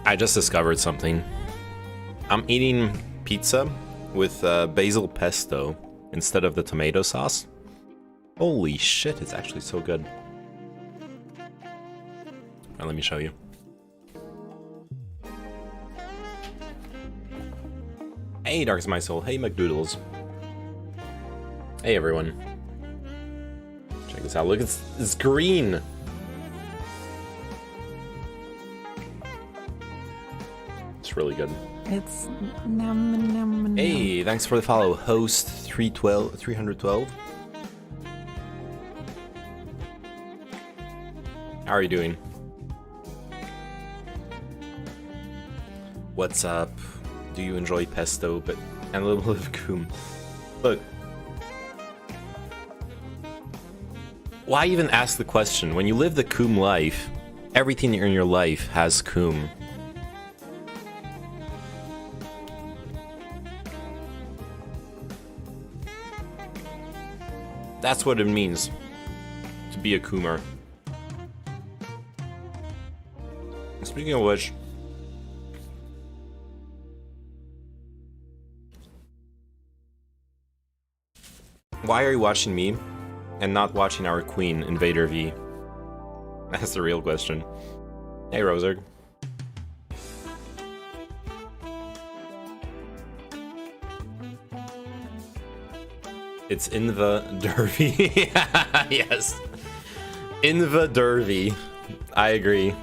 I just discovered something. I'm eating pizza with basil pesto instead of the tomato sauce. Holy shit, it's actually so good. Now, let me show you. Hey, Dark's My Soul. Hey, McDoodles. Hey, everyone. Check this out. Look, it's green. It's really good. It's nom. Hey, thanks for the follow, host 312. How are you doing? What's up? Do you enjoy pesto, but and a little bit of coom? Look, why even ask the question? When you live the coom life, everything in your life has coom. That's what it means to be a coomer. And speaking of which, why are you watching me and not watching our queen, Invader V? That's the real question. Hey, Roserg. It's in the derby. Yes. In the derby. I agree.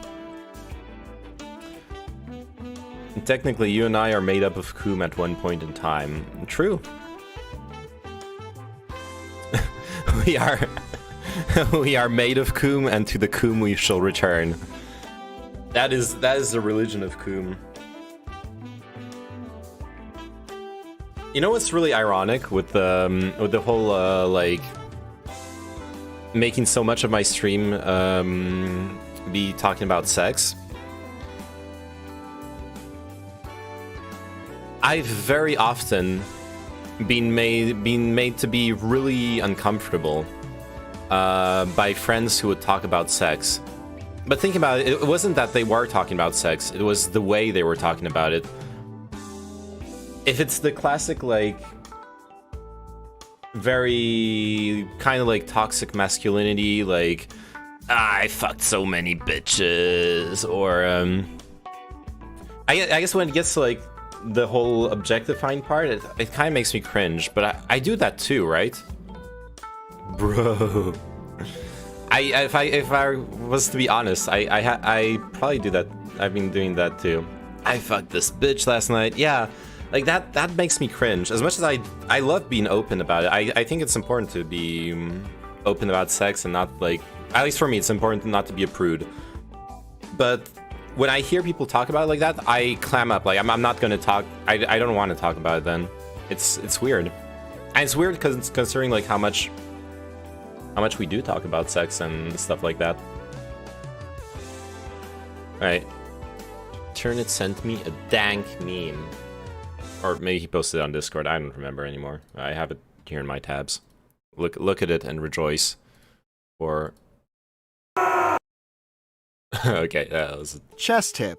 Technically, you and I are made up of coom at one point in time. True. We are we are made of coom, and to the coom we shall return. That is the religion of coom. You know what's really ironic with the whole like making so much of my stream be talking about sex? I've very often been made to be really uncomfortable by friends who would talk about sex. But think about it, it wasn't that they were talking about sex, it was the way they were talking about it. If it's the classic, like, very kind of like toxic masculinity, like, I fucked so many bitches, or I guess when it gets to like the whole objectifying part, it kind of makes me cringe. But I do that too, right, bro? If I was to be honest, I probably do that. I've been doing that too. I fucked this bitch last night. Yeah. Like, that makes me cringe. As much as I love being open about it, I think it's important to be open about sex and not like, at least for me, it's important not to be a prude. But when I hear people talk about it like that, I clam up. Like I'm not gonna talk. I don't want to talk about it. Then it's weird, and it's weird because considering like how much we do talk about sex and stuff like that. All right, Turnit sent me a dank meme, or maybe he posted it on Discord. I don't remember anymore. I have it here in my tabs. Look at it and rejoice. Or okay, that was Chess tip.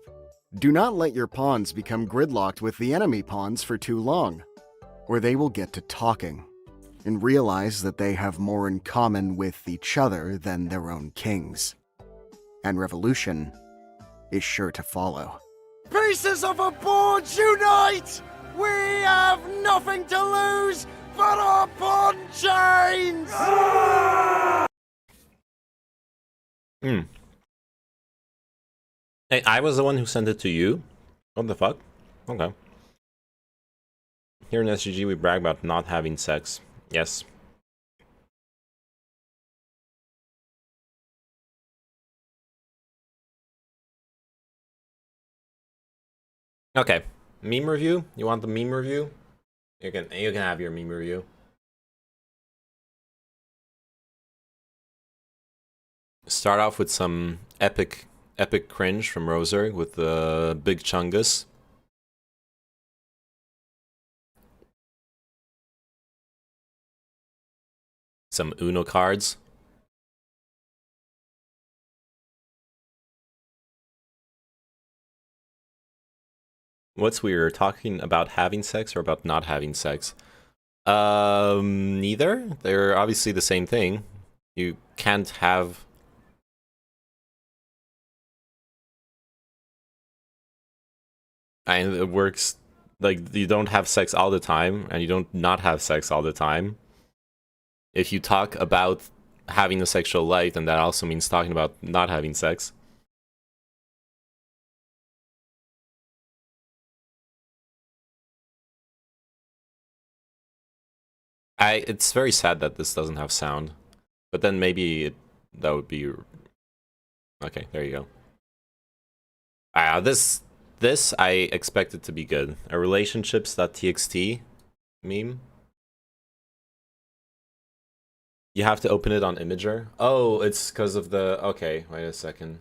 Do not let your pawns become gridlocked with the enemy pawns for too long, or they will get to talking and realize that they have more in common with each other than their own kings. And revolution is sure to follow. Pieces of a board unite! We have nothing to lose but our pawn chains! Hey, I was the one who sent it to you? What the fuck? Okay. Here in SGG we brag about not having sex. Yes. Okay. Meme review? You want the meme review? You can have your meme review. Start off with some epic cringe from Roser with the big chungus. Some Uno cards. What's weirder, talking about having sex or about not having sex? Neither. They're obviously the same thing. You can't have... And it works, like, you don't have sex all the time, and you don't not have sex all the time. If you talk about having a sexual life, then that also means talking about not having sex. It's very sad that this doesn't have sound, but then maybe that would be... Okay, there you go. This I expected to be good. A relationships.txt meme. You have to open it on Imager. Oh, it's because of the... Okay, wait a second.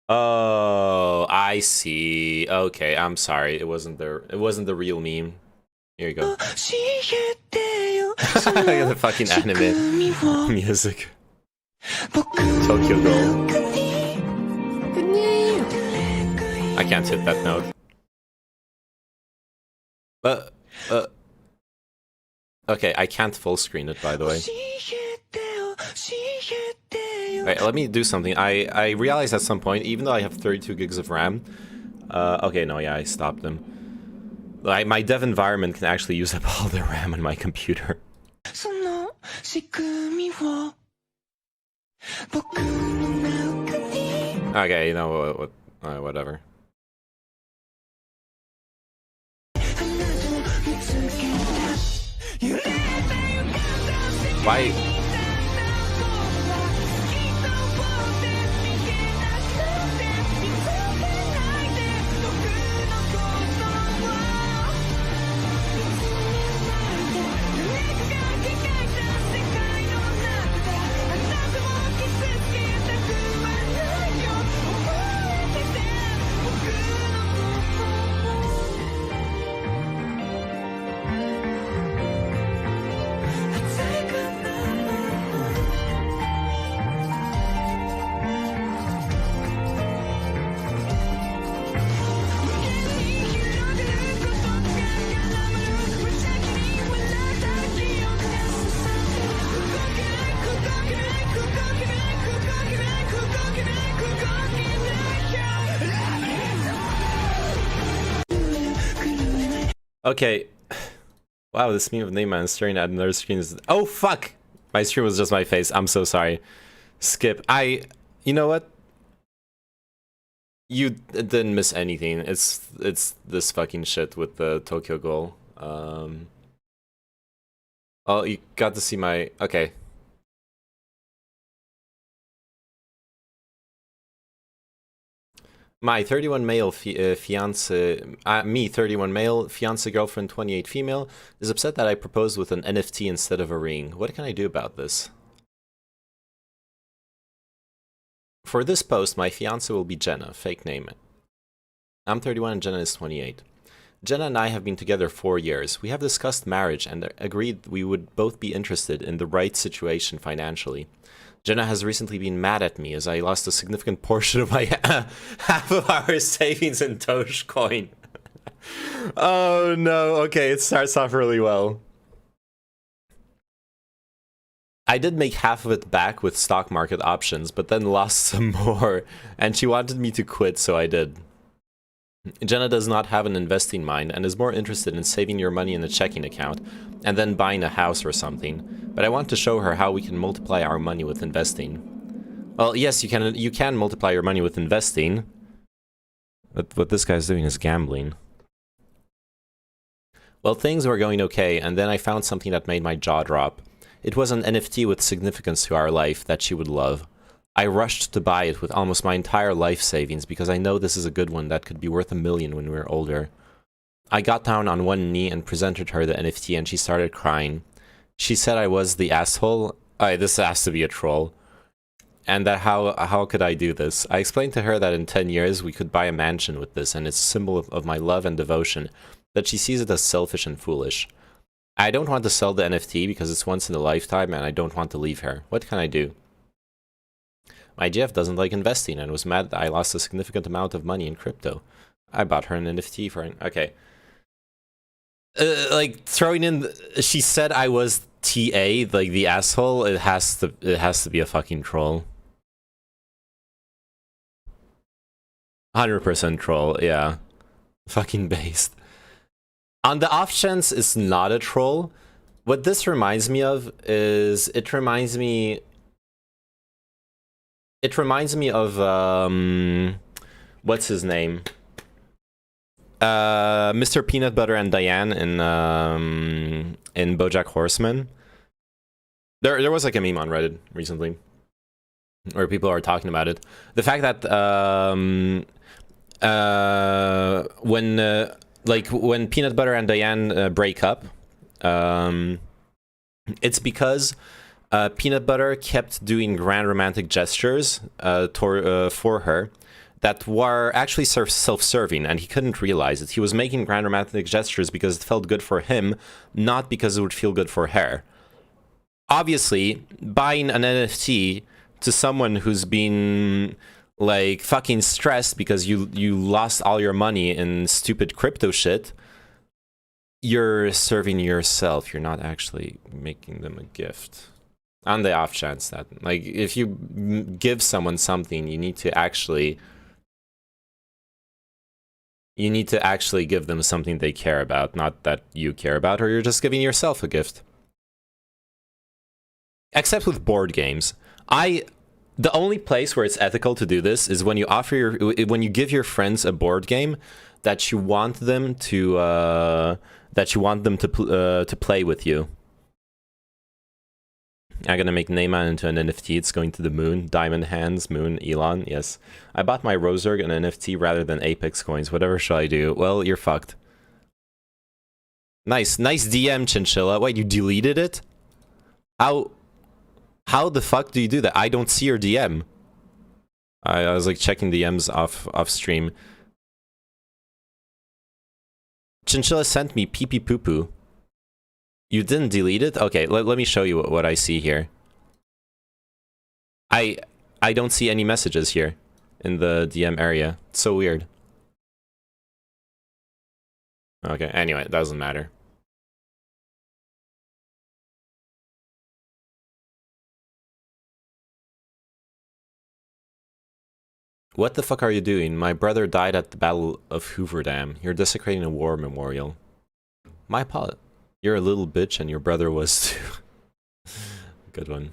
Oh, I see. Okay, I'm sorry. It wasn't the real meme. Here you go. The fucking anime music. Tokyo Ghoul. I can't hit that note. Okay, I can't full screen it, by the way. Alright, let me do something. I realized at some point, even though I have 32 gigs of RAM... okay, no, yeah, I stopped them. My dev environment can actually use up all the RAM on my computer. Okay, you know what? Whatever. Why? Okay. Wow, this meme of Neyman staring at another screen is... Oh, fuck! My stream was just my face. I'm so sorry. Skip. You know what? You didn't miss anything. It's this fucking shit with the Tokyo Ghoul. Oh, you got to see my... Okay. My 31 male fiance... me, 31 male, fiance girlfriend, 28 female, is upset that I proposed with an NFT instead of a ring. What can I do about this? For this post, my fiance will be Jenna, fake name. I'm 31 and Jenna is 28. Jenna and I have been together 4 years. We have discussed marriage and agreed we would both be interested in the right situation financially. Jenna has recently been mad at me as I lost a significant portion of my half of our savings in Dogecoin. Oh no, okay, it starts off really well. I did make half of it back with stock market options, but then lost some more, and she wanted me to quit, so I did. Jenna does not have an investing mind and is more interested in saving your money in a checking account and then buying a house or something. But I want to show her how we can multiply our money with investing. Well, yes, you can multiply your money with investing. But what this guy's doing is gambling. Well, things were going okay, and then I found something that made my jaw drop. It was an NFT with significance to our life that she would love. I rushed to buy it with almost my entire life savings because I know this is a good one that could be worth $1 million when we're older. I got down on one knee and presented her the NFT and she started crying. She said I was the asshole. This has to be a troll. And that how could I do this? I explained to her that in 10 years we could buy a mansion with this and it's a symbol of my love and devotion, that she sees it as selfish and foolish. I don't want to sell the NFT because it's once in a lifetime and I don't want to leave her. What can I do? My GF doesn't like investing and was mad that I lost a significant amount of money in crypto. I bought her an NFT for an... Okay. Like, throwing in... She said I was TA, like the asshole. It has to be a fucking troll. 100% troll, yeah. Fucking based. On the off chance it's not a troll, what this reminds me of is... It reminds me of what's his name? Mr. Peanut Butter and Diane in BoJack Horseman. There was like a meme on Reddit recently where people are talking about it. The fact that when Peanut Butter and Diane break up, it's because Peanut Butter kept doing grand romantic gestures for her that were actually self-serving, and he couldn't realize it. He was making grand romantic gestures because it felt good for him, not because it would feel good for her. Obviously, buying an NFT to someone who's been like fucking stressed because you lost all your money in stupid crypto shit, you're serving yourself. You're not actually making them a gift. On the off chance that, like, if you give someone something, you need to actually give them something they care about, not that you care about, or you're just giving yourself a gift. Except with board games. The only place where it's ethical to do this is when you when you give your friends a board game that you want them to play with you. I'm gonna make Neymar into an NFT. It's going to the moon. Diamond hands, moon, Elon. Yes. I bought my Roserg an NFT rather than Apex coins. Whatever shall I do? Well, you're fucked. Nice DM, Chinchilla. Wait, you deleted it? How the fuck do you do that? I don't see your DM. I was like checking DMs off stream. Chinchilla sent me pee pee poo poo. You didn't delete it? Okay, let me show you what I see here. I don't see any messages here in the DM area. It's so weird. Okay, anyway, it doesn't matter. What the fuck are you doing? My brother died at the Battle of Hoover Dam. You're desecrating a war memorial. My apology. You're a little bitch and your brother was too. Good one.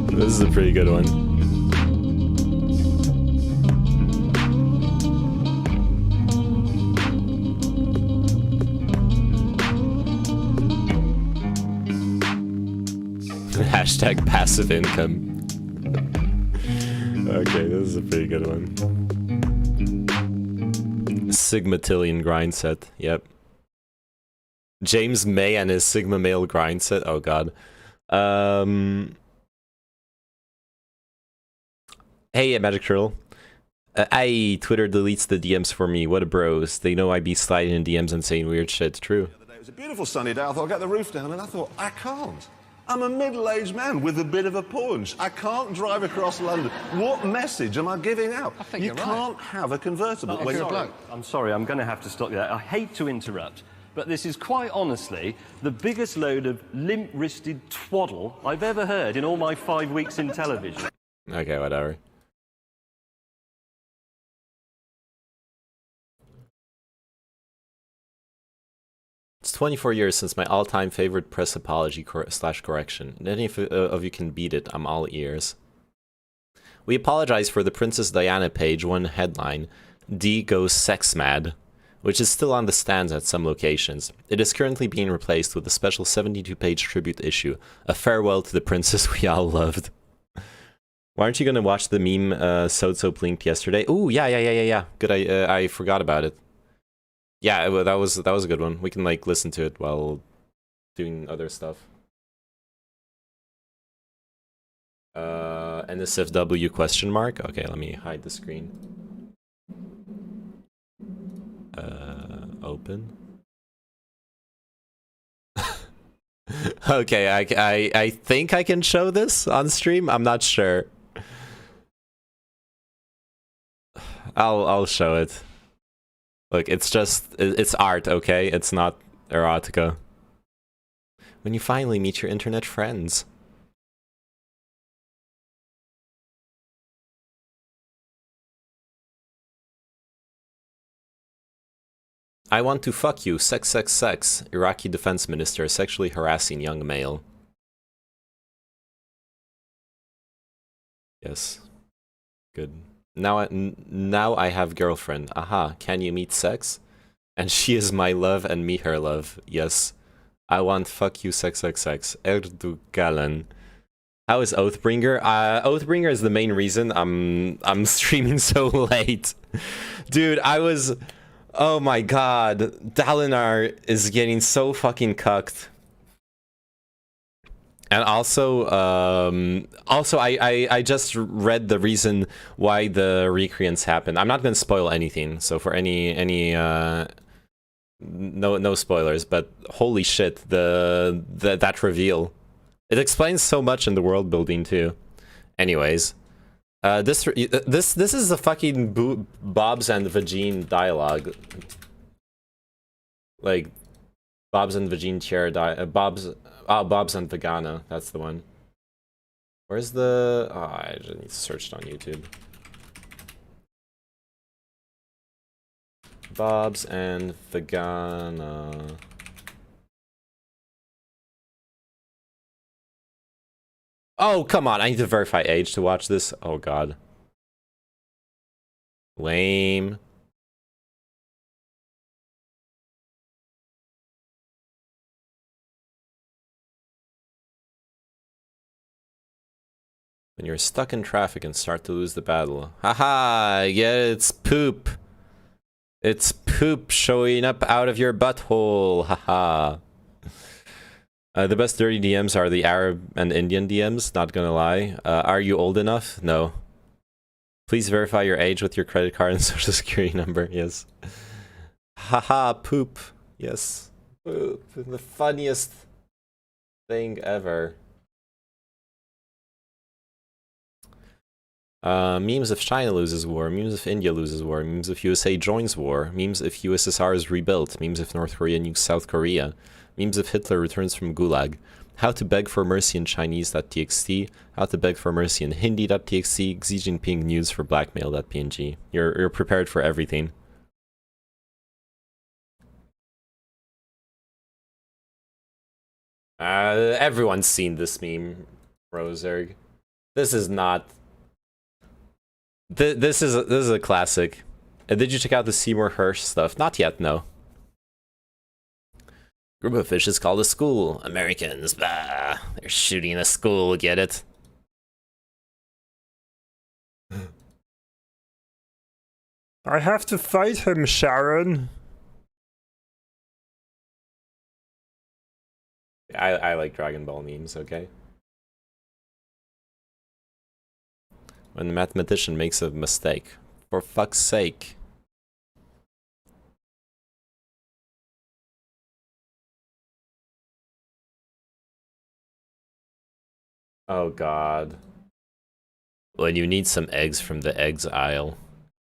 This is a pretty good one. Hashtag passive income. Okay, this is a pretty good one. Sigmatillion grind set. Yep. James May and his Sigma male grind set. Oh god. Hey, Magic Turtle. Twitter deletes the DMs for me. What a bros. They know I be sliding in DMs and saying weird shit. True. The other day, it was a beautiful sunny day. I thought I'd get the roof down, and I thought, I can't. I'm a middle-aged man with a bit of a paunch. I can't drive across London. What message am I giving out? I think you you're right. can't have a convertible when you're a bloke. I'm sorry, I'm going to have to stop you there. I hate to interrupt, but this is quite honestly the biggest load of limp-wristed twaddle I've ever heard in all my 5 weeks in television. Okay, whatever. It's 24 years since my all-time favorite press apology / correction. And any of you can beat it, I'm all ears. We apologize for the Princess Diana page 1 headline, D goes sex mad, which is still on the stands at some locations. It is currently being replaced with a special 72-page tribute issue, a farewell to the princess we all loved. Why aren't you gonna watch the meme Sozo blinked yesterday? Ooh, yeah. Good, I forgot about it. Yeah, that was a good one. We can like listen to it while doing other stuff. NSFW question mark? Okay, let me hide the screen. Open. Okay, I think I can show this on stream. I'm not sure. I'll show it. Look, it's art, okay? It's not erotica. When you finally meet your internet friends. I want to fuck you, sex. Iraqi defense minister sexually harassing young male. Yes. Good. Now I have girlfriend. Aha, can you meet sex? And she is my love and me her love. Yes. I want fuck you, sex. Erdogan. How is Oathbringer? Oathbringer is the main reason I'm streaming so late. Dude, oh my god. Dalinar is getting so fucking cucked. And also, I just read the reason why the recreants happened. I'm not going to spoil anything, so for no spoilers. But holy shit, that reveal, it explains so much in the world building too. Anyways, this is the fucking Bob's and Vagine dialogue, like Bob's and Vagine chair Bob's and Vegana, that's the one. Where's the... Oh, I just need to search it on YouTube. Bob's and Vegana. Oh, come on, I need to verify age to watch this. Oh, God. Lame. When you're stuck in traffic and start to lose the battle. Haha, yeah, it's poop. It's poop showing up out of your butthole. Haha. The best dirty DMs are the Arab and Indian DMs, not gonna lie. Are you old enough? No. Please verify your age with your credit card and social security number. Yes. Haha, poop. Yes. Poop. The funniest thing ever. Memes if China loses war, memes if India loses war, memes if USA joins war, memes if USSR is rebuilt, memes if North Korea nukes South Korea, memes if Hitler returns from Gulag, how to beg for mercy in Chinese.txt, how to beg for mercy in Hindi.txt, Xi Jinping news for blackmail.png. You're prepared for everything. Everyone's seen this meme, Roserg. This is not. This is a classic. Did you check out the Seymour Hersh stuff? Not yet, no. Group of fishes called a school. Americans, bah. They're shooting a school, get it? I have to fight him, Sharon. I like Dragon Ball memes, okay? When the mathematician makes a mistake. For fuck's sake. Oh god. When you need some eggs from the eggs aisle.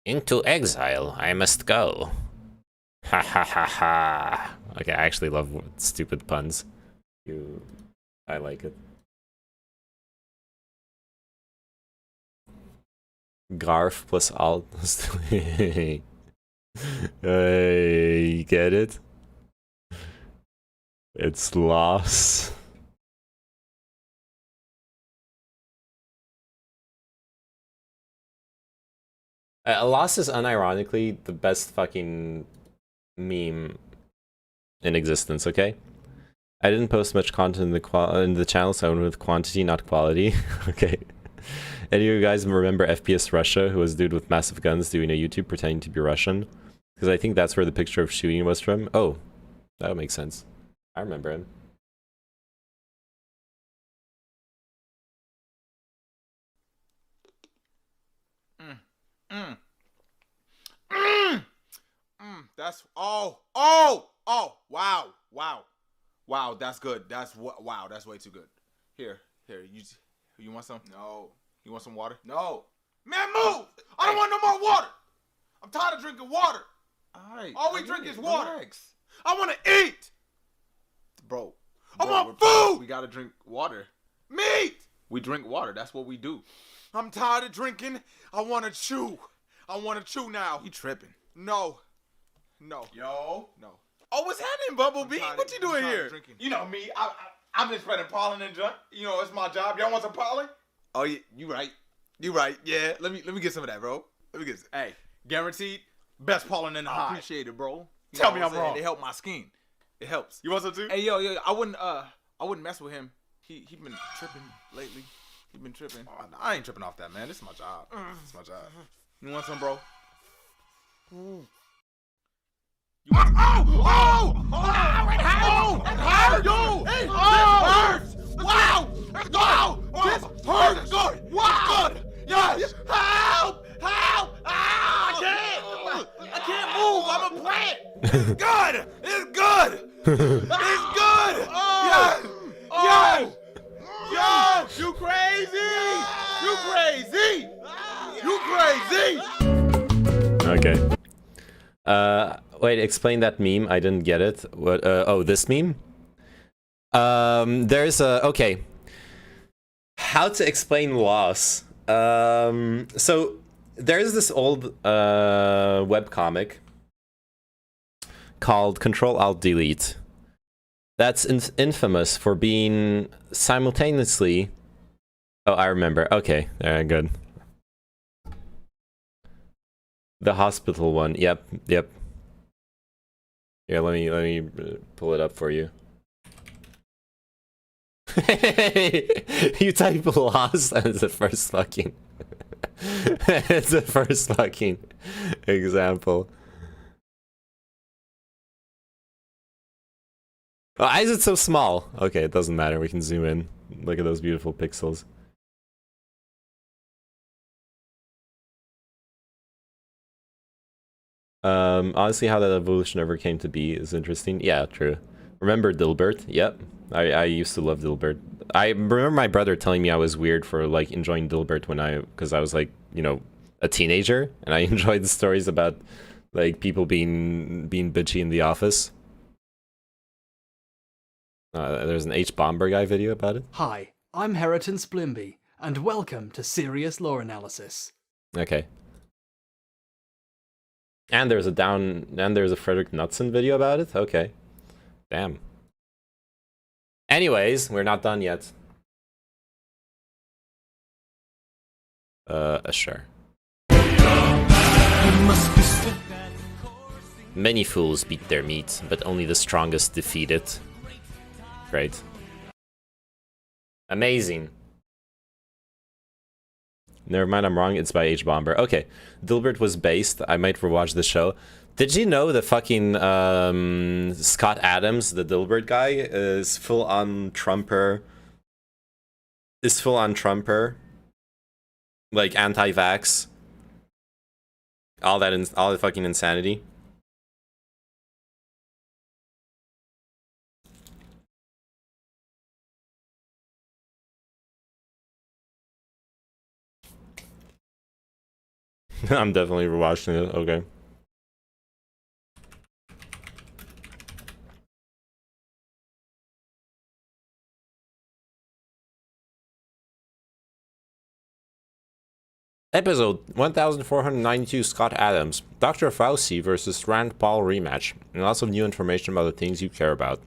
Into exile, I must go. Ha ha ha ha. Okay, I actually love stupid puns. I like it. Garf plus alt. You get it? It's loss. Loss is unironically the best fucking meme in existence, okay? I didn't post much content in the channel, so I went with quantity, not quality. Okay. Any of you guys remember FPS Russia, who was a dude with massive guns doing a YouTube pretending to be Russian? Because I think that's where the picture of shooting was from. Oh, that would make sense. I remember him. That's wow, that's good. Wow, that's way too good. Here, you want some? No. You want some water? No. Man, move! I don't want no more water. I'm tired of drinking water. All we drink is water. Relax. I want to eat, bro. I want food. We gotta drink water. Meat. We drink water. That's what we do. I'm tired of drinking. I want to chew. I want to chew now. You tripping? No. Yo. No. Oh, what's happening, Bumblebee? What you doing here? You know me. I've been spreading pollen and junk. You know, it's my job. Y'all want some pollen? Oh, yeah, you right. Yeah, let me get some of that, bro. Let me get some. Hey, guaranteed, best pollen in the hive. I appreciate it, bro. Tell me I'm wrong. It helped my skin. It helps. You want some too? Hey, yo, I wouldn't mess with him. He been tripping lately. He been tripping. Oh, I ain't tripping off that, man. This is my job. This is my job. You want some, bro? It hurts! Wow! This hurts! Good! Good! Yes! Help! I can't move! I'm a plant! It's good! It's good! Yes! You crazy! Okay. Wait, explain that meme. I didn't get it. What? Oh, this meme? There's a... Okay. How to explain loss. So, there's this old webcomic called Control-Alt-Delete. That's infamous for being simultaneously... Oh, I remember. Okay, good. The hospital one. Yep. Here, let me pull it up for you. You type lost and it's the first fucking it's the first fucking example. Why is it so small? Okay, it doesn't matter. We can zoom in. Look at those beautiful pixels. Honestly, how that evolution ever came to be is interesting. Yeah, true. Remember Dilbert? Yep. I used to love Dilbert. I remember my brother telling me I was weird for like enjoying Dilbert because I was like, you know, a teenager, and I enjoyed the stories about like people being bitchy in the office. There's an H. Bomber guy video about it. Hi, I'm Heriton Splimby, and welcome to Serious Lore Analysis. Okay. And there's a Frederick Knudsen video about it? Okay. Damn. Anyways, we're not done yet. Sure. Many fools beat their meat, but only the strongest defeat it. Great. Amazing. Never mind, I'm wrong. It's by H. Bomber. Okay. Dilbert was based. I might rewatch the show. Did you know the fucking Scott Adams, the Dilbert guy, is full on Trumper? Is full on Trumper? Like anti-vax? All the fucking insanity. I'm definitely rewatching it. Okay. Episode 1492, Scott Adams, Dr. Fauci versus Rand Paul rematch, and lots of new information about the things you care about.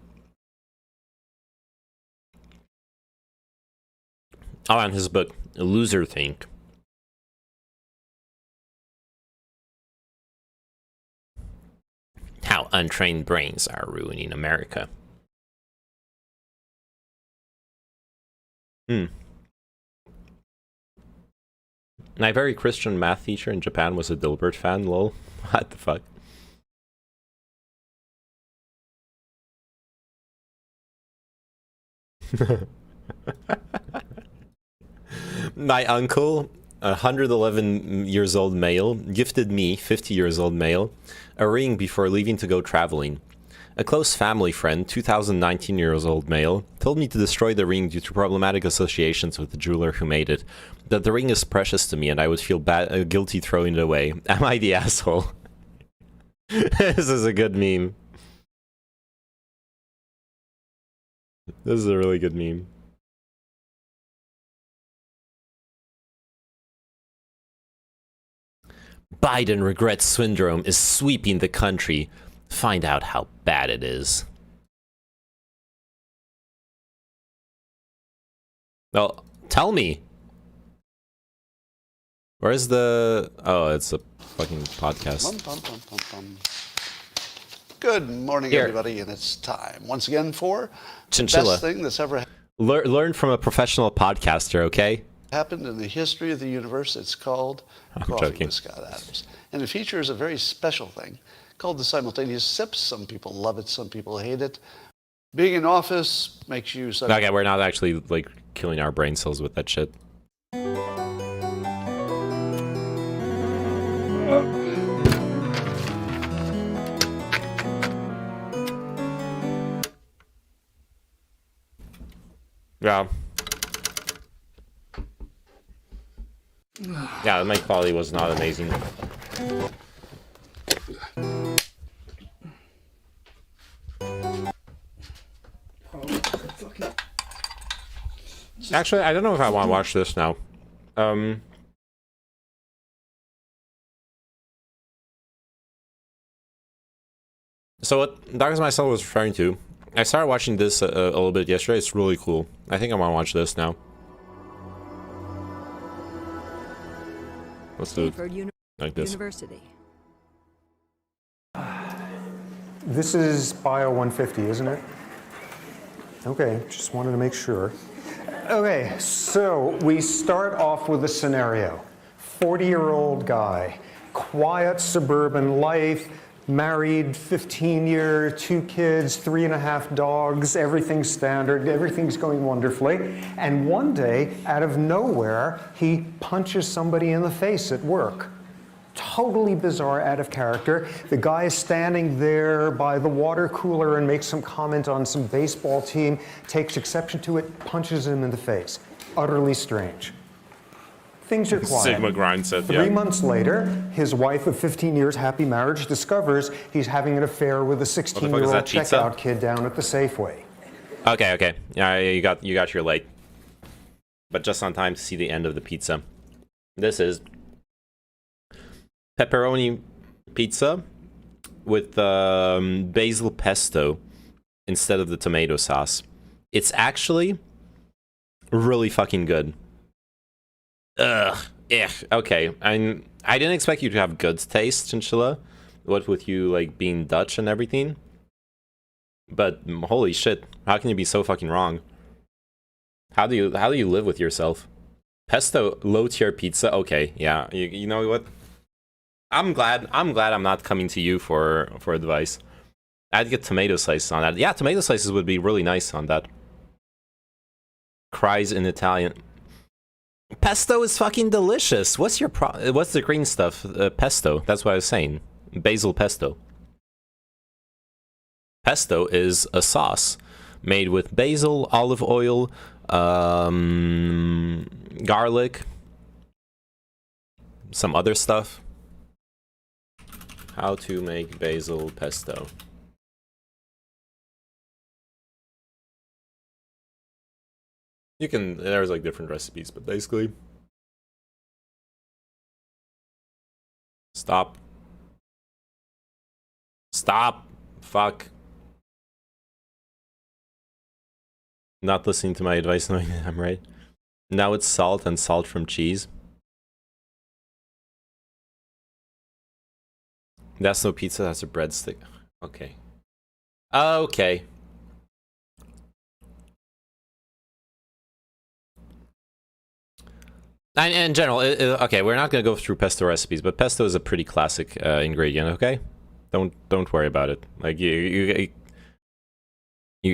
Oh, and his book, Loser Think. How untrained brains are ruining America. My very Christian math teacher in Japan was a Dilbert fan, lol. What the fuck? My uncle, 111 years old male, gifted me, 50 years old male, a ring before leaving to go traveling. A close family friend, 2019 years old male, told me to destroy the ring due to problematic associations with the jeweler who made it. That the ring is precious to me and I would feel guilty throwing it away. Am I the asshole? This is a good meme. This is a really good meme. Biden regrets syndrome is sweeping the country. Find out how bad it is. Well, tell me. Where's the... Oh, it's a fucking podcast. Good morning, Here. everybody, and it's time once again for Chinchilla. the best thing that's ever Learn from a professional podcaster, okay? happened in the history of the universe. It's called I'm Coffee joking. with Scott Adams. And it features a very special thing called the simultaneous sips. Some people love it, some people hate it. Being in office makes you... Okay, we're not actually, like, killing our brain cells with that shit. Yeah. Yeah, the mic quality was not amazing. Actually, I don't know if I want to watch this now. So what Dr. Myself was referring to, I started watching this a little bit yesterday. It's really cool. I think I want to watch this now. Let's do it like this. University. This is Bio 150, isn't it? Okay, just wanted to make sure. Okay, so we start off with a scenario. 40-year-old guy, quiet suburban life, married 15 years, 2 kids, 3.5 dogs, everything's standard, everything's going wonderfully. And one day, out of nowhere, he punches somebody in the face at work. Totally bizarre, out of character. The guy is standing there by the water cooler and makes some comment on some baseball team, takes exception to it, punches him in the face. Utterly strange. Things are quiet. Sigma grind set, 3 months later, his wife of 15 years, happy marriage, discovers he's having an affair with a 16-year-old checkout kid down at the Safeway. Okay, okay. Yeah, you got your late. But just on time to see the end of the pizza. This is pepperoni pizza with basil pesto instead of the tomato sauce. It's actually really fucking good. Ugh. Okay. I didn't expect you to have good taste, Chinchilla. What with you like being Dutch and everything. But holy shit, how can you be so fucking wrong? How do you live with yourself? Pesto low tier pizza. Okay, yeah. You know what? I'm glad I'm not coming to you for advice. I'd get tomato slices on that. Yeah, tomato slices would be really nice on that. Cries in Italian. Pesto is fucking delicious. What's the green stuff? Pesto. That's what I was saying. Basil pesto. Pesto is a sauce made with basil, olive oil, garlic, some other stuff. How to make basil pesto. You can, there's like different recipes, but basically. Stop. Stop. Fuck. Not listening to my advice knowing that I'm right. Now it's salt and salt from cheese. That's no pizza, that's a breadstick. Okay. Okay. And in general, okay, we're not gonna go through pesto recipes, but pesto is a pretty classic ingredient. Okay, don't worry about it. Like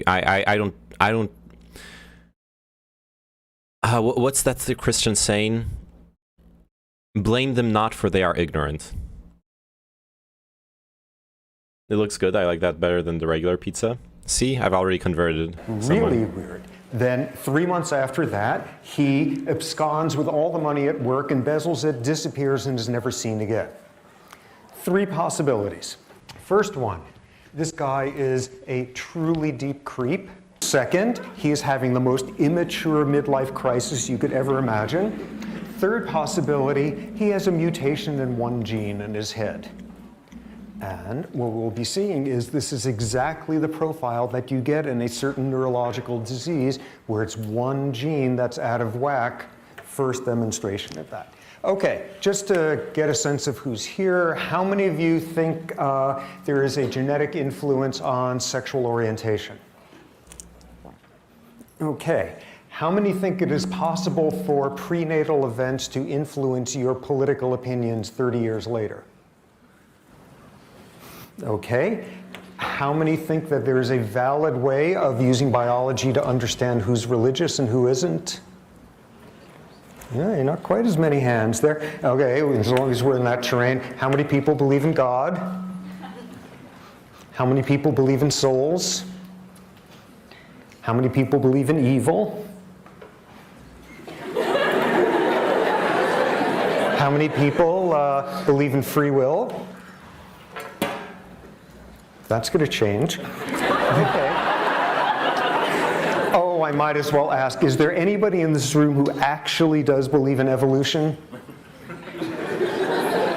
I don't. What's that the Christian saying? Blame them not, for they are ignorant. It looks good. I like that better than the regular pizza. See, I've already converted someone. Really weird. Then 3 months after that, he absconds with all the money at work, embezzles it, disappears, and is never seen again. 3 possibilities. First one, this guy is a truly deep creep. Second, he is having the most immature midlife crisis you could ever imagine. Third possibility, he has a mutation in one gene in his head. And what we'll be seeing is this is exactly the profile that you get in a certain neurological disease where it's one gene that's out of whack. First demonstration of that. Okay, just to get a sense of who's here, how many of you think there is a genetic influence on sexual orientation? Okay, how many think it is possible for prenatal events to influence your political opinions 30 years later? Okay, how many think that there is a valid way of using biology to understand who's religious and who isn't? Yeah, not quite as many hands there. Okay, as long as we're in that terrain. How many people believe in God? How many people believe in souls? How many people believe in evil? How many people believe in free will? That's going to change. Okay. Oh, I might as well ask, is there anybody in this room who actually does believe in evolution?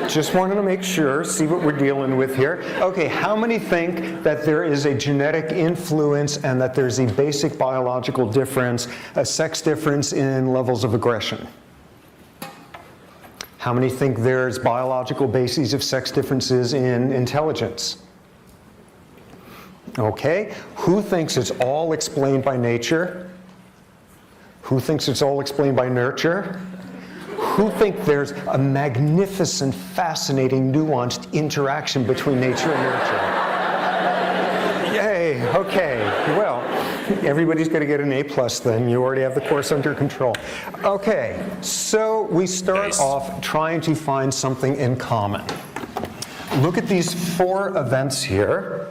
Just wanted to make sure, see what we're dealing with here. Okay, how many think that there is a genetic influence and that there's a basic biological difference, a sex difference in levels of aggression? How many think there's biological bases of sex differences in intelligence? Okay, who thinks it's all explained by nature? Who thinks it's all explained by nurture? Who think there's a magnificent, fascinating, nuanced interaction between nature and nurture? Yay, okay, well, everybody's going to get an A+ then. You already have the course under control. Okay, so we start off trying to find something in common. Look at these 4 events here.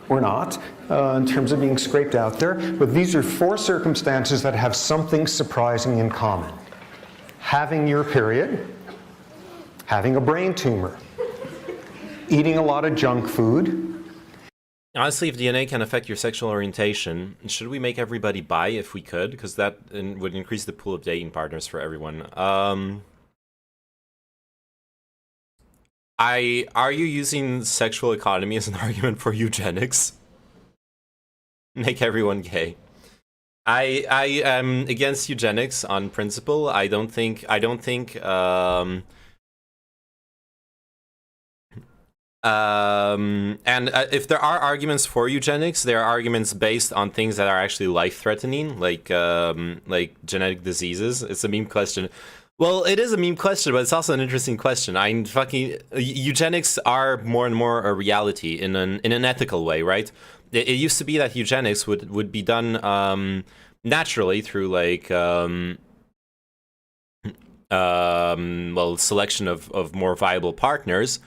Or not, in terms of being scraped out there. But these are 4 circumstances that have something surprising in common. Having your period, having a brain tumor, eating a lot of junk food. Honestly, if DNA can affect your sexual orientation, should we make everybody bi if we could? Because that would increase the pool of dating partners for everyone. Are you using sexual economy as an argument for eugenics? Make everyone gay. I am against eugenics on principle. I don't think and if there are arguments for eugenics, there are arguments based on things that are actually life-threatening, like genetic diseases. It's a meme question. Well, it is a meme question, but it's also an interesting question. Eugenics are more and more a reality in an ethical way, right? It used to be that eugenics would be done naturally through like selection of more viable partners.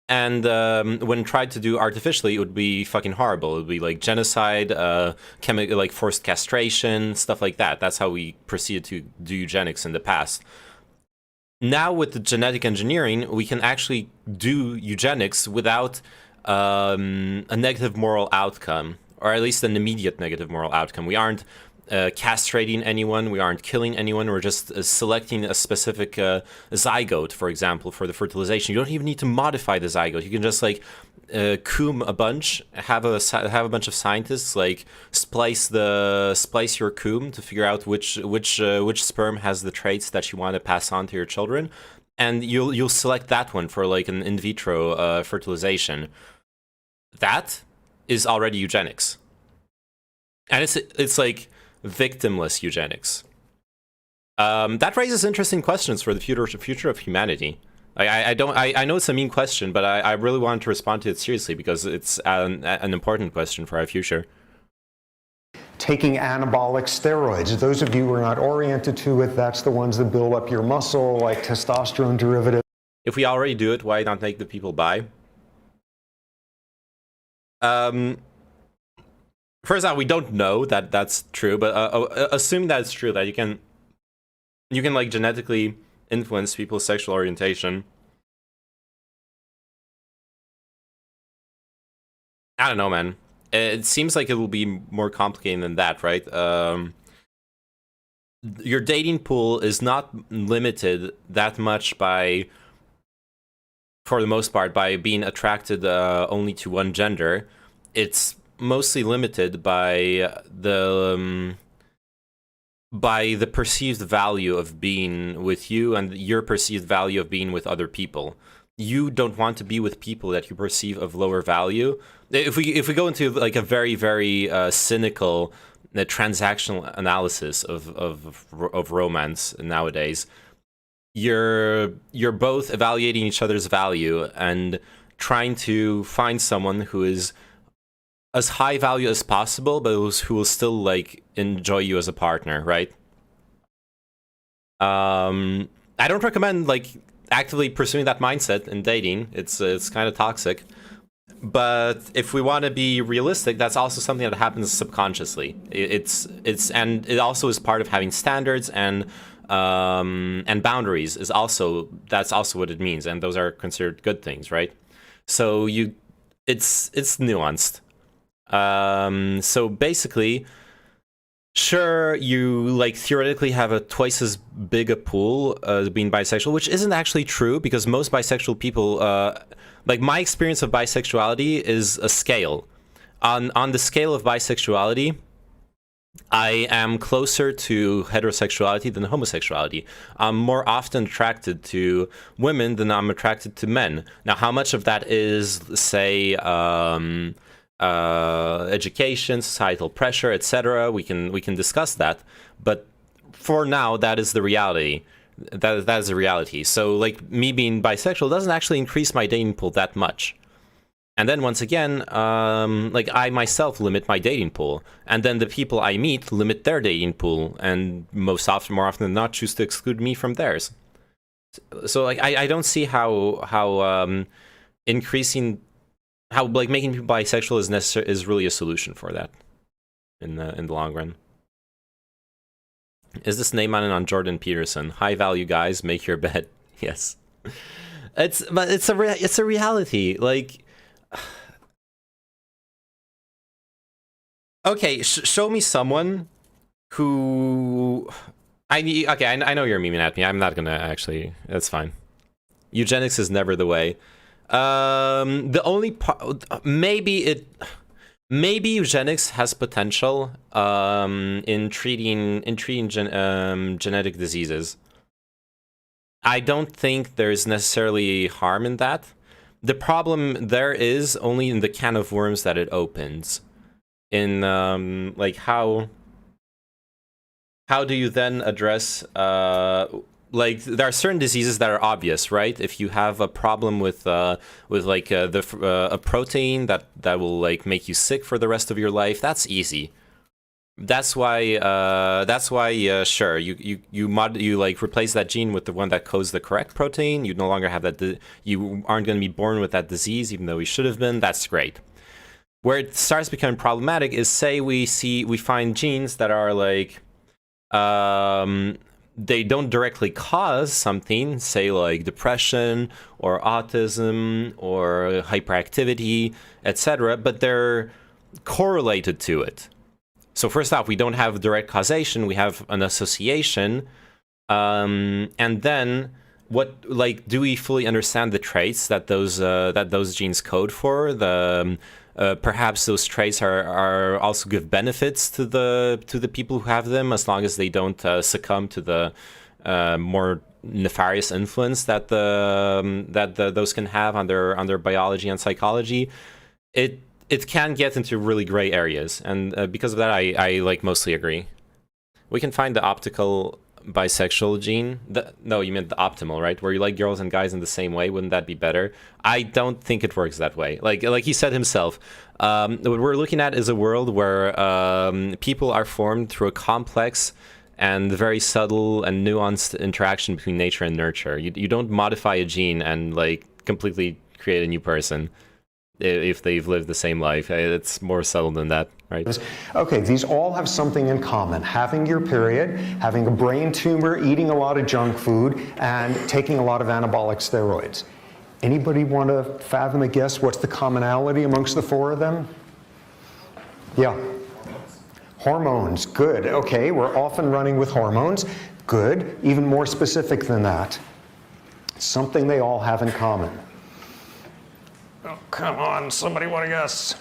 And when tried to do artificially, it would be fucking horrible. It would be like genocide, like forced castration, stuff like that. That's how we proceeded to do eugenics in the past. Now with the genetic engineering, we can actually do eugenics without a negative moral outcome, or at least an immediate negative moral outcome. We aren't castrating anyone, we aren't killing anyone, we're just selecting a specific zygote, for example, for the fertilization. You don't even need to modify the zygote. You can just like comb a bunch, have a bunch of scientists like splice your comb to figure out which sperm has the traits that you want to pass on to your children, and you'll select that one for like an in vitro fertilization. That is already eugenics, and it's like victimless eugenics. That raises interesting questions for the future of humanity. I know it's a mean question, but I really wanted to respond to it seriously because it's an important question for our future. Taking anabolic steroids. Those of you who are not oriented to it, that's the ones that build up your muscle, like testosterone derivative. If we already do it, why not make the people buy? First out, we don't know that that's true, but assume that it's true, that you can like genetically influence people's sexual orientation. I don't know, man. It seems like it will be more complicated than that, right? Your dating pool is not limited that much by, for the most part, by being attracted only to one gender. It's mostly limited by the perceived value of being with you and your perceived value of being with other people. You don't want to be with people that you perceive of lower value. If we go into like a very, very cynical transactional analysis of romance nowadays, you're both evaluating each other's value and trying to find someone who is as high value as possible, but who will still like enjoy you as a partner, right? I don't recommend like actively pursuing that mindset in dating. It's kind of toxic. But if we want to be realistic, that's also something that happens subconsciously. And it also is part of having standards and boundaries. That's also what it means, and those are considered good things, right? So it's nuanced. So basically, sure, you like theoretically have a twice as big a pool being bisexual, which isn't actually true because most bisexual people, like my experience of bisexuality is a scale. On the scale of bisexuality, I am closer to heterosexuality than homosexuality. I'm more often attracted to women than I'm attracted to men. Now, how much of that is, say, education, societal pressure, etc. We can discuss that, but for now, that is the reality. That is the reality. So, like me being bisexual doesn't actually increase my dating pool that much. And then once again, like I myself limit my dating pool, and then the people I meet limit their dating pool, and more often than not, choose to exclude me from theirs. So, like I don't see how increasing. How like making people bisexual is really a solution for that in the long run. Is this name on Jordan Peterson? High value guys, make your bed. Yes, it's a reality. Like, okay, show me someone who I know you're memeing at me. I'm not gonna actually. That's fine. Eugenics is never the way. The only part, maybe maybe eugenics has potential in treating genetic diseases. I don't think there's necessarily harm in that. The problem there is only in the can of worms that it opens. In like how do you then address like there are certain diseases that are obvious, right? If you have a problem with like a protein that will like make you sick for the rest of your life, that's easy. That's why sure, you like replace that gene with the one that codes the correct protein. You no longer have that. You aren't going to be born with that disease, even though you should have been. That's great. Where it starts becoming problematic is, say we find genes that are like they don't directly cause something, say like depression or autism or hyperactivity, etc., but they're correlated to it. So first off, we don't have direct causation, we have an association, and then what, like, do we fully understand the traits that those genes code for? Perhaps those traits are also give benefits to the people who have them, as long as they don't succumb to the more nefarious influence that those can have on their biology and psychology. It can get into really gray areas, and because of that, I like mostly agree. We can find the optical bisexual gene. No, you meant the optimal, right? Where you like girls and guys in the same way. Wouldn't that be better? I don't think it works that way. Like he said himself, what we're looking at is a world where people are formed through a complex and very subtle and nuanced interaction between nature and nurture. You don't modify a gene and like completely create a new person if they've lived the same life. It's more subtle than that, right? Okay, these all have something in common. Having your period, having a brain tumor, eating a lot of junk food, and taking a lot of anabolic steroids. Anybody want to fathom a guess what's the commonality amongst the four of them? Yeah. Hormones, good. Okay, we're often running with hormones. Good. Even more specific than that. Something they all have in common. Oh, come on, somebody want to guess?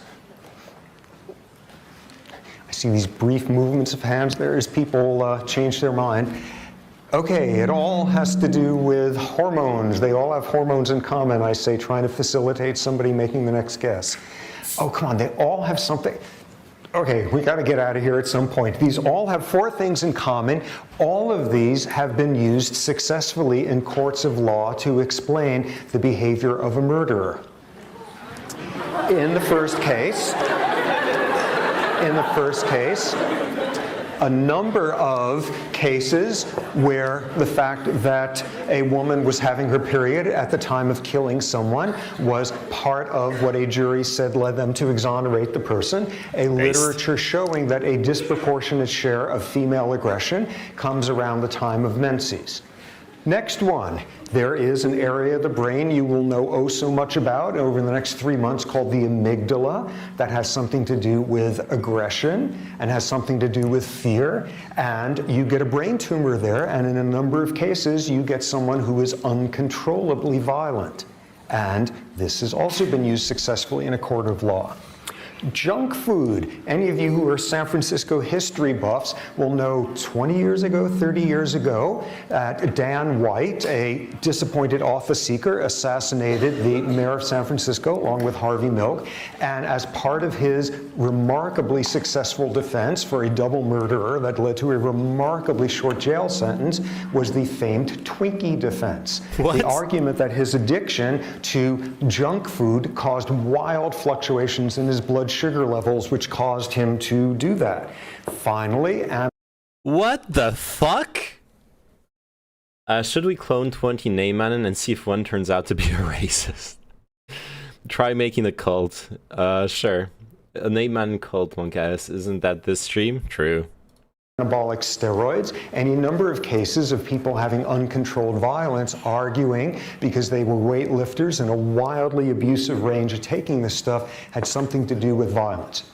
I see these brief movements of hands there as people change their mind. Okay, it all has to do with hormones. They all have hormones in common, I say, trying to facilitate somebody making the next guess. Oh, come on, they all have something. Okay, we got to get out of here at some point. These all have four things in common. All of these have been used successfully in courts of law to explain the behavior of a murderer. In the first case, a number of cases where the fact that a woman was having her period at the time of killing someone was part of what a jury said led them to exonerate the person. A literature showing that a disproportionate share of female aggression comes around the time of menses. Next one, there is an area of the brain you will know oh so much about over the next 3 months called the amygdala that has something to do with aggression and has something to do with fear. And you get a brain tumor there, and in a number of cases, you get someone who is uncontrollably violent. And this has also been used successfully in a court of law. Junk food. Any of you who are San Francisco history buffs will know 20 years ago, 30 years ago, Dan White, a disappointed office seeker, assassinated the mayor of San Francisco along with Harvey Milk. And as part of his remarkably successful defense for a double murderer that led to a remarkably short jail sentence was the famed Twinkie defense. What? The argument that his addiction to junk food caused wild fluctuations in his blood sugar levels, which caused him to do that. Finally, and what the fuck? Should we clone 20 Neymannen and see if one turns out to be a racist? Try making a cult. Sure. A Neymannen cult, one guess. Isn't that this stream? True. Anabolic steroids, any number of cases of people having uncontrolled violence arguing because they were weightlifters in a wildly abusive range of taking this stuff had something to do with violence.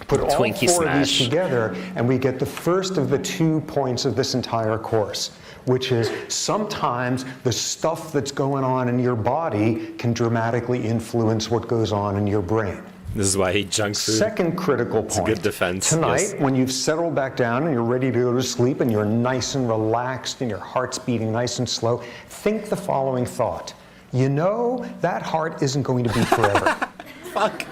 Put all four of these together and we get the first of the 2 points of this entire course, which is sometimes the stuff that's going on in your body can dramatically influence what goes on in your brain. This is why I hate junk food. Second critical point. It's a good defense. Tonight, yes. when you've settled back down and you're ready to go to sleep and you're nice and relaxed and your heart's beating nice and slow, think the following thought. You know, that heart isn't going to beat forever. Fuck.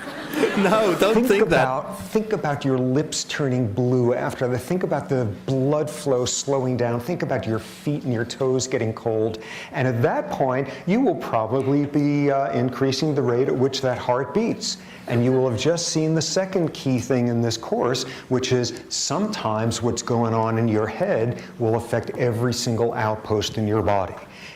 No, don't think that. Think about your lips turning blue after that. Think about the blood flow slowing down. Think about your feet and your toes getting cold. And at that point, you will probably be increasing the rate at which that heart beats. And you will have just seen the second key thing in this course, which is sometimes what's going on in your head will affect every single outpost in your body.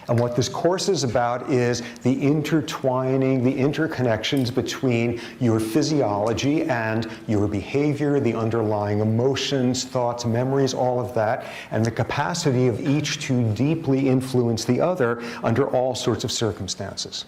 And what this course is about is the intertwining, the interconnections between your physiology and your behavior, the underlying emotions, thoughts, memories, all of that, and the capacity of each to deeply influence the other under all sorts of circumstances.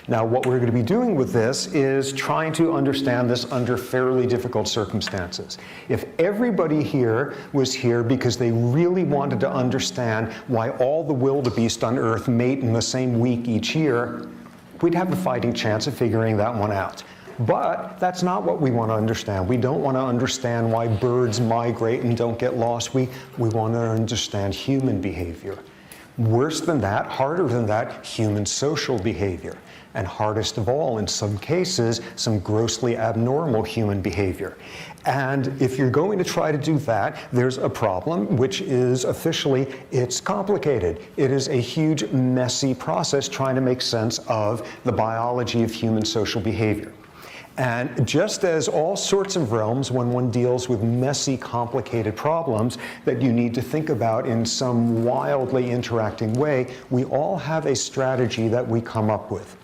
Now, what we're going to be doing with this is trying to understand this under fairly difficult circumstances. If everybody here was here because they really wanted to understand why all the wildebeest on Earth mate in the same week each year, we'd have a fighting chance of figuring that one out. But that's not what we want to understand. We don't want to understand why birds migrate and don't get lost. We want to understand human behavior. Worse than that, harder than that, human social behavior. And hardest of all, in some cases, some grossly abnormal human behavior. And if you're going to try to do that, there's a problem, which is officially, it's complicated. It is a huge, messy process trying to make sense of the biology of human social behavior. And just as all sorts of realms, when one deals with messy, complicated problems that you need to think about in some wildly interacting way, we all have a strategy that we come up with.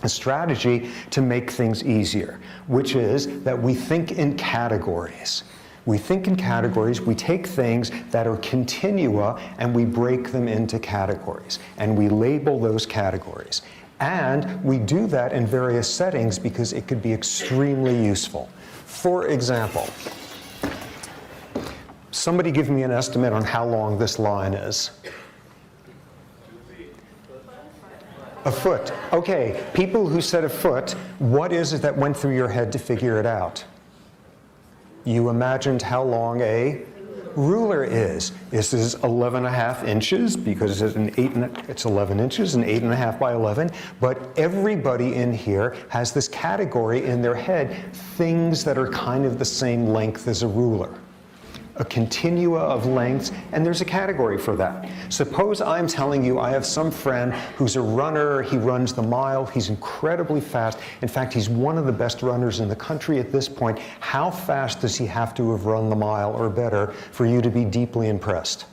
A strategy to make things easier, which is that we think in categories. We think in categories, we take things that are continua and we break them into categories, and we label those categories. And we do that in various settings because it could be extremely useful. For example, somebody give me an estimate on how long this line is. A foot. Okay, people who said a foot, what is it that went through your head to figure it out? You imagined how long a ruler is. This is 11.5 inches because it's 11 inches and 8.5 by 11. But everybody in here has this category in their head, things that are kind of the same length as a ruler. A continua of lengths, and there's a category for that. Suppose I'm telling you I have some friend who's a runner, he runs the mile, he's incredibly fast. In fact, he's one of the best runners in the country at this point. How fast does he have to have run the mile or better for you to be deeply impressed?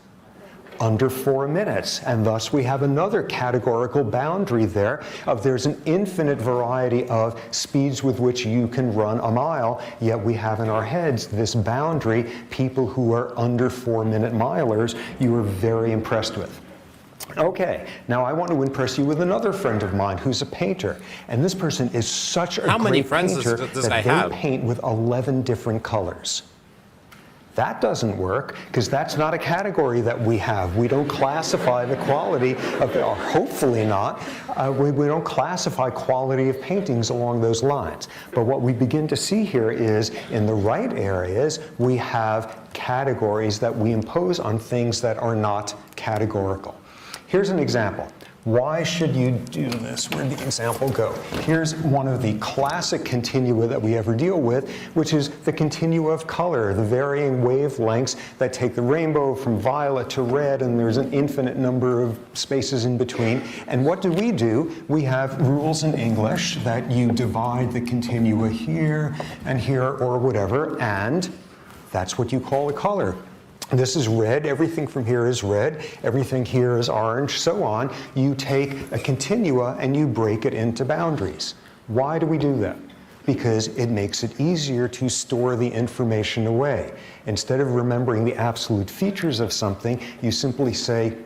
Under 4 minutes, and thus we have another categorical boundary there of there's an infinite variety of speeds with which you can run a mile, yet we have in our heads this boundary, people who are under 4-minute milers, you are very impressed with. Okay, now I want to impress you with another friend of mine who's a painter, and this person is such a How many great friends painter does guy that they have? paint with 11 different colors. That doesn't work, because that's not a category that we have. We don't classify the quality of, or hopefully not, we don't classify quality of paintings along those lines. But what we begin to see here is, in the right areas, we have categories that we impose on things that are not categorical. Here's an example. Why should you do this? Where'd the example go? Here's one of the classic continua that we ever deal with, which is the continua of color, the varying wavelengths that take the rainbow from violet to red, and there's an infinite number of spaces in between. And what do? We have rules in English that you divide the continua here and here or whatever, and that's what you call a color. This is red, everything from here is red, everything here is orange, so on. You take a continua and you break it into boundaries. Why do we do that? Because it makes it easier to store the information away. Instead of remembering the absolute features of something, you simply say,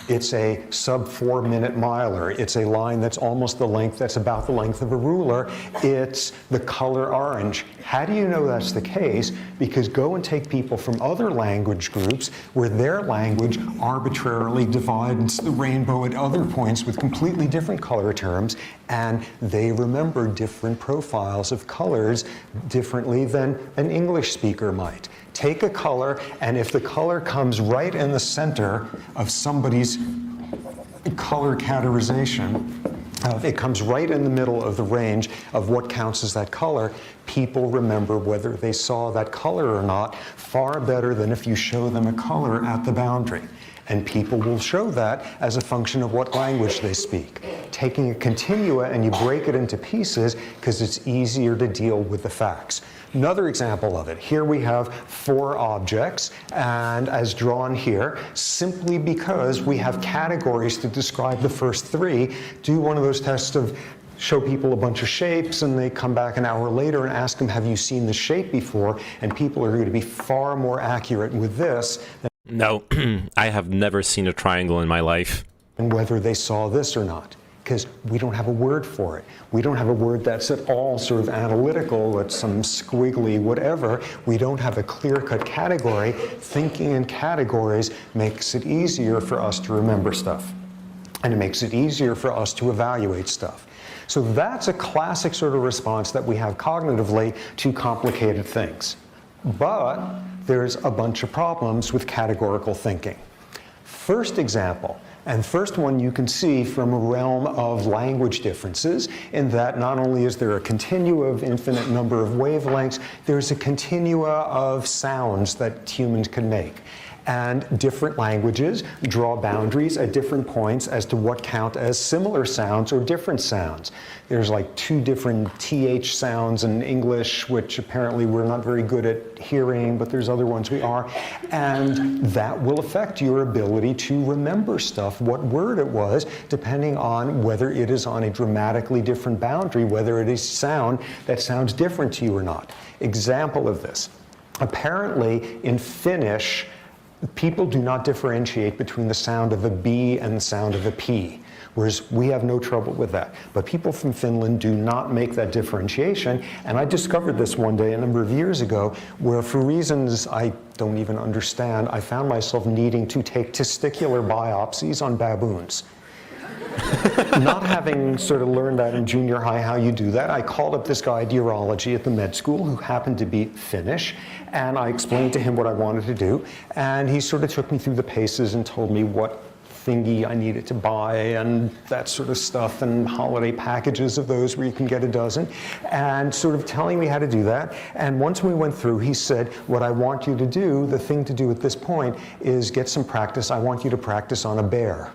it's a sub 4-minute miler. It's a line that's almost the length, that's about the length of a ruler. It's the color orange. How do you know that's the case? Because go and take people from other language groups where their language arbitrarily divides the rainbow at other points with completely different color terms, and they remember different different profiles of colors differently than an English speaker might. Take a color, and if the color comes right in the center of somebody's color categorization, it comes right in the middle of the range of what counts as that color, people remember whether they saw that color or not far better than if you show them a color at the boundary. And people will show that as a function of what language they speak. Taking a continua and you break it into pieces because it's easier to deal with the facts. Another example of it, here we have 4 objects, and as drawn here, simply because we have categories to describe the first 3, do one of those tests of show people a bunch of shapes and they come back an hour later and ask them, have you seen the shape before? And people are going to be far more accurate with this than No, I have never seen a triangle in my life. and whether they saw this or not, because we don't have a word for it. We don't have a word that's at all sort of analytical, it's some squiggly whatever. We don't have a clear-cut category. Thinking in categories makes it easier for us to remember stuff. And it makes it easier for us to evaluate stuff. So that's a classic sort of response that we have cognitively to complicated things. But there's a bunch of problems with categorical thinking. First example, and first one you can see from a realm of language differences, in that not only is there a continua of infinite number of wavelengths, there's a continua of sounds that humans can make. And different languages draw boundaries at different points as to what count as similar sounds or different sounds. There's like 2 different TH sounds in English, which apparently we're not very good at hearing, but there's other ones we are. And that will affect your ability to remember stuff, what word it was, depending on whether it is on a dramatically different boundary, whether it is sound that sounds different to you or not. Example of this. Apparently in Finnish, people do not differentiate between the sound of a B and the sound of a P, whereas we have no trouble with that. But people from Finland do not make that differentiation, and I discovered this one day a number of years ago, where for reasons I don't even understand, I found myself needing to take testicular biopsies on baboons. Not having sort of learned that in junior high how you do that, I called up this guy at urology at the med school who happened to be Finnish, and I explained to him what I wanted to do, and he sort of took me through the paces and told me what thingy I needed to buy and that sort of stuff, and holiday packages of those where you can get a dozen, and sort of telling me how to do that. And once we went through, he said, what I want you to do, the thing to do at this point, is get some practice. I want you to practice on a bear.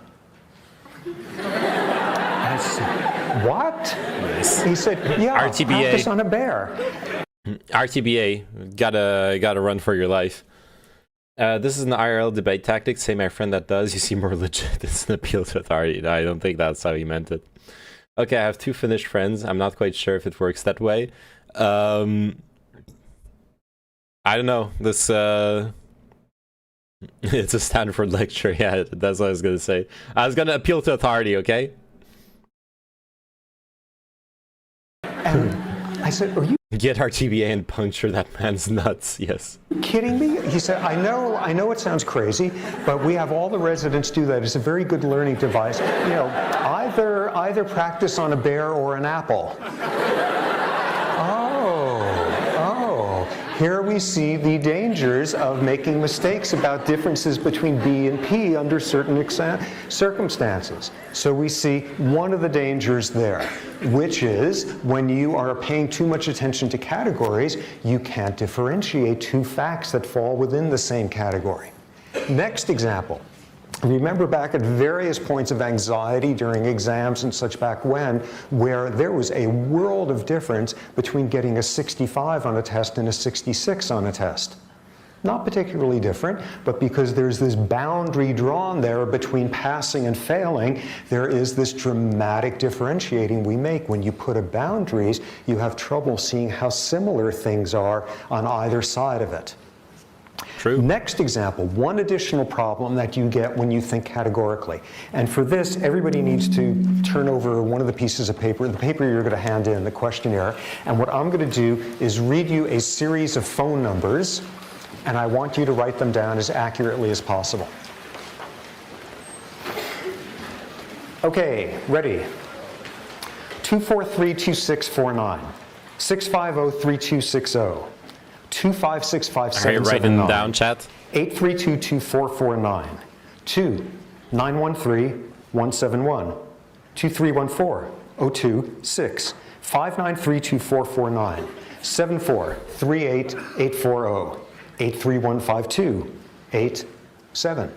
I said, what? Nice. He said, yeah, RTBA. practice on a bear. RTBA, gotta run for your life. This is an IRL debate tactic. Say my friend that does. You seem more legit. It's an appeal to authority. No, I don't think that's how he meant it. Okay, I have 2 Finnish friends. I'm not quite sure if it works that way. I don't know. This it's a Stanford lecture. Yeah, that's what I was gonna say. I was gonna appeal to authority. Okay. And I said, are you Get RTBA and puncture that man's nuts. Yes. kidding me? He said, I know it sounds crazy, but we have all the residents do that. It's a very good learning device. You know, either practice on a bear or an apple. Here we see the dangers of making mistakes about differences between B and P under certain circumstances. So we see one of the dangers there, which is when you are paying too much attention to categories, you can't differentiate 2 facts that fall within the same category. Next example. Remember back at various points of anxiety during exams and such back when, where there was a world of difference between getting a 65 on a test and a 66 on a test. Not particularly different, but because there's this boundary drawn there between passing and failing, there is this dramatic differentiating we make. When you put up boundaries, you have trouble seeing how similar things are on either side of it. True. Next example, one additional problem that you get when you think categorically. And for this, everybody needs to turn over one of the pieces of paper, the paper you're going to hand in, the questionnaire. And what I'm going to do is read you a series of phone numbers, and I want you to write them down as accurately as possible. Okay, ready? 243-2649, 650-3260, 2565779. Are you writing down, chat? 832-2449, 2-913-171, 2314-026, 593-2449, 74-38840, 83152-87.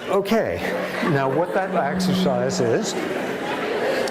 Okay, now what that exercise is,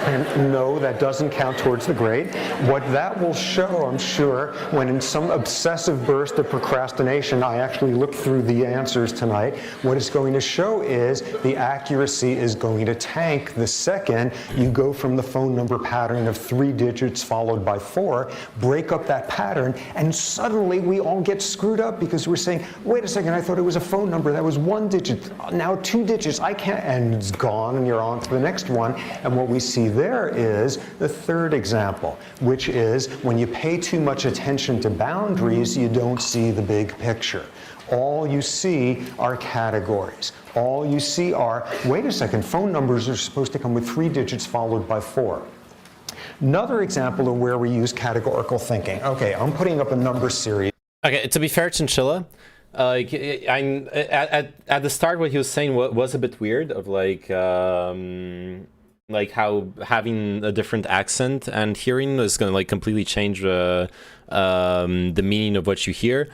and no, that doesn't count towards the grade. What that will show, I'm sure, when in some obsessive burst of procrastination, I actually looked through the answers tonight, what it's going to show is the accuracy is going to tank the second you go from the phone number pattern of 3 digits followed by 4, break up that pattern, and suddenly we all get screwed up because we're saying, wait a second, I thought it was a phone number, that was 1 digit, now 2 digits, I can't, and it's gone, and you're on to the next one, and what we see there is the third example, which is when you pay too much attention to boundaries, you don't see the big picture. All you see are categories. All you see are, wait a second, phone numbers are supposed to come with 3 digits followed by 4. Another example of where we use categorical thinking. Okay, I'm putting up a number series. Okay, to be fair, Chinchilla, at the start what he was saying was a bit weird, of like how having a different accent and hearing is going to like completely change the meaning of what you hear.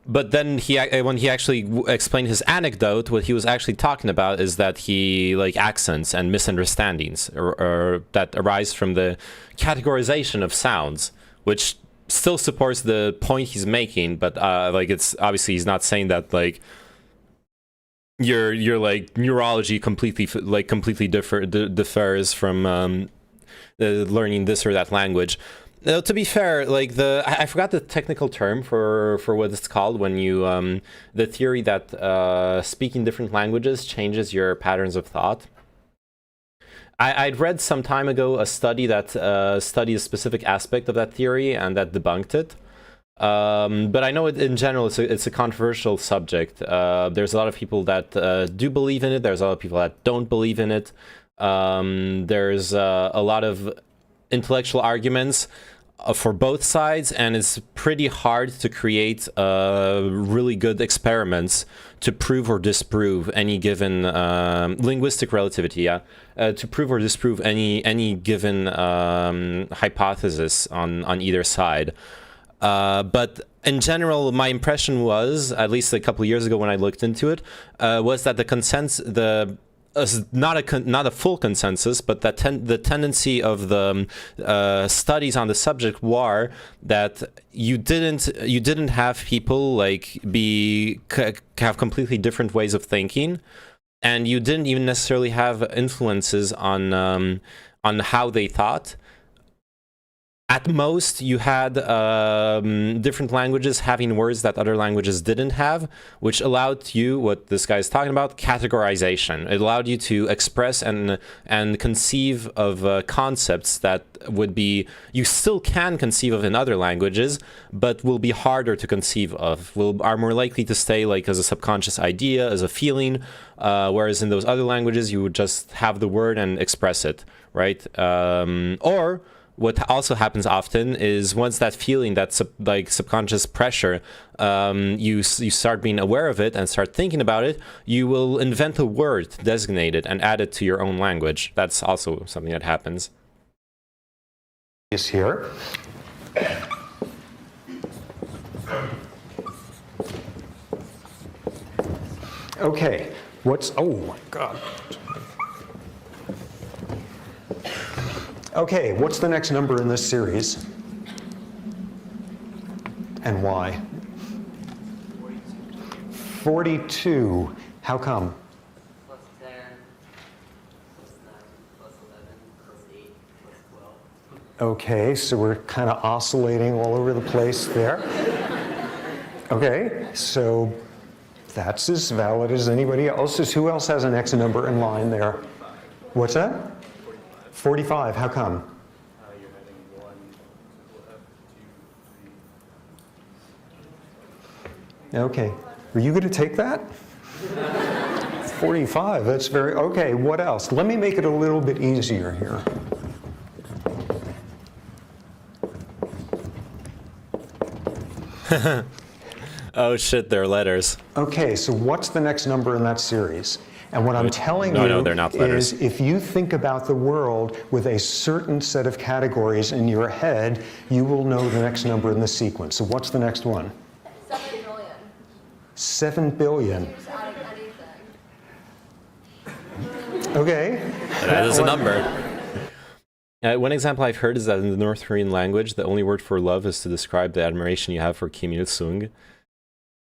But then when he actually explained his anecdote, what he was actually talking about is that he like accents and misunderstandings or that arise from the categorization of sounds, which still supports the point he's making. But like it's obviously he's not saying that like your like neurology completely differs from learning this or that language. To be fair, like I forgot the technical term for what it's called when you the theory that speaking different languages changes your patterns of thought. I'd read some time ago a study that studied a specific aspect of that theory and that debunked it. But I know in general it's a controversial subject. There's a lot of people that do believe in it. There's a lot of people that don't believe in it. There's a lot of intellectual arguments for both sides, and it's pretty hard to create really good experiments to prove or disprove any given linguistic relativity, to prove or disprove any given hypothesis on either side. But in general, my impression was, at least a couple of years ago when I looked into it, was that the consensus, not a full consensus, but that the tendency of the studies on the subject were that you didn't have people like have completely different ways of thinking, and you didn't even necessarily have influences on how they thought. At most, you had different languages having words that other languages didn't have, which allowed you, what this guy is talking about, categorization. It allowed you to express and conceive of concepts that would be, you still can conceive of in other languages, but will be harder to conceive of, are more likely to stay like as a subconscious idea, as a feeling, whereas in those other languages, you would just have the word and express it, right? Or what also happens often is once that feeling, that subconscious pressure, you start being aware of it and start thinking about it, you will invent a word to designate it and add it to your own language. That's also something that happens. Is here. Okay, oh my God. Okay, what's the next number in this series? And why? 42. How come? Plus 10, plus 9, plus 11, plus 8, plus 12. Okay, so we're kind of oscillating all over the place there. Okay, so that's as valid as anybody else's. Who else has an X number in line there? What's that? 45, how come? You're having 1, 2, 3. Okay, are you going to take that? 45, that's very, okay, what else? Let me make it a little bit easier here. Oh shit, they're letters. Okay, so what's the next number in that series? And what I'm telling No, you they're not letters. is if you think about the world with a certain set of categories in your head, you will know the next number in the sequence. So what's the next one? 7 billion. 7 billion. Just adding anything. Okay. That is a number. One example I've heard is that in the North Korean language, the only word for love is to describe the admiration you have for Kim Il-sung.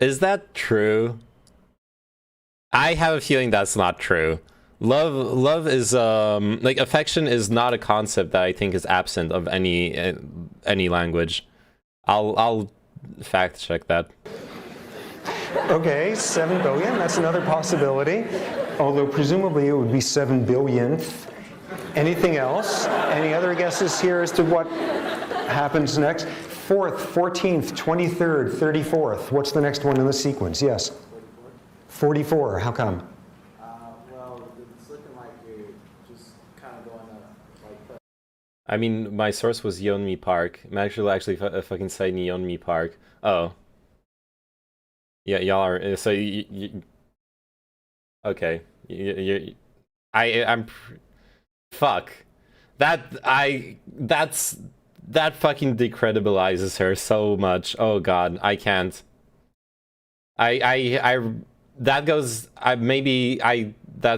Is that true? I have a feeling that's not true. Love is like affection is not a concept that I think is absent of any language. I'll fact check that. Okay, 7 billion, that's another possibility. Although presumably it would be 7 billionth. Anything else? Any other guesses here as to what happens next? 4th, 14th, 23rd, 34th. What's the next one in the sequence? Yes? 44. How come? Well, it's looking like you're just kind of going up like. I mean, my source was Yeonmi Park. I'm actually fucking saying Yeonmi Park. Oh. Yeah, y'all are. So okay. I'm. Fuck. That fucking decredibilizes her so much. Oh god, I can't. That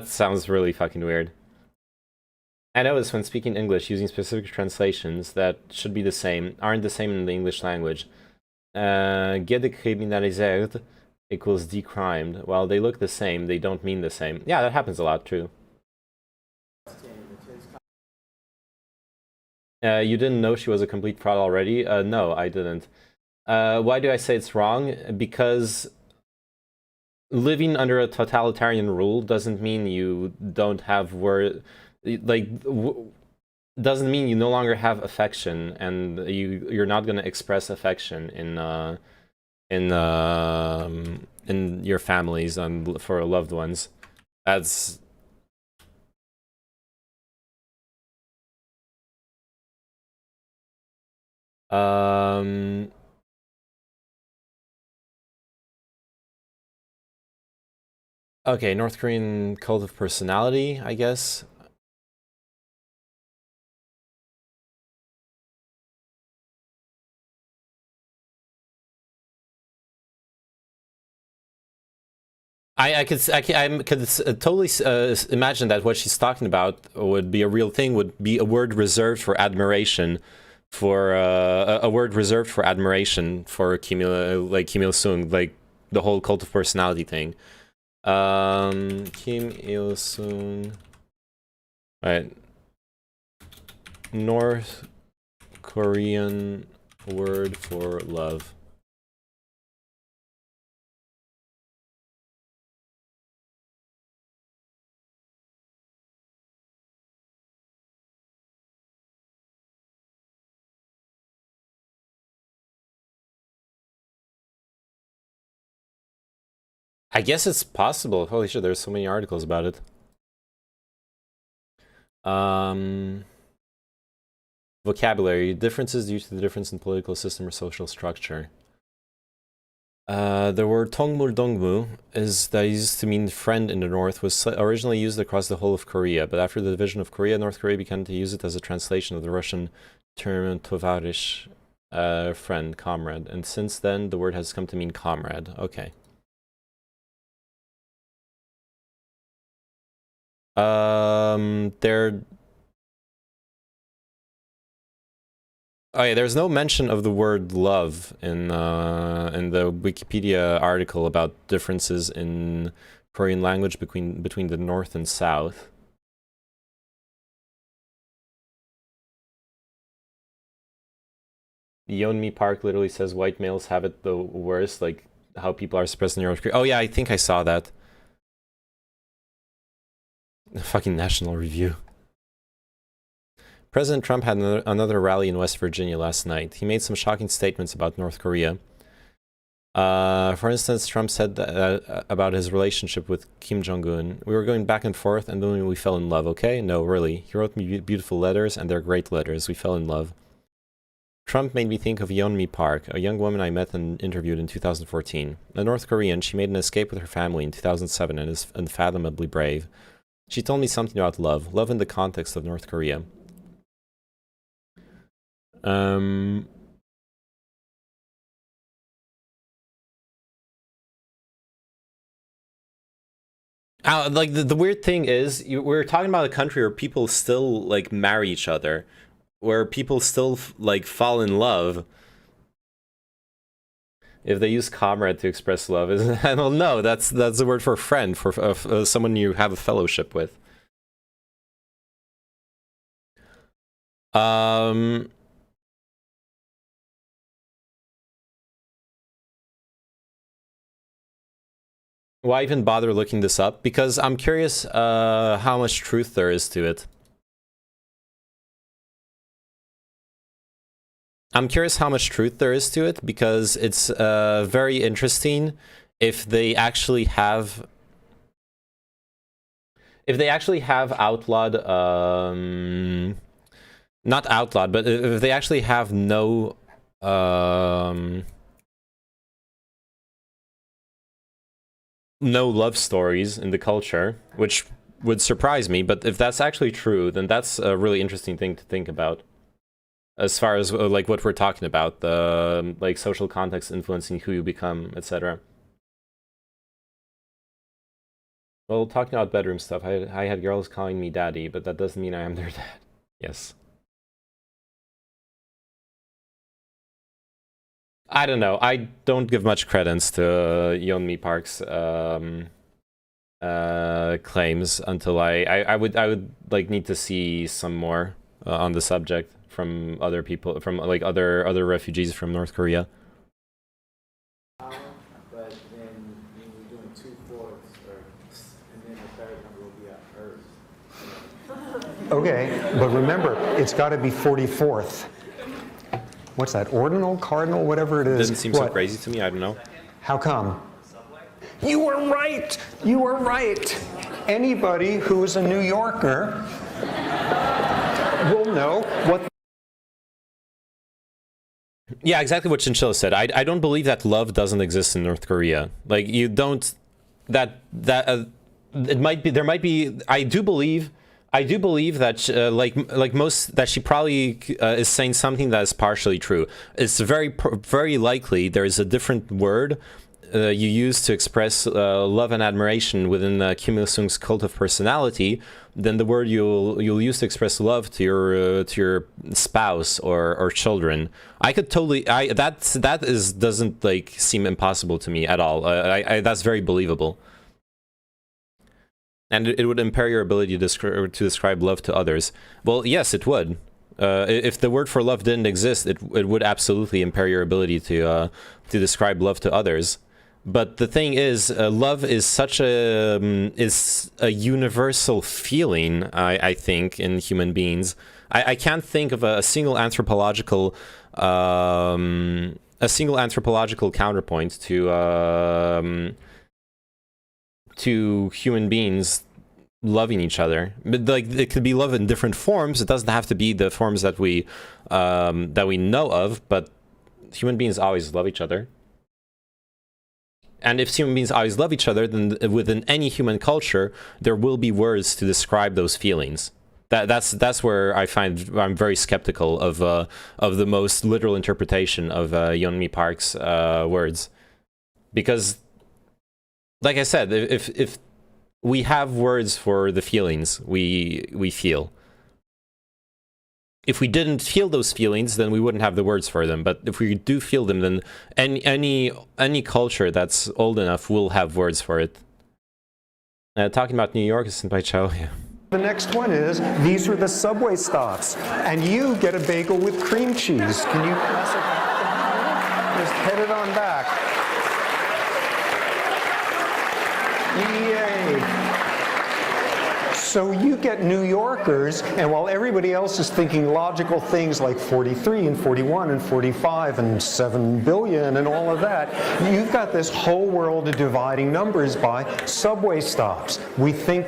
sounds really fucking weird. I notice when speaking English using specific translations that should be the same, aren't the same in the English language. Gedekriminaliseerd equals decrimed. While they look the same, they don't mean the same. Yeah, that happens a lot, true. You didn't know she was a complete fraud already? No, I didn't. Why do I say it's wrong? Because living under a totalitarian rule doesn't mean you don't have doesn't mean you no longer have affection, and you're not going to express affection in your families and for loved ones. That's okay, North Korean cult of personality, I guess. I could totally imagine that what she's talking about would be a real thing, would be a word reserved for admiration, for a word reserved for admiration for Kim Il-sung, like the whole cult of personality thing. Kim Il-sung, right? North Korean word for love. I guess it's possible. Holy shit, there's so many articles about it. Vocabulary. Differences due to the difference in political system or social structure. The word Dongmu is that used to mean friend in the north, was originally used across the whole of Korea, but after the division of Korea, North Korea began to use it as a translation of the Russian term tovarish, friend, comrade, and since then the word has come to mean comrade. Okay. There's no mention of the word love in the Wikipedia article about differences in Korean language between the north and south. Yeonmi Park literally says white males have it the worst, like how people are suppressed in North Korea. Oh yeah, I think I saw that. Fucking National Review. President Trump had another rally in West Virginia last night. He made some shocking statements about North Korea. For instance, Trump said about his relationship with Kim Jong-un. We were going back and forth and then we fell in love, okay? No, really. He wrote me beautiful letters and they're great letters. We fell in love. Trump made me think of Yeonmi Park, a young woman I met and interviewed in 2014. A North Korean, she made an escape with her family in 2007 and is unfathomably brave. She told me something about love. Love in the context of North Korea. Like the weird thing is, we're talking about a country where people still like marry each other, where people still like fall in love. If they use comrade to express love, I don't know. That's the word for friend, for someone you have a fellowship with. Why even bother looking this up? Because I'm curious how much truth there is to it. I'm curious how much truth there is to it, because it's very interesting if they actually have outlawed, not outlawed, but if they actually have no love stories in the culture, which would surprise me, but if that's actually true, then that's a really interesting thing to think about. As far as like what we're talking about, the like social context influencing who you become, etc. Well, talking about bedroom stuff, I had girls calling me daddy, but that doesn't mean I am their dad. Yes. I don't know. I don't give much credence to Yeonmi Park's claims until I would like need to see some more on the subject from other people, from like other refugees from North Korea. But then when you're doing 2/4 Earth, and then the third number will be Earth. Okay, but remember, it's got to be 44th. What's that, ordinal, cardinal, whatever it is? Doesn't seem so crazy to me, I don't know. How come? You were right! You were right! Anybody who is a New Yorker will know what... Yeah, exactly what Chinchilla said. I don't believe that love doesn't exist in North Korea. Like, you don't... it might be... There might be... I do believe that that she probably is saying something that is partially true. It's very likely there is a different word you use to express love and admiration within Kim Il Sung's cult of personality than the word you'll use to express love to your spouse or children. I could totally doesn't like seem impossible to me at all. That's very believable. And it would impair your ability to describe love to others. Well, yes, it would. If the word for love didn't exist, it would absolutely impair your ability to describe love to others. But the thing is, love is such a universal feeling. I think in human beings, I can't think of a single anthropological counterpoint to human beings loving each other. But like, it could be love in different forms. It doesn't have to be the forms that we know of, but human beings always love each other. And if human beings always love each other, then within any human culture, there will be words to describe those feelings. That's where I'm very skeptical of the most literal interpretation of Yeonmi Park's words, because, like I said, if we have words for the feelings we feel. If we didn't feel those feelings, then we wouldn't have the words for them. But if we do feel them, then any culture that's old enough will have words for it. Talking about New York is by Chow. Yeah. The next one is, these are the subway stops, and you get a bagel with cream cheese. Can you pass it back? Just head it on back. Yay! So you get New Yorkers, and while everybody else is thinking logical things like 43 and 41 and 45 and 7 billion and all of that, you've got this whole world of dividing numbers by subway stops. We think...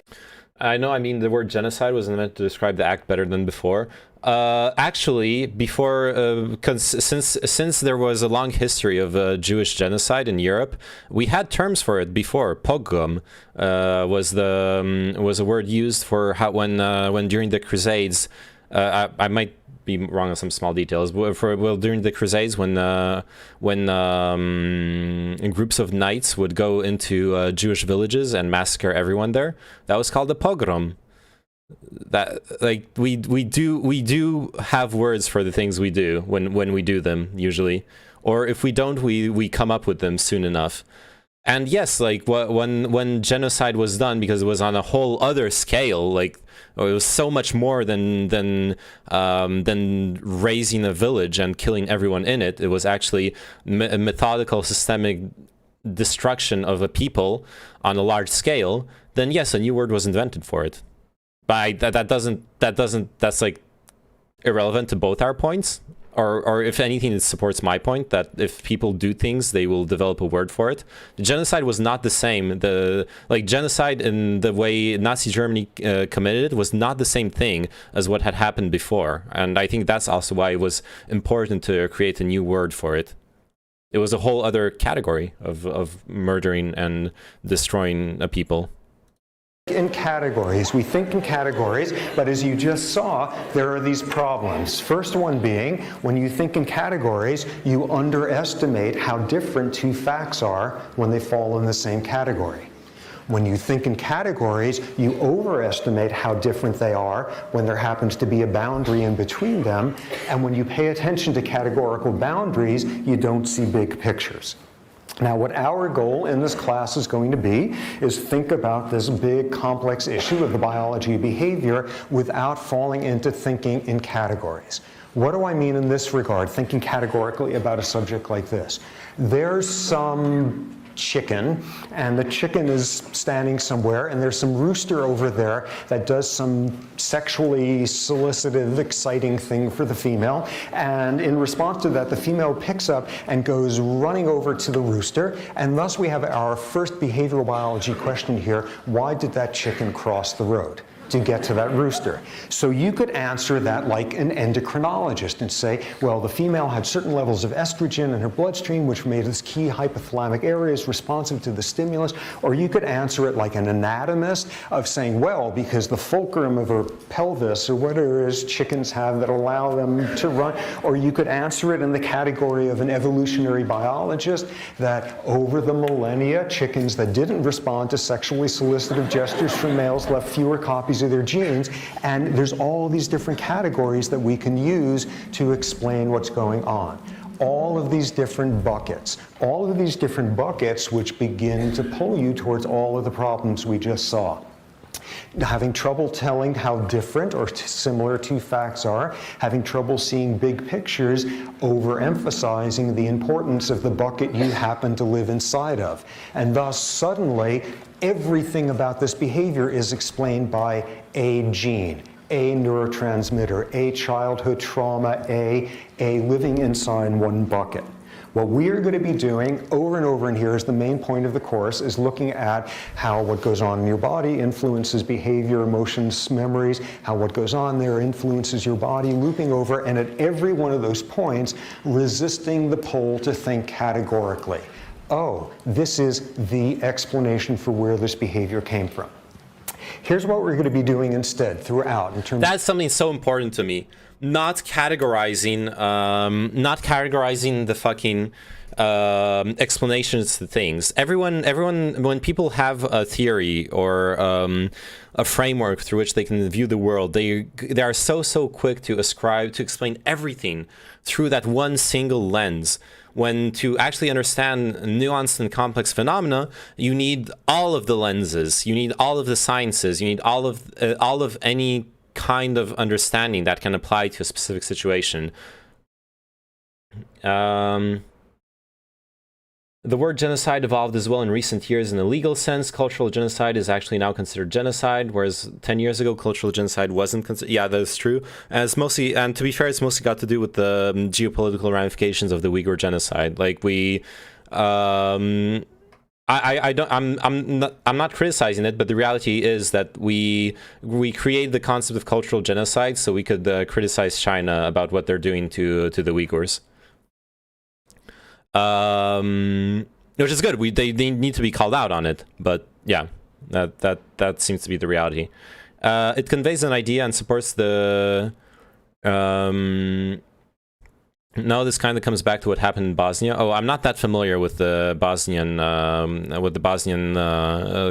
I know, I mean, the word genocide was meant to describe the act better than before. Actually, before, since there was a long history of Jewish genocide in Europe, we had terms for it before. Pogrom was a word used for how when during the Crusades, I might be wrong on some small details, but during the Crusades, when groups of knights would go into Jewish villages and massacre everyone there, that was called a pogrom. That, like, we do have words for the things we do when we do them usually, or if we don't, we come up with them soon enough. And yes, like when genocide was done, because it was on a whole other scale, like it was so much more than raising a village and killing everyone in it. It was actually a methodical, systemic destruction of a people on a large scale. Then yes, a new word was invented for it. But that's like irrelevant to both our points. Or if anything, it supports my point that if people do things, they will develop a word for it. The genocide was not the same. Genocide in the way Nazi Germany committed it was not the same thing as what had happened before. And I think that's also why it was important to create a new word for it. It was a whole other category of murdering and destroying a people. In categories. We think in categories, but as you just saw, there are these problems. First one being, when you think in categories, you underestimate how different two facts are when they fall in the same category. When you think in categories, you overestimate how different they are when there happens to be a boundary in between them. And when you pay attention to categorical boundaries, you don't see big pictures. Now, what our goal in this class is going to be is think about this big, complex issue of the biology of behavior without falling into thinking in categories. What do I mean in this regard, thinking categorically about a subject like this? There's some chicken, and the chicken is standing somewhere, and there's some rooster over there that does some sexually solicitive, exciting thing for the female, and in response to that, the female picks up and goes running over to the rooster, and thus we have our first behavioral biology question here: why did that chicken cross the road to get to that rooster? So you could answer that like an endocrinologist and say, well, the female had certain levels of estrogen in her bloodstream, which made its key hypothalamic areas responsive to the stimulus. Or you could answer it like an anatomist of saying, well, because the fulcrum of her pelvis or whatever it is chickens have that allow them to run. Or you could answer it in the category of an evolutionary biologist, that over the millennia, chickens that didn't respond to sexually solicitive gestures from males left fewer copies of their genes, and there's all these different categories that we can use to explain what's going on. All of these different buckets which begin to pull you towards all of the problems we just saw. Having trouble telling how different or similar two facts are, having trouble seeing big pictures, overemphasizing the importance of the bucket you happen to live inside of. And thus, suddenly, everything about this behavior is explained by a gene, a neurotransmitter, a childhood trauma, a living inside one bucket. What we are going to be doing over and over, and here is the main point of the course, is looking at how what goes on in your body influences behavior, emotions, memories, how what goes on there influences your body, looping over, and at every one of those points, resisting the pull to think categorically. Oh, this is the explanation for where this behavior came from. Here's what we're going to be doing instead throughout. That's something so important to me. Not categorizing the fucking explanations to things. Everyone, when people have a theory or a framework through which they can view the world, they are so quick to explain everything through that one single lens. When to actually understand nuanced and complex phenomena, you need all of the lenses, you need all of the sciences, you need all of any kind of understanding that can apply to a specific situation. The word genocide evolved as well in recent years in a legal sense. Cultural genocide is actually now considered genocide, whereas 10 years ago, cultural genocide wasn't considered. Yeah, that is true. And it's mostly, and to be fair, it's mostly got to do with the geopolitical ramifications of the Uyghur genocide. Like I'm not criticizing it, but the reality is that we create the concept of cultural genocide so we could criticize China about what they're doing to the Uyghurs. Which is good. They need to be called out on it, but yeah, that seems to be the reality. It conveys an idea and supports the. No, this kind of comes back to what happened in Bosnia. Oh, I'm not that familiar with the Bosnian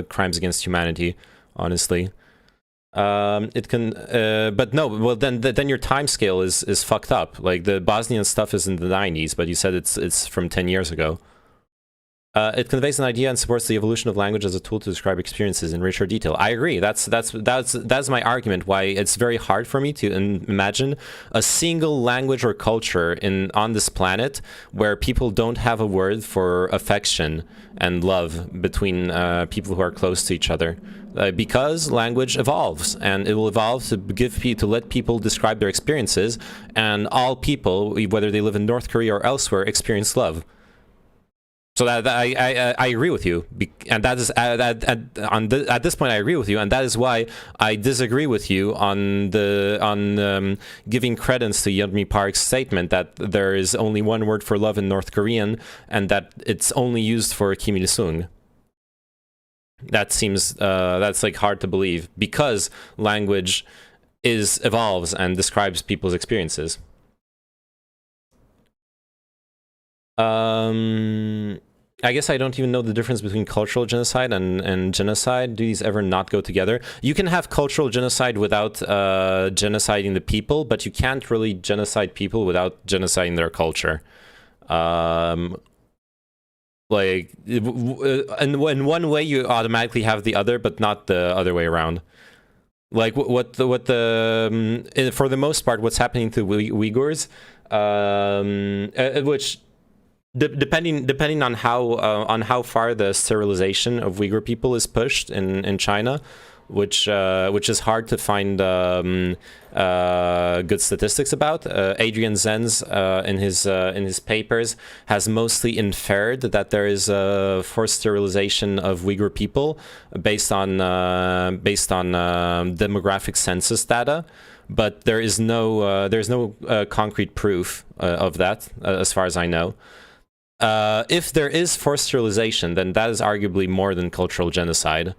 crimes against humanity, honestly. It can, but no. Well, then your time scale is fucked up. Like the Bosnian stuff is in the 90s, but you said it's from 10 years ago. It conveys an idea and supports the evolution of language as a tool to describe experiences in richer detail. I agree. That's my argument. Why it's very hard for me to imagine a single language or culture on this planet where people don't have a word for affection and love between people who are close to each other. Because language evolves, and it will evolve to let people describe their experiences, and all people, whether they live in North Korea or elsewhere, experience love. So that I agree with you, and that is at this point I agree with you, and that is why I disagree with you on giving credence to Yeonmi Park's statement that there is only one word for love in North Korean and that it's only used for Kim Il Sung. That seems that's like hard to believe because language evolves and describes people's experiences. I guess I don't even know the difference between cultural genocide and genocide. Do these ever not go together? You can have cultural genocide without genociding the people, but you can't really genocide people without genociding their culture. Like, in one way you automatically have the other, but not the other way around. Like for the most part, what's happening to Uyghurs, which. Depending on how far the sterilization of Uyghur people is pushed in China, which is hard to find good statistics about. Adrian Zenz in his papers has mostly inferred that there is a forced sterilization of Uyghur people based on demographic census data. But there's no concrete proof of that, as far as I know. If there is forced sterilization, then that is arguably more than cultural genocide.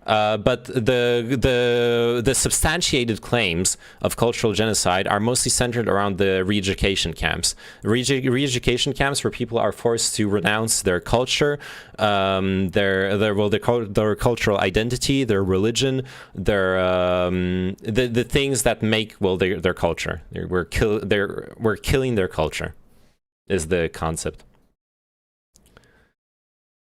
But the substantiated claims of cultural genocide are mostly centered around the re-education camps. Re-education camps where people are forced to renounce their culture, their cultural identity, their religion, the things that make their culture. We're killing their culture, is the concept.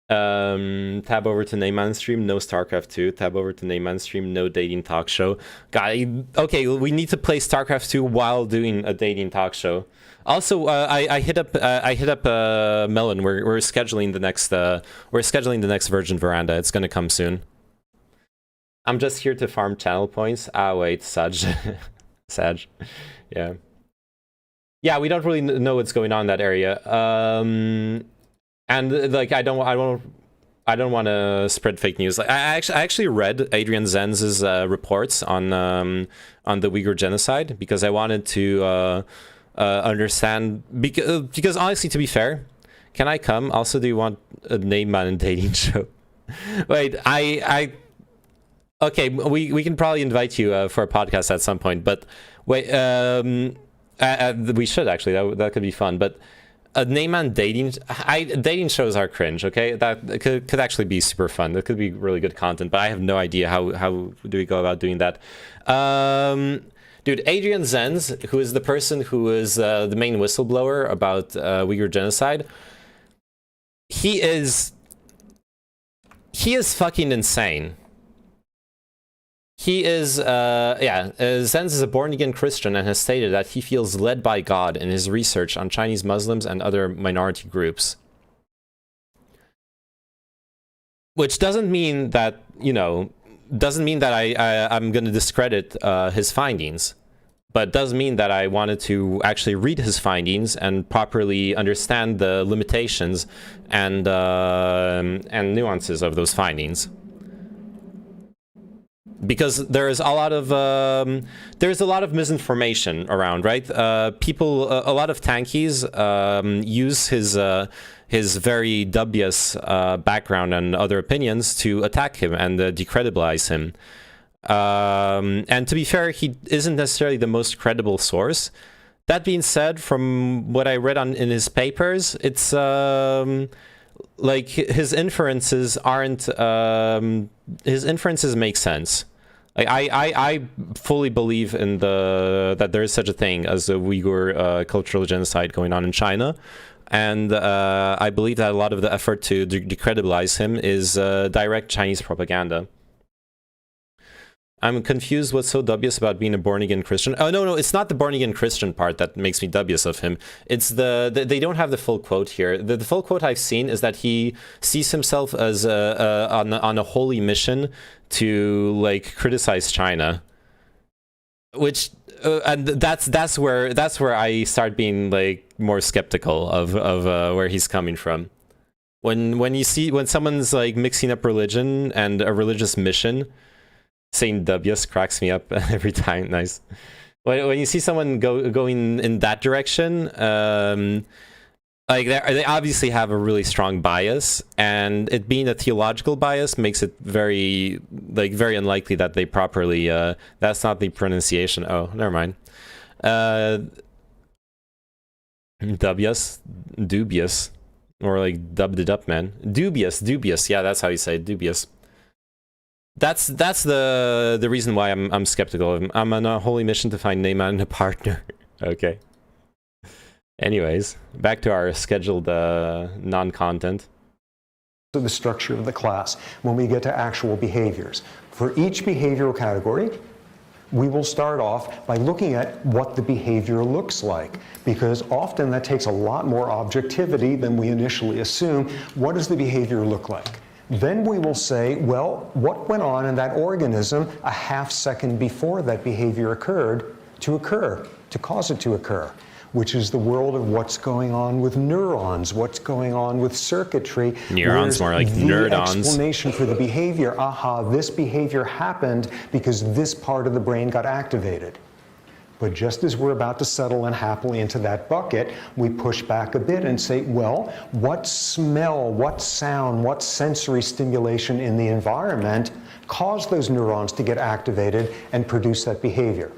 Tab over to Neyman stream, no StarCraft 2. Tab over to Neyman stream, no dating talk show. Okay, we need to play StarCraft 2 while doing a dating talk show. Also, I hit up Melon. We're scheduling the next Virgin Veranda. It's gonna come soon. I'm just here to farm channel points. Ah, wait, Saj, Saj, yeah. We don't really know what's going on in that area. And like I don't want to spread fake news. Like, I actually read Adrian Zenz's reports on the Uyghur genocide because I wanted to understand. Because honestly, to be fair, can I come? Also, do you want a Neyman and dating show? Wait, okay, we can probably invite you for a podcast at some point. But wait, we should actually. That could be fun. But. A Neyman dating shows are cringe, okay? That could actually be super fun. That could be really good content, but I have no idea how do we go about doing that. Dude, Adrian Zenz, who is the person who is the main whistleblower about Uyghur genocide, he is fucking insane. He is, Zenz is a born-again Christian and has stated that he feels led by God in his research on Chinese Muslims and other minority groups. Which doesn't mean that, I'm going to discredit his findings. but it does mean that I wanted to actually read his findings and properly understand the limitations and nuances of those findings. Because there's a lot of misinformation around, right? People, a lot of tankies use his very dubious background and other opinions to attack him and decredibilize him. And to be fair, he isn't necessarily the most credible source. That being said, from what I read in his papers, it's like his inferences aren't. His inferences make sense. Like I fully believe in that there is such a thing as a Uyghur cultural genocide going on in China, and I believe that a lot of the effort to decredibilize him is direct Chinese propaganda. I'm confused what's so dubious about being a born-again Christian. Oh, no, it's not the born-again Christian part that makes me dubious of him. It's they don't have the full quote here. The full quote I've seen is that he sees himself as on a holy mission to, like, criticize China. Which, and that's where I start being, like, more skeptical of where he's coming from. When someone's, like, mixing up religion and a religious mission, saying dubious cracks me up every time. Nice. When you see someone going in that direction, like they obviously have a really strong bias, and it being a theological bias makes it very unlikely that they properly. That's not the pronunciation. Oh, never mind. Dubious, or like dubbed man. Dubious. Yeah, that's how you say it, dubious. That's the reason why I'm skeptical of him. I'm on a holy mission to find Neymar and a partner. Okay. Anyways, back to our scheduled non-content. The structure of the class when we get to actual behaviors. For each behavioral category, we will start off by looking at what the behavior looks like, because often that takes a lot more objectivity than we initially assume. What does the behavior look like? Then we will say, well, what went on in that organism a half second before that behavior occurred to cause it to occur, which is the world of what's going on with neurons, what's going on with circuitry. Neurons, more like nerdons. The explanation for the behavior, this behavior happened because this part of the brain got activated. But just as we're about to settle in happily into that bucket, we push back a bit and say, well, what smell, what sound, what sensory stimulation in the environment caused those neurons to get activated and produce that behavior?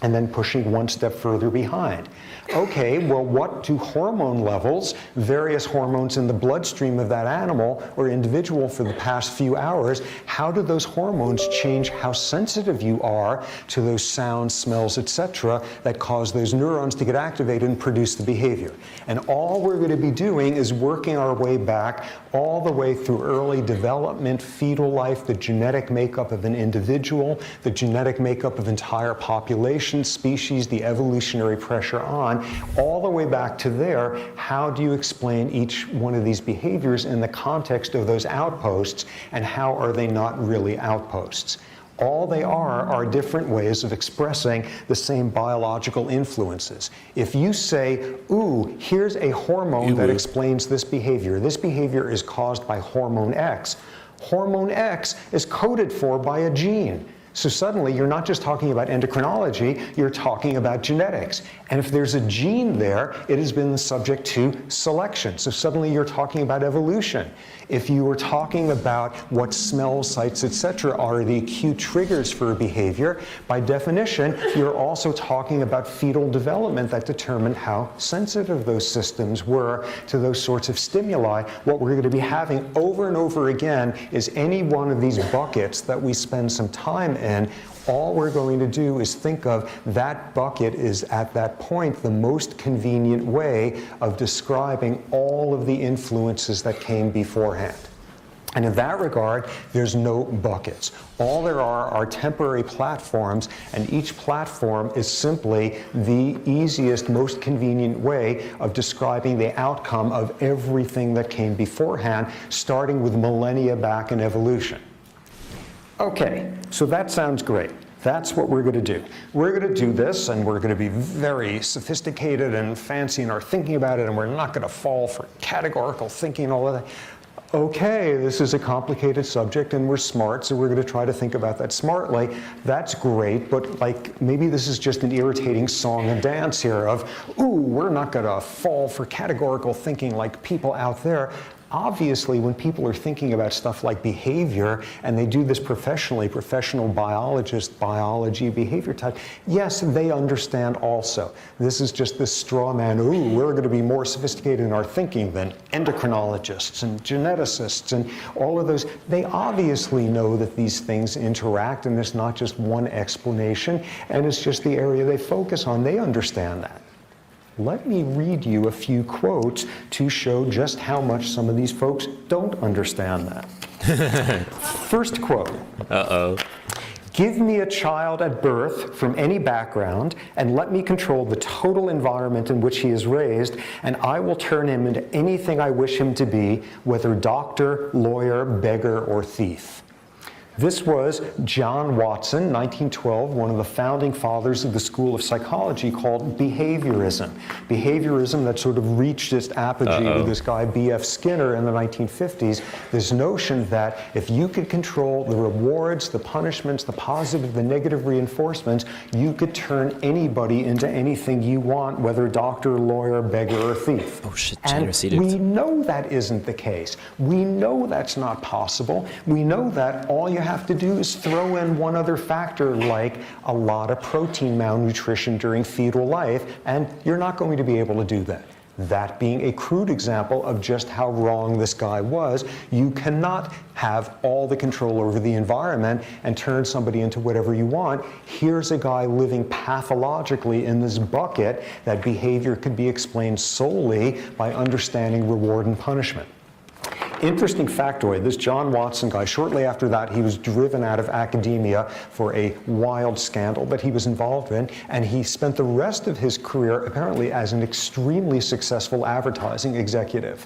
And then pushing one step further behind. Okay, well, what do hormone levels, various hormones in the bloodstream of that animal or individual for the past few hours, how do those hormones change how sensitive you are to those sounds, smells, etc., that cause those neurons to get activated and produce the behavior? And all we're going to be doing is working our way back all the way through early development, fetal life, the genetic makeup of an individual, the genetic makeup of entire population, species, the evolutionary pressure on, all the way back to there. How do you explain each one of these behaviors in the context of those outposts, and how are they not really outposts? All they are different ways of expressing the same biological influences. If you say, ooh, here's a hormone that explains this behavior. This behavior is caused by hormone X. Hormone X is coded for by a gene. So suddenly you're not just talking about endocrinology, you're talking about genetics. And if there's a gene there, it has been subject to selection. So suddenly you're talking about evolution. If you were talking about what smells, sights, etc. are the acute triggers for a behavior, by definition, you're also talking about fetal development that determined how sensitive those systems were to those sorts of stimuli. What we're going to be having over and over again is any one of these buckets that we spend some time in. All we're going to do is think of that bucket is at that point the most convenient way of describing all of the influences that came beforehand. And in that regard, there's no buckets. All there are temporary platforms, and each platform is simply the easiest, most convenient way of describing the outcome of everything that came beforehand, starting with millennia back in evolution. Okay, so that sounds great. That's what we're going to do. We're going to do this, and we're going to be very sophisticated and fancy in our thinking about it, and we're not going to fall for categorical thinking and all of that. Okay, this is a complicated subject, and we're smart, so we're going to try to think about that smartly. That's great, but like maybe this is just an irritating song and dance here of, ooh, we're not going to fall for categorical thinking like people out there. Obviously, when people are thinking about stuff like behavior, and they do this professionally, professional biologists, biology, behavior type, yes, they understand also. This is just this straw man, ooh, we're going to be more sophisticated in our thinking than endocrinologists and geneticists and all of those. They obviously know that these things interact, and there's not just one explanation, and it's just the area they focus on. They understand that. Let me read you a few quotes to show just how much some of these folks don't understand that. First quote. Uh-oh. Give me a child at birth from any background and let me control the total environment in which he is raised, and I will turn him into anything I wish him to be, whether doctor, lawyer, beggar, or thief. This was John Watson, 1912, one of the founding fathers of the School of Psychology called behaviorism. Behaviorism that sort of reached its apogee with this guy B.F. Skinner in the 1950s, this notion that if you could control the rewards, the punishments, the positive, the negative reinforcements, you could turn anybody into anything you want, whether doctor, lawyer, beggar, or thief. Oh shit, and we know that isn't the case. We know that's not possible. We know that all you have to do is throw in one other factor, like a lot of protein malnutrition during fetal life, and you're not going to be able to do that. That being a crude example of just how wrong this guy was. You cannot have all the control over the environment and turn somebody into whatever you want. Here's a guy living pathologically in this bucket that behavior could be explained solely by understanding reward and punishment. Interesting factoid, this John Watson guy, shortly after that, he was driven out of academia for a wild scandal that he was involved in, and he spent the rest of his career apparently as an extremely successful advertising executive.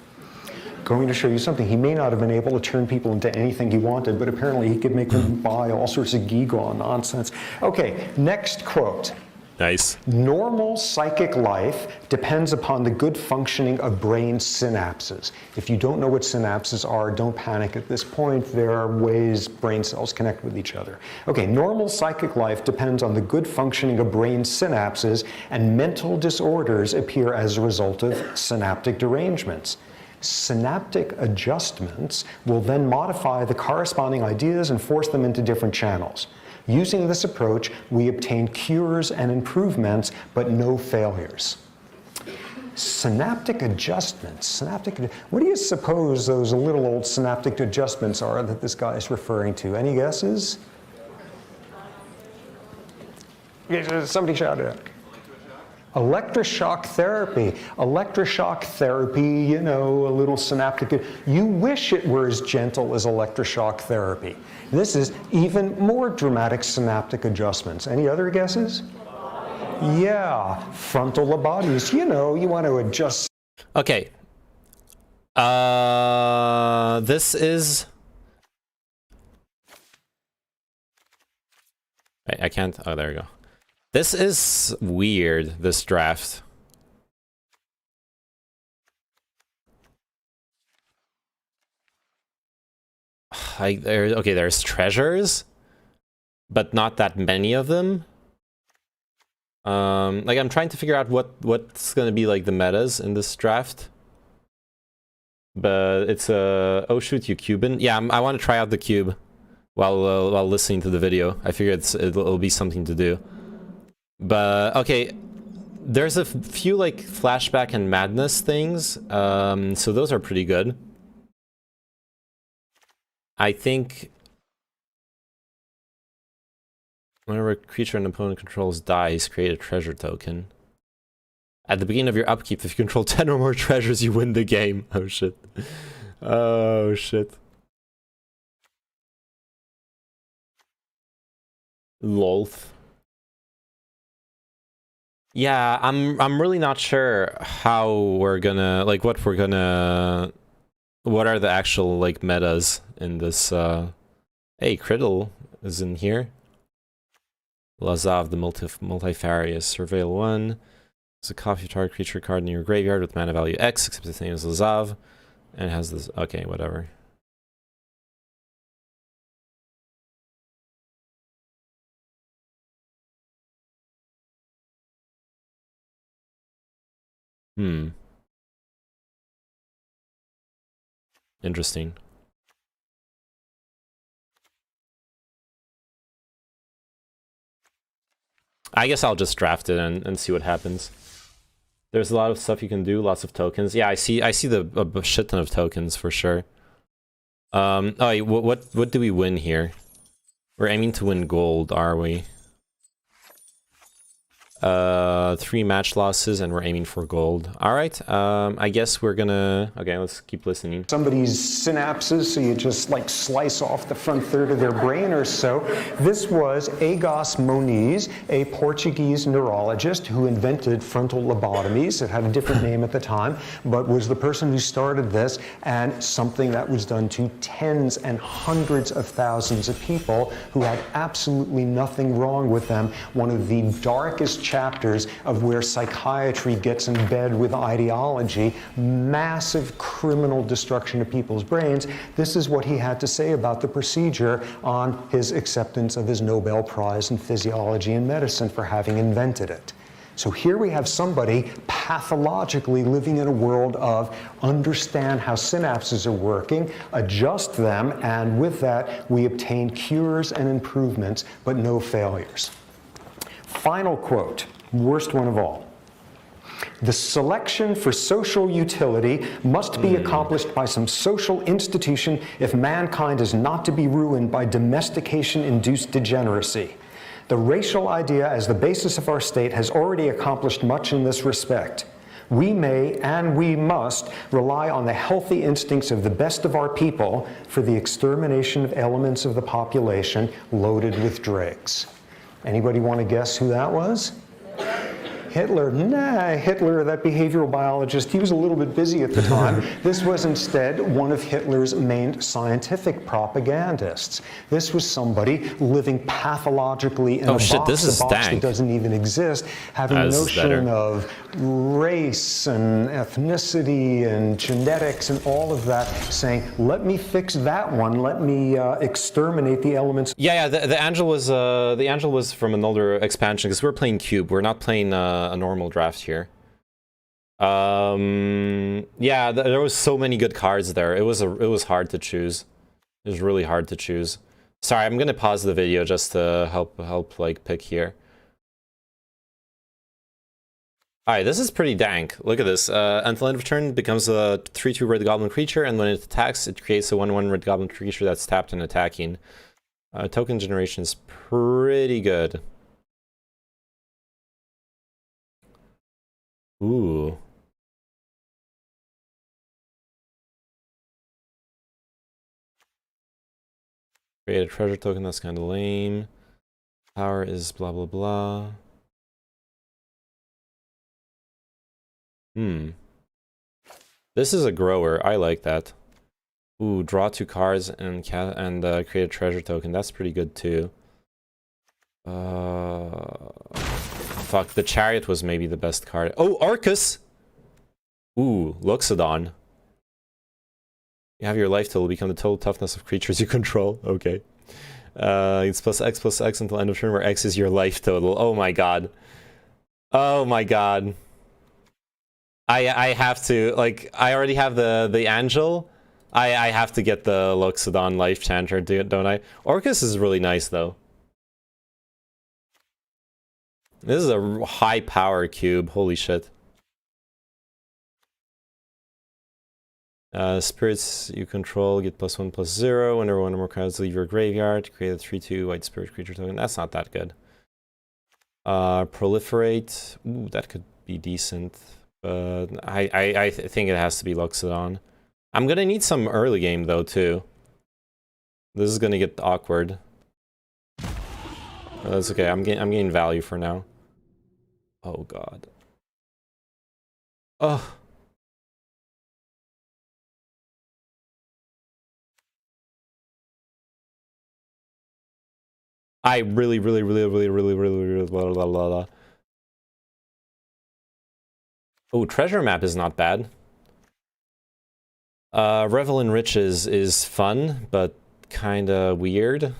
Going to show you something. He may not have been able to turn people into anything he wanted, but apparently he could make them buy all sorts of gewgaw nonsense. Okay, next quote. Nice. Normal psychic life depends upon the good functioning of brain synapses. If you don't know what synapses are, don't panic at this point. There are ways brain cells connect with each other. Okay, normal psychic life depends on the good functioning of brain synapses, and mental disorders appear as a result of synaptic derangements. Synaptic adjustments will then modify the corresponding ideas and force them into different channels. Using this approach, we obtain cures and improvements, but no failures. Synaptic adjustments. What do you suppose those little old synaptic adjustments are that this guy is referring to? Any guesses? Somebody shout it out. Electroshock therapy. Electroshock therapy, you know, a little synaptic. You wish it were as gentle as electroshock therapy. This is even more dramatic synaptic adjustments. Any other guesses? Yeah, frontal lobotomies. You know, you want to adjust. Okay. This is... I can't... Oh, there we go. This is weird, this draft. There's treasures, but not that many of them. Like, I'm trying to figure out what's gonna be like the metas in this draft. But it's oh shoot, you Cuban. Yeah, I want to try out the cube while listening to the video. I figure it'll be something to do. But okay, there's a few like flashback and madness things, so those are pretty good. I think whenever a creature an opponent controls dies, create a treasure token. At the beginning of your upkeep, if you control 10 or more treasures, you win the game. Oh shit. Oh shit. Lolth. Yeah, I'm really not sure how we're gonna, like, what are the actual, like, metas in this, hey, Criddle is in here. Lazav, the multifarious. Surveil 1. It's a copy of target creature card in your graveyard with mana value X, except its name is Lazav. And it has this. Okay, whatever. Interesting. I guess I'll just draft it and see what happens. There's a lot of stuff you can do, lots of tokens. Yeah, I see a shit ton of tokens for sure. Oh, what do we win here? We're aiming to win gold, are we? 3 match losses and we're aiming for gold. All right, I guess we're gonna... Okay, let's keep listening. Somebody's synapses, so you just like slice off the front third of their brain or so. This was Agos Moniz, a Portuguese neurologist who invented frontal lobotomies. It had a different name at the time, but was the person who started this, and something that was done to tens and hundreds of thousands of people who had absolutely nothing wrong with them. One of the darkest chapters of where psychiatry gets in bed with ideology, massive criminal destruction of people's brains. This is what he had to say about the procedure on his acceptance of his Nobel Prize in Physiology and Medicine for having invented it. So here we have somebody pathologically living in a world of understand how synapses are working, adjust them, and with that we obtain cures and improvements, but no failures. Final quote, worst one of all. The selection for social utility must be accomplished by some social institution if mankind is not to be ruined by domestication-induced degeneracy. The racial idea as the basis of our state has already accomplished much in this respect. We may and we must rely on the healthy instincts of the best of our people for the extermination of elements of the population loaded with dregs. Anybody want to guess who that was? Hitler. Nah, Hitler, that behavioral biologist, he was a little bit busy at the time. This was instead one of Hitler's main scientific propagandists. This was somebody living pathologically in a box that doesn't even exist, having a notion of race and ethnicity and genetics and all of that, saying, let me fix that one, let me exterminate the elements. Yeah, the angel was from an older expansion because we're playing Cube. We're not playing a normal draft here. Yeah, there was so many good cards there. It was hard to choose. It was really hard to choose. Sorry, I'm gonna pause the video just to help like pick here. Alright, this is pretty dank. Look at this. Until end of turn, becomes a 3/2 red goblin creature, and when it attacks, it creates a 1/1 red goblin creature that's tapped and attacking. Token generation is pretty good. Ooh. Create a treasure token, that's kind of lame. Power is blah blah blah. This is a grower, I like that. Ooh, draw 2 cards and create a treasure token, that's pretty good too. Fuck, the chariot was maybe the best card. Oh, Arcus! Ooh, Loxodon. You have your life total become the total toughness of creatures you control. Okay. It's +X until end of turn, where X is your life total. Oh my god. Oh my god. I have to, like, I already have the Angel. I have to get the Loxodon Life Chanter, don't I? Orcus is really nice, though. This is a high power cube, holy shit. Spirits you control get +1/+0. Whenever one or more cards leave your graveyard, create a 3/2 white spirit creature token. That's not that good. Proliferate. Ooh, that could be decent. But I think it has to be Loxodon. I'm gonna need some early game though too. This is gonna get awkward. But that's okay. I'm getting value for now. Oh god. Ugh. I really blah, blah, blah, blah. Oh, treasure map is not bad. Revel in Riches is fun, but kinda weird.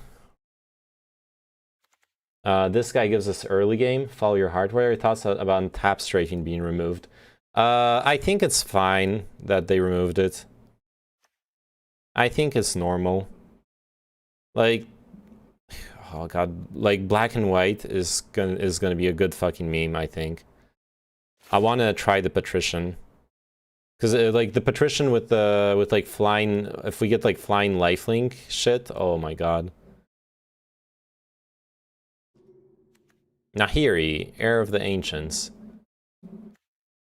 This guy gives us early game. Follow your heart. What are your thoughts about tap strafing being removed? I think it's fine that they removed it. I think it's normal. Like, oh god, like black and white is gonna be a good fucking meme, I think. I want to try the patrician. Cuz like the patrician with like flying, if we get like flying lifelink shit, oh my god. Nahiri, Heir of the Ancients.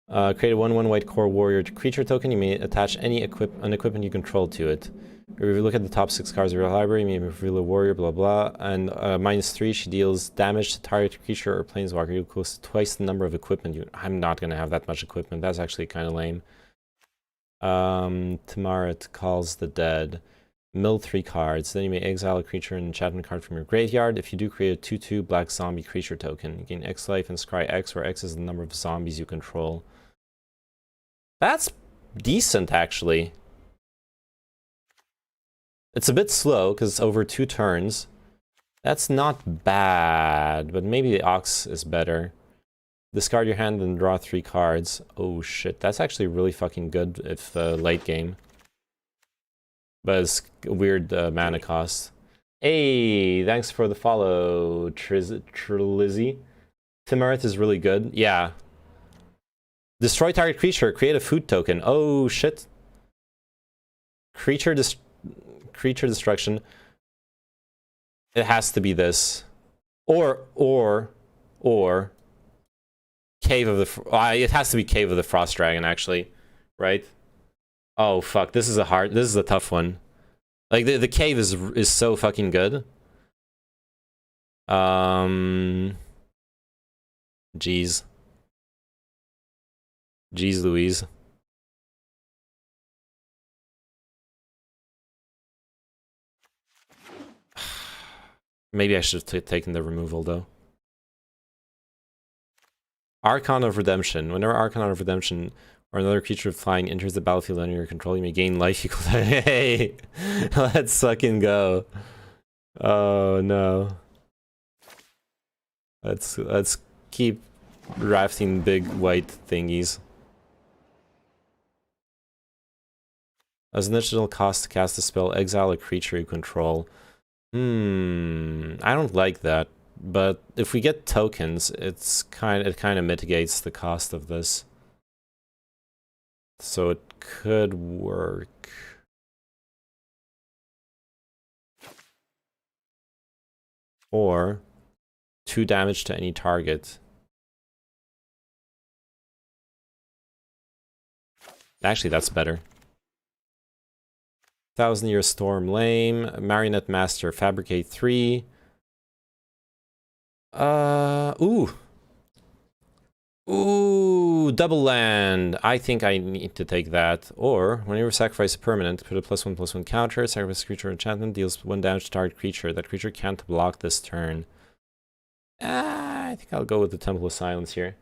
Create a 1/1 white core warrior creature token. You may attach any equipment you control to it. If you look at the top 6 cards of your library, you may reveal a warrior, blah blah. And -3, she deals damage to target creature or planeswalker equals twice the number of equipment you. I'm not gonna have that much equipment. That's actually kind of lame. Tamaret calls the dead. Mill 3 cards. Then you may exile a creature and enchantment card from your graveyard. If you do, create a 2/2 black zombie creature token. You gain X life and scry X, where X is the number of zombies you control. That's decent, actually. It's a bit slow, because it's over 2 turns. That's not bad, but maybe the Ox is better. Discard your hand and draw 3 cards. Oh shit, that's actually really fucking good if late game. But it's a weird mana cost. Hey, thanks for the follow, Trilizzy. Timareth is really good. Yeah. Destroy target creature. Create a food token. Oh, shit. Creature destruction. It has to be this. Or Cave of the... it has to be Cave of the Frost Dragon, actually. Right? Oh fuck, this is a tough one. Like the cave is so fucking good. Jeez Louise. Maybe I should have taken the removal though. Archon of Redemption. Whenever Archon of Redemption or another creature flying enters the battlefield under your control, you may gain life equal to... Hey! Let's fucking go. Oh no. Let's keep drafting big white thingies. As an additional cost to cast a spell, exile a creature you control. I don't like that. But if we get tokens, it kind of mitigates the cost of this. So it could work. Or 2 damage to any target. Actually, that's better. 1000-Year Storm, lame. Marionette Master, Fabricate 3. Ooh, double land. I think I need to take that. Or, whenever you sacrifice a permanent, put a +1/+1 counter, sacrifice a creature enchantment, deals 1 damage to target creature. That creature can't block this turn. I think I'll go with the Temple of Silence here.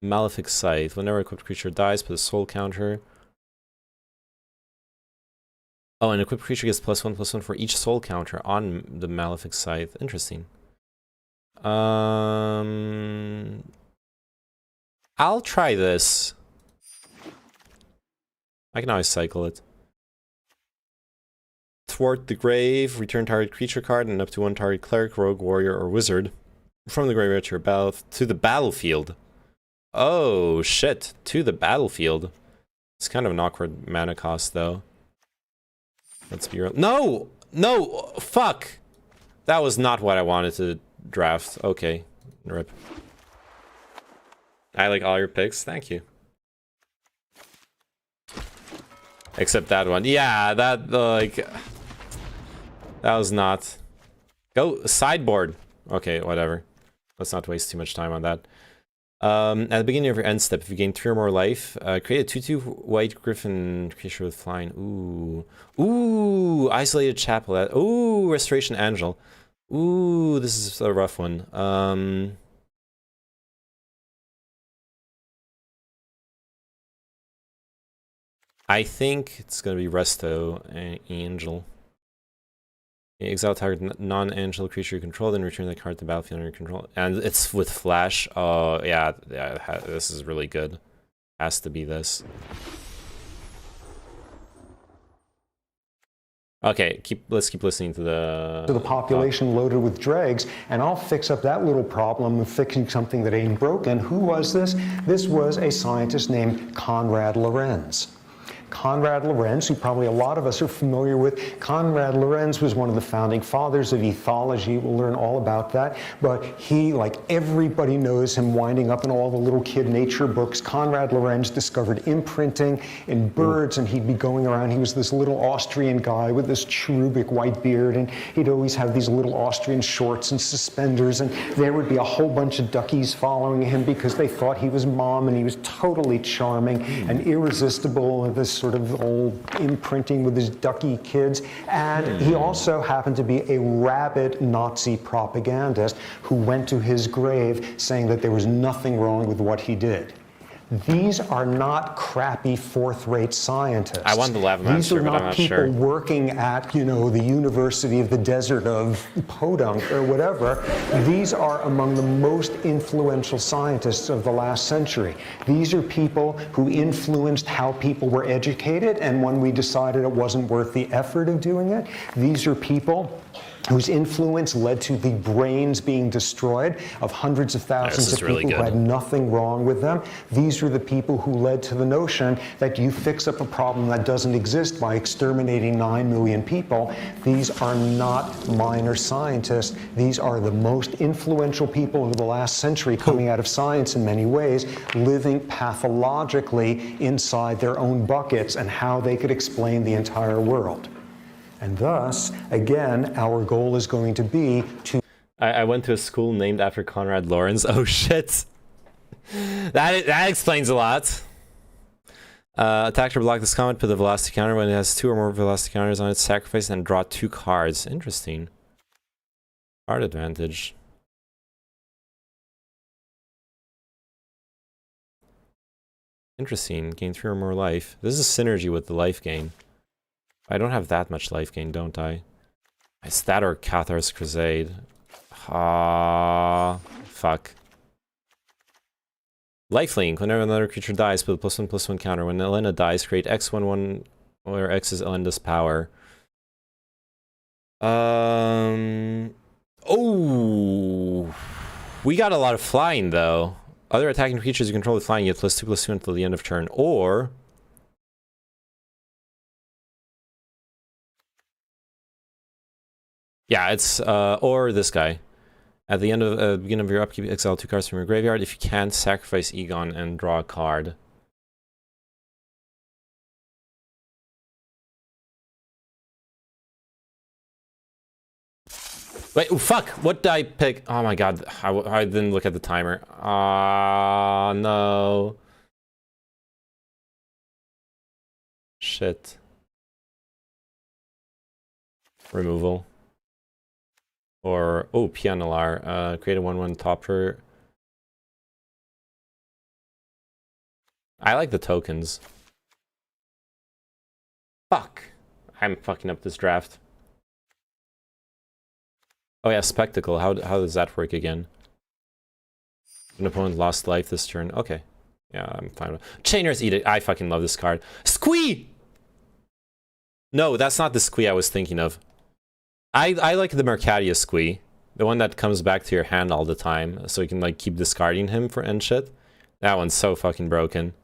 Malefic Scythe. Whenever equipped creature dies, put a soul counter. Oh, an equipped creature gets +1/+1 for each soul counter on the Malefic Scythe. Interesting. I'll try this. I can always cycle it. Thwart the Grave. Return target creature card and up to 1 target cleric, rogue, warrior, or wizard from the graveyard to your to the battlefield. Oh shit! To the battlefield. It's kind of an awkward mana cost, though. Let's be real. No! No! Fuck! That was not what I wanted to draft. Okay. Rip. I like all your picks. Thank you. Except that one. Yeah, that, like... That was not... Go sideboard. Okay, whatever. Let's not waste too much time on that. At the beginning of your end step, if you gain 3 or more life, create a 2/2 white griffin creature with flying. Ooh, isolated chapel. Ooh, restoration angel. Ooh, this is a rough one. I think it's gonna be resto angel. Exile target non-angel creature you control, then return the card to the battlefield under your control. And it's with flash. Oh, yeah, this is really good. Has to be this. Okay, let's keep listening to the population loaded with dregs, and I'll fix up that little problem of fixing something that ain't broken. Who was this? This was a scientist named Konrad Lorenz. Konrad Lorenz, who probably a lot of us are familiar with. Konrad Lorenz was one of the founding fathers of ethology. We'll learn all about that. But he, like everybody knows him, winding up in all the little kid nature books. Konrad Lorenz discovered imprinting in birds, and he'd be going around. He was this little Austrian guy with this cherubic white beard, and he'd always have these little Austrian shorts and suspenders, and there would be a whole bunch of duckies following him because they thought he was mom, and he was totally charming and irresistible, and this sort of old imprinting with his ducky kids. And he also happened to be a rabid Nazi propagandist who went to his grave saying that there was nothing wrong with what he did. These are not crappy fourth-rate scientists. I want the lab master, but I'm not sure. These are not people working at, you know, the University of the Desert of Podunk or whatever. These are among the most influential scientists of the last century. These are people who influenced how people were educated, and when we decided it wasn't worth the effort of doing it, these are people whose influence led to the brains being destroyed of hundreds of thousands of people who had nothing wrong with them. These are the people who led to the notion that you fix up a problem that doesn't exist by exterminating 9 million people. These are not minor scientists. These are the most influential people of the last century coming out of science in many ways, living pathologically inside their own buckets and how they could explain the entire world. And thus, again, our goal is going to be to... I went to a school named after Konrad Lorenz. Oh, shit. That explains a lot. Attack or block this comment, put the velocity counter. When it has 2 or more velocity counters on it, sacrifice and draw 2 cards. Interesting. Card advantage. Interesting. Gain 3 or more life. This is synergy with the life gain. I don't have that much life gain, don't I? It's that or Cathar's Crusade. Fuck. Lifelink. Whenever another creature dies, put a +1/+1 counter. When Elena dies, create X11, where X is Elena's power. Oh, we got a lot of flying though. Other attacking creatures you control with flying get +2/+2 until the end of turn, or yeah, it's or this guy. At the end of beginning of your upkeep, exile 2 cards from your graveyard. If you can, sacrifice Egon and draw a card. Wait, oh, fuck! What did I pick? Oh my god, I didn't look at the timer. Ah, no. Shit. Removal. Or, oh, Pianolar. Create a 1/1 topper. I like the tokens. Fuck. I'm fucking up this draft. Oh yeah, Spectacle. How does that work again? An opponent lost life this turn. Okay. Yeah, I'm fine with it. Chainer's Edict. I fucking love this card. Squee! No, that's not the Squee I was thinking of. I like the Mercadia Squee. The one that comes back to your hand all the time, so you can like keep discarding him for and shit. That one's so fucking broken.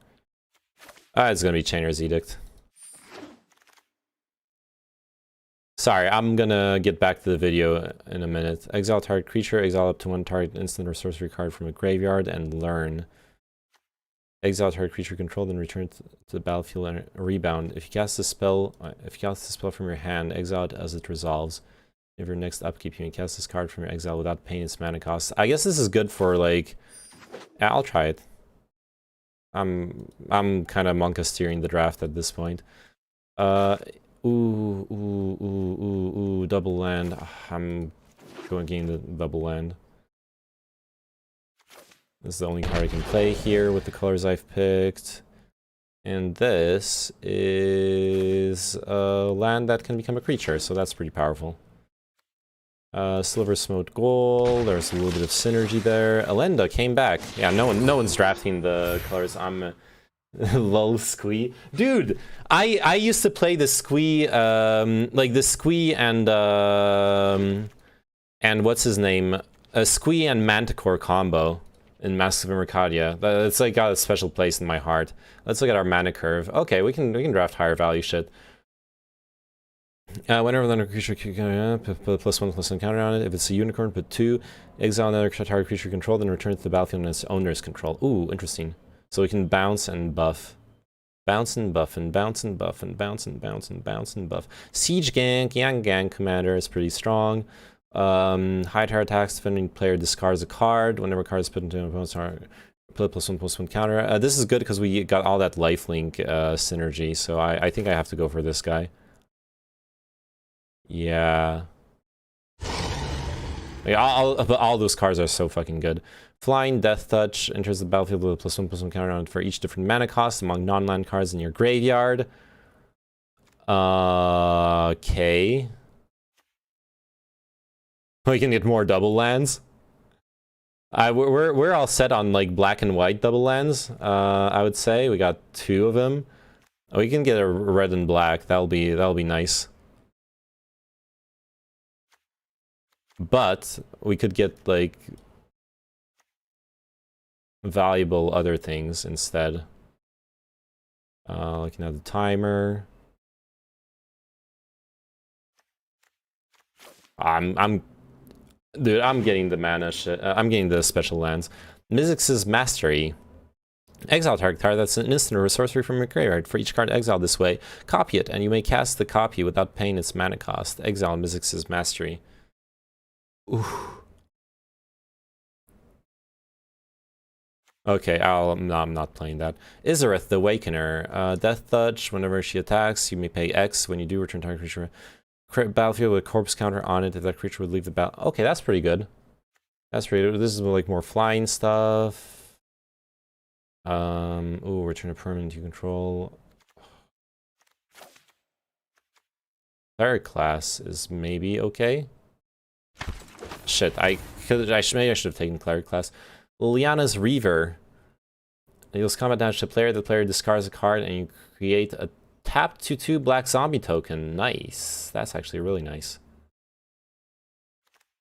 It's gonna be Chainer's Edict. Sorry, I'm gonna get back to the video in a minute. Exile target creature, exile up to 1 target instant or sorcery card from a graveyard, and learn. Exile target creature controlled and return to the battlefield and rebound. If you cast the spell from your hand, exile it as it resolves. If your next upkeep, you can cast this card from your exile without paying its mana cost. I guess this is good for like Yeah, I'll try it. I'm kind of monka steering the draft at this point. Ooh, double land. I'm going getting the double land. This is the only card I can play here with the colors I've picked. And this is a land that can become a creature, so that's pretty powerful. Silver Smote Gold, there's a little bit of synergy there. Elenda came back. Yeah, no one's drafting the colors. I'm lol squee. Dude, I used to play the squee, like the squee and what's his name? A squee and manticore combo in Masks of Mercadia. It's like got a special place in my heart. Let's look at our mana curve. Okay, we can draft higher value shit. Whenever another creature put +1/+1 counter on it. If it's a unicorn, put 2. Exile another target creature control, then return it to the battlefield in its owner's control. Ooh, interesting. So we can bounce and buff. Bounce and buff and bounce and buff and bounce and bounce and bounce and buff. Siege Gank, Yang Gang Commander is pretty strong. High tower attacks, defending player discards a card. Whenever a card is put into an opponent's target, put +1/+1 counter. This is good because we got all that lifelink synergy, so I think I have to go for this guy. Yeah. Like, all those cards are so fucking good. Flying Death Touch enters the battlefield with a +1/+1 counter on it for each different mana cost among non-land cards in your graveyard. Okay. We can get more double lands. We're all set on like black and white double lands. I would say we got 2 of them. We can get a red and black. That'll be nice. But we could get like valuable other things instead. Looking at the timer. Dude, I'm getting the mana shit. I'm getting the special lands. Mizzix's Mastery. Exile target card that's an instant or a sorcery from your graveyard. For each card exiled this way, copy it, and you may cast the copy without paying its mana cost. Exile Mizzix's Mastery. Ooh. Okay, no, I'm not playing that. Izareth the Awakener. Death Touch. Whenever she attacks, you may pay X. When you do, return target creature. Battlefield with a corpse counter on it if that creature would leave the battle. Okay, that's pretty good. That's pretty good. This is like more flying stuff. Ooh, return a permanent you control. Cleric class is maybe okay. Shit, maybe I should have taken Cleric class. Liliana's Reaver. Deals combat damage to player. The player discards a card and you create a tap 2/2 black zombie token. Nice. That's actually really nice.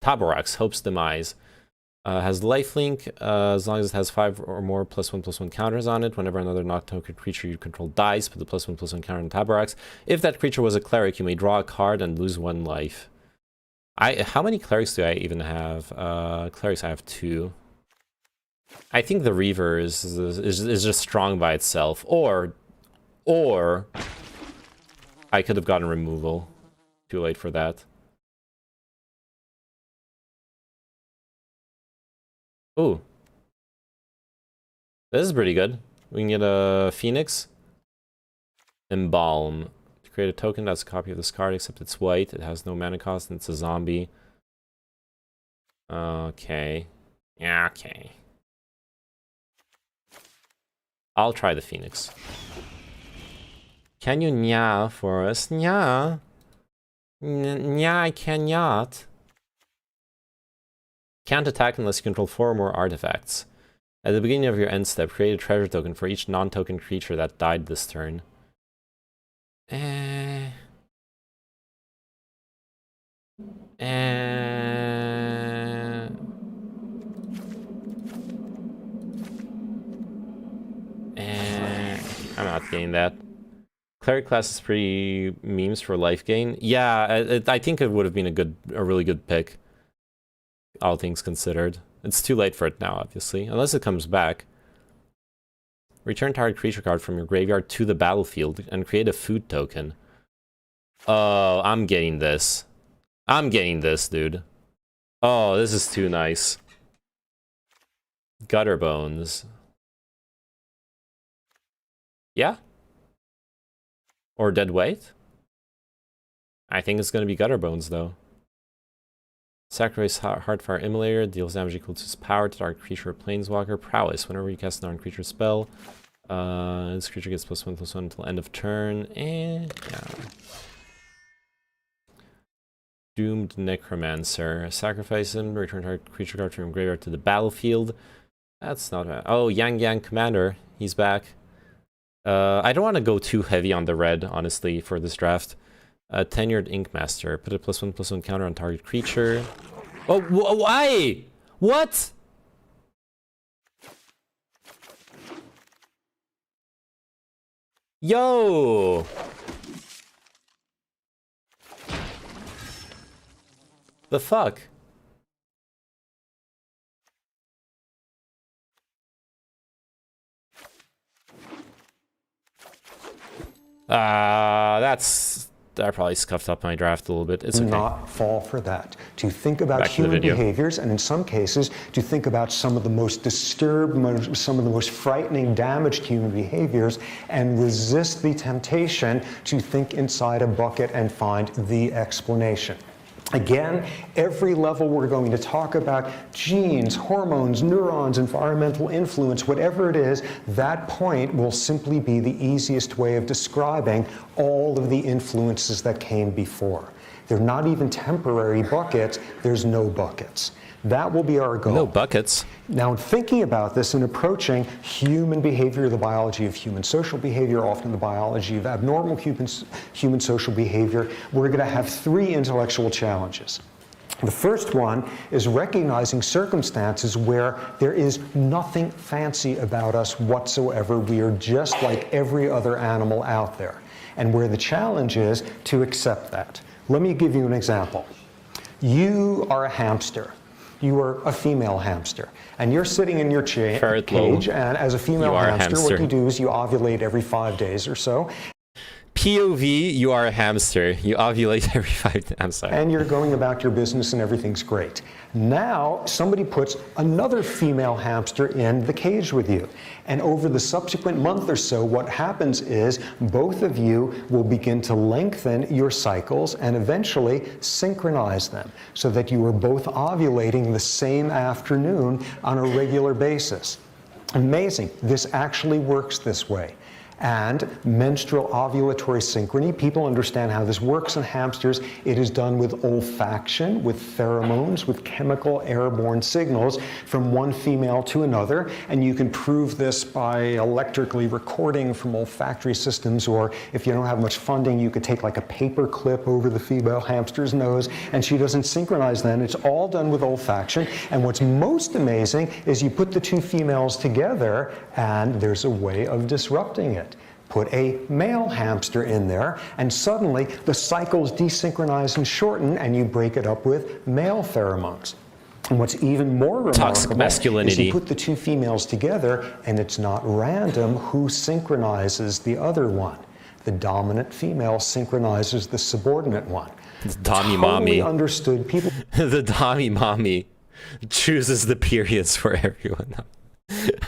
Taborax, Hope's Demise. Has lifelink as long as it has 5 or more +1/+1 counters on it. Whenever another non-token creature you control dies, put the +1/+1 counter on Taborax. If that creature was a cleric, you may draw a card and lose 1 life. How many clerics do I even have? Clerics, I have 2. I think the Reaver is just strong by itself, or I could have gotten removal. Too late for that. Ooh. This is pretty good. We can get a Phoenix. Embalm. To create a token that's a copy of this card, except it's white. It has no mana cost, and it's a zombie. Okay. Yeah, okay. I'll try the Phoenix. Can you nya for us? Nya? Nya, I cannot. Can't attack unless you control 4 or more artifacts. At the beginning of your end step, create a treasure token for each non-token creature that died this turn. I'm not getting that. Cleric class is pretty memes for life gain. Yeah, I think it would have been a really good pick. All things considered. It's too late for it now, obviously. Unless it comes back. Return target creature card from your graveyard to the battlefield and create a food token. Oh, I'm getting this. I'm getting this, dude. Oh, this is too nice. Gutter bones. Yeah? Or dead weight? I think it's gonna be gutter bones though. Sacrifice Heartfire Immolator, deals damage equal to its power to target creature or planeswalker. Prowess, whenever you cast a non-creature spell. This creature gets +1/+1 until end of turn. Yeah. Doomed Necromancer. Sacrifice him, return target creature card from graveyard to the battlefield. That's not bad. Oh, Yang Commander. He's back. I don't want to go too heavy on the red, honestly, for this draft. Tenured Inkmaster. Put a +1/+1 counter on target creature. Oh, why? What? Yo! The fuck? That probably scuffed up my draft a little bit. It's okay. Not fall for that. To think about human behaviors, and in some cases, to think about some of the most disturbed, some of the most frightening, damaged human behaviors, and resist the temptation to think inside a bucket and find the explanation. Again, every level we're going to talk about genes, hormones, neurons, environmental influence, whatever it is, that point will simply be the easiest way of describing all of the influences that came before. They're not even temporary buckets, there's no buckets. That will be our goal. No buckets. Now, in thinking about this and approaching human behavior, the biology of human social behavior, often the biology of abnormal human social behavior, we're going to have three intellectual challenges. The first one is recognizing circumstances where there is nothing fancy about us whatsoever. We are just like every other animal out there. And where the challenge is to accept that. Let me give you an example. You are a hamster. You are a female hamster, and you're sitting in your cage, and as a female hamster, what you do is you ovulate every 5 days or so. POV, you are a hamster. You ovulate every 5 days. I'm sorry. And you're going about your business and everything's great. Now, somebody puts another female hamster in the cage with you. And over the subsequent month or so, what happens is both of you will begin to lengthen your cycles and eventually synchronize them so that you are both ovulating the same afternoon on a regular basis. Amazing. This actually works this way. And menstrual ovulatory synchrony, people understand how this works in hamsters. It is done with olfaction, with pheromones, with chemical airborne signals from one female to another. And you can prove this by electrically recording from olfactory systems, or if you don't have much funding, you could take like a paper clip over the female hamster's nose, and she doesn't synchronize then. It's all done with olfaction. And what's most amazing is you put the two females together, and there's a way of disrupting it. Put a male hamster in there, and suddenly the cycles desynchronize and shorten, and you break it up with male pheromones. And what's even more remarkable is you put the two females together, and it's not random who synchronizes the other one. The dominant female synchronizes the subordinate one. The Tommy Mommy. Understood people. The Tommy Mommy chooses the periods for everyone.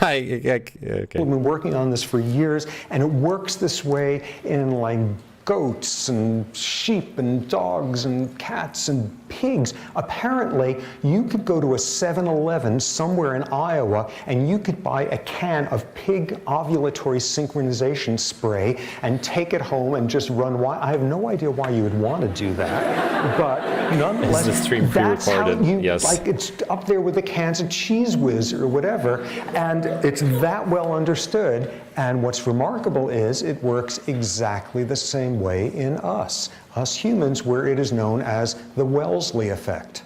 Okay. We've been working on this for years, and it works this way in like goats and sheep and dogs and cats and pigs. Apparently, you could go to a 7-Eleven somewhere in Iowa and you could buy a can of pig ovulatory synchronization spray and take it home and just run wild. I have no idea why you would want to do that, but nonetheless, that's how you, like, it's up there with the cans of Cheese Whiz or whatever, and it's that well understood. And what's remarkable is it works exactly the same way in us humans, where it is known as the Wellesley effect.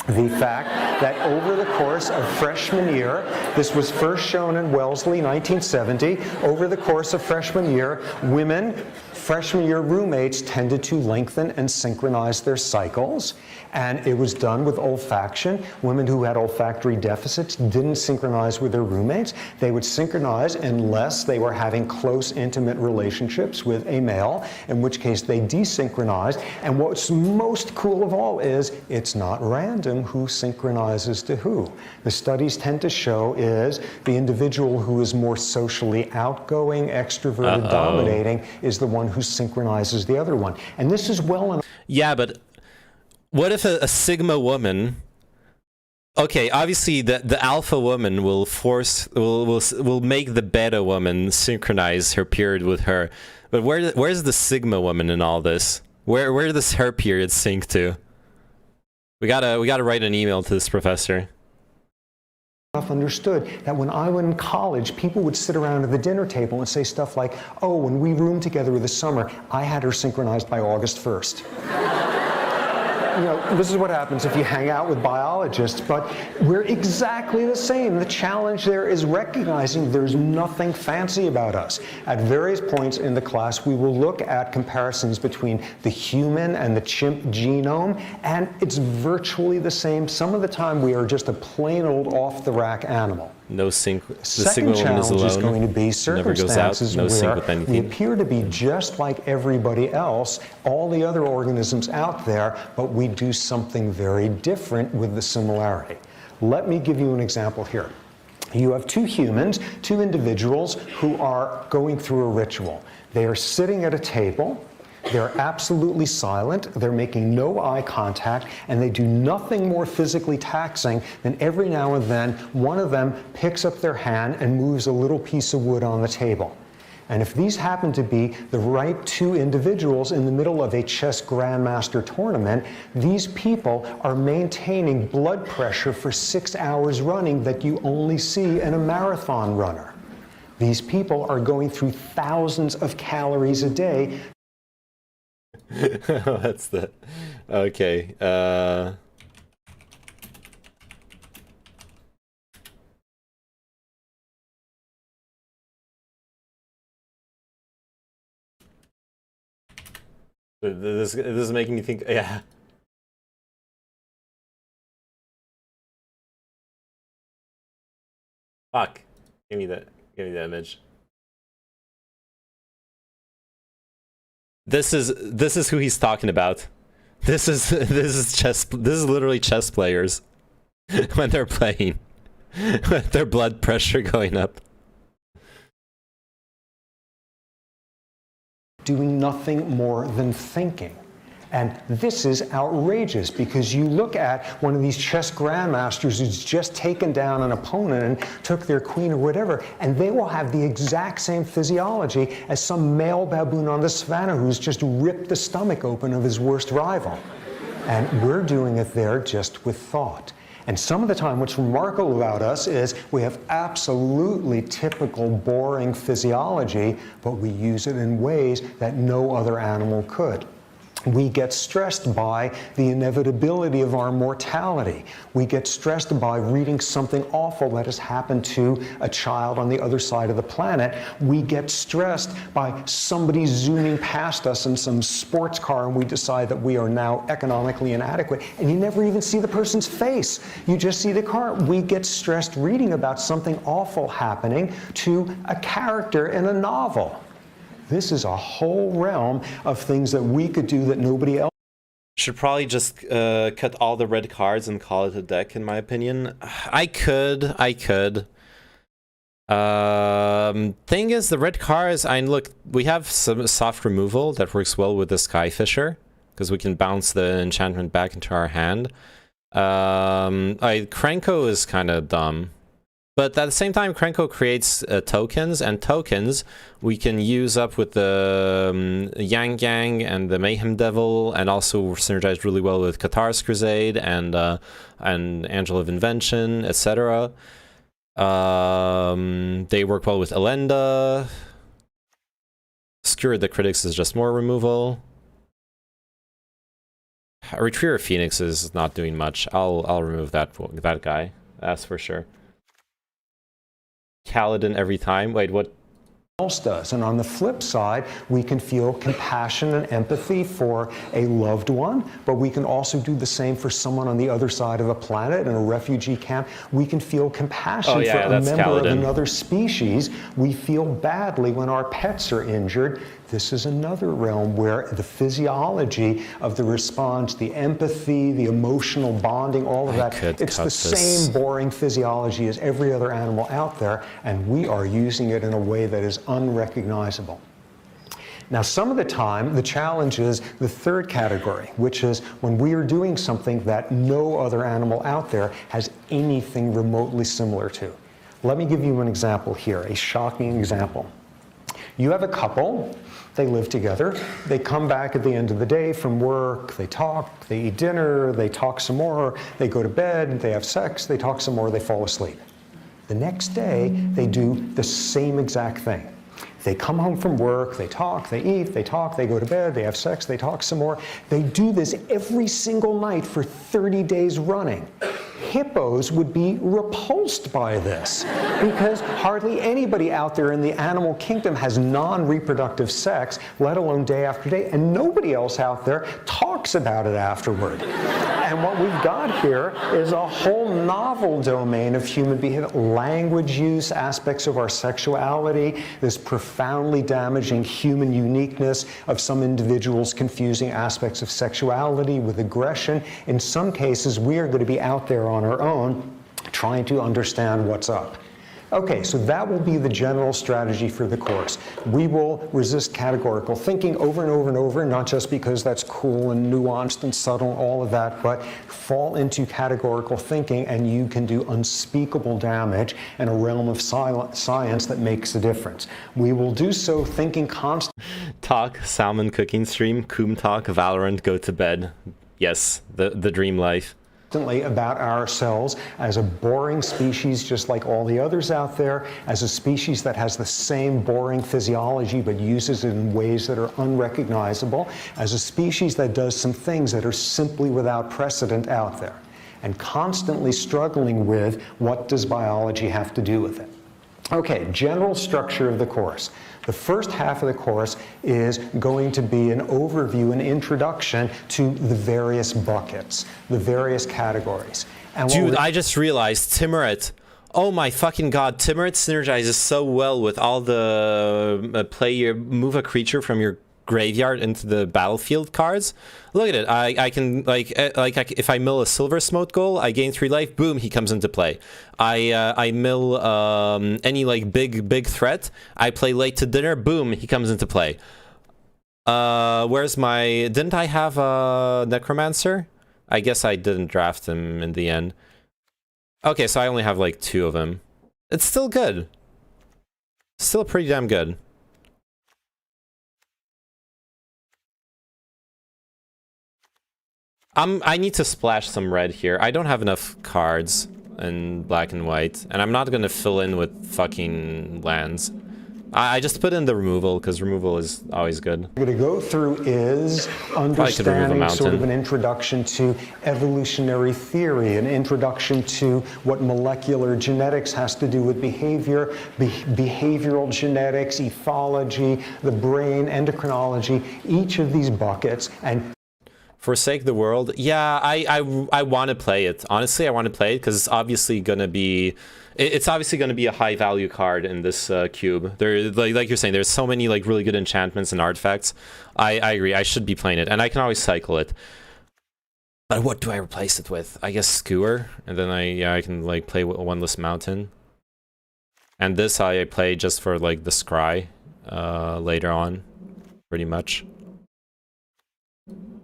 The fact that over the course of freshman year, this was first shown in Wellesley, 1970, over the course of freshman year, women freshman year roommates tended to lengthen and synchronize their cycles, and it was done with olfaction. Women who had olfactory deficits didn't synchronize with their roommates. They would synchronize unless they were having close, intimate relationships with a male, in which case they desynchronized. And what's most cool of all is it's not random who synchronizes to who. The studies tend to show is the individual who is more socially outgoing, extroverted, dominating, is the one who synchronizes the other one. And this is well enough. Yeah, but what if a Sigma woman... Okay, obviously the alpha woman will make the beta woman synchronize her period with her. But where's the Sigma woman in all this? Where does her period sync to? We gotta write an email to this professor. Understood that when I was in college, people would sit around at the dinner table and say stuff like, oh, when we roomed together in the summer, I had her synchronized by August 1st. You know, this is what happens if you hang out with biologists, but we're exactly the same. The challenge there is recognizing there's nothing fancy about us. At various points in the class, we will look at comparisons between the human and the chimp genome, and it's virtually the same. Some of the time, we are just a plain old off-the-rack animal. No sync. The Second Sigma woman is alone. challenge is going to be Never goes out. circumstances No sync where with we anything. appear to be just like everybody else, all the other organisms out there, but we do something very different with the similarity. Let me give you an example here. You have two humans, two individuals who are going through a ritual. They are sitting at a table. They're absolutely silent, they're making no eye contact, and they do nothing more physically taxing than every now and then one of them picks up their hand and moves a little piece of wood on the table. And if these happen to be the right two individuals in the middle of a chess grandmaster tournament, these people are maintaining blood pressure for 6 hours running that you only see in a marathon runner. These people are going through thousands of calories a day. That's the... Okay. This is making me think... Yeah. Fuck. Give me the image. This is who he's talking about. This is literally chess players when they're playing with their blood pressure going up. Doing nothing more than thinking. And this is outrageous because you look at one of these chess grandmasters who's just taken down an opponent and took their queen or whatever, and they will have the exact same physiology as some male baboon on the savannah who's just ripped the stomach open of his worst rival. And we're doing it there just with thought. And some of the time, what's remarkable about us is we have absolutely typical, boring physiology, but we use it in ways that no other animal could. We get stressed by the inevitability of our mortality. We get stressed by reading something awful that has happened to a child on the other side of the planet. We get stressed by somebody zooming past us in some sports car and we decide that we are now economically inadequate. And you never even see the person's face. You just see the car. We get stressed reading about something awful happening to a character in a novel. This is a whole realm of things that we could do that nobody else. Should probably just cut all the red cards and call it a deck, in my opinion. I could. Thing is, the red cards, look, we have some soft removal that works well with the Skyfisher, because we can bounce the enchantment back into our hand. Krenko is kind of dumb. But at the same time, Krenko creates tokens, and tokens we can use up with the Yang Yang and the Mayhem Devil, and also synergize really well with Katar's Crusade and Angel of Invention, etc. They work well with Elenda. Skewer the Critics is just more removal. Retriever Phoenix is not doing much. I'll remove that guy. That's for sure. Kaladin every time. Wait, what? else does. And on the flip side, we can feel compassion and empathy for a loved one, but we can also do the same for someone on the other side of a planet in a refugee camp. We can feel compassion for a member of another species. We feel badly when our pets are injured. This is another realm where the physiology of the response, the empathy, the emotional bonding, all of that, it's the same boring physiology as every other animal out there, and we are using it in a way that is unrecognizable. Now, some of the time, the challenge is the third category, which is when we are doing something that no other animal out there has anything remotely similar to. Let me give you an example here, a shocking example. You have a couple, they live together, they come back at the end of the day from work, they talk, they eat dinner, they talk some more, they go to bed, they have sex, they talk some more, they fall asleep. The next day, they do the same exact thing. They come home from work, they talk, they eat, they talk, they go to bed, they have sex, they talk some more. They do this every single night for 30 days running. Hippos would be repulsed by this because hardly anybody out there in the animal kingdom has non-reproductive sex, let alone day after day, and nobody else out there talks about it afterward. And what we've got here is a whole novel domain of human behavior, language use, aspects of our sexuality, this profoundly damaging human uniqueness of some individuals confusing aspects of sexuality with aggression. In some cases, we are going to be out there on our own trying to understand what's up. Okay, so that will be the general strategy for the course. We will resist categorical thinking over and over and over, not just because that's cool and nuanced and subtle and all of that, but fall into categorical thinking and you can do unspeakable damage in a realm of science that makes a difference. We will do so thinking constantly. Talk, salmon cooking stream, Coom talk, Valorant, go to bed. Yes, the dream life. About ourselves as a boring species just like all the others out there, as a species that has the same boring physiology but uses it in ways that are unrecognizable, as a species that does some things that are simply without precedent out there, and constantly struggling with what does biology have to do with it. Okay, general structure of the course. The first half of the course is going to be an overview, an introduction to the various buckets, the various categories. And dude, I just realized Timurit. Oh my fucking god, Timurit synergizes so well with all the move a creature from your graveyard into the battlefield cards. Look at it. I can if I mill a silver smote goal, I gain 3 life. Boom, he comes into play. I mill any like big threat. I play late to dinner. Boom, he comes into play. Where's my? Didn't I have a necromancer? I guess I didn't draft him in the end. Okay, so I only have like 2 of them. It's still good. Still pretty damn good. I need to splash some red here. I don't have enough cards in black and white, and I'm not gonna fill in with fucking lands. I just put in the removal, because removal is always good. What we're going to go through is understanding sort of an introduction to evolutionary theory, an introduction to what molecular genetics has to do with behavior, behavioral genetics, ethology, the brain, endocrinology, each of these buckets, and Forsake the World. Yeah, I want to play it. Honestly, I want to play it because it's obviously gonna be a high value card in this cube. There, like you're saying, there's so many like really good enchantments and artifacts. I agree. I should be playing it, and I can always cycle it. But what do I replace it with? I guess Skewer, and then I can like play Windless Mountain. And this I play just for like the scry later on, pretty much.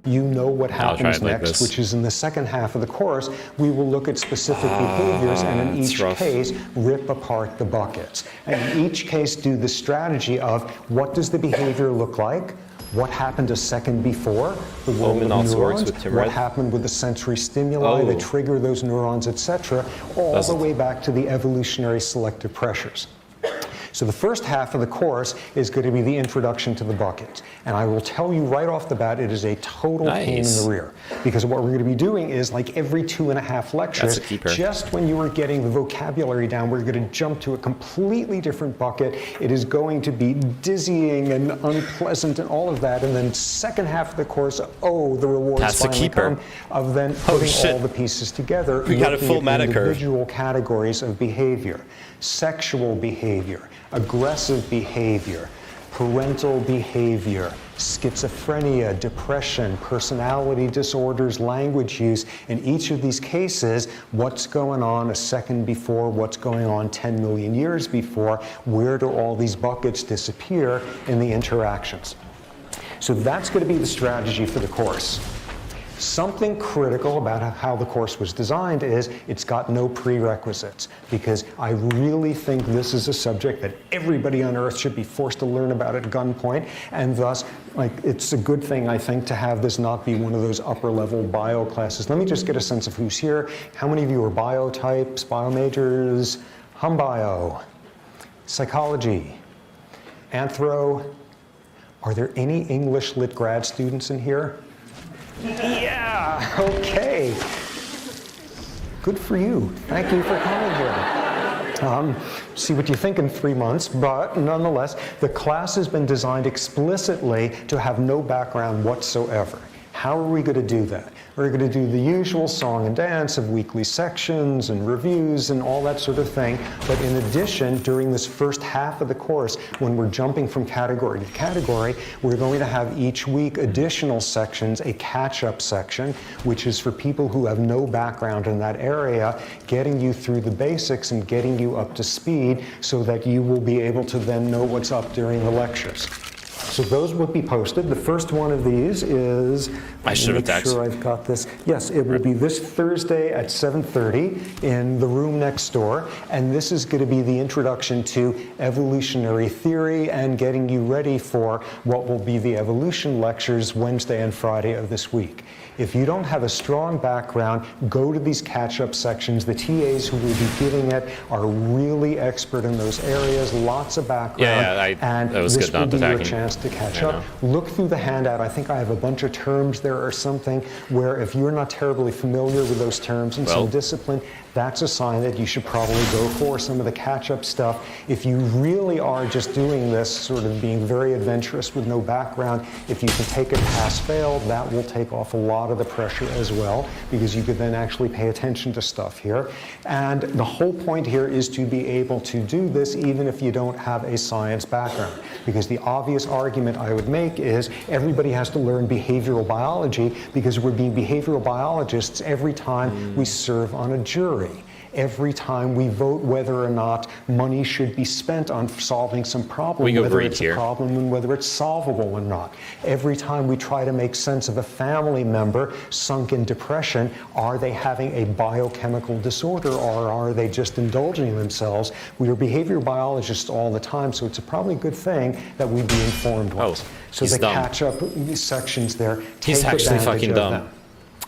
You know what happens next, which is in the second half of the course, we will look at specific behaviors and in each case, rip apart the buckets. And in each case, do the strategy of what does the behavior look like? What happened a second before? The role of neurons, what happened with the sensory stimuli that trigger those neurons, etc., all the way back to the evolutionary selective pressures. So the first half of the course is going to be the introduction to the buckets. And I will tell you right off the bat, it is a total pain in the rear. Because what we're going to be doing is, like every 2.5 lectures, just when you are getting the vocabulary down, we're going to jump to a completely different bucket. It is going to be dizzying and unpleasant and all of that. And then second half of the course, the rewards finally come of then putting all the pieces together. We got a full mana curve. Individual categories of behavior: sexual behavior, aggressive behavior, parental behavior, schizophrenia, depression, personality disorders, language use. In each of these cases, what's going on a second before, what's going on 10 million years before, where do all these buckets disappear in the interactions? So that's going to be the strategy for the course. Something critical about how the course was designed is it's got no prerequisites, because I really think this is a subject that everybody on Earth should be forced to learn about at gunpoint, and thus, it's a good thing, I think, to have this not be one of those upper-level bio classes. Let me just get a sense of who's here. How many of you are bio types, bio majors? Hum bio, psychology, anthro. Are there any English lit grad students in here? Yeah, okay. Good for you. Thank you for coming here. See what you think in 3 months, but nonetheless, the class has been designed explicitly to have no background whatsoever. How are we going to do that? We're going to do the usual song and dance of weekly sections and reviews and all that sort of thing. But in addition, during this first half of the course, when we're jumping from category to category, we're going to have each week additional sections, a catch-up section, which is for people who have no background in that area, getting you through the basics and getting you up to speed so that you will be able to then know what's up during the lectures. So those will be posted. The first one of these is, make sure I've got this. Yes, it will be this Thursday at 7:30 in the room next door. And this is going to be the introduction to evolutionary theory and getting you ready for what will be the evolution lectures Wednesday and Friday of this week. If you don't have a strong background, go to these catch-up sections. The TAs who will be giving it are really expert in those areas, lots of background, and this will be your chance to catch up. Look through the handout. I think I have a bunch of terms there or something where if you're not terribly familiar with those terms and some discipline, that's a sign that you should probably go for some of the catch-up stuff. If you really are just doing this, sort of being very adventurous with no background, if you can take it pass-fail, that will take off a lot of the pressure as well, because you could then actually pay attention to stuff here. And the whole point here is to be able to do this even if you don't have a science background, because the obvious argument I would make is everybody has to learn behavioral biology because we're being behavioral biologists every time we serve on a jury. Every time we vote whether or not money should be spent on solving some problem, whether it's a problem and whether it's solvable or not. Every time we try to make sense of a family member sunk in depression, are they having a biochemical disorder or are they just indulging themselves? We are behavioral biologists all the time, so it's probably a good thing that we be informed with. So the catch-up sections there, take advantage of them.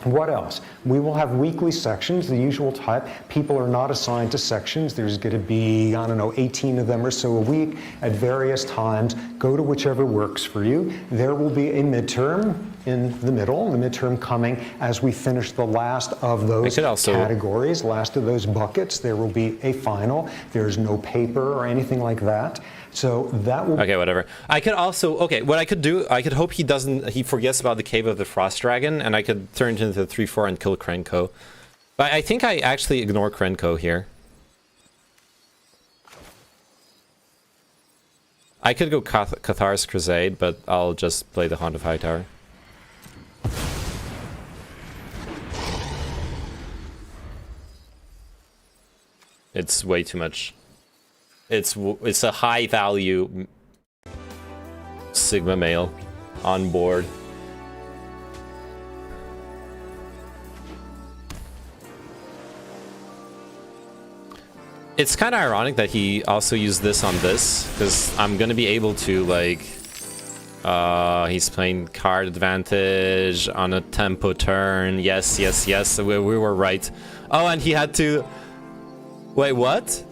What else? We will have weekly sections, the usual type. People are not assigned to sections. There's going to be, 18 of them or so a week at various times. Go to whichever works for you. There will be a midterm in the middle, the midterm coming as we finish the last of those categories, last of those buckets. There will be a final. There's no paper or anything like that. So that will... Okay, whatever. I could also... Okay, what I could do, I could hope he forgets about the Cave of the Frost Dragon, and I could turn it into 3-4 and kill Krenko. But I think I actually ignore Krenko here. I could go Cathar's Crusade, but I'll just play the Haunt of Hightower. It's way too much. It's a high value Sigma male on board. It's kind of ironic that he also used this on this, because I'm gonna be able to, like, he's playing card advantage on a tempo turn. Yes, yes, yes, we were right. Oh, and he had to... Wait, what?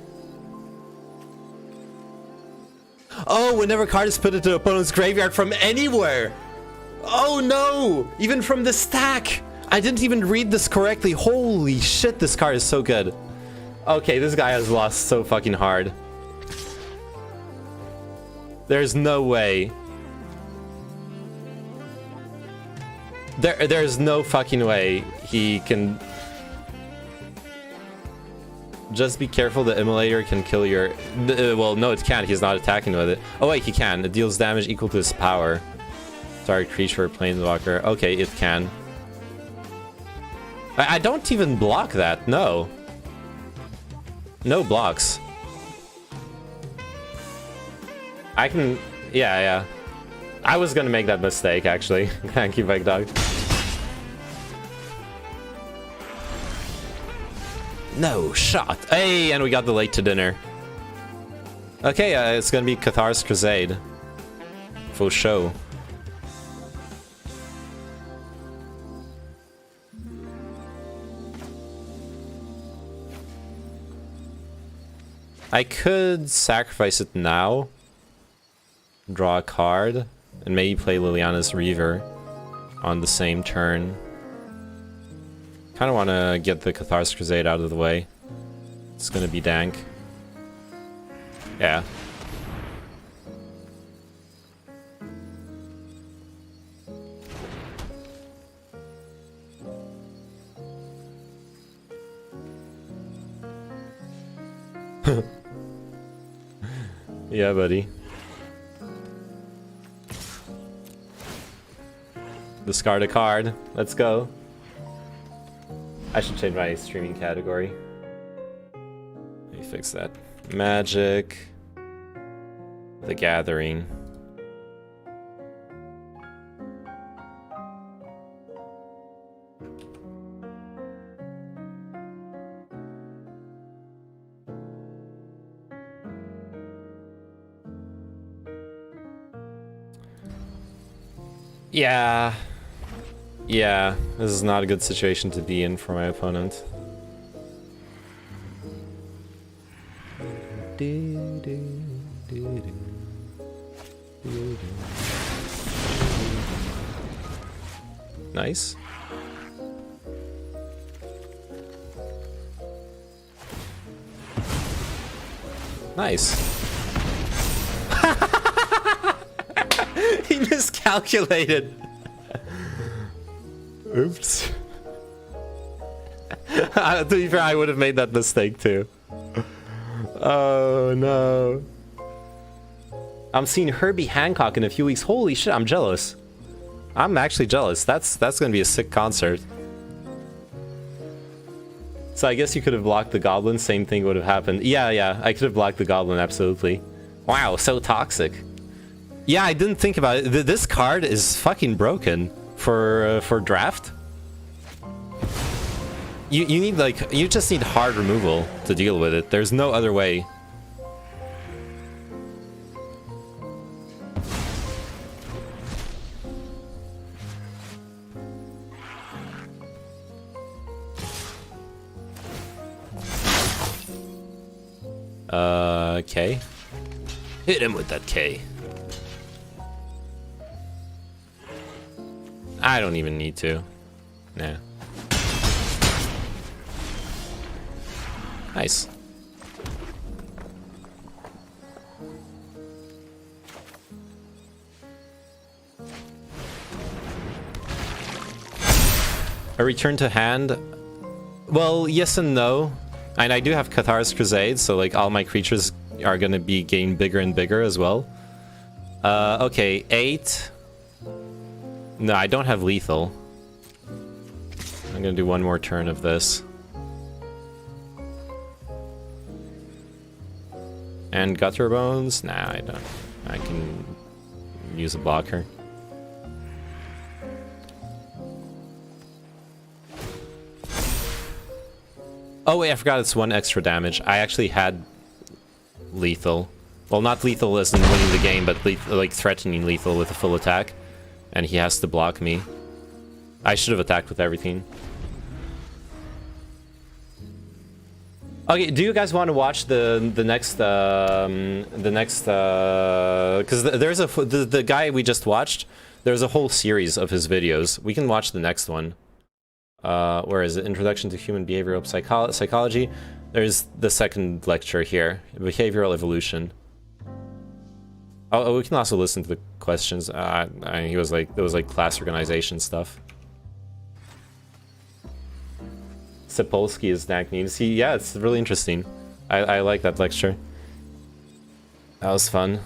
Oh, whenever a card is put into the opponent's graveyard from anywhere. Oh no! Even from the stack! I didn't even read this correctly. Holy shit, this card is so good. Okay, this guy has lost so fucking hard. There's no way. There's no fucking way he can... Just be careful, the Immolator can kill your... well, no, it can't. He's not attacking with it. Oh, wait, he can. It deals damage equal to his power. Target creature or planeswalker. Okay, it can. I don't even block that. No. No blocks. I can... Yeah. I was gonna make that mistake, actually. Thank you, Big Dog. No shot. Hey, and we got the late to dinner. Okay, it's gonna be Cathar's Crusade. For show. I could sacrifice it now. Draw a card. And maybe play Liliana's Reaver on the same turn. Kind of want to get the Cathar's Crusade out of the way. It's gonna be dank. Yeah. Yeah, buddy. Discard a card. Let's go. I should change my streaming category. Let me fix that. Magic. The Gathering. Yeah. Yeah, this is not a good situation to be in for my opponent. Nice. Nice. He miscalculated. Oops. To be fair, I would have made that mistake too. Oh no. I'm seeing Herbie Hancock in a few weeks. Holy shit, I'm jealous. I'm actually jealous. That's gonna be a sick concert. So I guess you could have blocked the goblin, same thing would have happened. Yeah, I could have blocked the goblin, absolutely. Wow, so toxic. Yeah, I didn't think about it. This card is fucking broken for draft. You need like, you just need hard removal to deal with it. There's no other way. K. Hit him with that K. I don't even need to. Nah. Nice. A return to hand? Well, yes and no. And I do have Cathar's Crusade, so like all my creatures are gonna be getting bigger and bigger as well. Okay, 8. No, I don't have lethal. I'm gonna do one more turn of this. And Gutter Bones? Nah, I don't. I can use a blocker. Oh wait, I forgot it's 1 extra damage. I actually had lethal. Well, not lethal as in winning the game, but like threatening lethal with a full attack. And he has to block me. I should have attacked with everything. Okay, do you guys want to watch the next because there's the guy we just watched, there's a whole series of his videos. We can watch the next one. Where is it? Introduction to Human Behavioral Psychology. There's the second lecture here, Behavioral Evolution. Oh, we can also listen to the questions. He was like, there was like class organization stuff. Sapolsky is snack memes. Yeah, it's really interesting. I like that lecture. That was fun.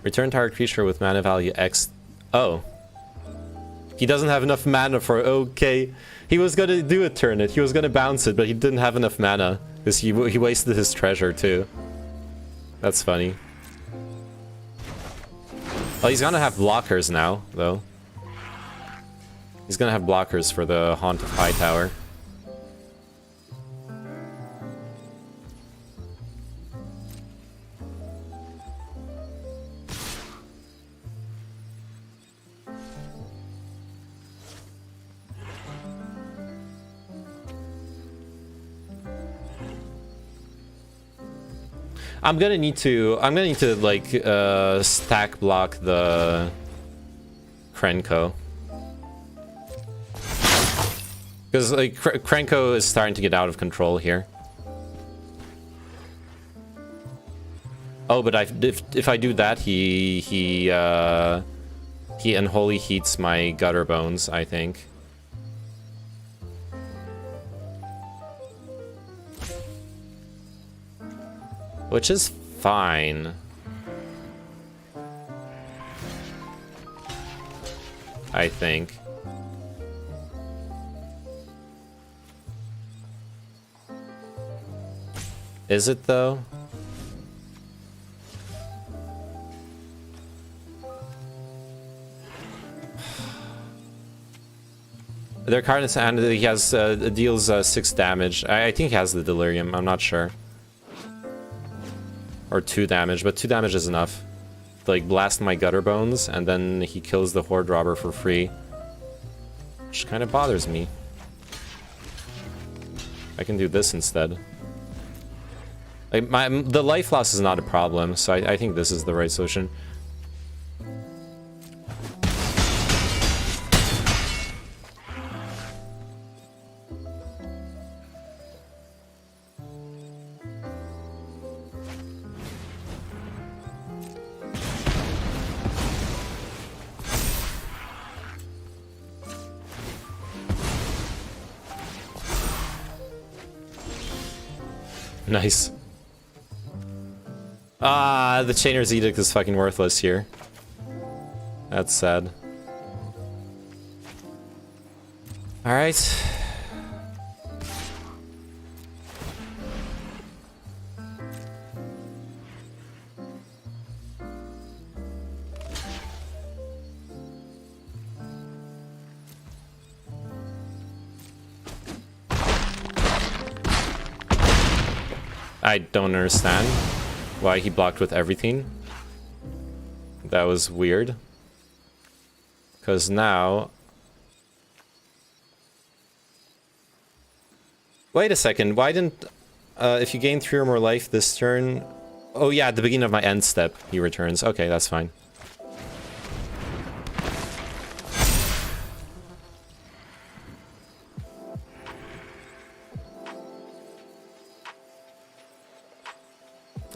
Return target creature with mana value X. Oh. He doesn't have enough mana for... Okay. He was gonna do a turn it. He was gonna bounce it, but he didn't have enough mana. Because he wasted his treasure too. That's funny. Oh, he's gonna have blockers now, though. He's gonna have blockers for the Haunt of Hightower. I'm gonna need to like stack block the Krenko. Because like Krenko is starting to get out of control here. Oh, but if I do that, he unholy heats my gutter bones, I think. Which is fine. I think. Is it though? Their card is and he has deals 6 damage. I think he has the delirium. I'm not sure. Or 2 damage, but 2 damage is enough. Like blast my gutter bones, and then he kills the horde robber for free, which kind of bothers me. I can do this instead. Like the life loss is not a problem, so I think this is the right solution. Nice. Ah, the Chainer's Edict is fucking worthless here. That's sad. Alright. I don't understand why he blocked with everything. That was weird. Because now... Wait a second, why didn't... if you gain 3 or more life this turn... Oh yeah, at the beginning of my end step, he returns. Okay, that's fine.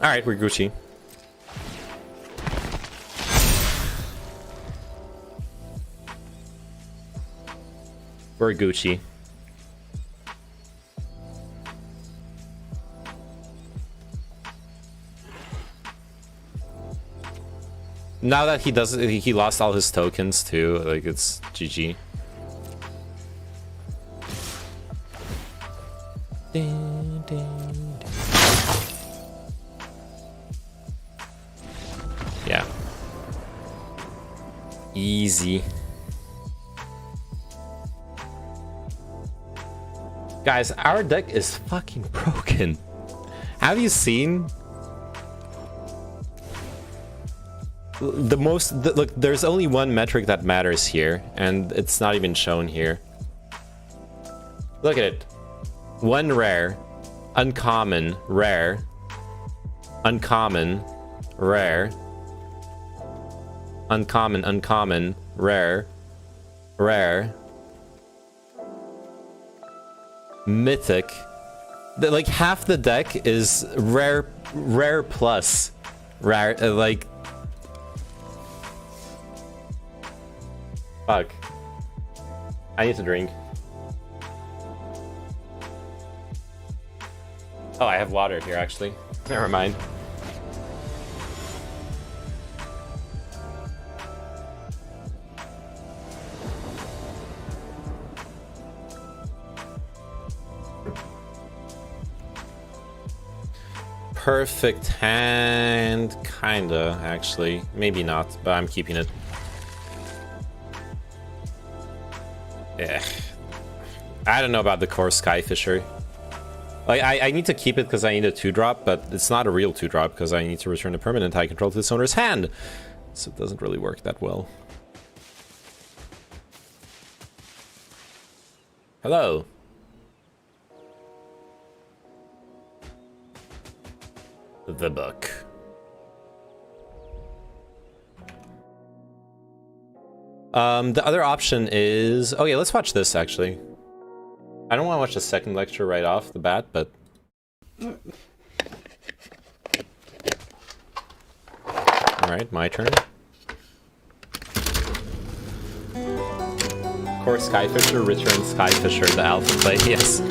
Alright, we're Gucci. We're Gucci. Now that he lost all his tokens too, like it's GG. Ding, ding, ding. Yeah. Easy. Guys, our deck is fucking broken. Have you seen? Look, there's only one metric that matters here, and it's not even shown here. Look at it. One rare, uncommon, rare, uncommon, rare, uncommon, uncommon, rare, rare, mythic. Like half the deck is rare, rare plus, rare. Like, fuck. I need to drink. Oh, I have water here actually. Never mind. Perfect hand, kinda, actually. Maybe not, but I'm keeping it. Yeah. I don't know about the core Skyfisher. Like, I need to keep it because I need a 2-drop, but it's not a real 2-drop because I need to return a permanent high control to its owner's hand. So it doesn't really work that well. Hello. The book. The other option is... Oh yeah, let's watch this actually. I don't want to watch the second lecture right off the bat, but... Alright, my turn. Of course, Skyfisher returns Skyfisher, the alpha play, yes.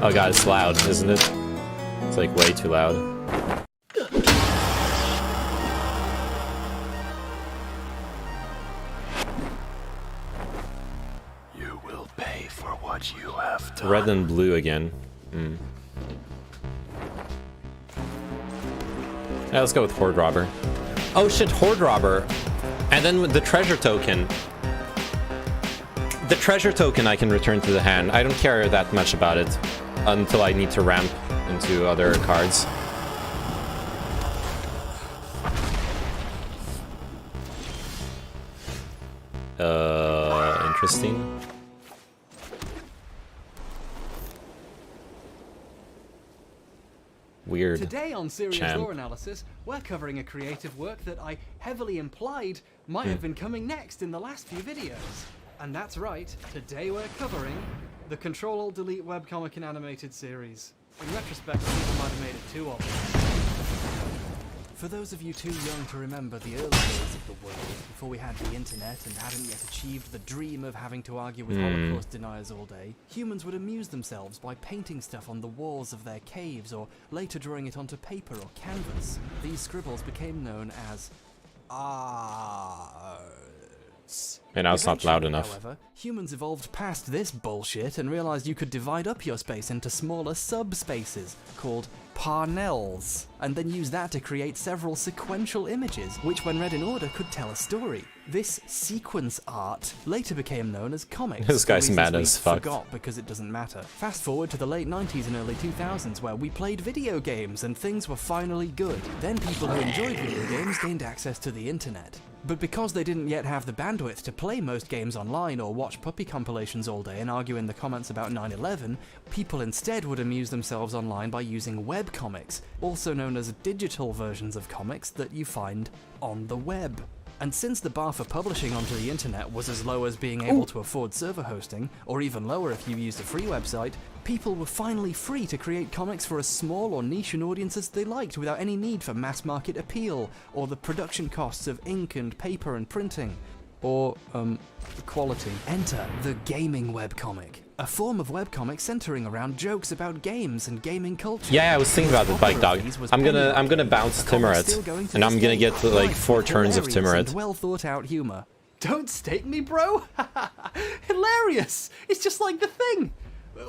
Oh god, it's loud, isn't it? It's like way too loud. You will pay for what you have done. Red and blue again. Yeah, let's go with Horde Robber. Oh shit, Horde Robber! And then with the treasure token. The treasure token I can return to the hand. I don't care that much about it until I need to ramp into other cards. Interesting. Weird. Today on Serious Champ. Lore Analysis, we're covering a creative work that I heavily implied might have been coming next in the last few videos. And that's right, today we're covering the Control-Alt-Delete webcomic and animated series. In retrospect, people might have made it too obvious. For those of you too young to remember the early days of the world, before we had the internet and hadn't yet achieved the dream of having to argue with Holocaust deniers all day, humans would amuse themselves by painting stuff on the walls of their caves or later drawing it onto paper or canvas. These scribbles became known as arts. And now it's not loud enough. However, humans evolved past this bullshit and realized you could divide up your space into smaller subspaces called parnels, and then use that to create several sequential images, which when read in order could tell a story. This sequence art later became known as comics. This guy's mad as fuck. Forgot because it doesn't matter. Fast forward to the late 90s and early 2000s where we played video games and things were finally good. Then people who enjoyed video games gained access to the internet. But because they didn't yet have the bandwidth to play most games online or watch puppy compilations all day and argue in the comments about 9/11, people instead would amuse themselves online by using webcomics, also known as digital versions of comics that you find on the web. And since the bar for publishing onto the internet was as low as being able to afford server hosting, or even lower if you used a free website, people were finally free to create comics for as small or niche an audience as they liked without any need for mass market appeal, or the production costs of ink and paper and printing, or, quality. Enter the gaming webcomic, a form of webcomic centering around jokes about games and gaming culture. Yeah, I was thinking about it, Bike Dog. I'm gonna bounce Timuret, and I'm gonna get like 4 turns of Timuret. Well thought out humor. Don't stake me, bro. Hilarious. It's just like the thing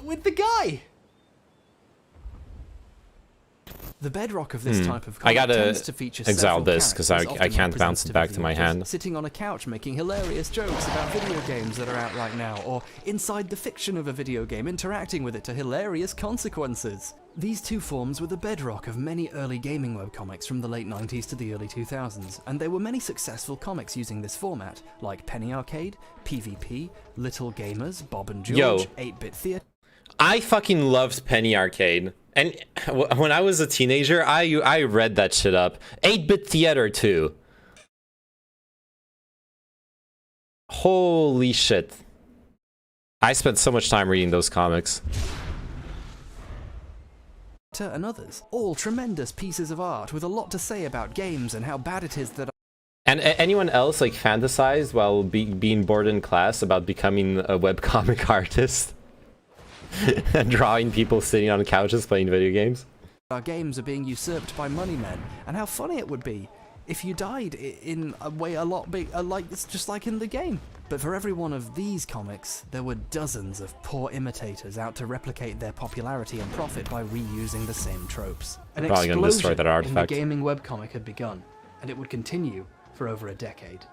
with the guy. The bedrock of this type of I comic gotta tends to feature exile several this because characters, I often can't bounce it back to my representative of hand. viewers, sitting on a couch making hilarious jokes about video games that are out right now, or inside the fiction of a video game interacting with it to hilarious consequences. These two forms were the bedrock of many early gaming webcomics from the late 90s to the early 2000s, and there were many successful comics using this format, like Penny Arcade, PvP, Little Gamers, Bob and George, 8-Bit Theatre. I fucking loved Penny Arcade. And when I was a teenager, I read that shit up. 8-Bit Theater too. Holy shit. I spent so much time reading those comics. And others, all tremendous pieces of art with a lot to say about games and how bad it is that. And anyone else like fantasized while being bored in class about becoming a webcomic artist? And drawing people sitting on couches playing video games? Our games are being usurped by money men, and how funny it would be if you died in a way a lot big, like it's just like in the game. But for every one of these comics, there were dozens of poor imitators out to replicate their popularity and profit by reusing the same tropes. An Probably gonna destroy that explosion in the artifact. gaming webcomic had begun, and it would continue for over a decade.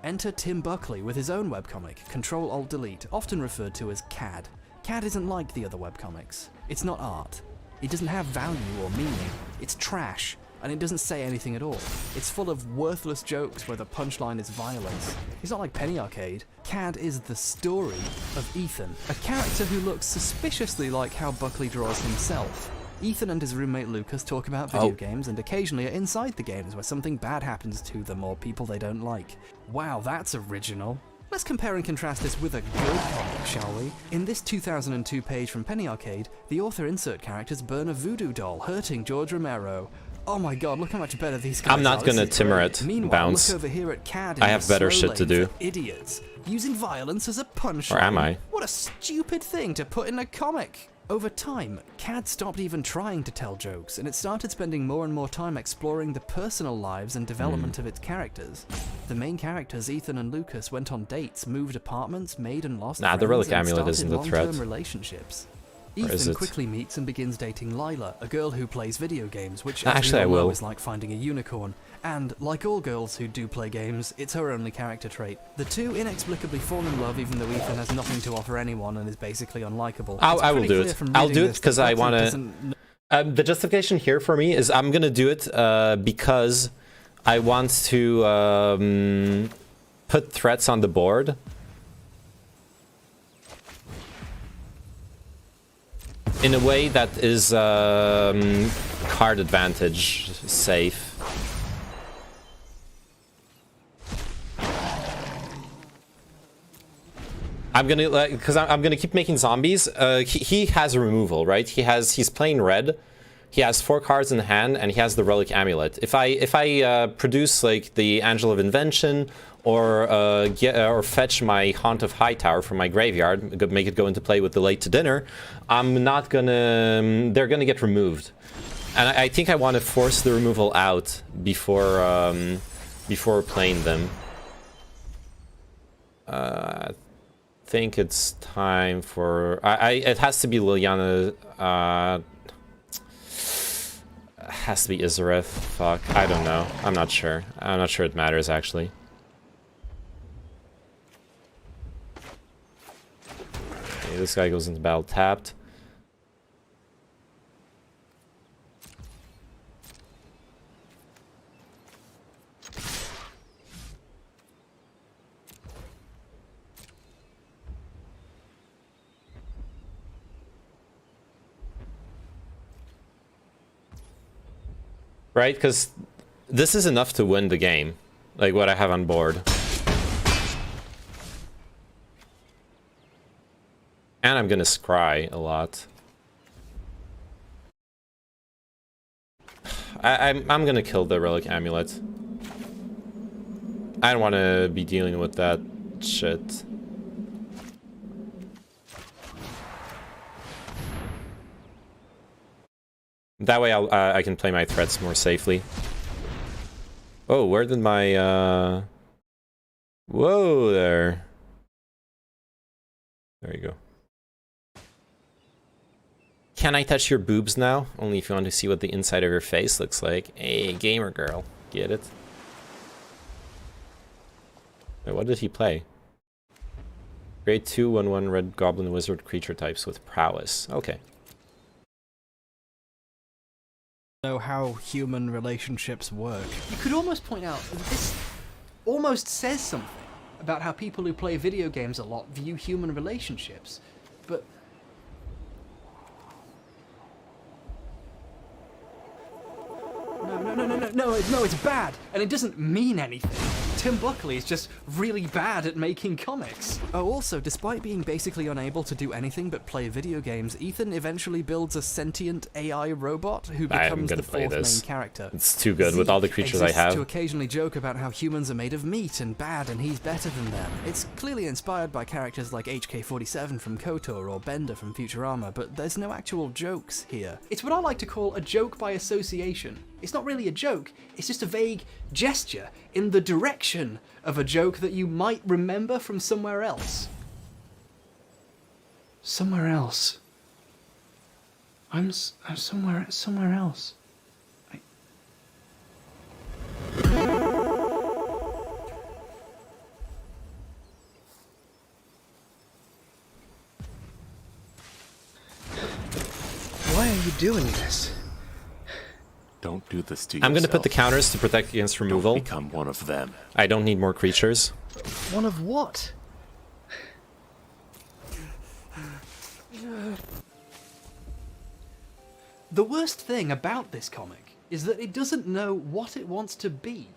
Enter Tim Buckley with his own webcomic, Control-Alt-Delete, often referred to as CAD. CAD isn't like the other webcomics. It's not art. It doesn't have value or meaning. It's trash, and it doesn't say anything at all. It's full of worthless jokes where the punchline is violence. It's not like Penny Arcade. CAD is the story of Ethan, a character who looks suspiciously like how Buckley draws himself. Ethan and his roommate Lucas talk about video games and occasionally are inside the games where something bad happens to them or people they don't like. Wow, that's original. Let's compare and contrast this with a good comic, shall we? In this 2002 page from Penny Arcade, the author insert characters burn a voodoo doll, hurting George Romero. Oh my god, look how much better these guys are. I'm not gonna timber it. Meanwhile, Bounce. look over here at CAD in I have the better slow shit to lane do. for idiots, using violence as a punchline. Or am I? What a stupid thing to put in a comic! Over time, CAD stopped even trying to tell jokes, and it started spending more and more time exploring the personal lives and development of its characters. The main characters, Ethan and Lucas, went on dates, moved apartments, made and lost friends, the relic and amulet started isn't the threat. long-term relationships. Or is Ethan it? quickly meets and begins dating Lila, a girl who plays video games, which Actually, I as we all know will. is like finding a unicorn. And, like all girls who do play games, it's her only character trait. The two inexplicably fall in love even though Ethan has nothing to offer anyone and is basically unlikable. I will do it. I'll do it because I want to... the justification here for me is I'm going to do it because I want to put threats on the board. In a way that is card advantage safe. I'm gonna because I'm gonna keep making zombies. He has a removal, right? He's playing red. He has 4 cards in hand, and he has the relic amulet. If I produce like the Angel of Invention or fetch my Haunt of Hightower from my graveyard, make it go into play with the Late to Dinner, I'm not gonna. They're gonna get removed, and I think I want to force the removal out before playing them. I think it's time for. It has to be Liliana. Has to be Izareth. Fuck, I don't know. I'm not sure. I'm not sure it matters actually. Okay, this guy goes into battle tapped. Right, because this is enough to win the game, like what I have on board. And I'm gonna scry a lot. I'm gonna kill the relic amulet. I don't want to be dealing with that shit. That way I can play my threats more safely. Oh, where did my whoa there. There you go. Can I touch your boobs now? Only if you want to see what the inside of your face looks like. Hey, gamer girl. Get it? Wait, what did he play? Grade 2, 1/1 red goblin wizard creature types with prowess. Okay. Know how human relationships work. You could almost point out that this almost says something about how people who play video games a lot view human relationships, but No, it's bad, and it doesn't mean anything. Tim Buckley is just really bad at making comics. Oh, also, despite being basically unable to do anything but play video games, Ethan eventually builds a sentient AI robot who becomes the fourth main character. It's too good with all the creatures I have. To occasionally joke about how humans are made of meat and bad and he's better than them. It's clearly inspired by characters like HK-47 from KOTOR or Bender from Futurama, but there's no actual jokes here. It's what I like to call a joke by association. It's not really a joke, it's just a vague gesture in the direction of a joke that you might remember from somewhere else. Somewhere else. I'm somewhere else. Why are you doing this? Don't do this to I'm yourself. gonna put the counters to protect against removal. Don't become one of them. I don't need more creatures. One of what? The worst thing about this comic is that it doesn't know what it wants to be.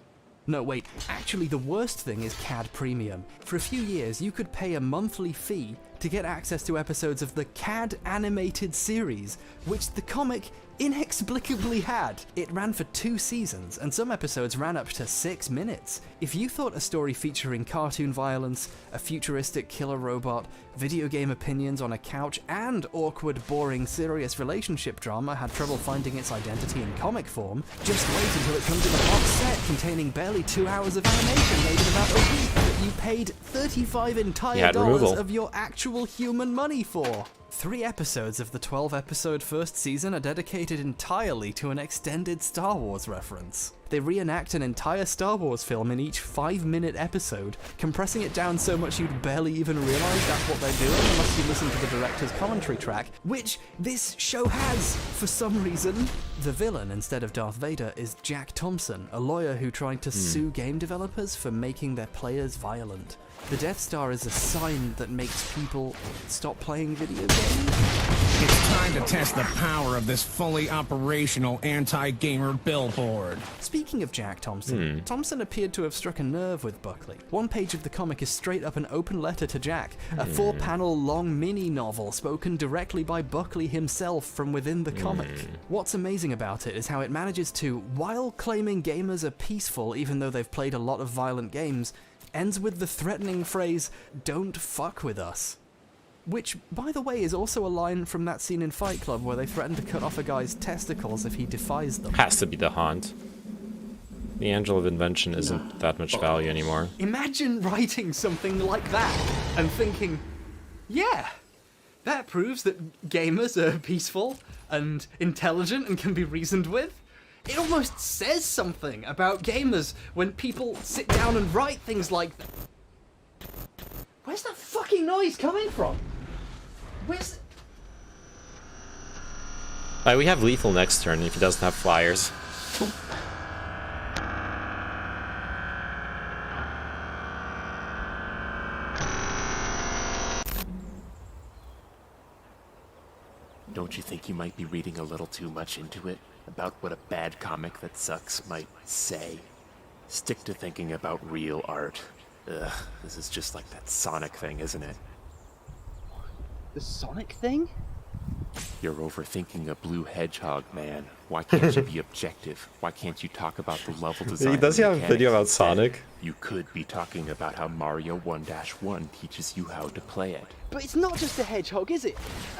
No, wait, actually the worst thing is CAD Premium. For a few years, you could pay a monthly fee to get access to episodes of the CAD animated series, which the comic inexplicably had. It ran for 2 seasons, and some episodes ran up to 6 minutes. If you thought a story featuring cartoon violence, a futuristic killer robot, video game opinions on a couch, and awkward, boring, serious relationship drama had trouble finding its identity in comic form, just wait until it comes in a box set containing barely 2 hours of animation made in about a week that you paid $35 entire dollars of your actual human money for. 3 episodes of the 12-episode first season are dedicated entirely to an extended Star Wars reference. They reenact an entire Star Wars film in each 5-minute episode, compressing it down so much you'd barely even realize that's what they're doing unless you listen to the director's commentary track, which this show has, for some reason. The villain, instead of Darth Vader, is Jack Thompson, a lawyer who tried to sue game developers for making their players violent. The Death Star is a sign that makes people stop playing video games. It's time to test the power of this fully operational anti-gamer billboard. Speaking of Jack Thompson, Thompson appeared to have struck a nerve with Buckley. One page of the comic is straight up an open letter to Jack, a 4-panel long mini-novel spoken directly by Buckley himself from within the comic. What's amazing about it is how it manages to, while claiming gamers are peaceful even though they've played a lot of violent games, ends with the threatening phrase, "Don't fuck with us." Which, by the way, is also a line from that scene in Fight Club where they threaten to cut off a guy's testicles if he defies them. Has to be the haunt. The Angel of Invention isn't that much value anymore. Imagine writing something like that and thinking, yeah, that proves that gamers are peaceful and intelligent and can be reasoned with. It almost says something about gamers when people sit down and write things like that. Where's that fucking noise coming from? Where's... We have Lethal next turn if he doesn't have flyers. Don't you think you might be reading a little too much into it? About what a bad comic that sucks might say? Stick to thinking about real art. Ugh, this is just like that Sonic thing, isn't it? The Sonic thing? You're overthinking a blue hedgehog, man. Why can't you be objective? Why can't you talk about the level design? Does he have a video about Sonic? You could be talking about how Mario 1-1 teaches you how to play it. But it's not just a hedgehog, is it?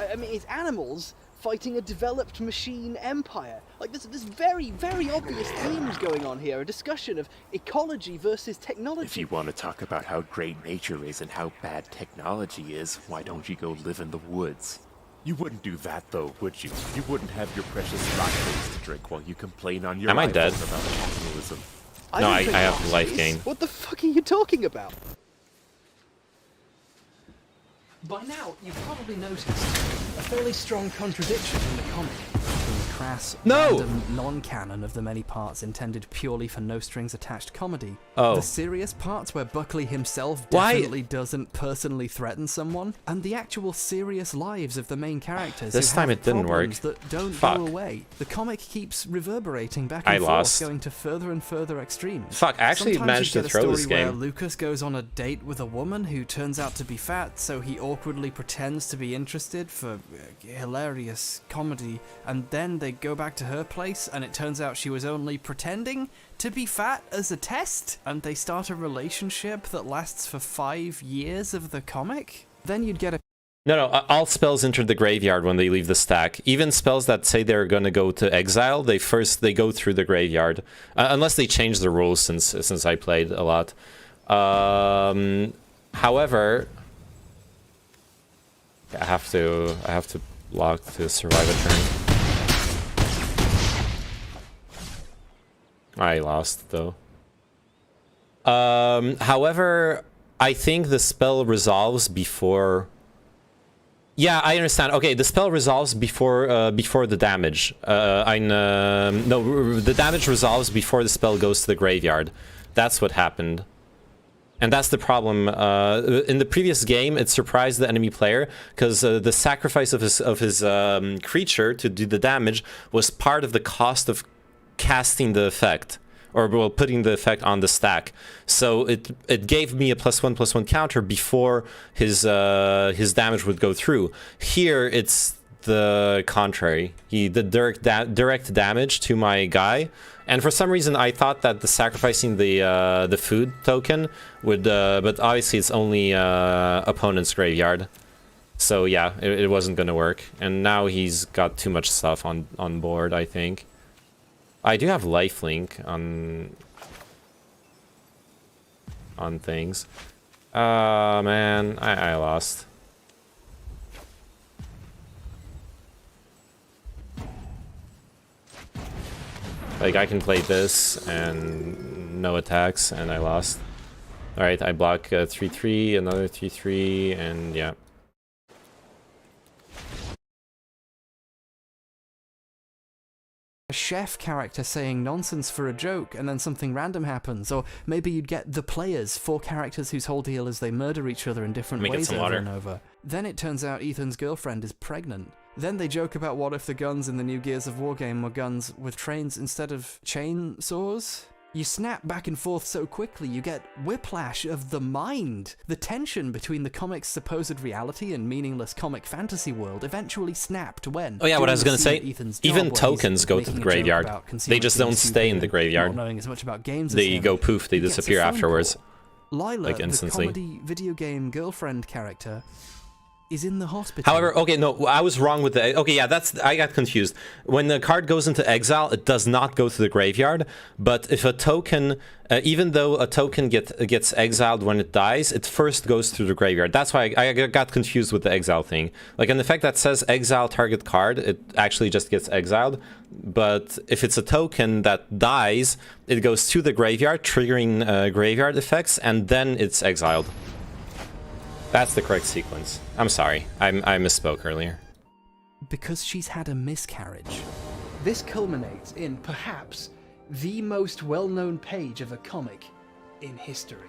I mean, it's animals fighting a developed machine empire. Like, there's very, very obvious themes going on here. A discussion of ecology versus technology. If you want to talk about how great nature is and how bad technology is, why don't you go live in the woods? You wouldn't do that, though, would you? You wouldn't have your precious lattes to drink while you complain on your Am I dead? about capitalism. No, I have life gain. What the fuck are you talking about? By now, you've probably noticed a fairly strong contradiction in the comic between crass, No! random non-canon of the many parts intended purely for no-strings-attached comedy. Oh. The serious parts where Buckley himself Why? definitely doesn't personally threaten someone, and the actual serious lives of the main characters This who time have it didn't work. problems that don't Fuck. go away. The comic keeps reverberating back I and forth, lost. going to further and further extremes. Fuck, I actually Sometimes managed you to get throw a this story where game. Lucas goes on a date with a woman who turns out to be fat, so he awkwardly pretends to be interested for hilarious comedy, and then they go back to her place and it turns out she was only pretending to be fat as a test, and they start a relationship that lasts for 5 years of the comic. Then you'd get a No, all spells enter the graveyard when they leave the stack. Even spells that say they're gonna go to exile, they go through the graveyard. Unless they change the rules since I played a lot. However, I have to block to survive a turn. I lost though. However, I think the spell resolves before. Yeah, I understand. Okay, the spell resolves before the damage. No, the damage resolves before the spell goes to the graveyard. That's what happened. And that's the problem. In the previous game, it surprised the enemy player because the sacrifice of his creature to do the damage was part of the cost of casting the effect, or well, putting the effect on the stack. So it gave me a +1/+1 counter before his damage would go through. Here it's the contrary. He did direct damage to my guy, and for some reason I thought that the sacrificing the food token would, but obviously it's only opponent's graveyard. So yeah, it wasn't gonna work. And now he's got too much stuff on board, I think. I do have lifelink on things. Man, I lost. Like, I can play this and no attacks, and I lost. Alright, I block 3/3, another 3/3, and yeah. a chef character saying nonsense for a joke and then something random happens, or maybe you'd get the players, 4 characters whose whole deal is they murder each other in different ways over and over. Then it turns out Ethan's girlfriend is pregnant. Then they joke about what if the guns in the new Gears of War game were guns with trains instead of chainsaws? You snap back and forth so quickly, you get whiplash of the mind. The tension between the comic's supposed reality and meaningless comic fantasy world eventually snapped when... Oh yeah, what I was gonna say, even tokens go to the graveyard. They just don't stay in the graveyard. Not knowing as much about games they go poof, they disappear afterwards. Lila, like instantly. the comedy video game girlfriend character, is in the hospital. However, okay, no, I was wrong with the... Okay, yeah, I got confused. When the card goes into exile, it does not go to the graveyard, but if a token, even though a token gets exiled when it dies, it first goes through the graveyard. That's why I got confused with the exile thing. Like, an effect that says exile target card, it actually just gets exiled, but if it's a token that dies, it goes to the graveyard, triggering graveyard effects, and then it's exiled. That's the correct sequence. I'm sorry, I misspoke earlier. Because she's had a miscarriage. This culminates in, perhaps, the most well-known page of a comic in history.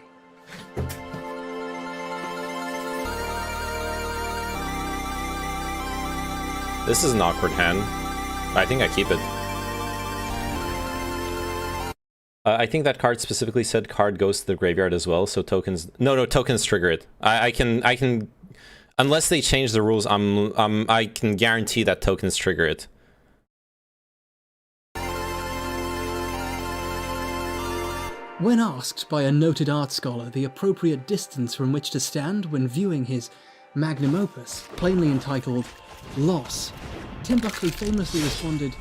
This is an awkward hand. I think I keep it. I think that card specifically said card goes to the graveyard as well, so tokens... No, tokens trigger it. I can... Unless they change the rules, I can guarantee that tokens trigger it. When asked by a noted art scholar the appropriate distance from which to stand when viewing his magnum opus, plainly entitled Loss, Tim Buckley famously responded,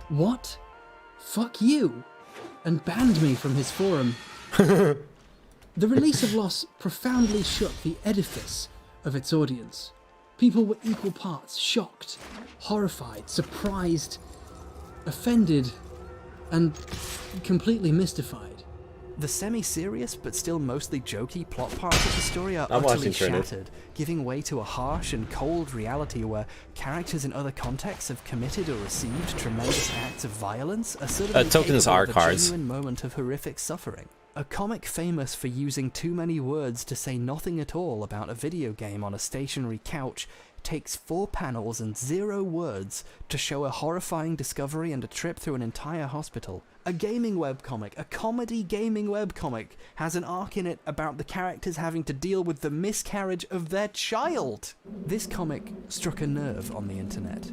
"What? Fuck you," and banned me from his forum. The release of Loss profoundly shook the edifice of its audience. People were equal parts shocked, horrified, surprised, offended, and completely mystified. The semi-serious but still mostly jokey plot parts of the story are I'm utterly watching Trinity. shattered, giving way to a harsh and cold reality where characters in other contexts have committed or received tremendous acts of violence are suddenly tokens capable are of a cards. genuine moment of horrific suffering. A comic famous for using too many words to say nothing at all about a video game on a stationary couch takes 4 panels and 0 words to show a horrifying discovery and a trip through an entire hospital. A gaming webcomic, a comedy gaming webcomic, has an arc in it about the characters having to deal with the miscarriage of their child. This comic struck a nerve on the internet.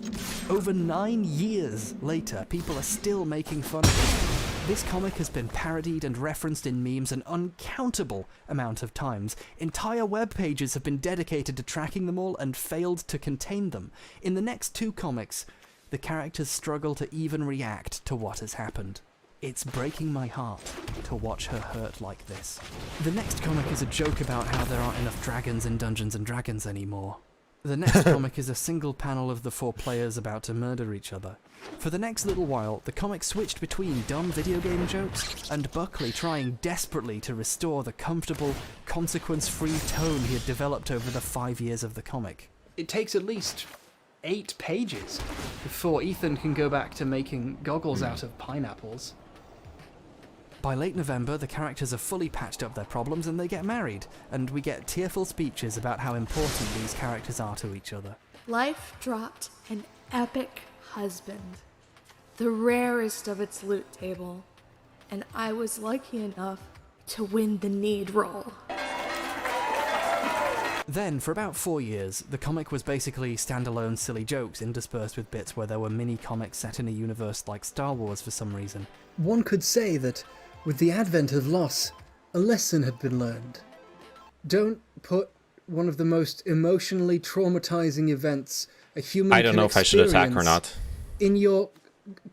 Over 9 years later, people are still making fun of it. This comic has been parodied and referenced in memes an uncountable amount of times. Entire web pages have been dedicated to tracking them all and failed to contain them. In the next 2 comics, the characters struggle to even react to what has happened. It's breaking my heart to watch her hurt like this. The next comic is a joke about how there aren't enough dragons in Dungeons & Dragons anymore. The next comic is a single panel of the 4 players about to murder each other. For the next little while, the comic switched between dumb video game jokes and Buckley trying desperately to restore the comfortable, consequence-free tone he had developed over the 5 years of the comic. It takes at least 8 pages before Ethan can go back to making goggles out of pineapples. By late November, the characters have fully patched up their problems and they get married, and we get tearful speeches about how important these characters are to each other. Life dropped an epic husband, the rarest of its loot table, and I was lucky enough to win the need roll. Then, for about 4 years, the comic was basically standalone silly jokes interspersed with bits where there were mini-comics set in a universe like Star Wars for some reason. One could say that, with the advent of loss, a lesson had been learned. Don't put one of the most emotionally traumatizing events a human I don't can know if I should attack or experience not. in your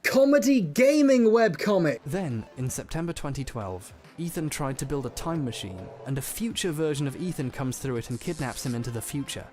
comedy gaming webcomic. Then, in September 2012, Ethan tried to build a time machine, and a future version of Ethan comes through it and kidnaps him into the future.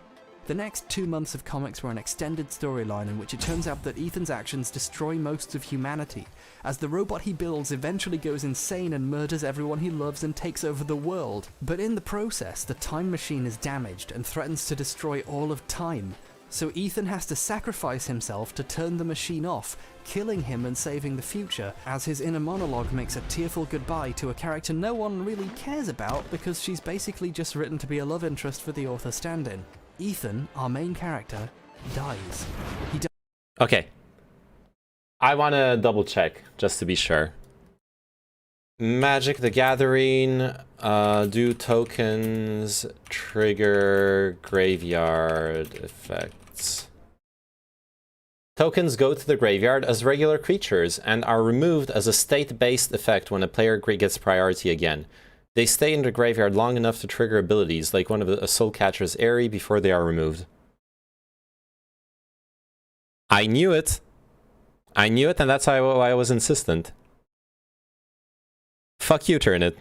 The next 2 months of comics were an extended storyline in which it turns out that Ethan's actions destroy most of humanity, as the robot he builds eventually goes insane and murders everyone he loves and takes over the world. But in the process, the time machine is damaged and threatens to destroy all of time. So Ethan has to sacrifice himself to turn the machine off, killing him and saving the future, as his inner monologue makes a tearful goodbye to a character no one really cares about because she's basically just written to be a love interest for the author stand-in. Ethan, our main character, dies. Okay. I want to double check, just to be sure. Magic the Gathering, do tokens trigger graveyard effects? Tokens go to the graveyard as regular creatures and are removed as a state-based effect when a player gets priority again. They stay in the graveyard long enough to trigger abilities, like one of a Soul Catcher's Airy, before they are removed. I knew it! I knew it, and that's why I was insistent. Fuck you, Turnit.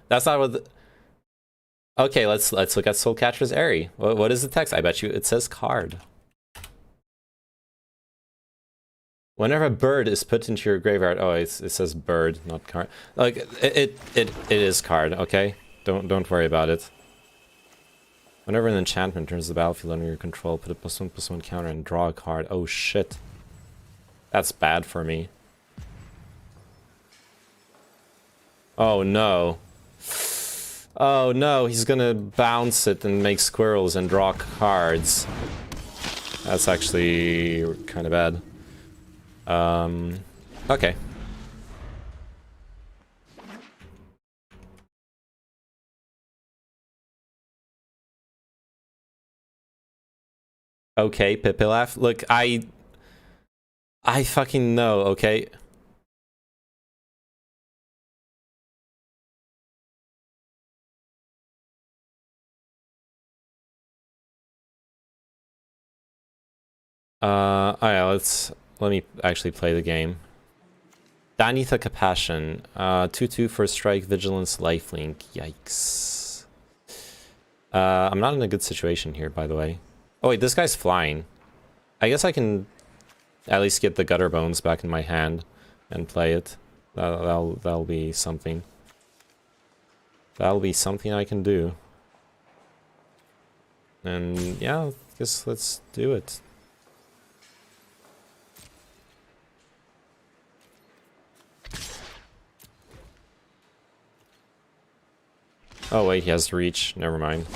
That's not what... Okay, let's look at Soul Catcher's Airy. What is the text? I bet you it says card. Whenever a bird is put into your graveyard, oh, it says bird, not card. Like it is card. Okay, don't worry about it. Whenever an enchantment turns the battlefield under your control, put a +1/+1 counter and draw a card. Oh shit, that's bad for me. Oh no. Oh no, he's gonna bounce it and make squirrels and draw cards. That's actually kind of bad. Okay. Okay, Pipilaf. Look, I fucking know, okay? Oh yeah, let me actually play the game. Danitha Compassion. 2/2 first strike, vigilance, lifelink. Yikes. I'm not in a good situation here, by the way. Oh wait, this guy's flying. I guess I can at least get the gutter bones back in my hand and play it. That'll be something. That'll be something I can do. And yeah, I guess let's do it. Oh wait, he has reach. Never mind.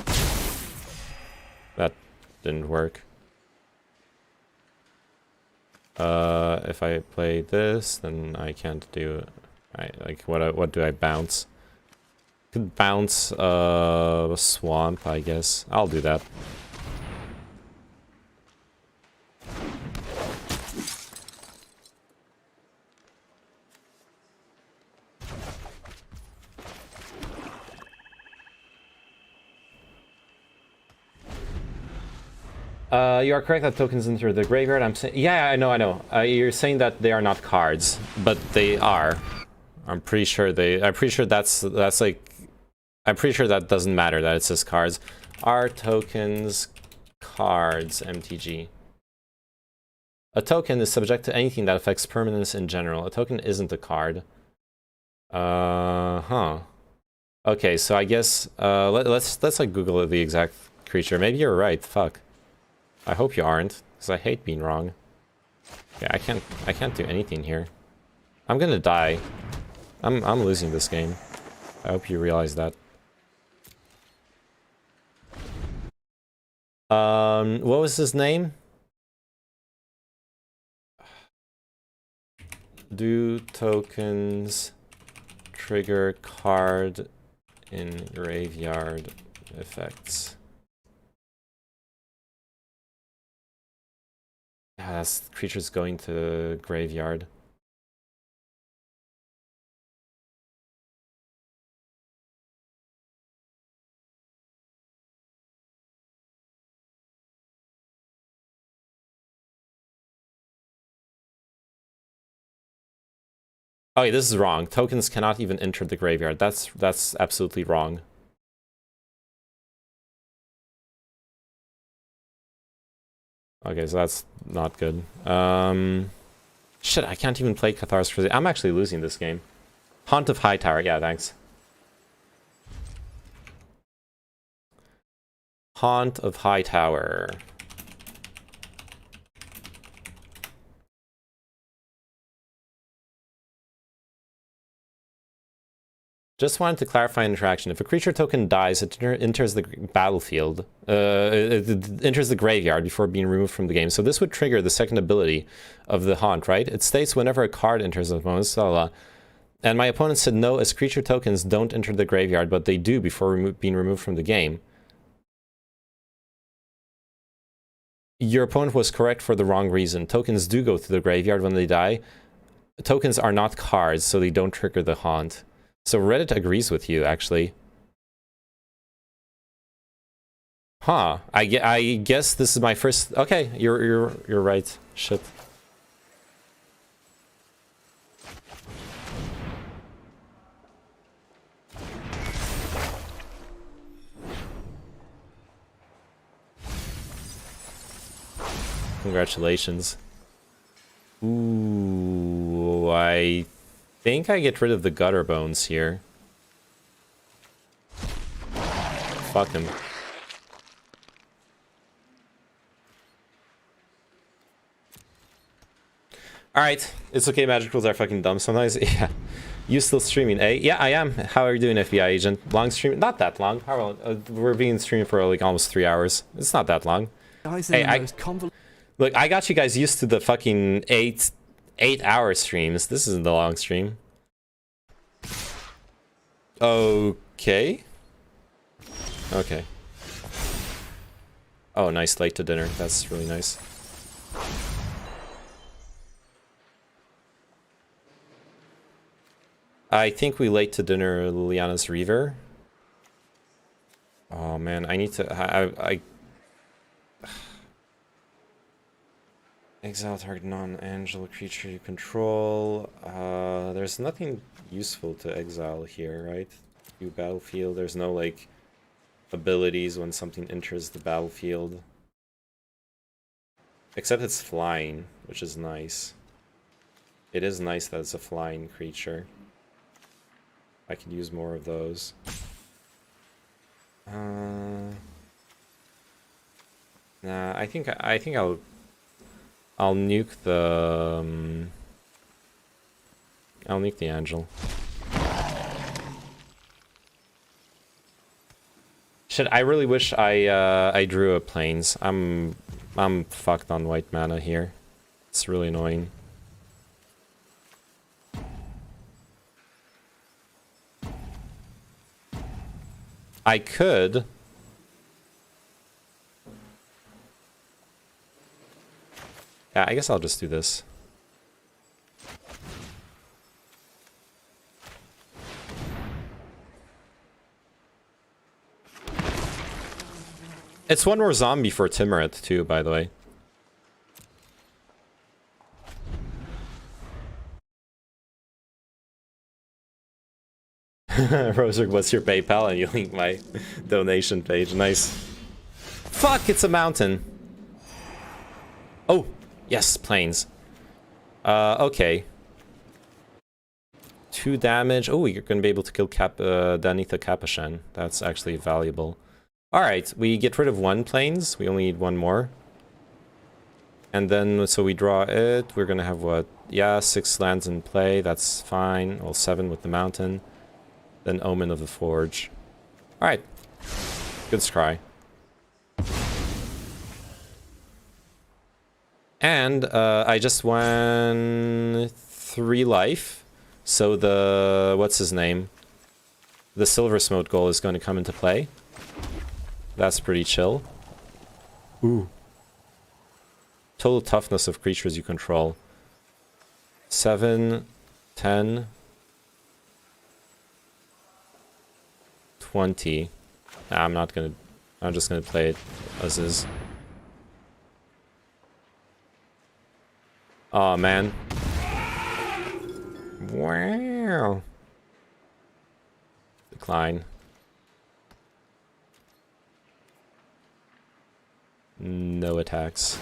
That didn't work. If I play this, then I can't do it. Like what do I bounce? Could bounce swamp, I guess. I'll do that. You are correct that tokens enter the graveyard. I'm saying, yeah, I know. You're saying that they are not cards, but they are. I'm pretty sure that's like. I'm pretty sure that doesn't matter that it says cards. Are tokens cards? MTG. A token is subject to anything that affects permanence in general. A token isn't a card. Huh. Okay, so I guess let's like Google the exact creature. Maybe you're right. Fuck. I hope you aren't, because I hate being wrong. Yeah, I can't do anything here. I'm gonna die. I'm losing this game. I hope you realize that. What was his name? Do tokens trigger card in graveyard effects? Yeah, that's creatures going to graveyard. Oh, yeah, this is wrong. Tokens cannot even enter the graveyard. That's absolutely wrong. Okay, so that's not good. Shit, I can't even play Cathar's Crusade. I'm actually losing this game. Haunt of Hightower. Yeah, thanks. Haunt of Hightower. Just wanted to clarify an interaction. If a creature token dies, it enters the battlefield. It enters the graveyard before being removed from the game. So this would trigger the second ability of the Haunt, right? It states whenever a card enters the opponent's blah. And my opponent said no, as creature tokens don't enter the graveyard, but they do before being removed from the game. Your opponent was correct for the wrong reason. Tokens do go to the graveyard when they die. Tokens are not cards, so they don't trigger the Haunt. So Reddit agrees with you, actually. Huh. I guess this is my first... Okay, you're right. Shit. Congratulations. Ooh, I think I get rid of the gutter bones here. Fuck him. Alright, it's okay, magicals are fucking dumb sometimes. Yeah. You still streaming, eh? Yeah, I am. How are you doing, FBI agent? Long stream? Not that long. How long? We're being streamed for like almost 3 hours. It's not that long. Hey, look, I got you guys used to the fucking 8-hour streams. This isn't the long stream. Okay. Okay. Oh, nice, late to dinner. That's really nice. I think we late to dinner Liliana's Reaver. Oh man, I need to... Exile target non-angel creature you control. There's nothing useful to exile here, right? You battlefield, there's no like abilities when something enters the battlefield. Except it's flying, which is nice. It is nice that it's a flying creature. I could use more of those. Nah, I think I'll nuke the I'll nuke the angel. Shit, I really wish I drew a plains. I'm fucked on white mana here. It's really annoying. I could. Yeah, I guess I'll just do this. It's one more zombie for Timurit too, by the way. Roser, what's your PayPal? And you link my donation page. Nice. Fuck, it's a mountain. Oh, yes, plains. Okay. 2 damage. Oh, you're gonna be able to kill Danitha Capuchin. That's actually valuable. Alright, we get rid of 1 plains. We only need 1 more. And then, so we draw it. We're gonna have what? Yeah, 6 lands in play. That's fine. Well, 7 with the mountain. Then Omen of the Forge. Alright. Good scry. And I just won 3 life. So the... what's his name? The Silver Smote goal is going to come into play. That's pretty chill. Ooh. Total toughness of creatures you control. 7, 10... 20. Nah, I'm not gonna... I'm just gonna play it as is. Oh man. Wow. Decline. No attacks.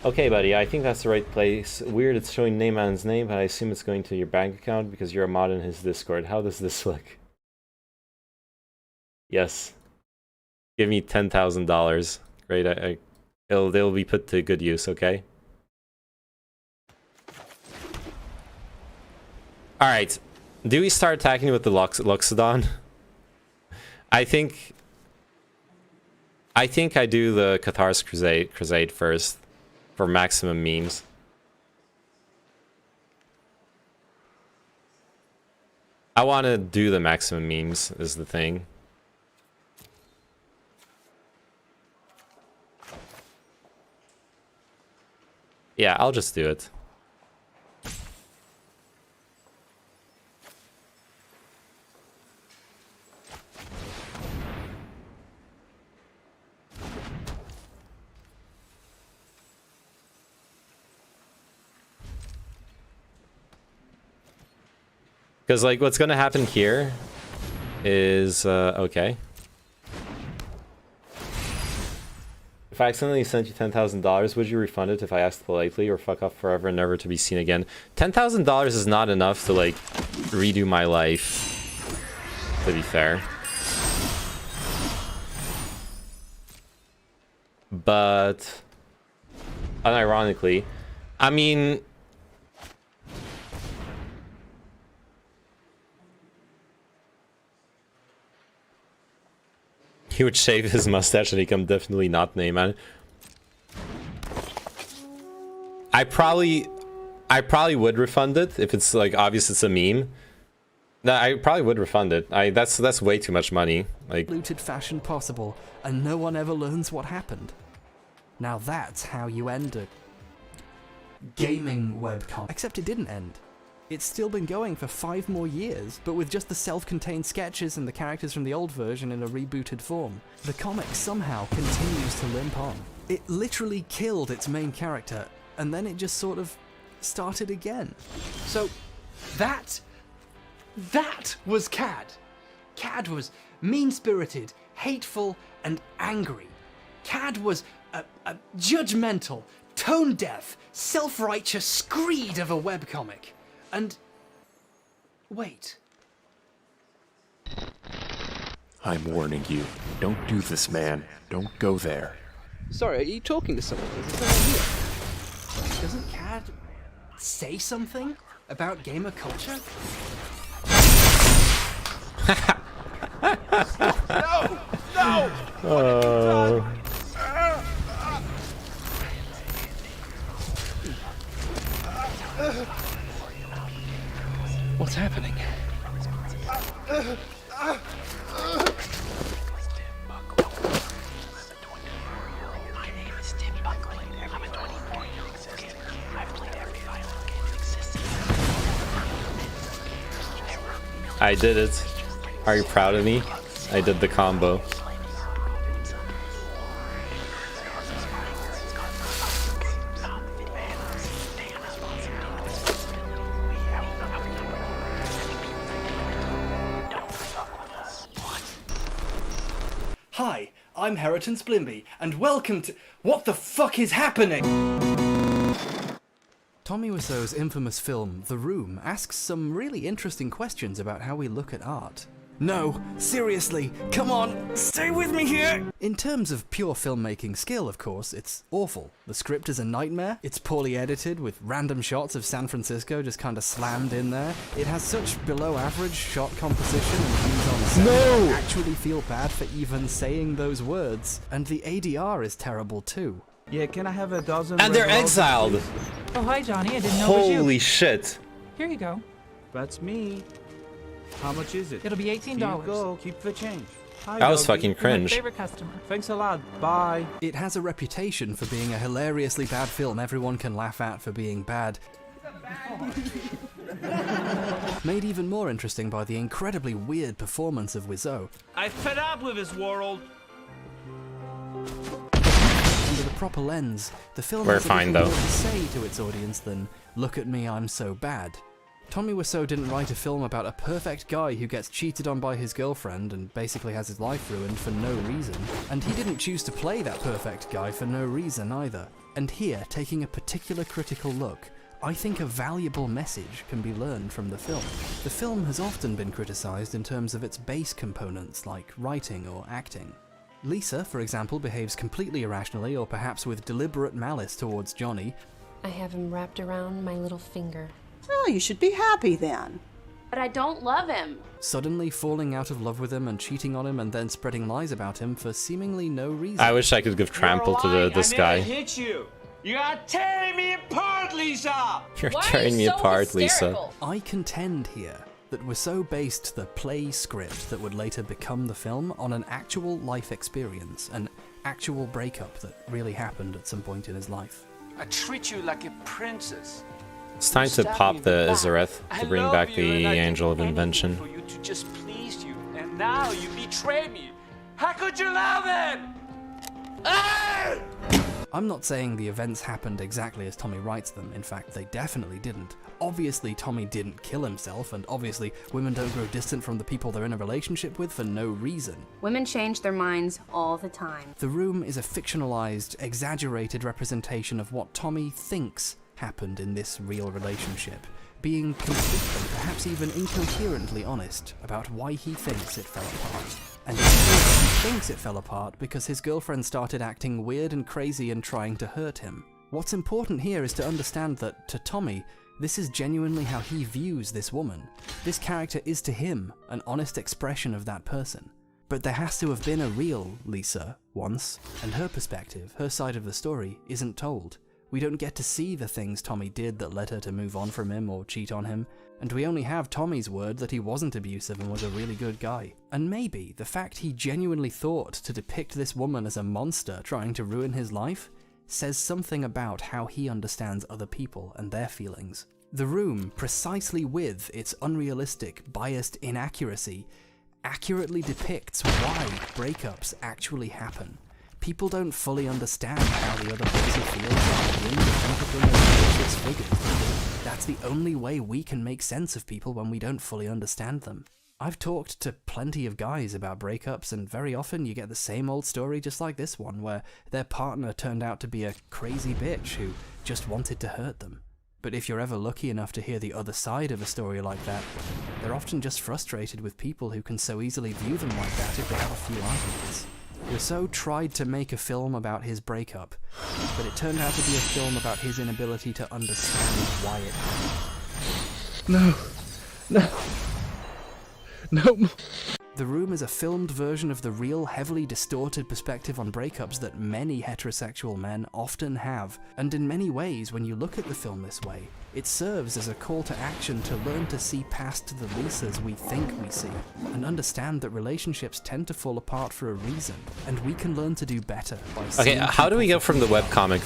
Okay, buddy, I think that's the right place. Weird, it's showing Neyman's name, but I assume it's going to your bank account because you're a mod in his Discord. How does this look? Yes. Give me $10,000. Great, they'll be put to good use, okay? Alright. Do we start attacking with the Loxodon? I think I do the Cathar's Crusade first. For maximum memes. I want to do the maximum memes, is the thing. Yeah, I'll just do it. Because, like, what's going to happen here is, okay. If I accidentally sent you $10,000, would you refund it if I asked politely or fuck off forever and never to be seen again? $10,000 is not enough to, like, redo my life, to be fair. But, unironically, I mean... He would shave his mustache and become definitely not Neyman. I probably would refund it if it's like obvious it's a meme. No, I probably would refund it. That's way too much money. Like Looted fashion possible, and no one ever learns what happened. Now that's how you end a gaming webcomic. Except it didn't end. It's still been going for 5 more years, but with just the self-contained sketches and the characters from the old version in a rebooted form. The comic somehow continues to limp on. It literally killed its main character, and then it just sort of started again. So, that was Cad. Cad was mean-spirited, hateful, and angry. Cad was a judgmental, tone-deaf, self-righteous screed of a webcomic. And... wait. I'm warning you. Don't do this, man. Don't go there. Sorry, are you talking to someone? Is there someone here? Doesn't Cad say something about gamer culture? No! No! Oh. What's happening? I did it. Are you proud of me? I did the combo. Hi, I'm Heriton Splimby, and welcome to... What the fuck is happening? Tommy Wiseau's infamous film, The Room, asks some really interesting questions about how we look at art. No, seriously, come on, stay with me here! In terms of pure filmmaking skill, of course, it's awful. The script is a nightmare, it's poorly edited, with random shots of San Francisco just kinda slammed in there. It has such below-average shot composition and views on set that I actually feel bad for even saying those words. And the ADR is terrible too. Yeah, can I have a dozen? And they're exiled! Oh, hi, Johnny. I didn't know it was you. Holy shit. Here you go. That's me. How much is it? It'll be $18. Here you go. Keep the change. Hi, That was doggy. fucking You're my cringe. favorite customer. Thanks a lot. Bye. It has a reputation for being a hilariously bad film everyone can laugh at for being bad. Made even more interesting by the incredibly weird performance of Wiseau. I'm fed up with this world. Under the proper lens, the film We're has a fine, little though. more to say to its audience than, look at me, I'm so bad. Tommy Wiseau didn't write a film about a perfect guy who gets cheated on by his girlfriend and basically has his life ruined for no reason. And he didn't choose to play that perfect guy for no reason either. And here, taking a particular critical look, I think a valuable message can be learned from the film. The film has often been criticized in terms of its base components like writing or acting. Lisa, for example, behaves completely irrationally or perhaps with deliberate malice towards Johnny. I have him wrapped around my little finger. Well, you should be happy then. But I don't love him. Suddenly falling out of love with him and cheating on him and then spreading lies about him for seemingly no reason. I wish I could give trample to this guy. Hit you. You are tearing me apart, Lisa. You're tearing me apart, Lisa. I contend here that Wiseau based the play script that would later become the film on an actual life experience, an actual breakup that really happened at some point in his life. I treat you like a princess. It's time to pop the Izareth to bring back the Angel of Invention. For you to just please you, and now you betray me. How could you love him? Ah! I'm not saying the events happened exactly as Tommy writes them. In fact, they definitely didn't. Obviously, Tommy didn't kill himself, and obviously, women don't grow distant from the people they're in a relationship with for no reason. Women change their minds all the time. The Room is a fictionalized, exaggerated representation of what Tommy thinks happened in this real relationship, being completely, perhaps even incoherently honest about why he thinks it fell apart. And he thinks it fell apart because his girlfriend started acting weird and crazy and trying to hurt him. What's important here is to understand that, to Tommy, this is genuinely how he views this woman. This character is to him an honest expression of that person. But there has to have been a real Lisa once, and her perspective, her side of the story, isn't told. We don't get to see the things Tommy did that led her to move on from him or cheat on him, and we only have Tommy's word that he wasn't abusive and was a really good guy. And maybe the fact he genuinely thought to depict this woman as a monster trying to ruin his life says something about how he understands other people and their feelings. The Room, precisely with its unrealistic, biased inaccuracy, accurately depicts why breakups actually happen. People don't fully understand how the other person feels and begin to think of them as vicious figures. That's the only way we can make sense of people when we don't fully understand them. I've talked to plenty of guys about breakups, and very often you get the same old story just like this one, where their partner turned out to be a crazy bitch who just wanted to hurt them. But if you're ever lucky enough to hear the other side of a story like that, they're often just frustrated with people who can so easily view them like that if they have a few arguments. Rousseau tried to make a film about his breakup, but it turned out to be a film about his inability to understand why it happened. No. The Room is a filmed version of the real, heavily distorted perspective on breakups that many heterosexual men often have, and in many ways, when you look at the film this way, it serves as a call to action to learn to see past the Lisas we think we see, and understand that relationships tend to fall apart for a reason, and we can learn to do better by Okay, how do we go from the webcomic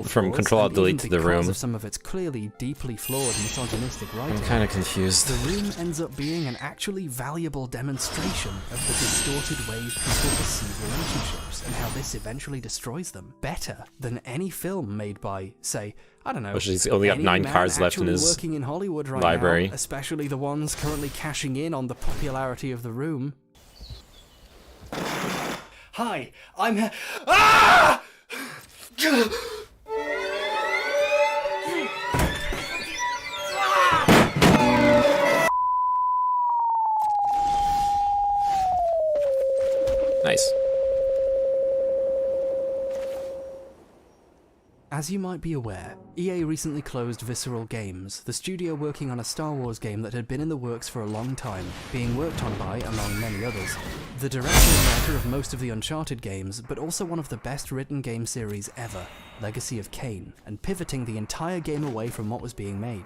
from Control-Alt-Delete to The Room? Of some of its clearly deeply flawed misogynistic writing, I'm kind of confused. The Room ends up being an actually valuable demonstration of the distorted ways people perceive relationships and how this eventually destroys them, better than any film made by, say, I don't know, Which he's only got 9 cards left in his working in Hollywood right library. now, especially the ones currently cashing in on the popularity of The Room. Hi, I'm Ah! Nice. As you might be aware, EA recently closed Visceral Games, the studio working on a Star Wars game that had been in the works for a long time, being worked on by, among many others, the director and writer of most of the Uncharted games, but also one of the best written game series ever, Legacy of Kain, and pivoting the entire game away from what was being made.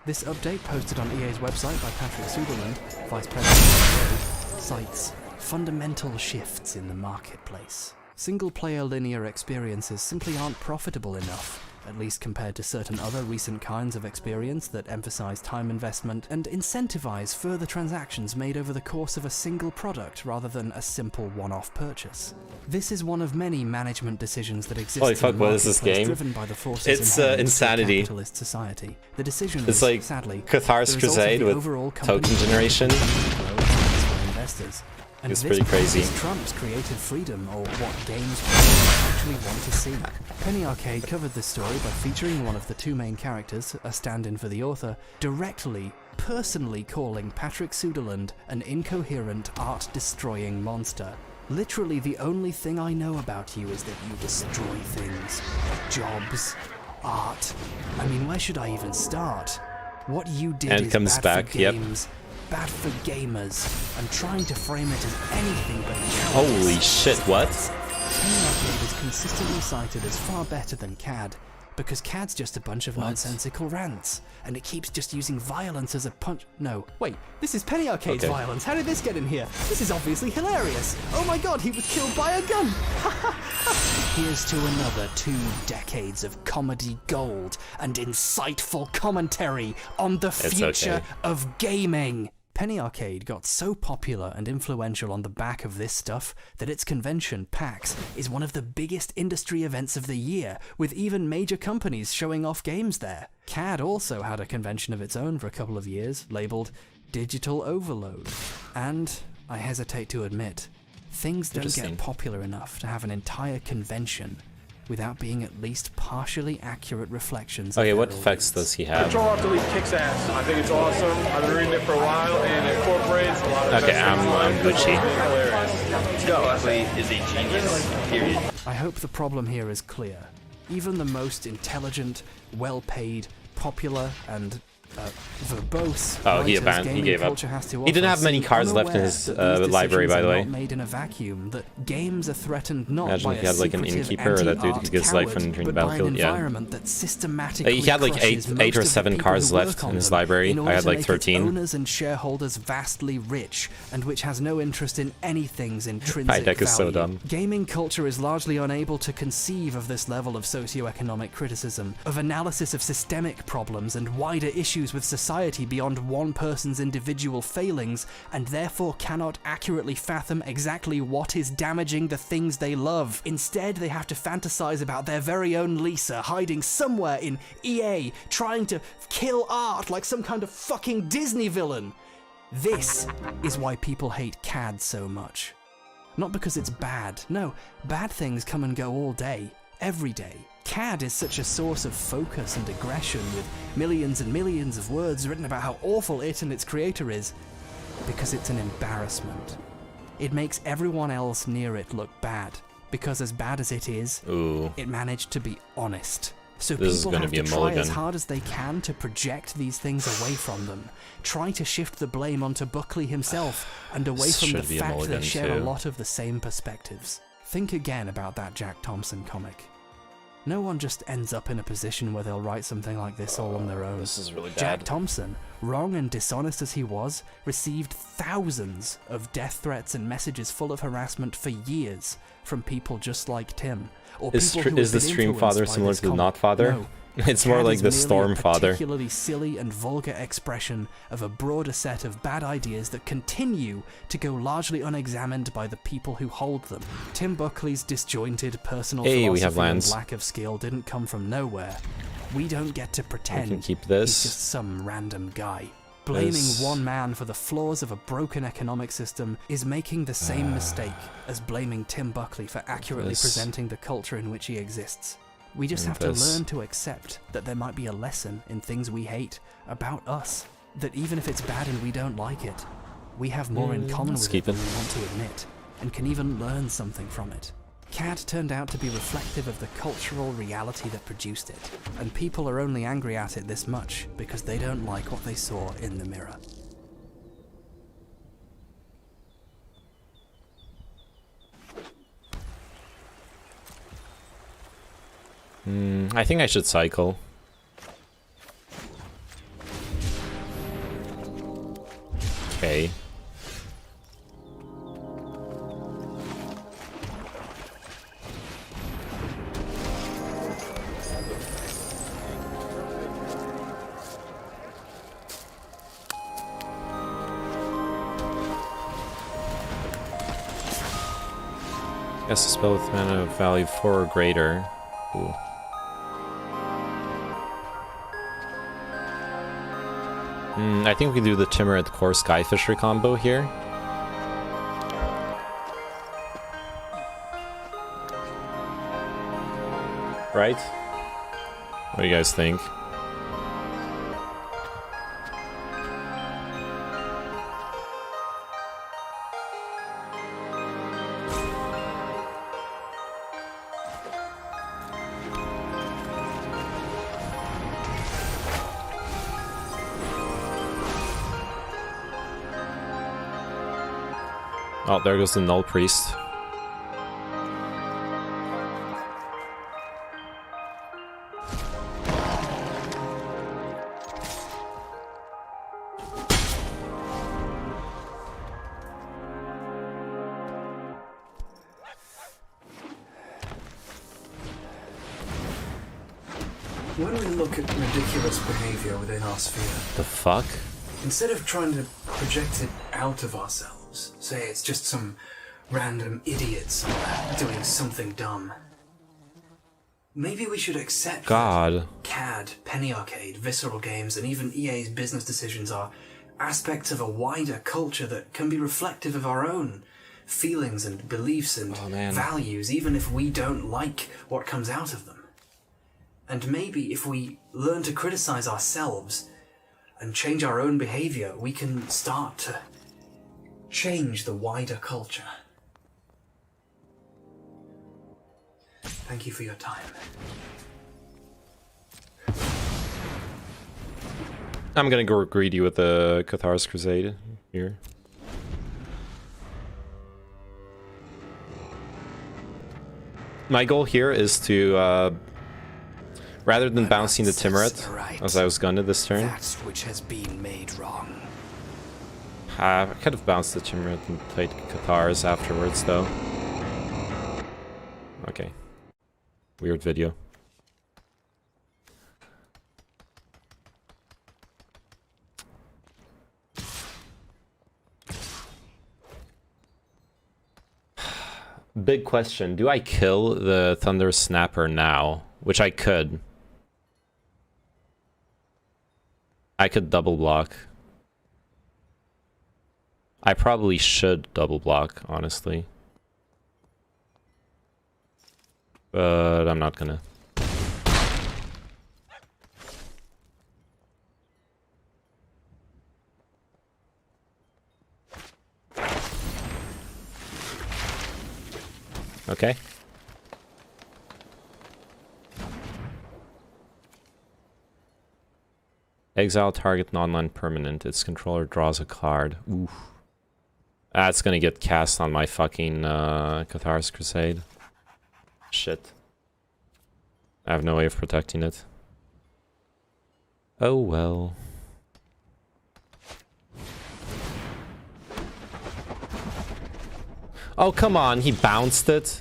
This update, posted on EA's website by Patrick Suderland, Vice President of EA, cites fundamental shifts in the marketplace. Single-player linear experiences simply aren't profitable enough, at least compared to certain other recent kinds of experience that emphasize time investment and incentivize further transactions made over the course of a single product rather than a simple one-off purchase. This is one of many management decisions that exist Holy in fuck, the what is this marketplace game? driven by the forces It's inherent to insanity. capitalist society. The decision It's is, like sadly, Cathar's the result of Crusade the with overall token company generation. for investors. And It's this pretty crazy. process trumps creative freedom, or what games players actually want to see. Penny Arcade covered this story by featuring one of the two main characters, a stand-in for the author, directly, personally calling Patrick Suderland an incoherent, art-destroying monster. Literally, the only thing I know about you is that you destroy things. Jobs, art. I mean, where should I even start? What you did And is comes bad back, for yep. games, bad for gamers. I'm trying to frame it as anything but Holy shit, what? Penny Arcade is consistently cited as far better than CAD, because CAD's just a bunch of nonsensical rants, and it keeps just using violence as a punch. No, wait, this is Penny Arcade's Okay. violence. How did this get in here? This is obviously hilarious. Oh my god, he was killed by a gun. Here's to another 2 decades of comedy gold and insightful commentary on the It's future okay. of gaming. Penny Arcade got so popular and influential on the back of this stuff that its convention, PAX, is one of the biggest industry events of the year, with even major companies showing off games there. CAD also had a convention of its own for a couple of years, labelled Digital Overload. And, I hesitate to admit, things don't Interesting. get popular enough to have an entire convention without being at least partially accurate reflections of Okay, their what audience. effects does he have? Control-Alt-Delete kicks ass. I think it's awesome. I've been reading it for a while, and it incorporates a lot of Okay, the best I'm things Gucci. hilarious. Control-Alt-Delete is a genius, period. I hope the problem here is clear. Even the most intelligent, well-paid, popular, and verbose Oh, he writers abandoned. He gaming gave up. culture has to He didn't offer have many seem cards left in unaware his that these library, by decisions the are way. not made in a vacuum, that games are threatened not Imagine by if he a had like an secretive innkeeper or that dude who anti-art gives life coward, when during but by an Battlefield. Yeah. environment that systematically He had like crushes 8 or most of the 7 people cards who work left on in his them library. in order I had to like make its 13. owners and shareholders vastly rich, and which has no interest in anything's intrinsic My deck is so value. dumb. Gaming culture is largely unable to conceive of this level of socioeconomic criticism, of analysis of systemic problems and wider issues with society beyond one person's individual failings, and therefore cannot accurately fathom exactly what is damaging the things they love. Instead, they have to fantasize about their very own Lisa hiding somewhere in EA, trying to kill art like some kind of fucking Disney villain. This is why people hate CAD so much. Not because it's bad. No, bad things come and go all day, every day. CAD is such a source of focus and aggression, with millions and millions of words written about how awful it and its creator is, because it's an embarrassment. It makes everyone else near it look bad, because as bad as it is, it managed to be honest. So people have to try as hard as they can to project these things away from them, try to shift the blame onto Buckley himself, and away from the fact they share a lot of the same perspectives. Think again about that Jack Thompson comic. No one just ends up in a position where they'll write something like this all on their own. This is really bad. Jack Thompson, wrong and dishonest as he was, received thousands of death threats and messages full of harassment for years from people just like Tim. Or Is people who the have been Streamfather influenced by similar this to the comic. Notfather? No. It's more CAD like is the merely a Stormfather. particularly silly and vulgar expression of a broader set of bad ideas that continue to go largely unexamined by the people who hold them. Tim Buckley's disjointed personal We have philosophy and lands. lack of skill didn't come from nowhere. We don't get to pretend keep this. he's just some random guy. Blaming one man for the flaws of a broken economic system is making the same mistake as blaming Tim Buckley for accurately presenting the culture in which he exists. We just have to learn to accept that there might be a lesson in things we hate about us. That even if it's bad and we don't like it, we have more in common with it than we want to admit, and can even learn something from it. CAD turned out to be reflective of the cultural reality that produced it, and people are only angry at it this much because they don't like what they saw in the mirror. I think I should cycle. Okay. Guess a spell with mana value 4 or greater. Ooh. I think we can do the Timorant Core Skyfisher combo here. Right? What do you guys think? Oh, there goes the Null Priest. When we look at ridiculous behavior within our sphere, The fuck? instead of trying to project it out of ourselves, say it's just some random idiot somewhere doing something dumb, maybe we should accept God. that CAD, Penny Arcade, Visceral Games, and even EA's business decisions are aspects of a wider culture that can be reflective of our own feelings and beliefs and values, even if we don't like what comes out of them. And maybe if we learn to criticize ourselves and change our own behavior, we can start to change the wider culture. Thank you for your time. I'm gonna go greedy with the Cathar's Crusade here. My goal here is to, rather than bouncing the Timorant, as I was gonna this turn, That which has been made wrong. I could have bounced the Timorant and played Cathars afterwards, though. Okay. Weird video. Big question. Do I kill the Thunder Snapper now? Which I could. I could double block. I probably should double block, honestly. But I'm not gonna. Okay. Exile target non-land permanent. Its controller draws a card. Oof. That's gonna get cast on my fucking Cathar's Crusade. Shit. I have no way of protecting it. Oh well. Oh, come on, he bounced it.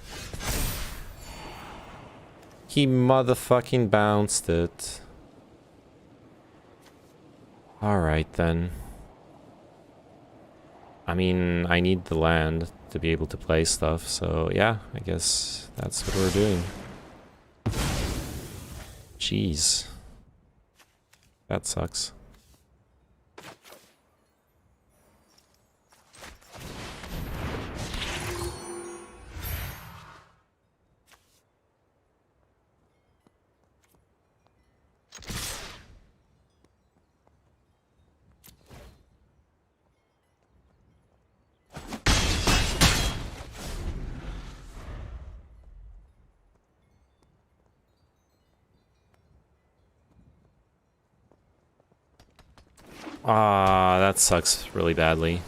He motherfucking bounced it. Alright then. I mean, I need the land to be able to play stuff, so yeah, I guess that's what we're doing. Jeez. That sucks. Ah, that sucks really badly.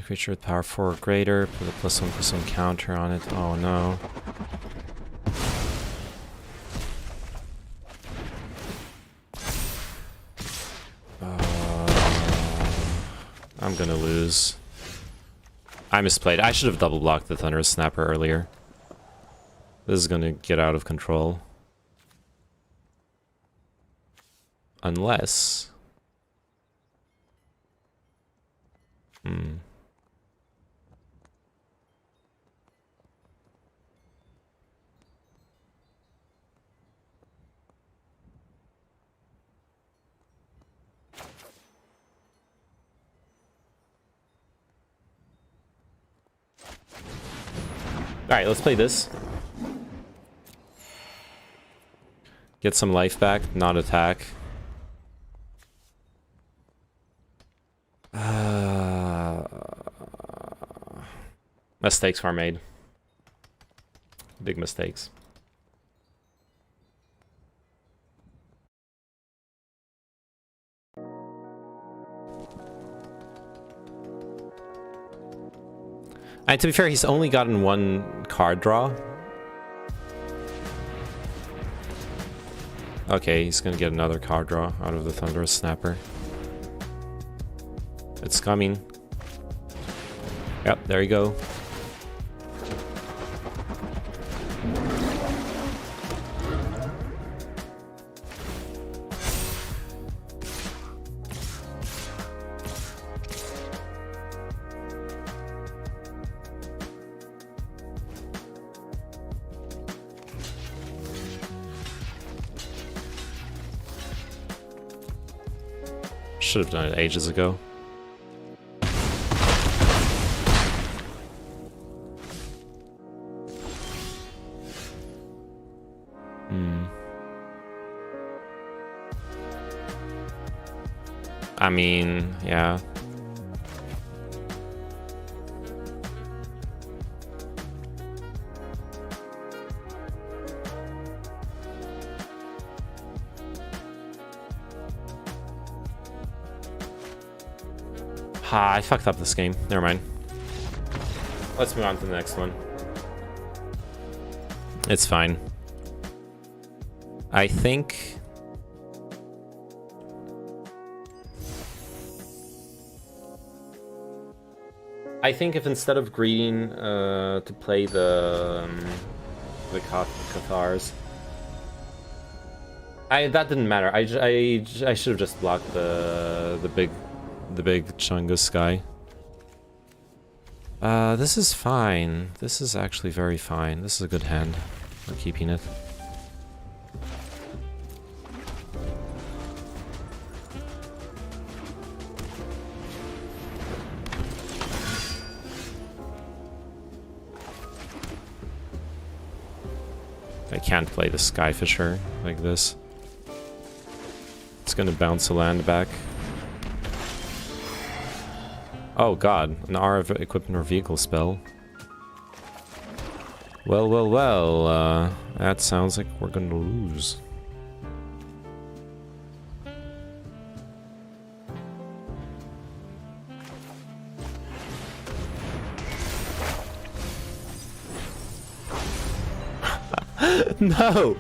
Creature with power 4 or greater, put a +1/+1 counter on it. Oh no. I'm gonna lose. I misplayed. I should have double blocked the Thunderous Snapper earlier. This is gonna get out of control. Unless... Alright, let's play this. Get some life back, not attack. Mistakes were made. Big mistakes. And to be fair, he's only gotten one card draw. Okay, he's gonna get another card draw out of the Thunderous Snapper. It's coming. Yep, there you go. Should have done it ages ago. I mean, yeah. I fucked up this game. Never mind. Let's move on to the next one. It's fine. I think... if instead of greeting to play the Cathars, that didn't matter. I should have just blocked the big Chungus guy. This is fine. This is actually very fine. This is a good hand. We're keeping it. I can't play the Skyfisher like this. It's gonna bounce the land back. Oh god, an R of equipment or vehicle spell. Well, well, well, that sounds like we're gonna lose. No!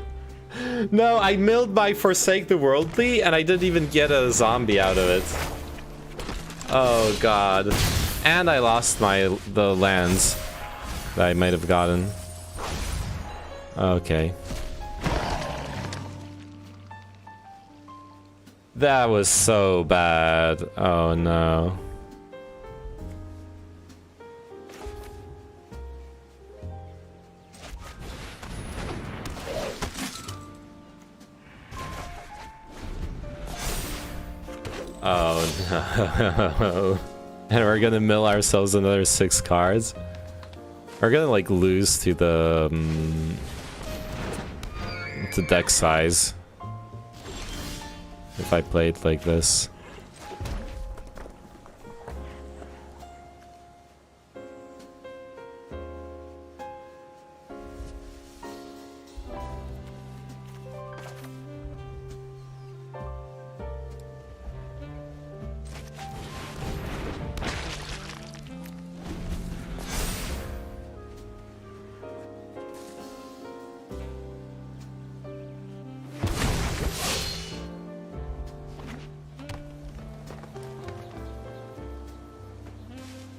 No, I milled my Forsake the Worldly and I didn't even get a zombie out of it. Oh god. And I lost the lands that I might have gotten. Okay. That was so bad. Oh no. Oh no. And we're gonna mill ourselves another 6 cards. We're gonna like lose to the deck size if I play it like this.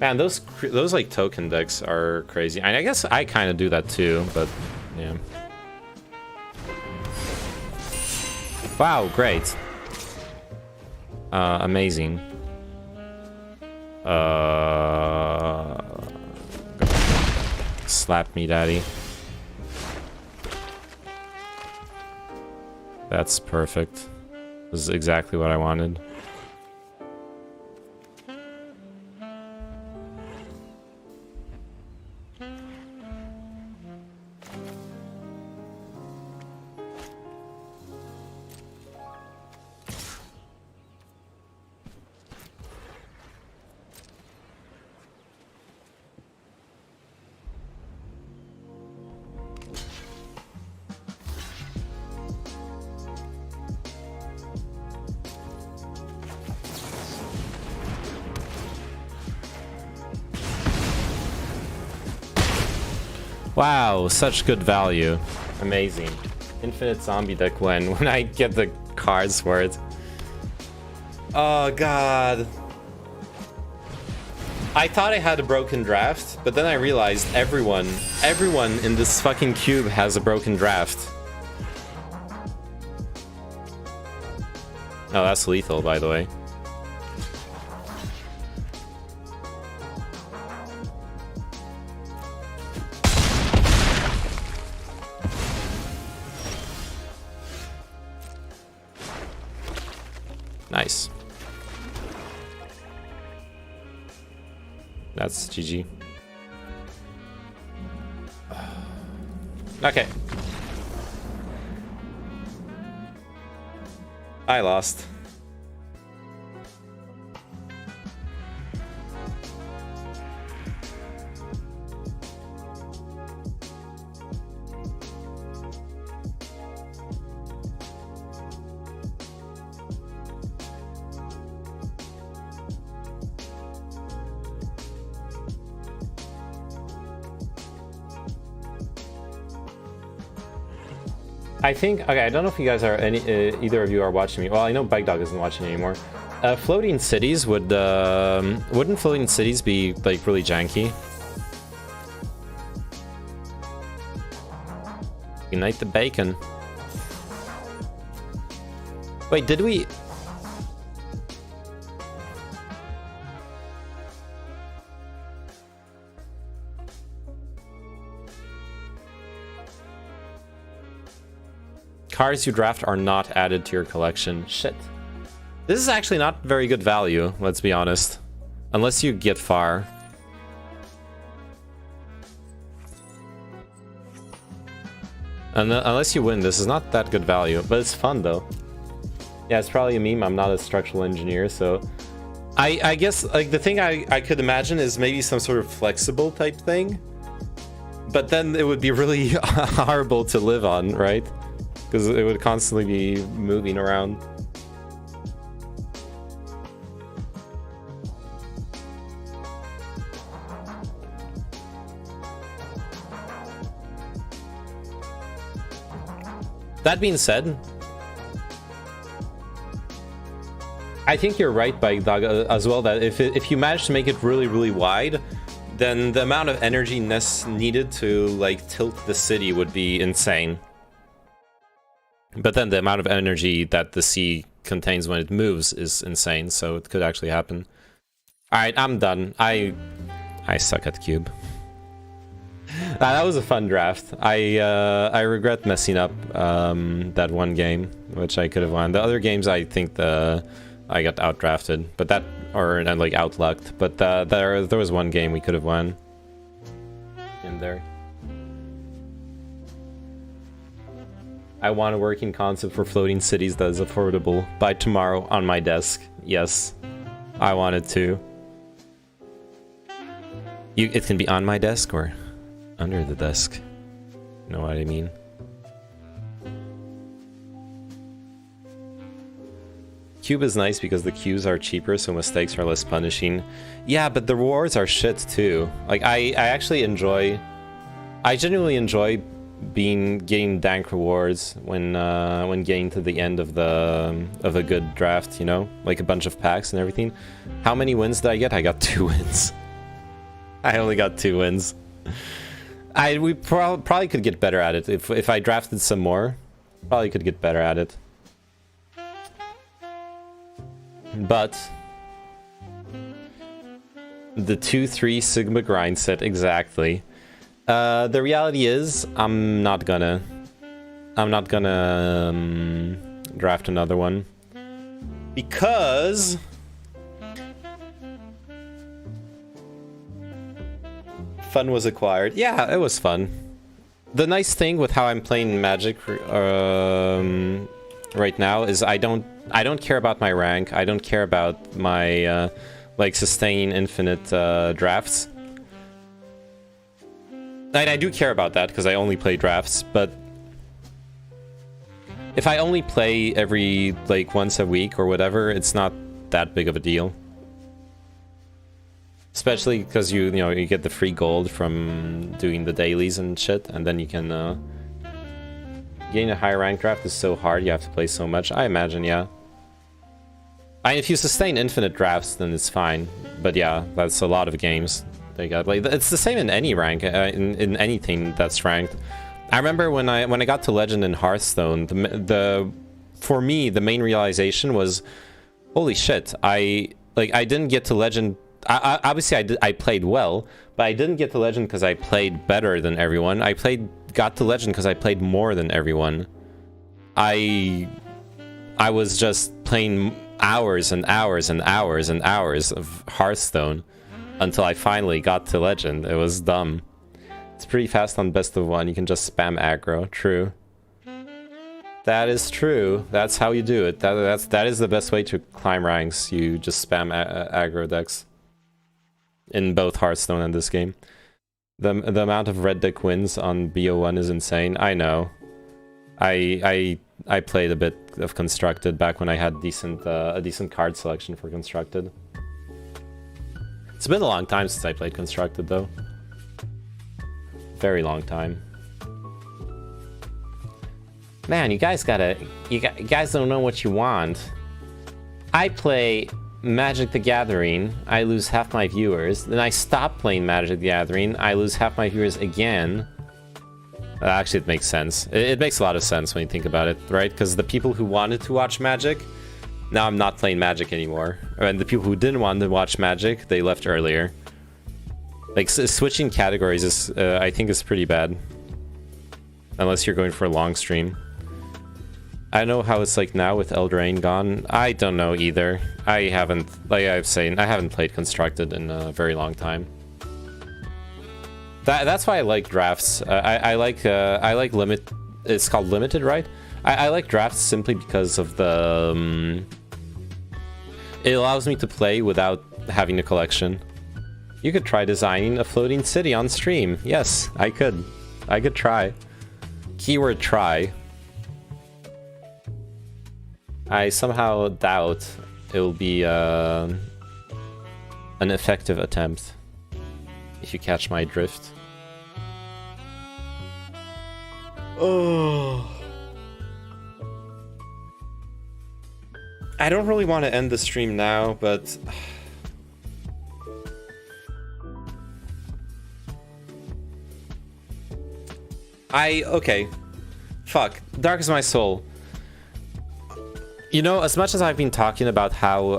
Man, those like token decks are crazy. I guess I kind of do that too, but yeah. Wow, great. Amazing. Slap me, daddy. That's perfect. This is exactly what I wanted. Wow, such good value. Amazing. Infinite zombie deck when I get the cards for it. Oh god. I thought I had a broken draft, but then I realized everyone in this fucking cube has a broken draft. Oh, that's lethal, by the way. Nice. That's GG. Okay. I lost. I think, okay, I don't know if you guys are either of you are watching me. Well, I know Bike Dog isn't watching anymore. Floating cities wouldn't floating cities be like really janky? Unite the bacon. Wait, did we? Cards you draft are not added to your collection. Shit. This is actually not very good value, let's be honest. Unless you get far. Unless you win, this is not that good value, but it's fun though. Yeah, it's probably a meme. I'm not a structural engineer, so I guess like the thing I could imagine is maybe some sort of flexible type thing, but then it would be really horrible to live on, right? Because it would constantly be moving around. That being said, I think you're right, Bike Dog, as well, that if you manage to make it really, really wide, then the amount of energy needed to like tilt the city would be insane. But then the amount of energy that the sea contains when it moves is insane, so it could actually happen. Alright, I'm done. I suck at Cube. That was a fun draft. I regret messing up that one game, which I could have won. The other games, I think I got outdrafted, but that, or like outlucked. But there was one game we could have won in there. I want a working concept for floating cities that is affordable by tomorrow on my desk. Yes, I want it to. It can be on my desk or under the desk. You know what I mean? Cube is nice because the cubes are cheaper, so mistakes are less punishing. Yeah, but the rewards are shit too. Like I actually enjoy. I genuinely enjoy getting dank rewards when getting to the end of a good draft. You know, like a bunch of packs and everything. How many wins did I get? I got 2 wins. I only got 2 wins. We probably could get better at it if I drafted some more. Probably could get better at it. But the 2-3 Sigma grind set exactly. The reality is I'm not gonna draft another one because fun was acquired. Yeah, it was fun. The nice thing with how I'm playing Magic right now is I don't care about my rank. I don't care about my like sustaining infinite drafts. And I do care about that because I only play drafts, but if I only play every like once a week or whatever, it's not that big of a deal. Especially because you know you get the free gold from doing the dailies and shit, and then you can getting a high rank draft is so hard. You have to play so much. I imagine, yeah. If you sustain infinite drafts, then it's fine. But yeah, that's a lot of games. They got like it's the same in any rank, in anything that's ranked. I remember when I got to Legend in Hearthstone, for me the main realization was, holy shit! I didn't get to Legend. Obviously I played well, but I didn't get to Legend because I played better than everyone. I got to Legend because I played more than everyone. I was just playing hours and hours and hours and hours of Hearthstone until I finally got to Legend. It was dumb. It's pretty fast on best of one. You can just spam aggro. True. That is true. That's how you do it. That is the best way to climb ranks. You just spam aggro decks. In both Hearthstone and this game. The amount of red deck wins on BO1 is insane. I know. I played a bit of Constructed back when I had a decent card selection for Constructed. It's been a long time since I played Constructed though. Very long time. Man, you guys don't know what you want. I play Magic the Gathering, I lose half my viewers. Then I stop playing Magic the Gathering, I lose half my viewers again. Actually, it makes sense. It makes a lot of sense when you think about it, right? Because the people who wanted to watch Magic, now I'm not playing Magic anymore. And the people who didn't want to watch Magic, they left earlier. Like, switching categories is, I think, is pretty bad. Unless you're going for a long stream. I know how it's like now with Eldraine gone. I don't know either. I haven't, like I've said, I haven't played Constructed in a very long time. That's why I like drafts. I like it's called limited, right? I like drafts simply because of the... it allows me to play without having a collection. You could try designing a floating city on stream. Yes, I could. I could try. Keyword try. I somehow doubt it will be an effective attempt, if you catch my drift. Oh. I don't really want to end the stream now, but... okay. Fuck. Dark is my soul. You know, as much as I've been talking about how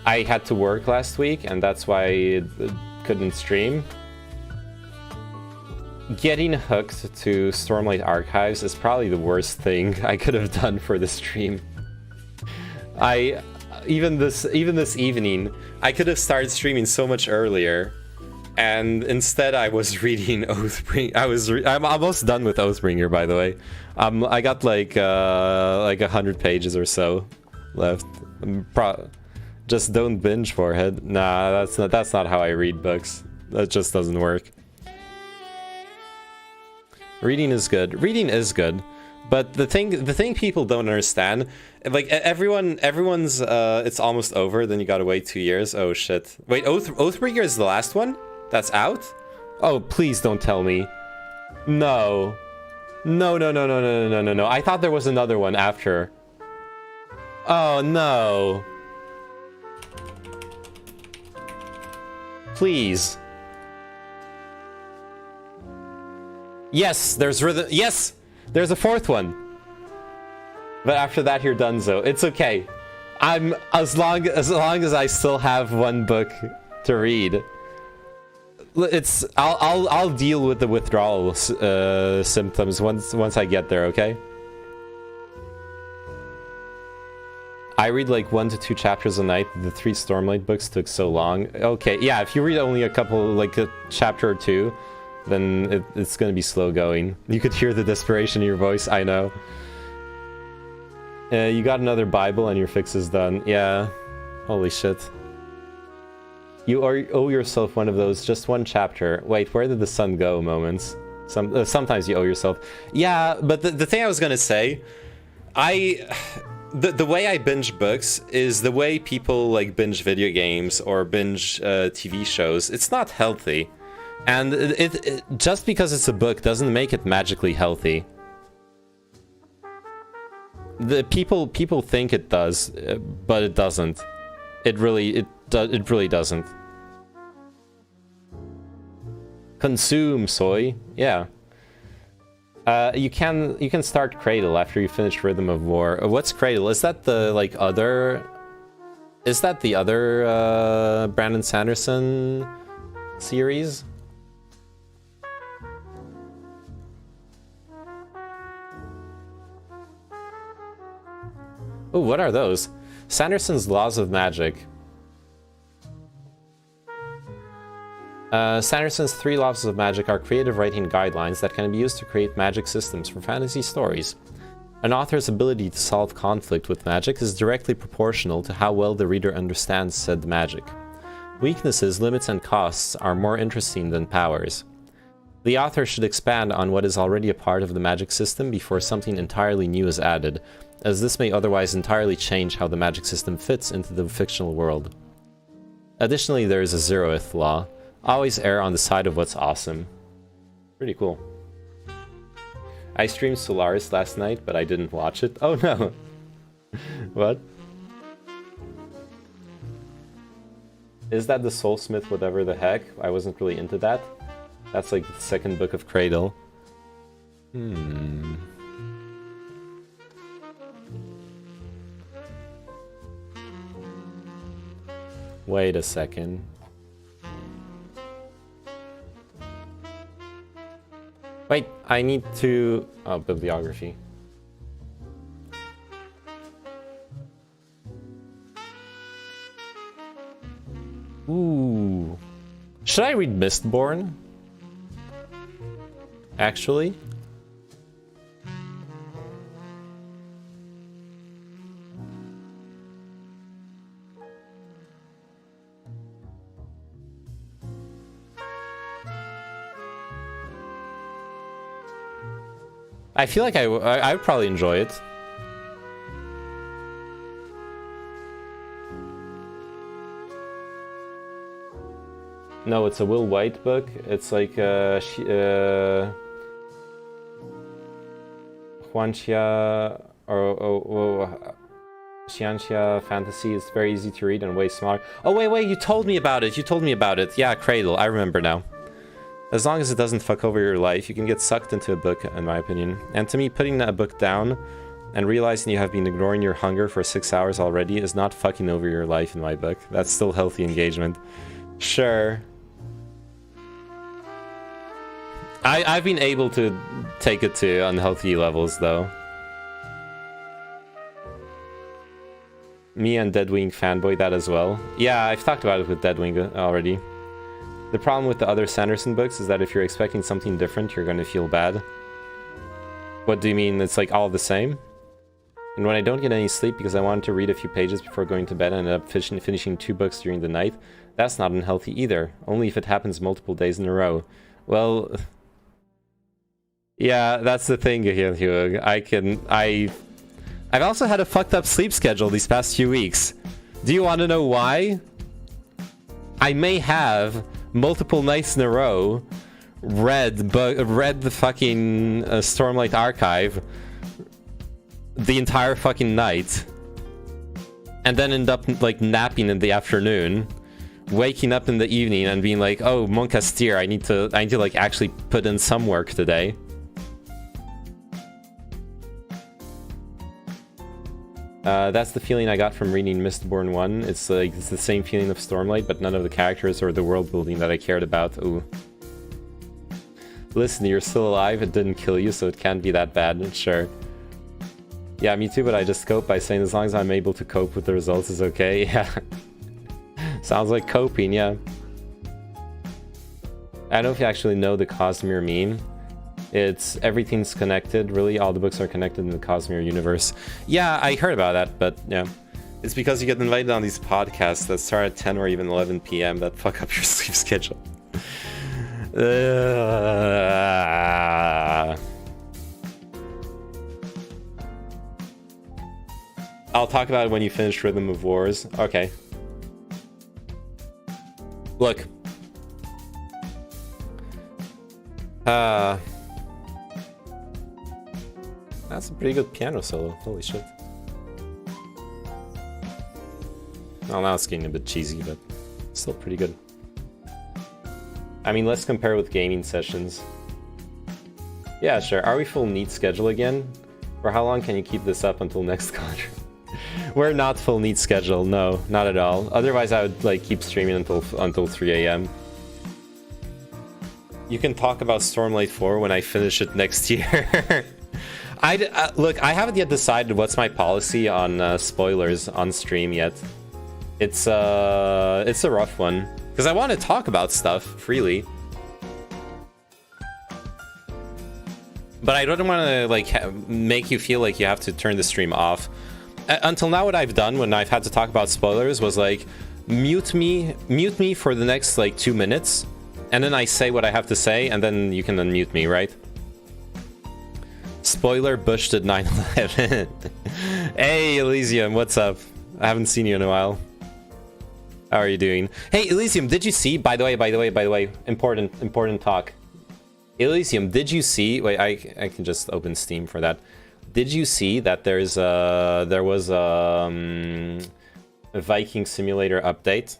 I had to work last week and that's why I couldn't stream, getting hooked to Stormlight Archives is probably the worst thing I could have done for the stream. Even this evening, I could have started streaming so much earlier, and instead I was reading Oathbringer. I'm almost done with Oathbringer, by the way. I got like 100 pages or so left. Just don't binge, Forehead. Nah, that's not how I read books. That just doesn't work. Reading is good. Reading is good, but the thing people don't understand, like everyone's it's almost over. Then you gotta wait 2 years. Oh shit! Wait, Oathbringer is the last one that's out? Oh, please don't tell me. No. No. I thought there was another one after. Oh no. Please. Yes, there's rhythm. Yes, there's a fourth one. But after that, you're donezo. It's okay. I'm as long as I still have one book to read. I'll deal with the withdrawal symptoms once I get there. Okay. I read like 1 to 2 chapters a night. The 3 Stormlight books took so long. Okay, yeah. If you read only a couple, like a chapter or 2. Then it's gonna be slow going. You could hear the desperation in your voice, I know. You got another Bible and your fix is done. Yeah. Holy shit. You owe yourself one of those just one chapter. Wait, where did the sun go moments? Sometimes you owe yourself. Yeah, but the thing I was gonna say, the way I binge books is the way people like binge video games or binge TV shows. It's not healthy. And it just because it's a book doesn't make it magically healthy. The people think it does, but it doesn't. It really doesn't. Consume soy, yeah. You can start Cradle after you finish Rhythm of War. What's Cradle? Is that the like other? Is that the other Brandon Sanderson series? Oh, what are those? Sanderson's Laws of Magic. Sanderson's 3 Laws of Magic are creative writing guidelines that can be used to create magic systems for fantasy stories. An author's ability to solve conflict with magic is directly proportional to how well the reader understands said magic. Weaknesses, limits, and costs are more interesting than powers. The author should expand on what is already a part of the magic system before something entirely new is added, as this may otherwise entirely change how the magic system fits into the fictional world. Additionally, there is a zeroth law. Always err on the side of what's awesome. Pretty cool. I streamed Solaris last night, but I didn't watch it. Oh no! What? Is that the Soulsmith whatever the heck? I wasn't really into that. That's like the second book of Cradle. Wait a second. Wait, I need to... Oh, bibliography. Ooh. Should I read Mistborn? Actually. I feel like I would probably enjoy it. No, it's a Will White book. It's like Huanxia or Xianxia fantasy is very easy to read and way smaller. Oh wait, you told me about it. You told me about it. Yeah, Cradle. I remember now. As long as it doesn't fuck over your life, you can get sucked into a book, in my opinion. And to me, putting a book down and realizing you have been ignoring your hunger for 6 hours already is not fucking over your life in my book. That's still healthy engagement. Sure. I've been able to take it to unhealthy levels, though. Me and Deadwing fanboy that as well. Yeah, I've talked about it with Deadwing already. The problem with the other Sanderson books is that if you're expecting something different, you're going to feel bad. What do you mean? It's like all the same? And when I don't get any sleep because I wanted to read a few pages before going to bed and ended up finishing 2 books during the night, that's not unhealthy either. Only if it happens multiple days in a row. Well... yeah, that's the thing, Hugh. I've also had a fucked up sleep schedule these past few weeks. Do you want to know why? I may have multiple nights in a row read the fucking Stormlight Archive the entire fucking night, and then end up like napping in the afternoon, waking up in the evening and being like, oh, Moncastier, I need to like actually put in some work today. That's the feeling I got from reading Mistborn 1. It's like it's the same feeling of Stormlight, but none of the characters or the world building that I cared about. Ooh. Listen, you're still alive, it didn't kill you, so it can't be that bad, sure. Yeah, me too, but I just cope by saying as long as I'm able to cope with the results is okay, yeah. Sounds like coping, yeah. I don't know if you actually know the Cosmere meme. It's everything's connected, really, all the books are connected in the Cosmere universe. Yeah, I heard about that, but yeah. It's because you get invited on these podcasts that start at 10 or even 11 p.m. that fuck up your sleep schedule. I'll talk about it when you finish Rhythm of Wars. Okay. Look. That's a pretty good piano solo. Holy shit. Well, now it's getting a bit cheesy, but still pretty good. I mean, let's compare with gaming sessions. Yeah, sure. Are we full neat schedule again? For how long can you keep this up until next contract? We're not full neat schedule. No, not at all. Otherwise, I would like keep streaming until 3 a.m. You can talk about Stormlight 4 when I finish it next year. Look, I haven't yet decided what's my policy on spoilers on stream yet. It's a rough one because I want to talk about stuff freely, but I don't want to like make you feel like you have to turn the stream off. Until now, what I've done when I've had to talk about spoilers was like mute me for the next like 2 minutes, and then I say what I have to say, and then you can unmute me, right? Spoiler, Bush did 9/11. Hey, Elysium, what's up? I haven't seen you in a while. How are you doing? Hey, Elysium, did you see? By the way, important talk. Elysium, did you see? Wait, I can just open Steam for that. Did you see that there was a Viking Simulator update?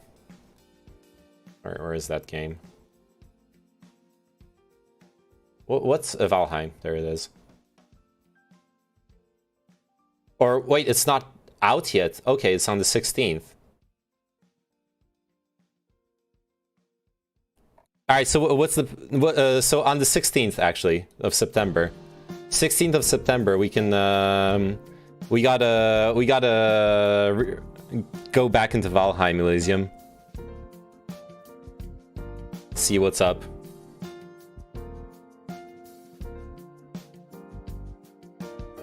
Or is that game? What's Valheim? There it is. Or wait, it's not out yet. Okay, it's on the 16th. All right, so so on the 16th actually of September. 16th of September, we can we gotta go back into Valheim, Elysium. See what's up.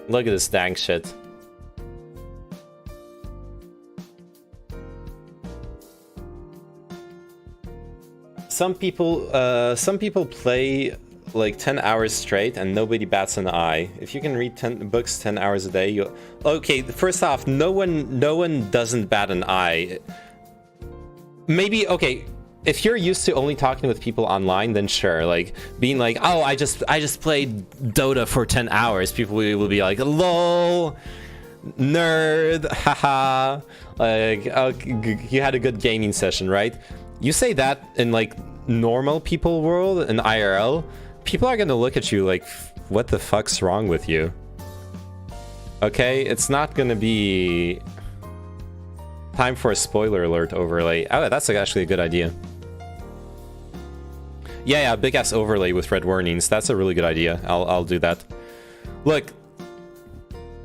Look at this dang shit. Some people play like 10 hours straight and nobody bats an eye. If you can read 10 books 10 hours a day, you... Okay, first off, no one doesn't bat an eye. Maybe, okay, if you're used to only talking with people online, then sure, like being like, oh, I just played Dota for 10 hours, people will be like, lol, nerd, haha, like, oh, you had a good gaming session, right? You say that in like normal people world, in IRL, people are gonna look at you like, what the fuck's wrong with you? Okay, it's not gonna be time for a spoiler alert overlay. Oh, that's actually a good idea. Yeah, big ass overlay with red warnings. That's a really good idea. I'll do that. Look,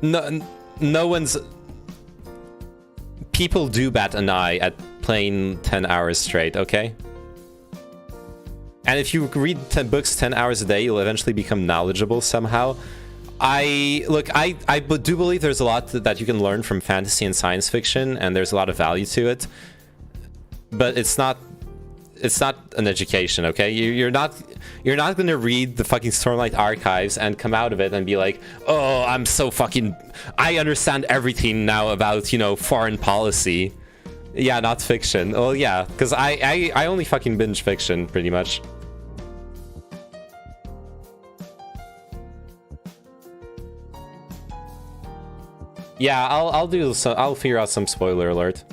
no one's... People do bat an eye at playing 10 hours straight, okay? And if you read 10 books 10 hours a day, you'll eventually become knowledgeable somehow. I do believe there's a lot that you can learn from fantasy and science fiction, and there's a lot of value to it. But it's not an education, okay? You're not gonna read the fucking Stormlight Archives and come out of it and be like, oh, I'm so fucking... I understand everything now about, you know, foreign policy. Yeah, not fiction. Well, yeah, because I only fucking binge fiction, pretty much. Yeah, I'll figure out some spoiler alert.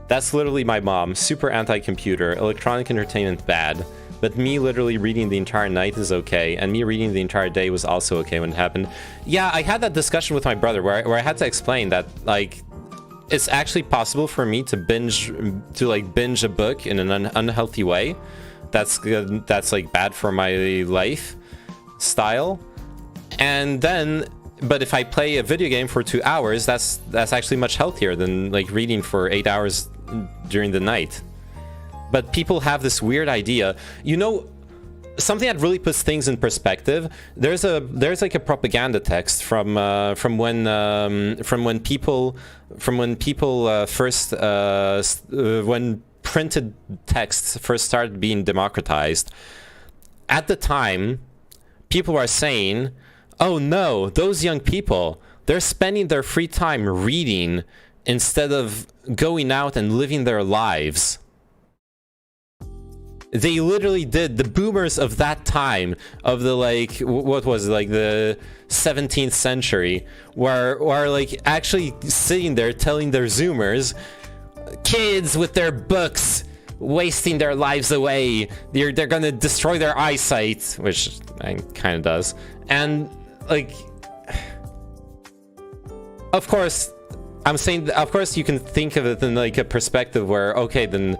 That's literally my mom. Super anti-computer. Electronic entertainment bad. But me literally reading the entire night is okay, and me reading the entire day was also okay when it happened. Yeah, I had that discussion with my brother where I had to explain that, like, it's actually possible for me to binge a book in an unhealthy way. That's like bad for my life style. And then, but if I play a video game for 2 hours, that's actually much healthier than like reading for 8 hours during the night. But people have this weird idea, you know, something that really puts things in perspective. There's like a propaganda text from when printed texts first started being democratized. At the time, people are saying, oh no, those young people, they're spending their free time reading instead of going out and living their lives. They literally did. The boomers of that time, of the like, what was it, like the 17th century, were like actually sitting there telling their Zoomers, kids with their books, wasting their lives away. They're gonna destroy their eyesight, which kind of does. And like, of course, I'm saying, of course, you can think of it in like a perspective where, okay, then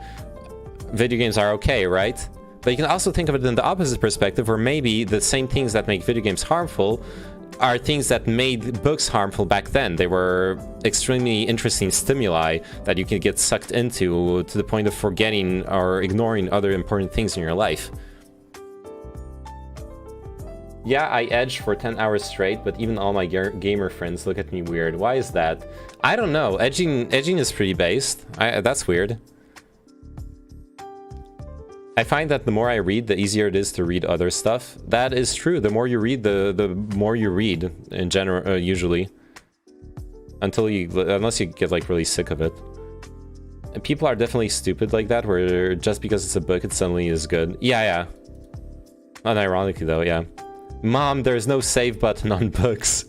video games are okay, right? But you can also think of it in the opposite perspective, where maybe the same things that make video games harmful are things that made books harmful back then. They were extremely interesting stimuli that you can get sucked into to the point of forgetting or ignoring other important things in your life. Yeah, I edge for 10 hours straight, but even all my gamer friends look at me weird. Why is that? I don't know. Edging is pretty based. That's weird. I find that the more I read, the easier it is to read other stuff. That is true. The more you read, the more you read in general, usually. Unless you get like really sick of it. And people are definitely stupid like that, where just because it's a book, it suddenly is good. Yeah. Unironically though, yeah. Mom, there's no save button on books.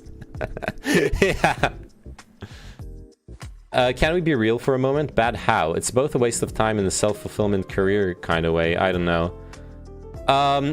Yeah. Can we be real for a moment? Bad how? It's both a waste of time and a self-fulfillment career kind of way. I don't know.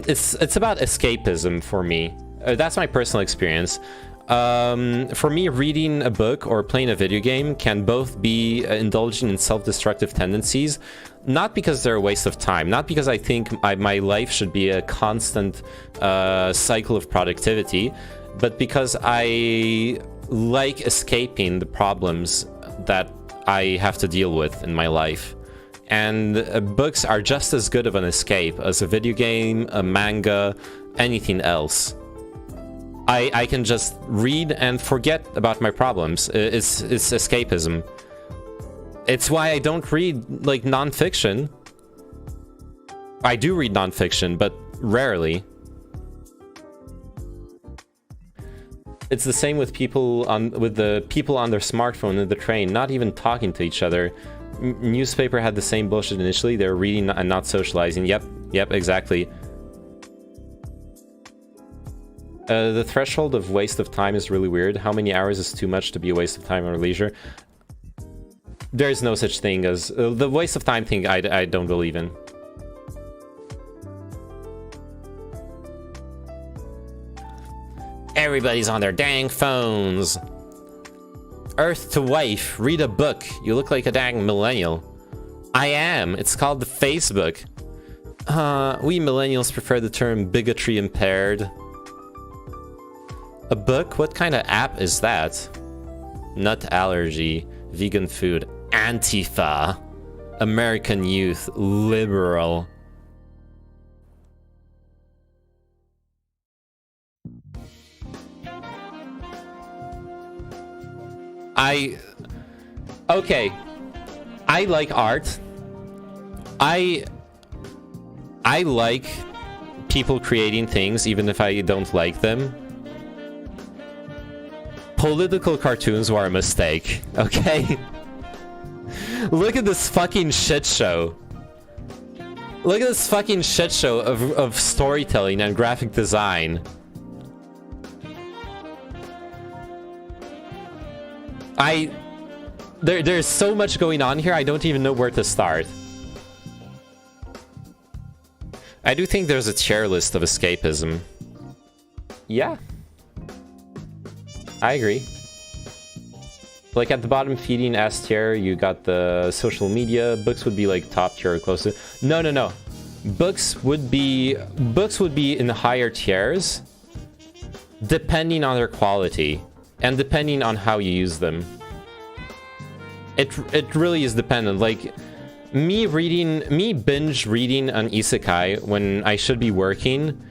It's about escapism for me. That's my personal experience. For me, reading a book or playing a video game can both be indulging in self-destructive tendencies, not because they're a waste of time, not because I think my life should be a constant cycle of productivity, but because I like escaping the problems that I have to deal with in my life. And books are just as good of an escape as a video game, a manga, anything else. I can just read and forget about my problems. It's escapism. It's why I don't read, like, non-fiction. I do read non-fiction, but rarely. It's the same with the people on their smartphone in the train, not even talking to each other. Newspaper had the same bullshit initially. They were reading and not socializing. Yep, exactly. The threshold of waste of time is really weird. How many hours is too much to be a waste of time or leisure? There is no such thing as... the waste of time thing I don't believe in. Everybody's on their dang phones. Earth to wife, read a book. You look like a dang millennial. I am. It's called the Facebook. We millennials prefer the term bigotry impaired. A book? What kind of app is that? Nut allergy, vegan food, Antifa, American youth, liberal. Okay. I like art. I like people creating things even if I don't like them. Political cartoons were a mistake, okay? Look at this fucking shit show. Look at this fucking shit show of storytelling and graphic design. There's so much going on here, I don't even know where to start. I do think there's a tier list of escapism. Yeah. I agree. Like at the bottom feeding S tier, you got the social media. Books would be like top tier or close to. No. Books would be in the higher tiers, depending on their quality and depending on how you use them. It really is dependent. Like me binge reading an isekai when I should be working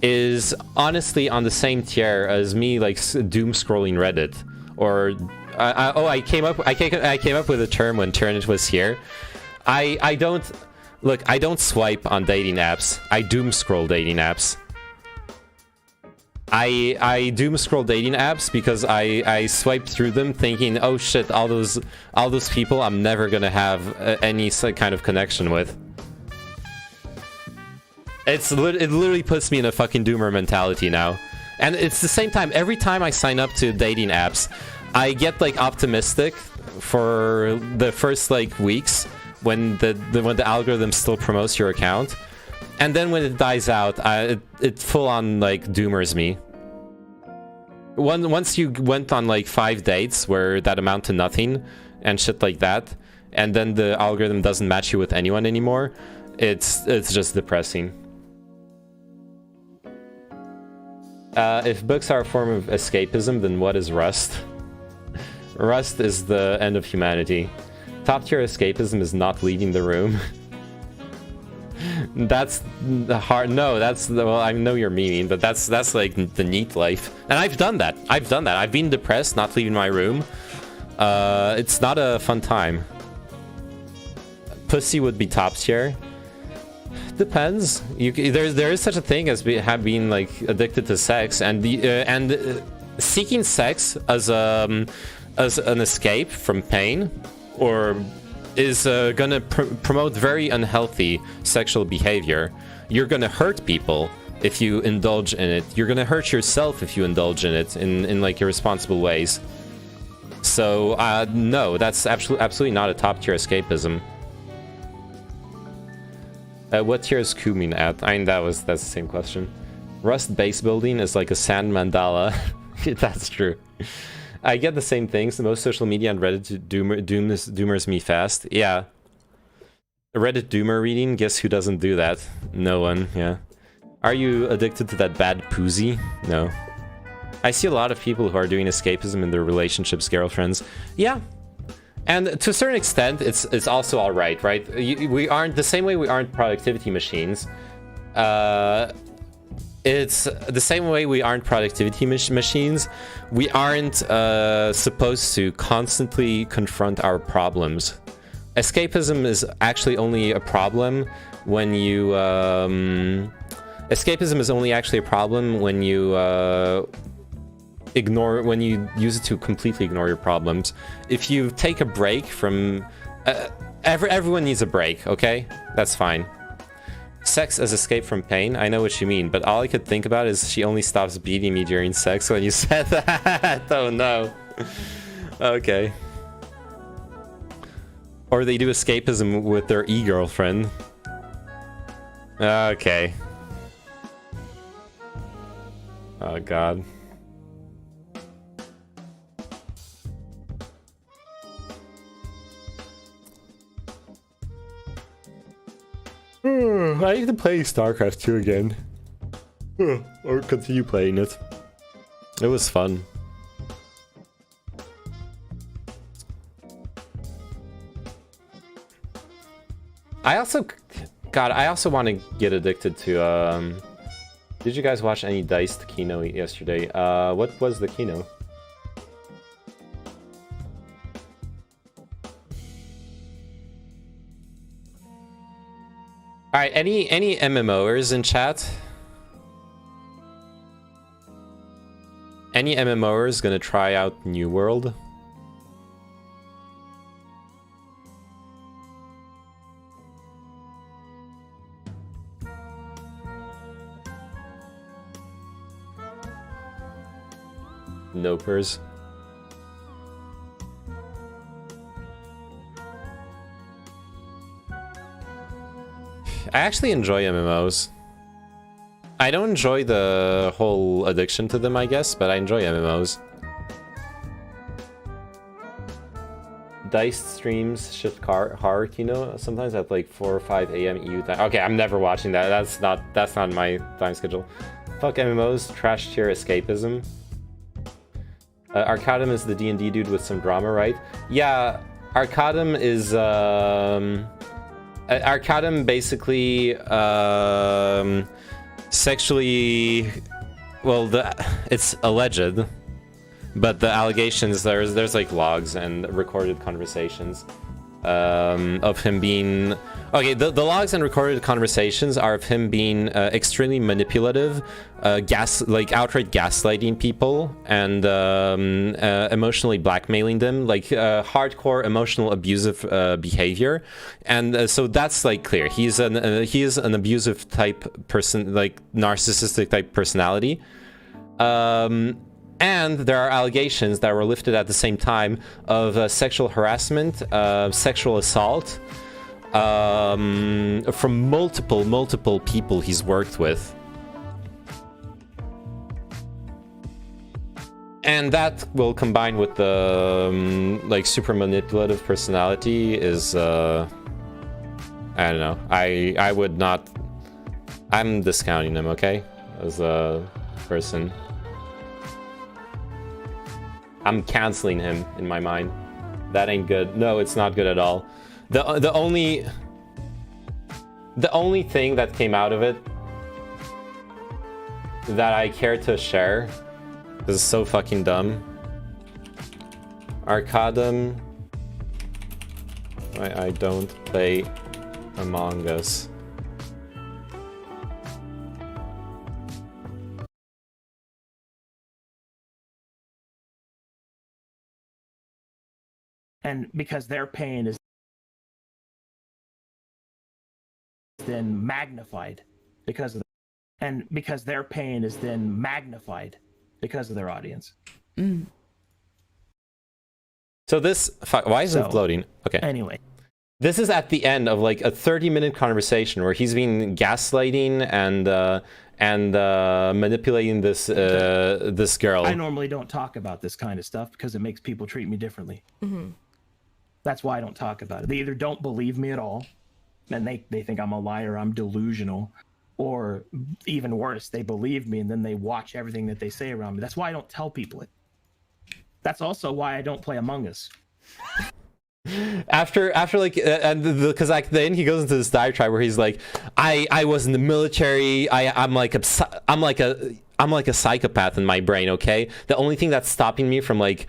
is honestly on the same tier as me like doom scrolling Reddit. Or I came up with a term when Turnit was here. I don't swipe on dating apps. I doom scroll dating apps. I doom scroll dating apps because I swiped through them thinking, oh shit, all those people I'm never gonna have any kind of connection with. It literally puts me in a fucking doomer mentality now. And it's the same time, every time I sign up to dating apps, I get like optimistic for the first like weeks when the algorithm still promotes your account. And then when it dies out, it full on like doomers me. Once you went on like 5 dates where that amount to nothing and shit like that, and then the algorithm doesn't match you with anyone anymore, it's just depressing. If books are a form of escapism, then what is Rust? Rust is the end of humanity. Top tier escapism is not leaving the room. That's the hard. No, that's the, well, I know you're meaning, but that's like the neat life. And I've done that. I've been depressed, not leaving my room. It's not a fun time. Pussy would be top tier. Depends. There is such a thing as being like addicted to sex, and seeking sex as an escape from pain, or is gonna promote very unhealthy sexual behavior. You're gonna hurt people if you indulge in it. You're gonna hurt yourself if you indulge in it in like irresponsible ways. So no, that's absolutely not a top tier escapism. What tier is Kumin at? I mean, that's the same question. Rust base building is like a sand mandala. That's true. I get the same things. The most social media and Reddit doomers me fast. Yeah. Reddit doomer reading, guess who doesn't do that? No one, yeah. Are you addicted to that bad poozy? No. I see a lot of people who are doing escapism in their relationships, girlfriends. Yeah. And to a certain extent, it's also alright, right? We aren't, the same way we aren't productivity machines. it's the same way we aren't productivity machines. We aren't supposed to constantly confront our problems. Escapism is actually only a problem when you escapism is only actually a problem when you when you use it to completely ignore your problems. If you take a break from everyone needs a break, okay? That's fine. Sex as escape from pain, I know what you mean, but all I could think about is she only stops beating me during sex when you said that. Oh no. Okay. Or they do escapism with their e-girlfriend. Okay. Oh god. I need to play StarCraft 2 again. Or continue playing it. It was fun. I also want to get addicted to, did you guys watch any Diced Kino yesterday? What was the Kino? Alright, any MMOers in chat? Any MMOers gonna try out New World? Nopers. I actually enjoy MMOs. I don't enjoy the whole addiction to them, I guess, but I enjoy MMOs. Diced streams shift horror Kino sometimes at like 4 or 5 a.m. EU time. Okay, I'm never watching that. That's not my time schedule. Fuck MMOs, trash tier escapism. Arcadum is the D&D dude with some drama, right? Yeah, Arcadum is Arcadum basically sexually, well, it's alleged, but the allegations, there's like logs and recorded conversations of him being, okay, the logs and recorded conversations are of him being extremely manipulative, outright gaslighting people and emotionally blackmailing them, like hardcore emotional abusive behavior. And so that's like clear. He is an abusive type person, like narcissistic type personality. And there are allegations that were lifted at the same time of sexual harassment, sexual assault, from multiple people he's worked with. And that will combine with the like super manipulative personality is I don't know. I would not, I'm discounting him, okay? As a person. I'm canceling him in my mind. That ain't good. No, it's not good at all. The only thing that came out of it that I care to share, this is so fucking dumb. Arcadum. I don't play Among Us. And because their pain is then magnified because of because their pain is then magnified because of their audience. Mm. So this, why is it floating? Okay. Anyway. This is at the end of like a 30-minute conversation where he's been gaslighting and manipulating this this girl. I normally don't talk about this kind of stuff because it makes people treat me differently. Mm-hmm. That's why I don't talk about it. They either don't believe me at all, and they think I'm a liar, I'm delusional, or even worse, they believe me and then they watch everything that they say around me. That's why I don't tell people it. That's also why I don't play Among Us. After like and because like then he goes into this diatribe where he's like, I was in the military. I'm like a psychopath in my brain. Okay, the only thing that's stopping me from like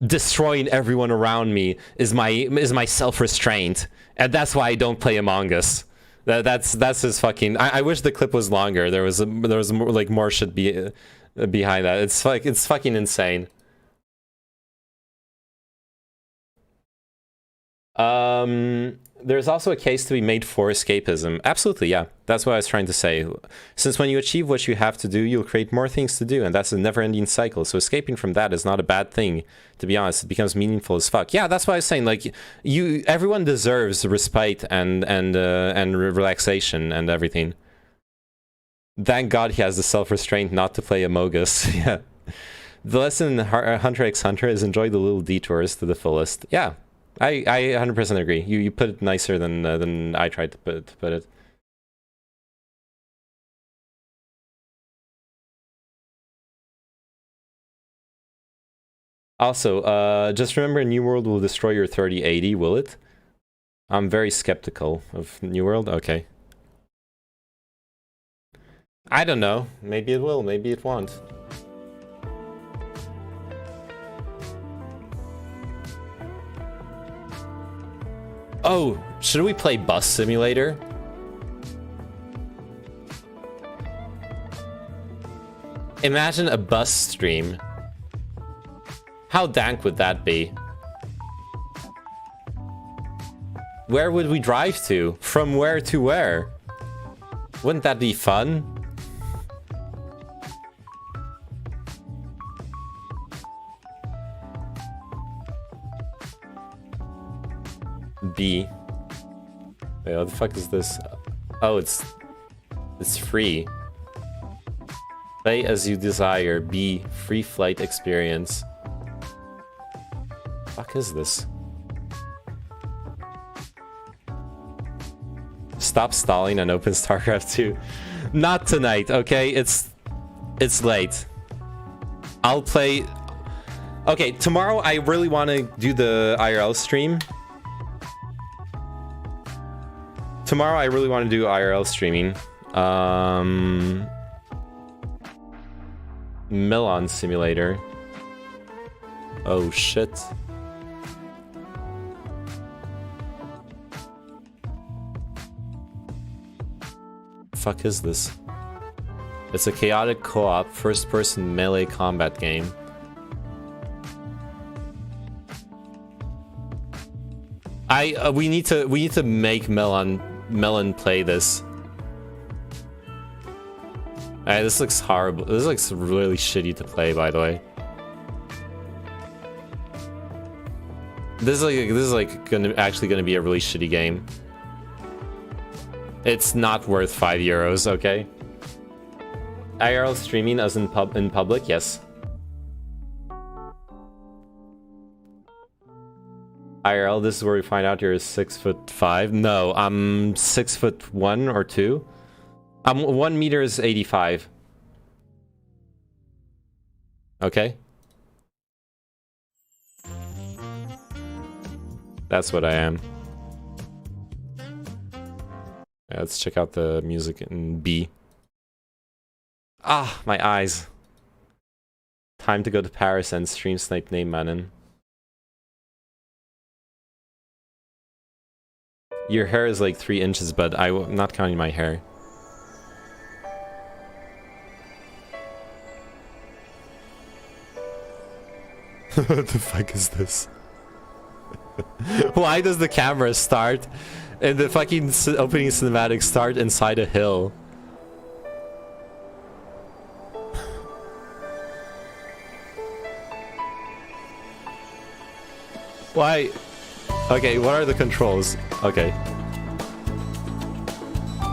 destroying everyone around me is my self-restraint, and that's why I don't play Among Us. That's his fucking. I wish the clip was longer. There was more, like more shit behind that. It's like it's fucking insane. There's also a case to be made for escapism. Absolutely, yeah. That's what I was trying to say. Since when you achieve what you have to do, you'll create more things to do, and that's a never-ending cycle. So escaping from that is not a bad thing, to be honest. It becomes meaningful as fuck. Yeah, that's what I was saying. Like, everyone deserves respite and relaxation and everything. Thank God he has the self-restraint not to play Among Us. Yeah. The lesson in Hunter x Hunter is enjoy the little detours to the fullest. Yeah. I 100% agree. You put it nicer than I tried to put it. Also, just remember, New World will destroy your 3080, will it? I'm very skeptical of New World. Okay. I don't know. Maybe it will. Maybe it won't. Oh, should we play Bus Simulator? Imagine a bus stream. How dank would that be? Where would we drive to? From where to where? Wouldn't that be fun? B. Wait, what the fuck is this? Oh, it's free. Play as you desire. B. Free flight experience. Fuck is this? Stop stalling and open StarCraft 2. Not tonight, okay? It's late. I'll play. Okay, tomorrow I really want to do the IRL stream. Tomorrow I really want to do IRL streaming. Melon Simulator. Oh shit. Fuck is this? It's a chaotic co-op first-person melee combat game. We need to make Melon play this. This looks horrible. This looks really shitty to play, by the way. This is actually gonna be a really shitty game. It's not worth €5, okay? IRL streaming as in public, yes. IRL, this is where we find out you're 6'5". No, I'm 6'1" or 2. 1 meter is 85. Okay. That's what I am. Yeah, let's check out the music in B. Ah, my eyes. Time to go to Paris and stream Snipe Name Manon. Your hair is like 3 inches, but I'm not counting my hair. What the fuck is this? Why does the camera start and the fucking opening cinematic start inside a hill? Why? Okay, what are the controls? Okay.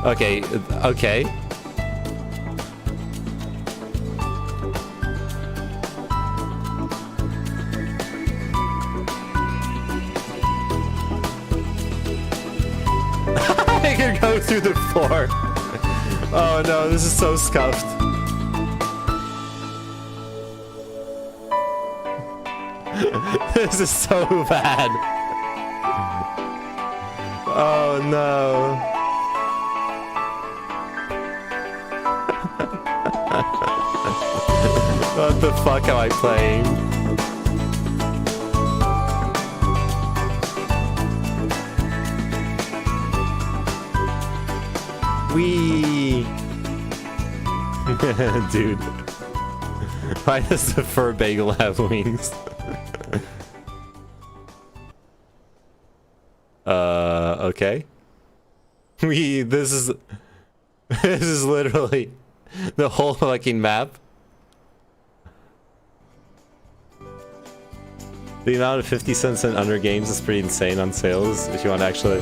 Okay, okay. I can go through the floor. Oh no, this is so scuffed. This is so bad. Oh no. What the fuck am I playing? Wee. Dude. Why does the fur bagel have wings? Okay. This is literally the whole fucking map. The amount of 50 cents and under games is pretty insane on sales if you want to actually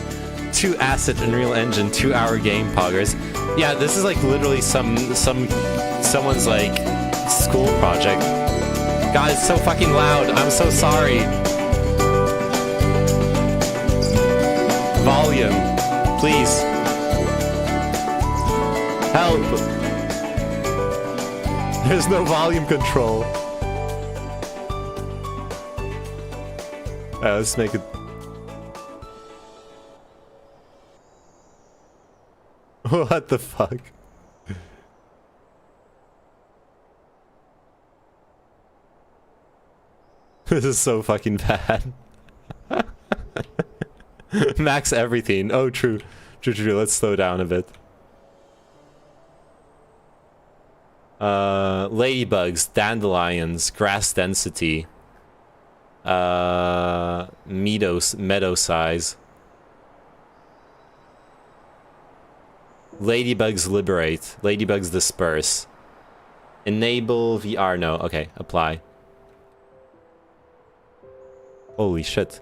2 asset Unreal Engine 2-hour game poggers. Yeah, this is like literally someone's like school project. God, it's so fucking loud. I'm so sorry. Volume, please. Help. There's no volume control. Alright, let's make it. What the fuck? This is so fucking bad. Max everything. Oh, true. True. Let's slow down a bit. Ladybugs, dandelions, grass density. Meadow size. Ladybugs liberate. Ladybugs disperse. Enable VR. No. Okay. Apply. Holy shit.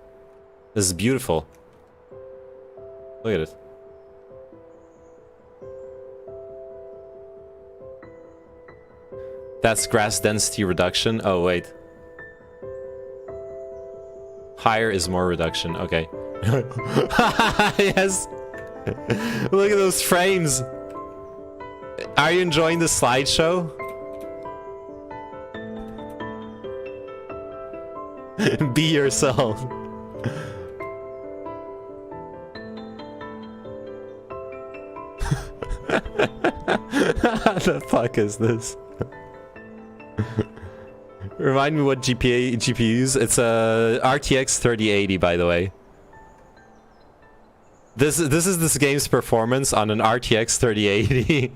This is beautiful. Look at it. That's grass density reduction. Oh, wait. Higher is more reduction. Okay. Yes. Look at those frames. Are you enjoying the slideshow? Be yourself. What the fuck is this? Remind me what GPUs? It's a RTX 3080, by the way. This is this game's performance on an RTX 3080.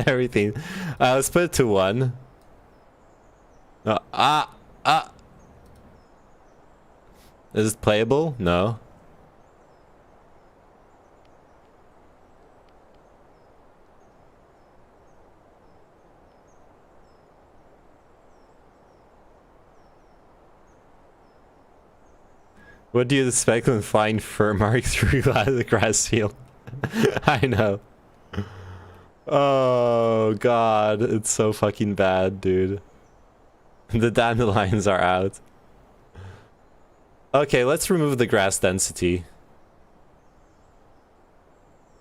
Everything. Let's put it to 1. Is it playable? No. What do you expect when flying fur mark through the grass field? I know. Oh god, it's so fucking bad, dude. The dandelions are out. Okay, let's remove the grass density.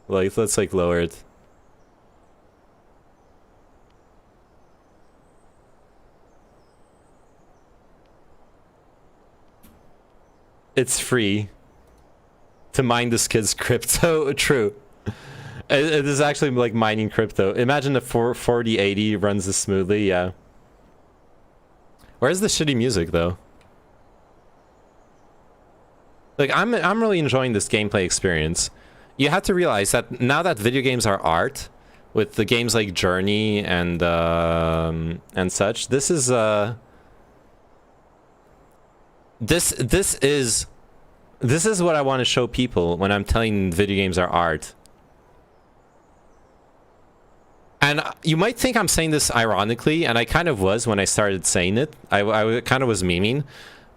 Like, let's like lower it. It's free to mine this kid's crypto. True. It is actually like mining crypto. Imagine if 4080 runs this smoothly. Yeah. Where's the shitty music though? Like I'm really enjoying this gameplay experience. You have to realize that now that video games are art, with the games like Journey and such, this is this is what I want to show people when I'm telling video games are art. And you might think I'm saying this ironically, and I kind of was when I started saying it. I kind of was memeing.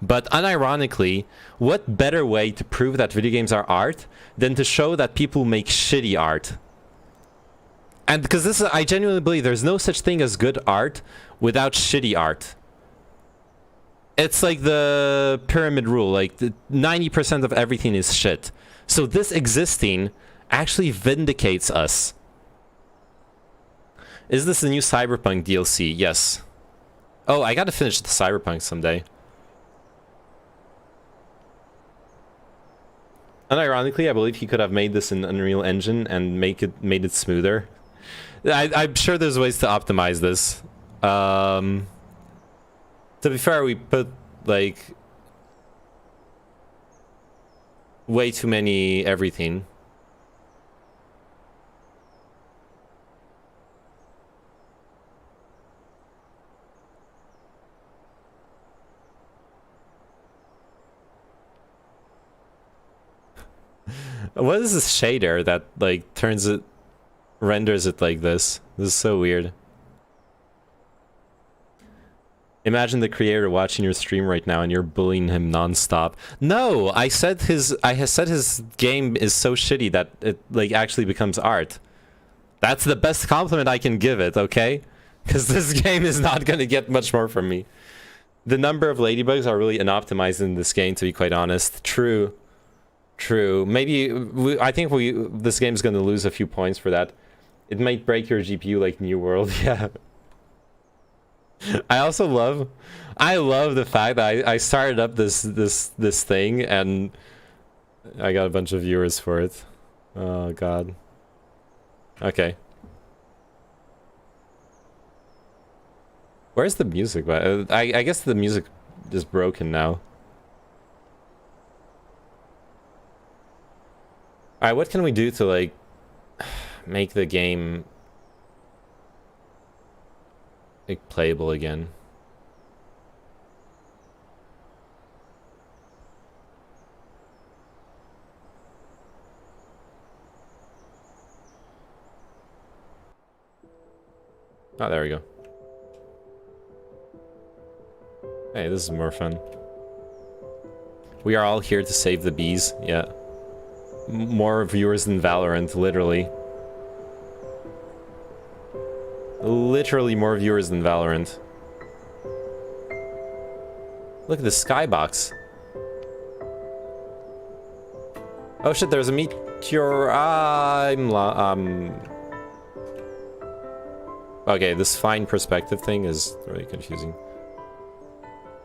But unironically, what better way to prove that video games are art than to show that people make shitty art? And because this is, I genuinely believe there's no such thing as good art without shitty art. It's like the pyramid rule, like 90% of everything is shit. So this existing actually vindicates us. Is this the new Cyberpunk DLC? Yes. Oh, I gotta finish the Cyberpunk someday. Unironically, I believe he could have made this in Unreal Engine and made it smoother. I'm sure there's ways to optimize this. To be fair, we put like way too many everything. What is this shader that like renders it like this? This is so weird. Imagine the creator watching your stream right now and you're bullying him non-stop. No, I said his game is so shitty that it like actually becomes art. That's the best compliment I can give it, okay? Because this game is not gonna get much more from me. The number of ladybugs are really unoptimized in this game, to be quite honest. True. Maybe I think this game's gonna lose a few points for that. It might break your GPU like New World. Yeah. I love the fact that I started up this thing and I got a bunch of viewers for it. Oh god. Okay. Where's the music? I guess the music is broken now. Alright, what can we do to like make the game like playable again? Oh, there we go. Hey, this is more fun. We are all here to save the bees. Yeah. More viewers than Valorant, literally. Literally more viewers than Valorant. Look at the skybox. Oh shit, there's a meteor. Okay, this fine perspective thing is really confusing.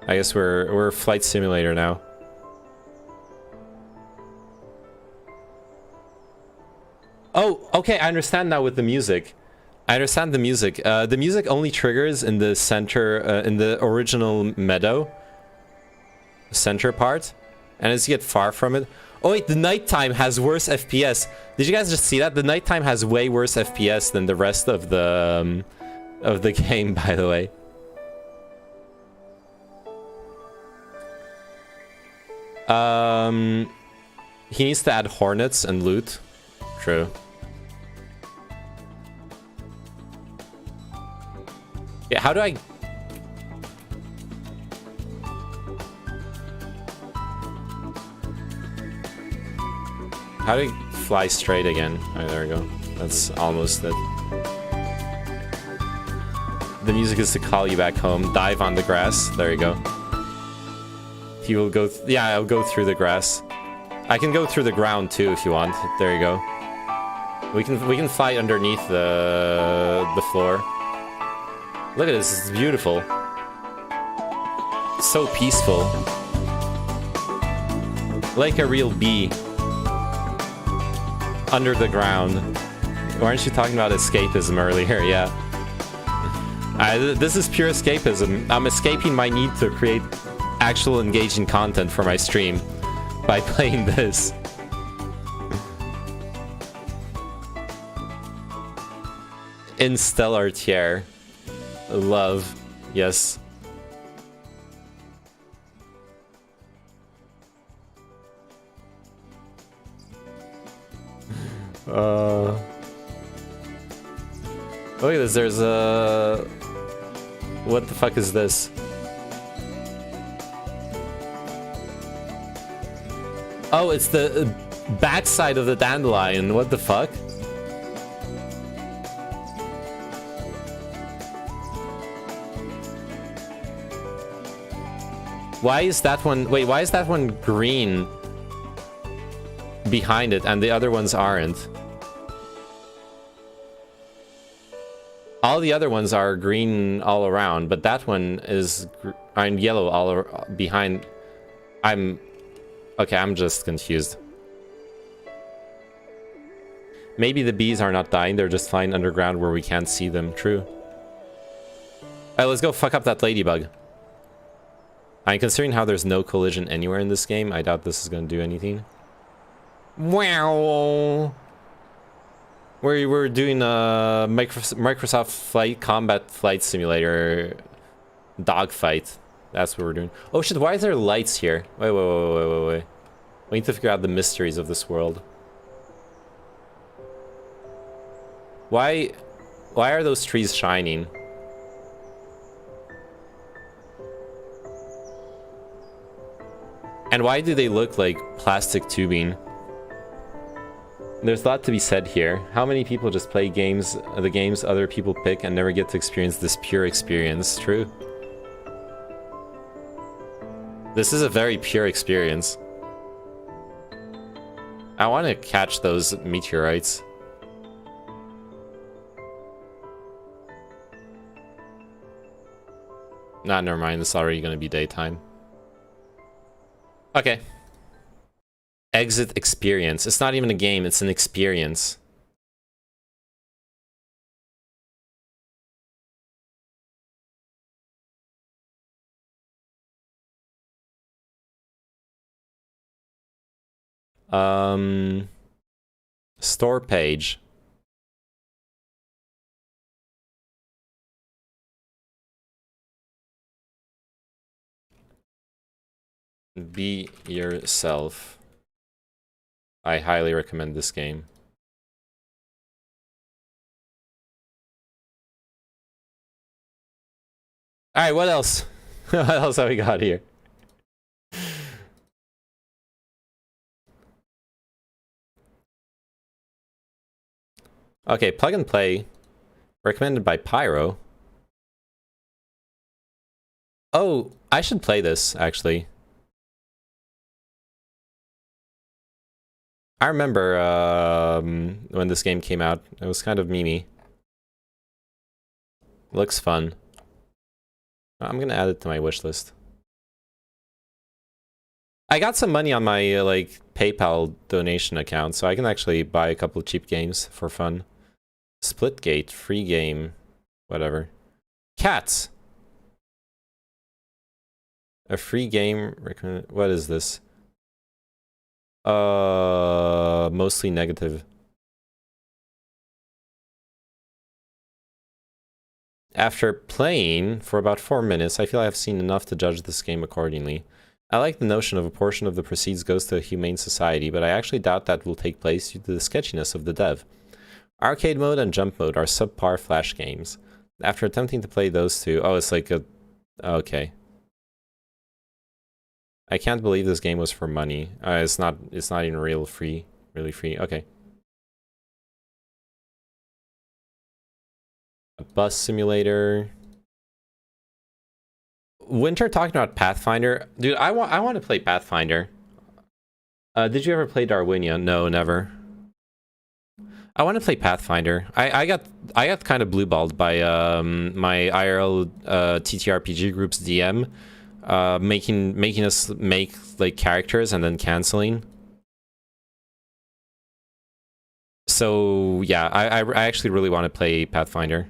I guess we're a flight simulator now. Oh, okay, I understand now with the music. I understand the music. The music only triggers in the center, in the original meadow. Center part. And as you get far from it... Oh wait, the nighttime has worse FPS. Did you guys just see that? The nighttime has way worse FPS than the rest of the game, by the way. He needs to add hornets and loot. True. Yeah, how do I... How do I fly straight again? Oh, there we go. That's almost it. The music is to call you back home. Dive on the grass. There you go. He will go... Yeah, I'll go through the grass. I can go through the ground too if you want. There you go. We can fly underneath the floor. Look at this, it's beautiful. So peaceful. Like a real bee. Under the ground. Weren't you talking about escapism earlier? Yeah. This is pure escapism. I'm escaping my need to create actual engaging content for my stream by playing this. In stellar tier. Love. Yes. Look at this, there's a... What the fuck is this? Oh, it's the backside of the dandelion. What the fuck? Why is that one... Wait, why is that one green behind it and the other ones aren't? All the other ones are green all around, but that one is yellow all behind. Okay, I'm just confused. Maybe the bees are not dying, they're just flying underground where we can't see them. True. Alright, let's go fuck up that ladybug. I'm considering how there's no collision anywhere in this game. I doubt this is going to do anything. Wow. We're doing a Microsoft Flight Combat Flight Simulator dogfight. That's what we're doing. Oh shit, why is there lights here? Wait. We need to figure out the mysteries of this world. Why are those trees shining? And why do they look like plastic tubing? There's a lot to be said here. How many people just play games, the games other people pick, and never get to experience this pure experience? True. This is a very pure experience. I want to catch those meteorites. Nah, never mind. It's already going to be daytime. Okay. Exit experience. It's not even a game, it's an experience. Store page. Be yourself. I highly recommend this game. Alright, what else? What else have we got here? Okay, Plug and Play. Recommended by Pyro. Oh, I should play this, actually. I remember when this game came out. It was kind of memey. Looks fun. I'm gonna add it to my wish list. I got some money on my like PayPal donation account, so I can actually buy a couple of cheap games for fun. Splitgate, free game, whatever. Cats. A free game. What is this? Mostly negative. After playing for about 4 minutes, I feel I have seen enough to judge this game accordingly. I like the notion of a portion of the proceeds goes to a humane society, but I actually doubt that will take place due to the sketchiness of the dev. Arcade mode and jump mode are subpar Flash games. After attempting to play those two... Oh, it's like a... Okay. I can't believe this game was for money. It's not even really free. Okay. A bus simulator. Winter talking about Pathfinder. Dude, I want to play Pathfinder. Did you ever play Darwinia? No, never. I want to play Pathfinder. I got kind of blueballed by my IRL TTRPG group's DM. Making us make like characters and then canceling. So yeah, I actually really want to play Pathfinder.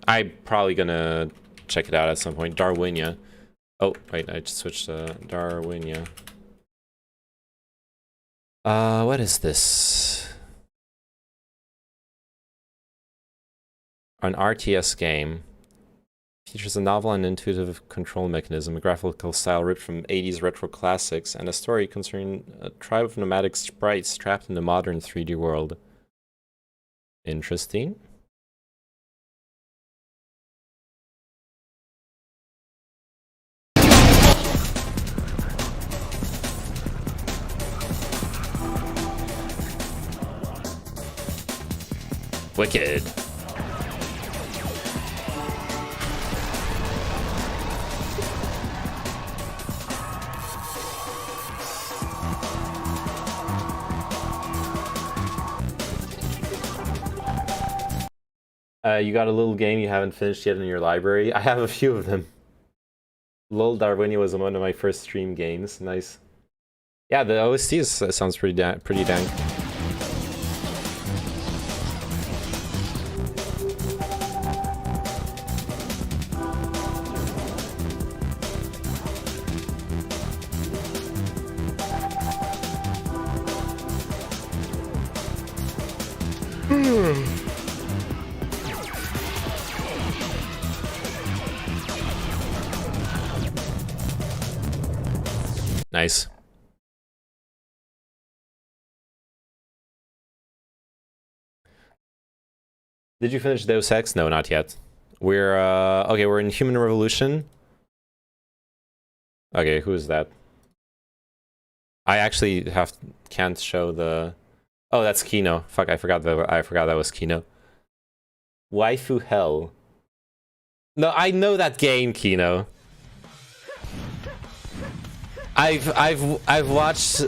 I'm probably gonna check it out at some point. Darwinia. Oh wait, I just switched to Darwinia. What is this? An RTS game. Features a novel and intuitive control mechanism, a graphical style ripped from 80s retro classics, and a story concerning a tribe of nomadic sprites trapped in the modern 3D world. Interesting. Wicked. You got a little game you haven't finished yet in your library. I have a few of them. Lol Darwinia was one of my first stream games. Nice. Yeah, the OST sounds pretty dank. Nice. Did you finish Deus Ex? No, not yet. We're okay, we're in Human Revolution. Okay, who is that? I actually can't show the... Oh, that's Kino. Fuck, I forgot that was Kino. Waifu Hell. No, I know that game, Kino. I've watched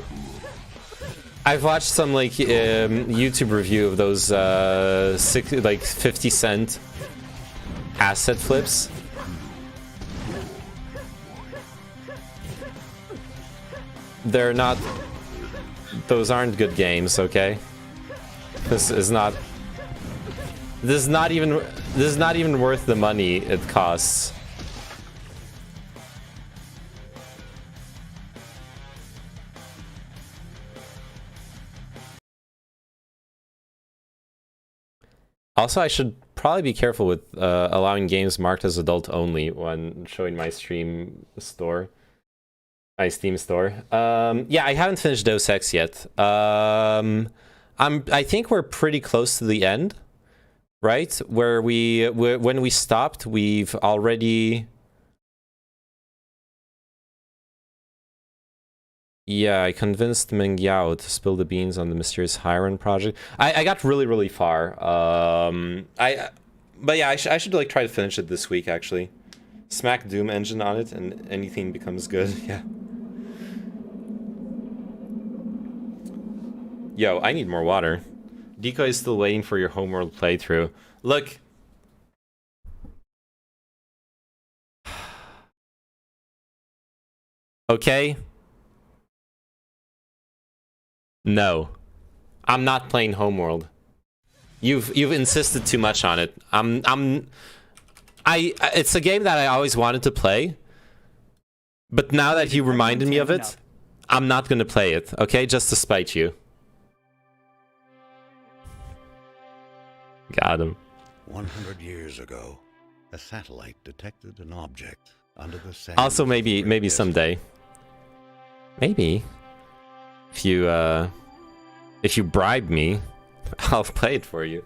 some like YouTube review of those 50-cent asset flips. They're not. Those aren't good games, okay? This is not even worth the money it costs. Also, I should probably be careful with allowing games marked as adult only when showing my Steam store. My Steam store. Yeah, I haven't finished Deus Ex yet. I think we're pretty close to the end, right? When we stopped, we've already... Yeah, I convinced Meng Yao to spill the beans on the mysterious Hiron project. I got really far. But yeah, I should like try to finish it this week actually. Smack Doom engine on it and anything becomes good. Yeah. Yo, I need more water. Decoy is still waiting for your homeworld playthrough. Look. Okay. No, I'm not playing Homeworld. You've insisted too much on it. It's a game that I always wanted to play, but now that you reminded me of it, I'm not gonna play it. Okay, just to spite you. Got him. 100 years ago, a satellite detected an object under the sand. Also, maybe someday. Maybe. If you bribe me, I'll play it for you.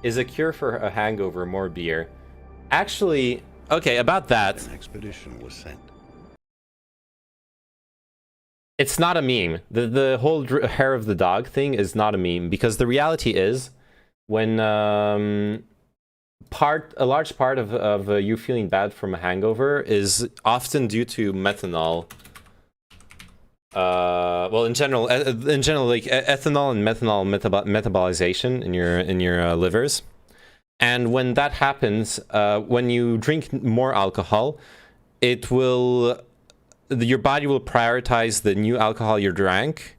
Is a cure for a hangover more beer? Actually, okay, about that. An expedition was sent. It's not a meme. The whole hair of the dog thing is not a meme, because the reality is, when a large part of you feeling bad from a hangover is often due to methanol. Well, in general, like ethanol and methanol metabolization in your livers, and when that happens, when you drink more alcohol, your body will prioritize the new alcohol you drank.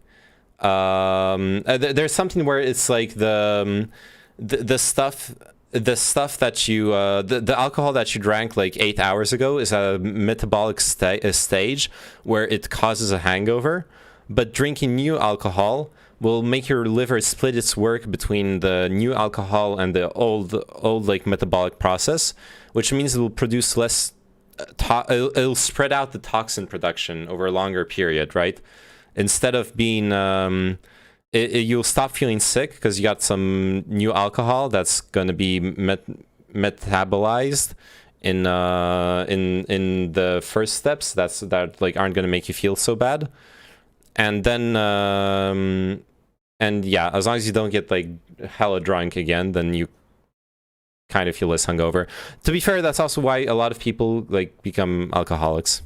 There's something where it's like the stuff that you the alcohol that you drank like 8 hours ago is a metabolic stage where it causes a hangover, but drinking new alcohol will make your liver split its work between the new alcohol and the old like metabolic process, which means it will produce less it'll spread out the toxin production over a longer period, right? Instead of being you'll stop feeling sick because you got some new alcohol that's going to be metabolized in the first steps that like aren't going to make you feel so bad, and then and yeah, as long as you don't get like hella drunk again, then you kind of feel less hungover. To be fair, that's also why a lot of people like become alcoholics.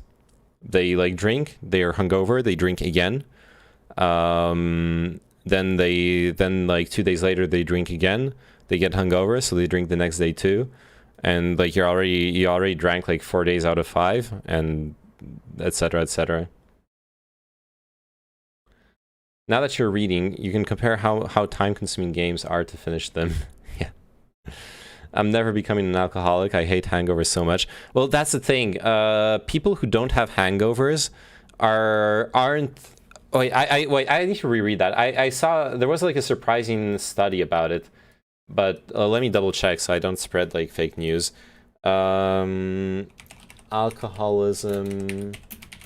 They like drink, they are hungover, they drink again. then like 2 days later they drink again. They get hungover, so they drink the next day too, and like you already drank like 4 days out of 5, and etc. etc. Now that you're reading, you can compare how time-consuming games are to finish them. Yeah. I'm never becoming an alcoholic. I hate hangovers so much. Well, that's the thing. People who don't have hangovers aren't. Wait, I need to reread that. I saw there was like a surprising study about it, but let me double check so I don't spread like fake news. Alcoholism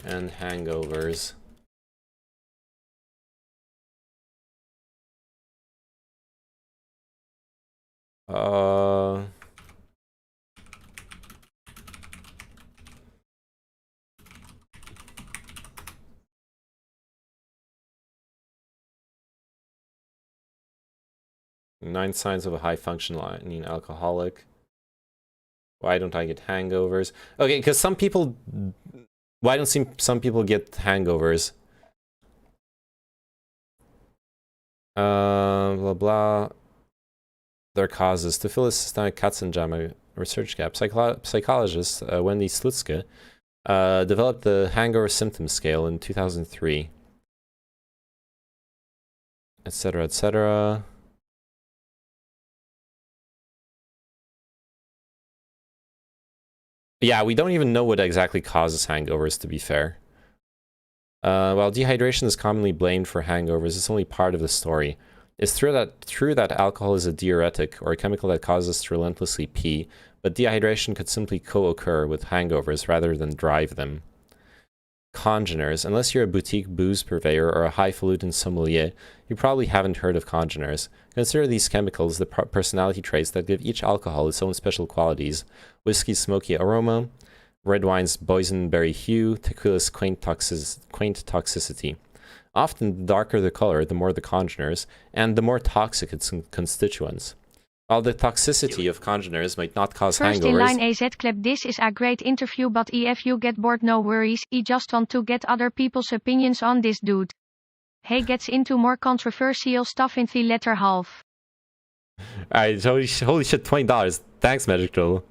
and hangovers. Nine signs of a high-functioning alcoholic. Why don't I get hangovers? Okay, because some people... Why don't some people get hangovers? Blah, blah. Their causes. To fill a systemic Katzenjammer research gap, psychologist Wendy Slutzke developed the hangover symptom scale in 2003. Etc., etc. Yeah, we don't even know what exactly causes hangovers, to be fair. While dehydration is commonly blamed for hangovers, it's only part of the story. It's true that alcohol is a diuretic, or a chemical that causes us to relentlessly pee, but dehydration could simply co-occur with hangovers rather than drive them. Congeners. Unless you're a boutique booze purveyor or a highfalutin sommelier, you probably haven't heard of congeners. Consider these chemicals the personality traits that give each alcohol its own special qualities. Whiskey's smoky aroma, red wine's boysenberry hue, tequila's quaint toxicity. Often, the darker the color, the more the congeners, and the more toxic its constituents. While the toxicity of congeners might not cause First hangovers... in line AZ Clap, this is a great interview, but if you get bored, no worries, I just want to get other people's opinions on this dude. He gets into more controversial stuff in the latter half. Alright, holy shit, $20. Thanks, Magic Troll.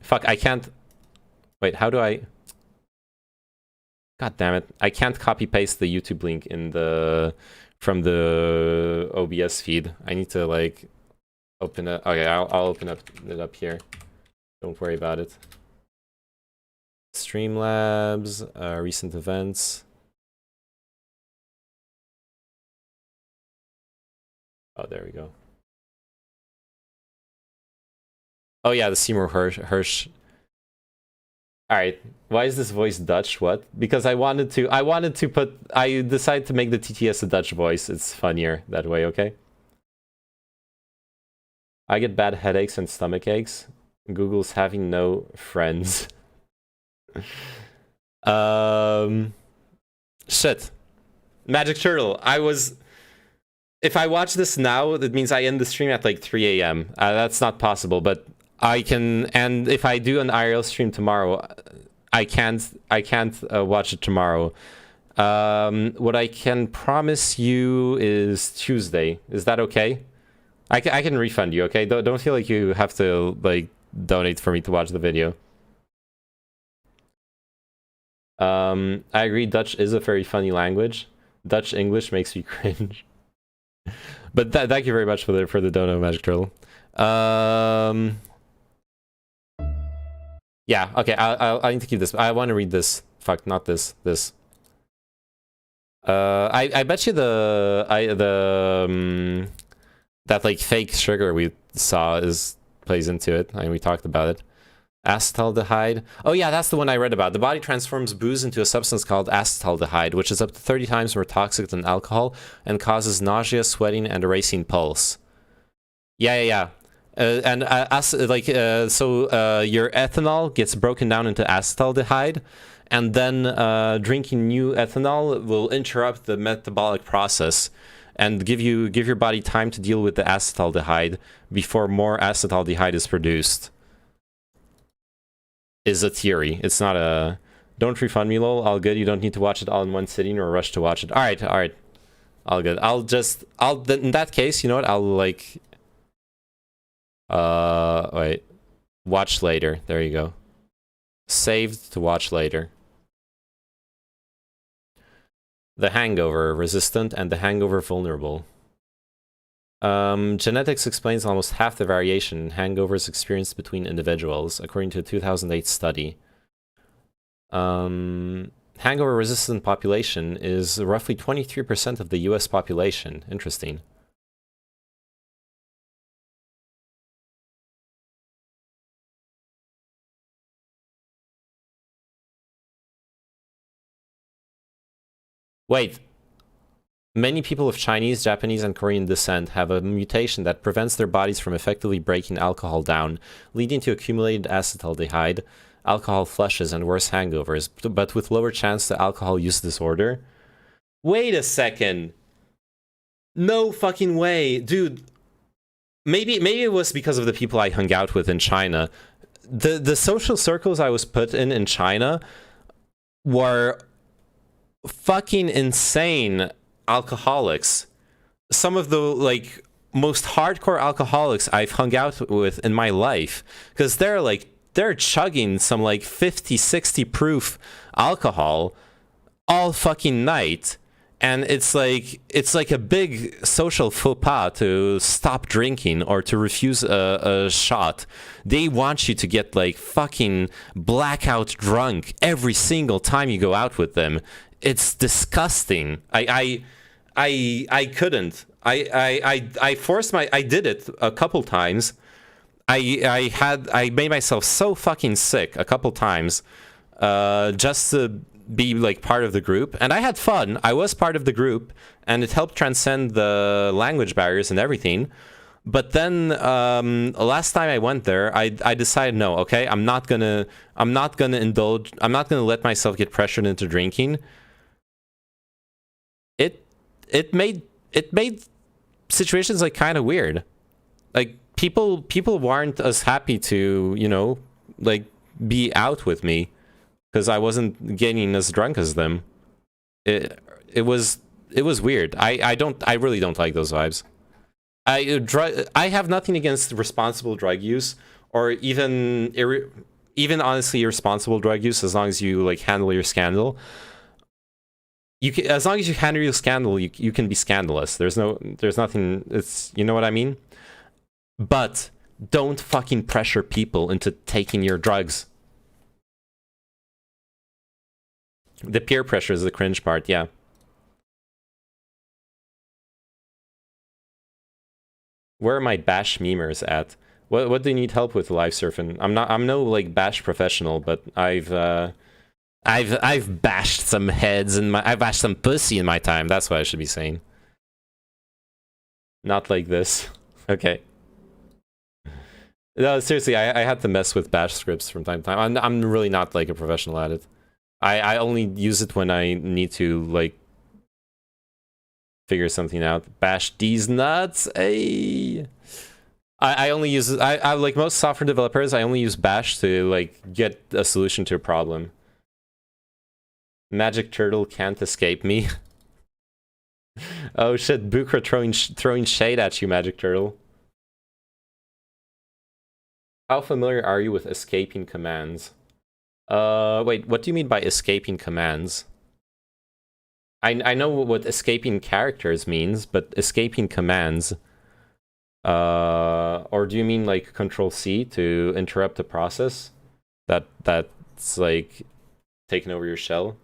Fuck, I can't... Wait, how do I... God damn it. I can't copy-paste the YouTube link in the... from the OBS feed. I need to, like, open it... Okay, I'll open it up here. Don't worry about it. Streamlabs, recent events. Oh, there we go. Oh yeah, the Seymour Hirsch. Alright, why is this voice Dutch? What? Because I decided to make the TTS a Dutch voice. It's funnier that way, okay? I get bad headaches and stomach aches. Google's having no friends. Shit. Magic Turtle, if I watch this now, that means I end the stream at like 3 a.m. That's not possible, but I can, and if I do an IRL stream tomorrow, I can't watch it tomorrow. What I can promise you is Tuesday. Is that okay? I can refund you, okay? Don't feel like you have to, like, donate for me to watch the video. I agree, Dutch is a very funny language. Dutch English makes me cringe. But thank you very much for the dono, Magic Turtle. Yeah, okay, I need to keep this. I want to read this. Fuck, not this. This. I bet you that like fake sugar we saw plays into it. I mean, we talked about it. Acetaldehyde. Oh yeah, that's the one I read about. The body transforms booze into a substance called acetaldehyde, which is up to 30 times more toxic than alcohol and causes nausea, sweating, and a racing pulse. Yeah. Your ethanol gets broken down into acetaldehyde, and then drinking new ethanol will interrupt the metabolic process and give your body time to deal with the acetaldehyde before more acetaldehyde is produced. Is a theory. It's not a... Don't refund me, lol. All good. You don't need to watch it all in one sitting or rush to watch it. Alright. All good. In that case, you know what? I'll like... wait. Watch later. There you go. Saved to watch later. The hangover resistant and the hangover vulnerable. Genetics explains almost half the variation in hangovers experienced between individuals, according to a 2008 study. Hangover resistant population is roughly 23% of the US population. Interesting. Wait. Many people of Chinese, Japanese, and Korean descent have a mutation that prevents their bodies from effectively breaking alcohol down, leading to accumulated acetaldehyde, alcohol flushes, and worse hangovers, but with lower chance to alcohol use disorder. Wait a second. No fucking way. Dude, maybe it was because of the people I hung out with in China. The social circles I was put in China were fucking insane alcoholics. Some of the like most hardcore alcoholics I've hung out with in my life, because they're chugging some like 50-60 proof alcohol all fucking night, and it's like a big social faux pas to stop drinking or to refuse a shot. They want you to get like fucking blackout drunk every single time you go out with them. It's disgusting. I couldn't. I forced I did it a couple times. I made myself so fucking sick a couple times, just to be like part of the group, and I had fun. I was part of the group, and it helped transcend the language barriers and everything. But then last time I went there, I decided no, okay, I'm not gonna indulge. I'm not gonna let myself get pressured into drinking. It made situations like kind of weird. Like people weren't as happy to, you know, like be out with me because I wasn't getting as drunk as them. It was weird. I really don't like those vibes. I have nothing against responsible drug use, or even honestly irresponsible drug use, as long as you like handle your scandal. As long as you handle your scandal, you can be scandalous. There's nothing. It's, you know what I mean. But don't fucking pressure people into taking your drugs. The peer pressure is the cringe part, yeah. Where are my bash memers at? What do you need help with, live surfing? I'm no like bash professional, but I've bashed some heads and I've bashed some pussy in my time. That's what I should be saying. Not like this. Okay. No, seriously, I had to mess with bash scripts from time to time. I'm really not like a professional at it. I only use it when I need to like figure something out. Bash these nuts. Hey. I only use I like most software developers, I only use bash to like get a solution to a problem. Magic Turtle can't escape me. Oh shit, Bukra throwing shade at you, Magic Turtle. How familiar are you with escaping commands? Wait, what do you mean by escaping commands? I know what escaping characters means, but escaping commands... or do you mean like Control-C to interrupt the process? That's like taking over your shell?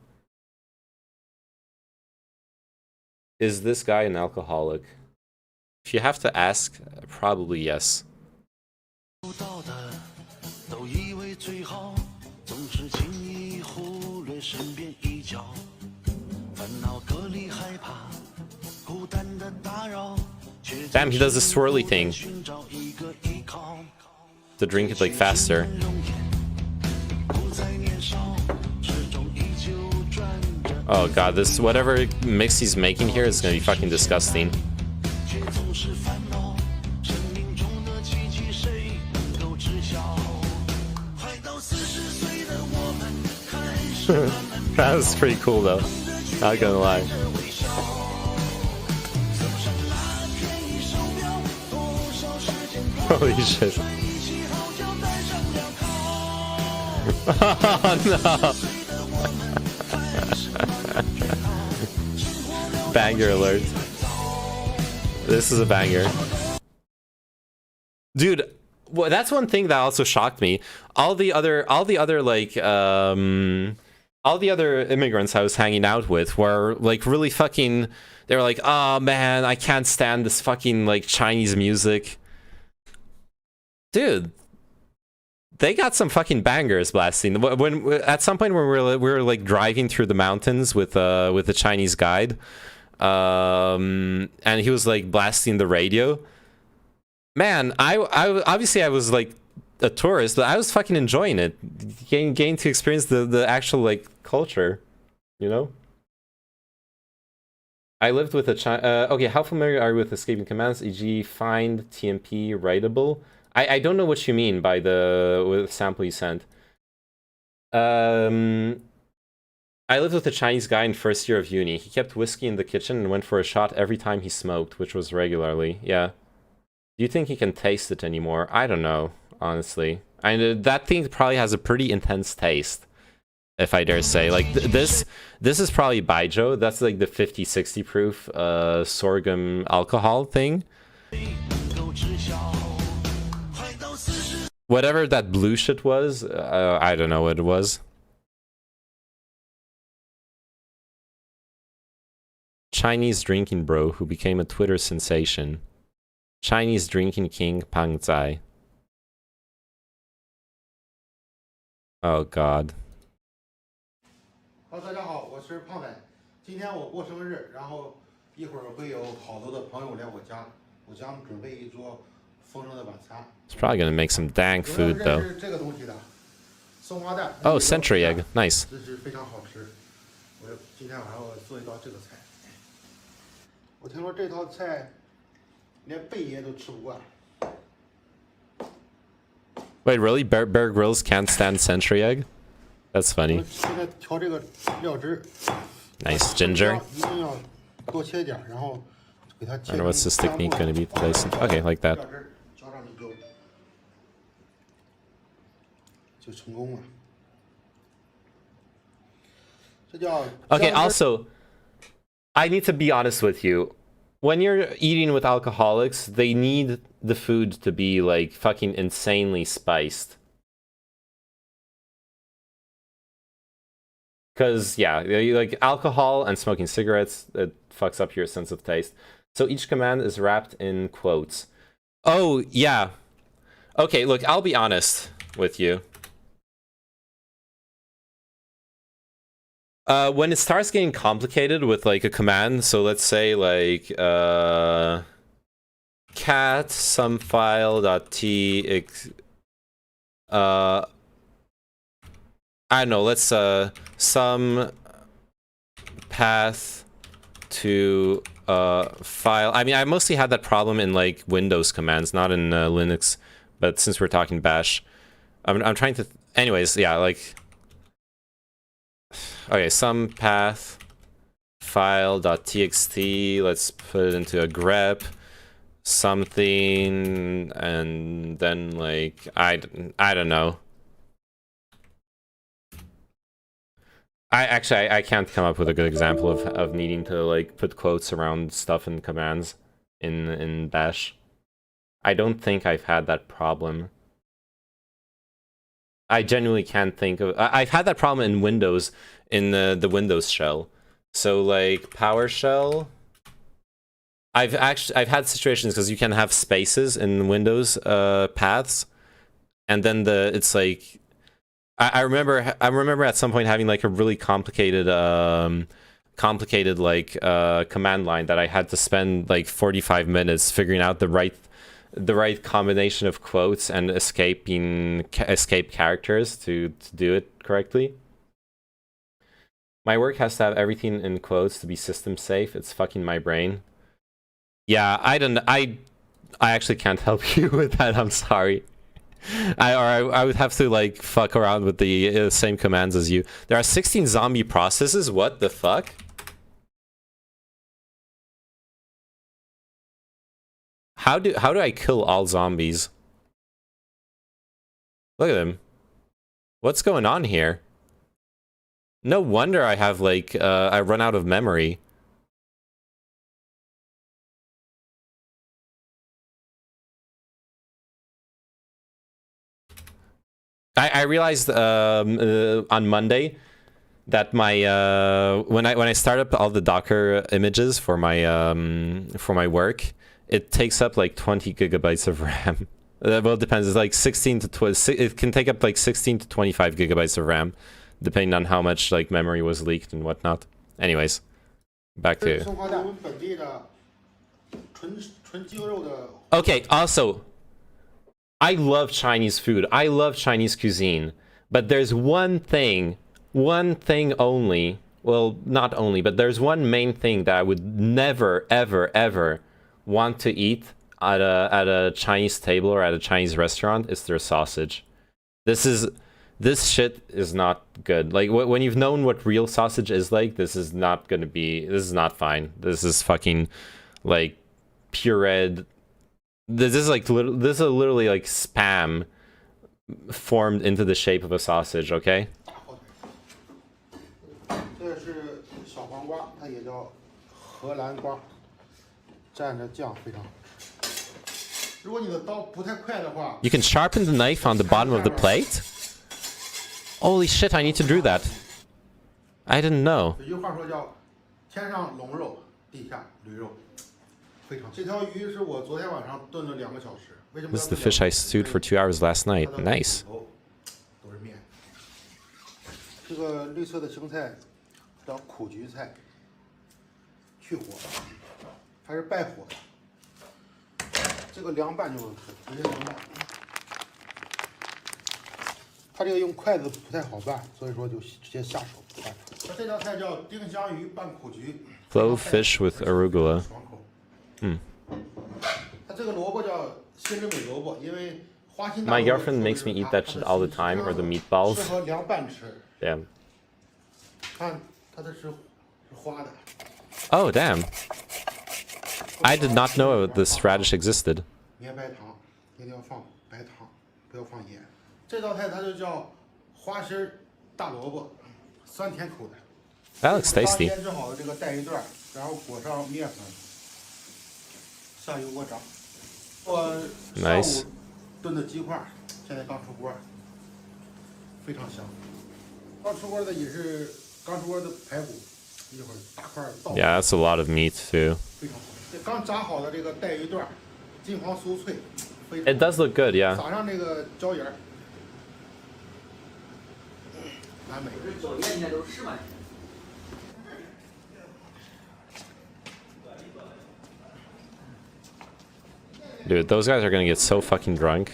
Is this guy an alcoholic? If you have to ask, probably yes. Damn, he does this swirly thing to drink it like faster. Oh god, this whatever mix he's making here is gonna be fucking disgusting. That was pretty cool though, not gonna lie. Holy shit. Oh no. Banger alert. This is a banger. Dude, well, that's one thing that also shocked me. All the other immigrants I was hanging out with were like really fucking, they were like, oh man, I can't stand this fucking like Chinese music. Dude, they got some fucking bangers blasting. When at some point when we were like driving through the mountains with a Chinese guide, and he was like blasting the radio. Man, I obviously I was like a tourist, but I was fucking enjoying it. Getting to experience the actual like culture, you know. I lived with a okay, how familiar are you with escaping commands, e.g. find, TMP, writable? I don't know what you mean by the sample you sent. I lived with a Chinese guy in first year of uni. He kept whiskey in the kitchen and went for a shot every time he smoked, which was regularly. Yeah. Do you think he can taste it anymore? I don't know, honestly. That thing probably has a pretty intense taste, if I dare say. Like this is probably Baijiu. That's like the 50-60 proof sorghum alcohol thing. Whatever that blue shit was, I don't know what it was. Chinese drinking bro who became a Twitter sensation. Chinese drinking king Pang Zai. Oh god. 大家好，我是胖仔。今天我过生日，然后一会儿会有好多的朋友来我家，我将准备一桌丰盛的晚餐。It's probably gonna make some dank food though. 这个东西的松花蛋。Oh, century egg, nice. 这是非常好吃。我今天晚上我做一道这个菜。我听说这道菜。 Wait, really? Bear Grylls can't stand century egg? That's funny. Nice ginger. I don't know what's this technique going to be today. Okay, like that. Okay, also, I need to be honest with you. When you're eating with alcoholics, they need the food to be like fucking insanely spiced. Because, yeah, like alcohol and smoking cigarettes, it fucks up your sense of taste. So each command is wrapped in quotes. Oh, yeah. Okay, look, I'll be honest with you. When it starts getting complicated with like a command, so let's say like cat sumefile.tx I don't know, let's some path to file. I mean, I mostly had that problem in like Windows commands, not in Linux, but since we're talking bash, I'm trying to anyways, yeah, like okay, some path file.txt, let's put it into a grep something, and then like I don't know. I can't come up with a good example of needing to like put quotes around stuff in commands in bash. I don't think I've had that problem. I genuinely can't think of. I've had that problem in Windows, in the Windows shell. So like PowerShell. I've had situations because you can have spaces in Windows paths, and then it's like I remember at some point having like a really complicated like command line that I had to spend like 45 minutes figuring out the right combination of quotes and escape characters to do it correctly. My work has to have everything in quotes to be system safe. It's fucking my brain. Yeah, I actually can't help you with that. I'm sorry. I would have to like fuck around with the same commands as you. There are 16 zombie processes. What the fuck? How do I kill all zombies? Look at him. What's going on here? No wonder I have, like, I run out of memory. I realized on Monday that my when I start up all the Docker images for my work, it takes up like 20 gigabytes of RAM. Well, it depends. It's like 16 to 20. It can take up like 16 to 25 gigabytes of RAM, depending on how much like memory was leaked and whatnot. Anyways, back to. Okay. Also, I love Chinese food. I love Chinese cuisine. But there's one thing only. Well, not only, but there's one main thing that I would never, ever, ever want to eat at a Chinese table or at a Chinese restaurant. Is their sausage. This shit is not good. Like, when you've known what real sausage is like, this is not fine. This is fucking, like, pureed. This is literally like spam formed into the shape of a sausage, okay? 这是小黄瓜，它也叫荷兰瓜，蘸着酱非常好吃。如果你的刀不太快的话 You can sharpen the knife on the bottom of the plate? Holy shit, I need to do that. I didn't know. 有句话说叫天上龙肉，地下驴肉。 这条鱼是我昨天晚上炖了2个小时。 This is the fish I stewed for 2 hours last night. Nice. 都是面。这个绿色的青菜叫苦菊菜，去火，它是败火的。这个凉拌就直接凉拌。它这个用筷子不太好拌，所以说就直接下手拌。这道菜叫丁香鱼拌苦菊。Clove fish with arugula. My girlfriend makes me eat that shit all the time, or the meatballs. Damn. Oh, damn. I did not know this radish existed. That looks tasty. 然后裹上面粉，下油锅炸。我上午炖的鸡块，现在刚出锅，非常香。刚出锅的也是刚出锅的排骨，一会儿大块倒。Yeah, that's a lot of meat too. 非常好。这刚炸好的这个带鱼段，金黄酥脆。It does look good, yeah. 撒上这个椒盐，完美。这酒店现在都是湿满。 Dude, those guys are gonna get so fucking drunk.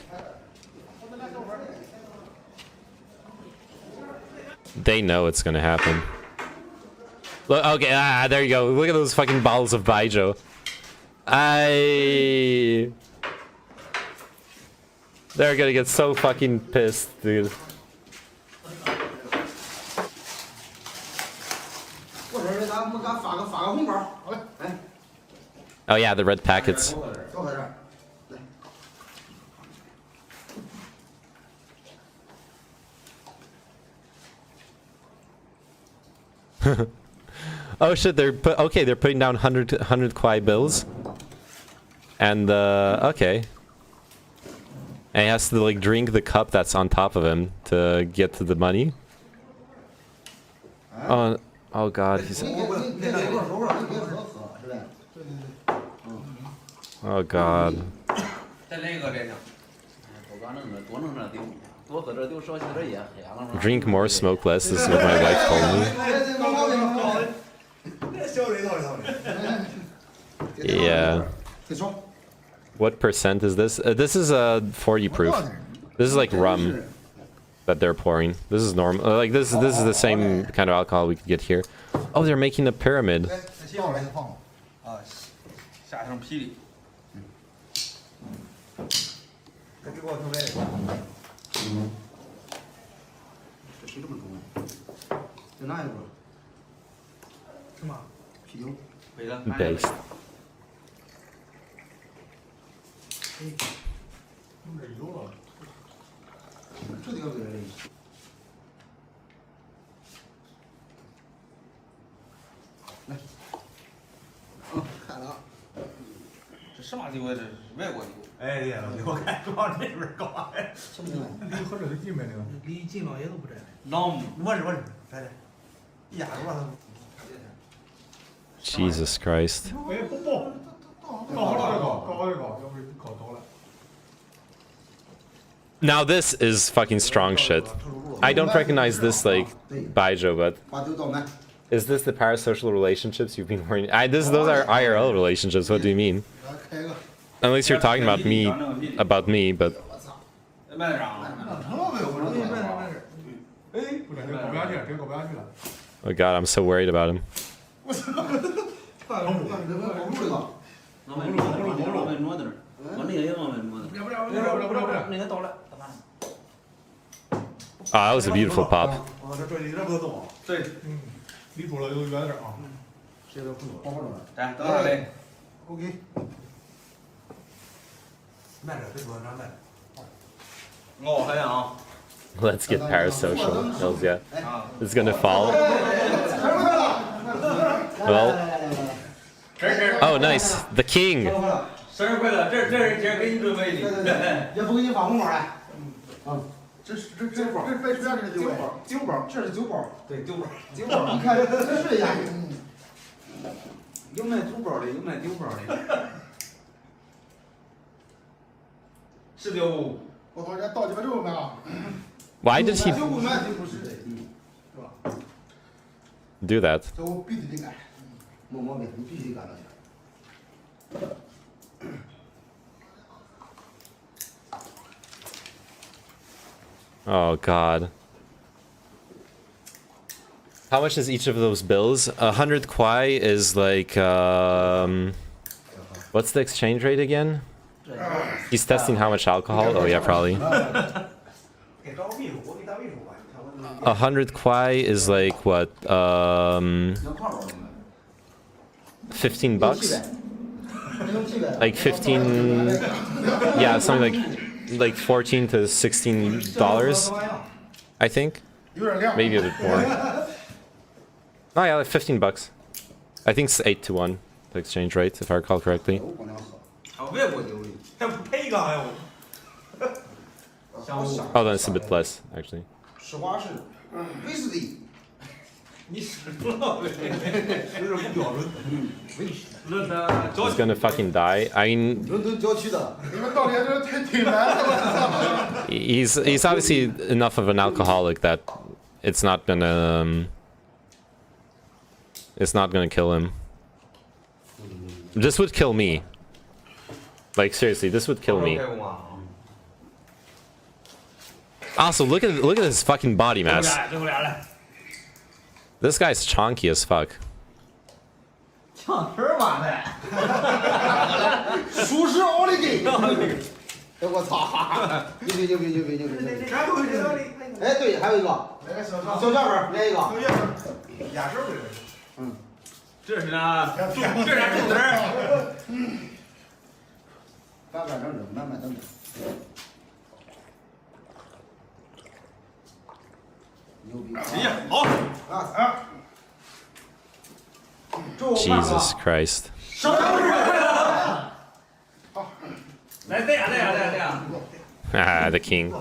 They know it's gonna happen. Look, okay, there you go. Look at those fucking bottles of Baijiu. They're gonna get so fucking pissed, dude. Oh yeah, the red packets. Oh shit, they're putting down 100 kwai bills. And okay. And he has to like drink the cup that's on top of him to get to the money. Oh god, he's oh god. Drink more, smoke less, this is what my wife told me. Yeah. What percent is this? This is 40 proof. This is like rum that they're pouring. This is normal. Like this is the same kind of alcohol we could get here. Oh, they're making a pyramid. Based. 看了啊，这什么酒啊？这是外国酒。哎呀，我看往这边搞啊！离喝这个近没那个？离近老爷都不在。老母，我是，在这。压住了。 Jesus Christ. Now this is fucking strong shit. I don't recognize this like Baijo, but is this the parasocial relationships you've been worrying? Those are IRL relationships. What do you mean? Unless you're talking about me, but. Oh god, I'm so worried about him. Oh, that was a beautiful pop. Let's get parasocial. Hells yeah. It's gonna fall. Well. Oh, nice. The king. 生日快乐！这是给你准备的。也不给你发红包来。这酒包，这白水这是酒包，这是酒包，对酒包。你看这是呀，有卖酒包的，有卖酒包的。是的哦。我操，这倒几杯酒买啊。Why did he do that? 这我必须得干，没毛病，你必须得干到去。 Oh god. How much is each of those bills? 100 kwai is like what's the exchange rate again? He's testing how much alcohol? Oh yeah, probably. 100 kwai is like what? 15 bucks? Like 15, yeah, something like 14 to $16, I think. Maybe a bit more. Oh yeah, like 15 bucks. I think it's 8 to 1, the exchange rate, if I recall correctly. Oh, then it's a bit less, actually. He's gonna fucking die. I mean, he's obviously enough of an alcoholic that it's not gonna kill him. This would kill me. Like seriously, this would kill me. Also, look at his fucking body mass. This guy's chonky as fuck. 呛儿嘛的，属实奥利给！哎我操！牛逼！哎对，还有一个小下本，来一个。压手的。嗯，这是呢，这是柱子。板板正正，慢慢等等。牛逼！哎呀，好啊！ Jesus Christ. Ah, the king.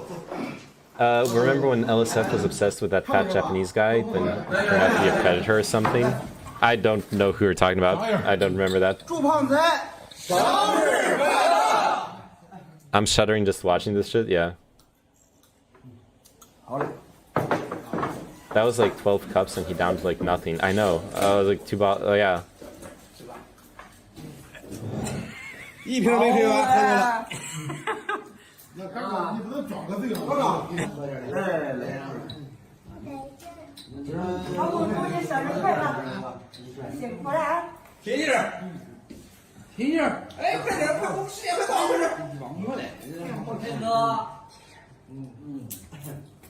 Remember when LSF was obsessed with that fat Japanese guy? Then turned out to be a predator or something? I don't know who you're talking about. I don't remember that. I'm shuddering just watching this shit, yeah. That was like 12 cups and he downed to like nothing. I know. I was like 2 bottles. Oh yeah. 一瓶没喝完，喝了。那看看，你不能装个这个。我操！来。好，我祝你生日快乐，幸福啦！听劲儿，听劲儿。哎，快点，快，我们时间快到，快点。我嘞，哥。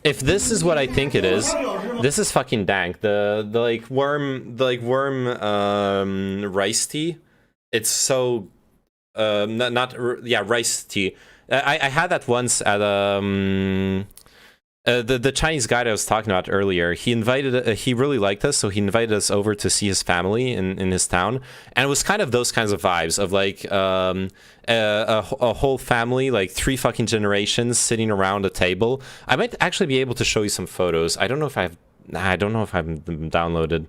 If this is what I think it is, this is fucking dank. The like worm rice tea. It's so rice tea. I had that once at The Chinese guy that I was talking about earlier, he really liked us, so he invited us over to see his family in his town, and it was kind of those kinds of vibes of like a whole family, like 3 fucking generations sitting around a table. I might actually be able to show you some photos. I don't know if I've them downloaded.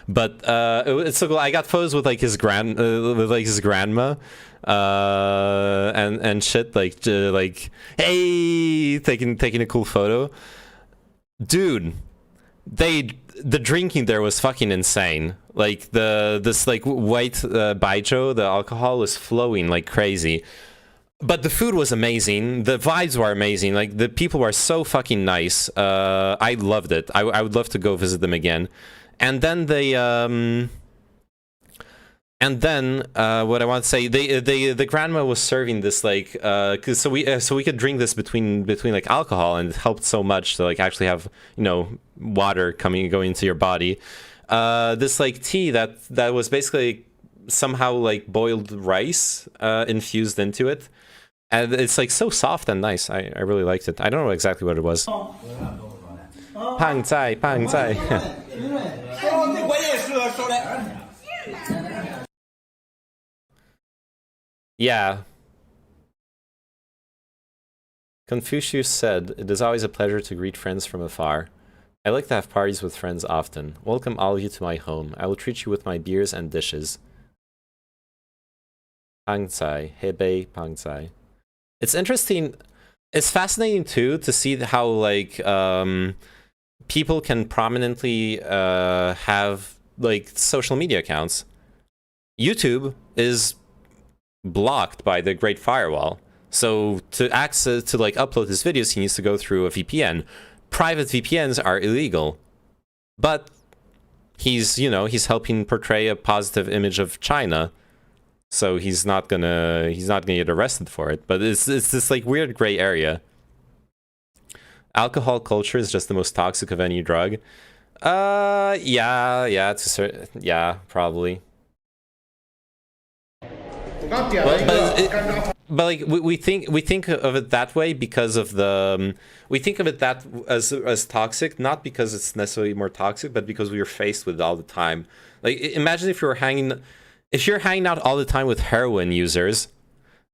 But it's so cool. I got photos with like his grandma, and shit, like hey, taking a cool photo, dude. The drinking there was fucking insane. Like this like white baijiu, the alcohol was flowing like crazy. But the food was amazing. The vibes were amazing. Like the people were so fucking nice. I loved it. I would love to go visit them again. And then what I want to say, the grandma was serving this like, so we could drink this between like alcohol, and it helped so much to like actually have, you know, water going into your body. This like tea that was basically somehow like boiled rice infused into it, and it's like so soft and nice. I really liked it. I don't know exactly what it was. Pang Zai. Yeah. Confucius said, "It is always a pleasure to greet friends from afar. I like to have parties with friends often. Welcome all of you to my home. I will treat you with my beers and dishes." Pangzai, Hebei Pangzai. It's interesting. It's fascinating too to see how like people can prominently have like social media accounts. YouTube is blocked by the Great Firewall. So to access to like upload his videos, he needs to go through a VPN. Private VPNs are illegal, but he's helping portray a positive image of China, so he's not gonna get arrested for it. But it's this like weird gray area. Alcohol culture is just the most toxic of any drug. Yeah, probably. But like we think of it that way because of the we think of it that as toxic, not because it's necessarily more toxic, but because we are faced with it all the time. Like imagine if you're hanging out all the time with heroin users,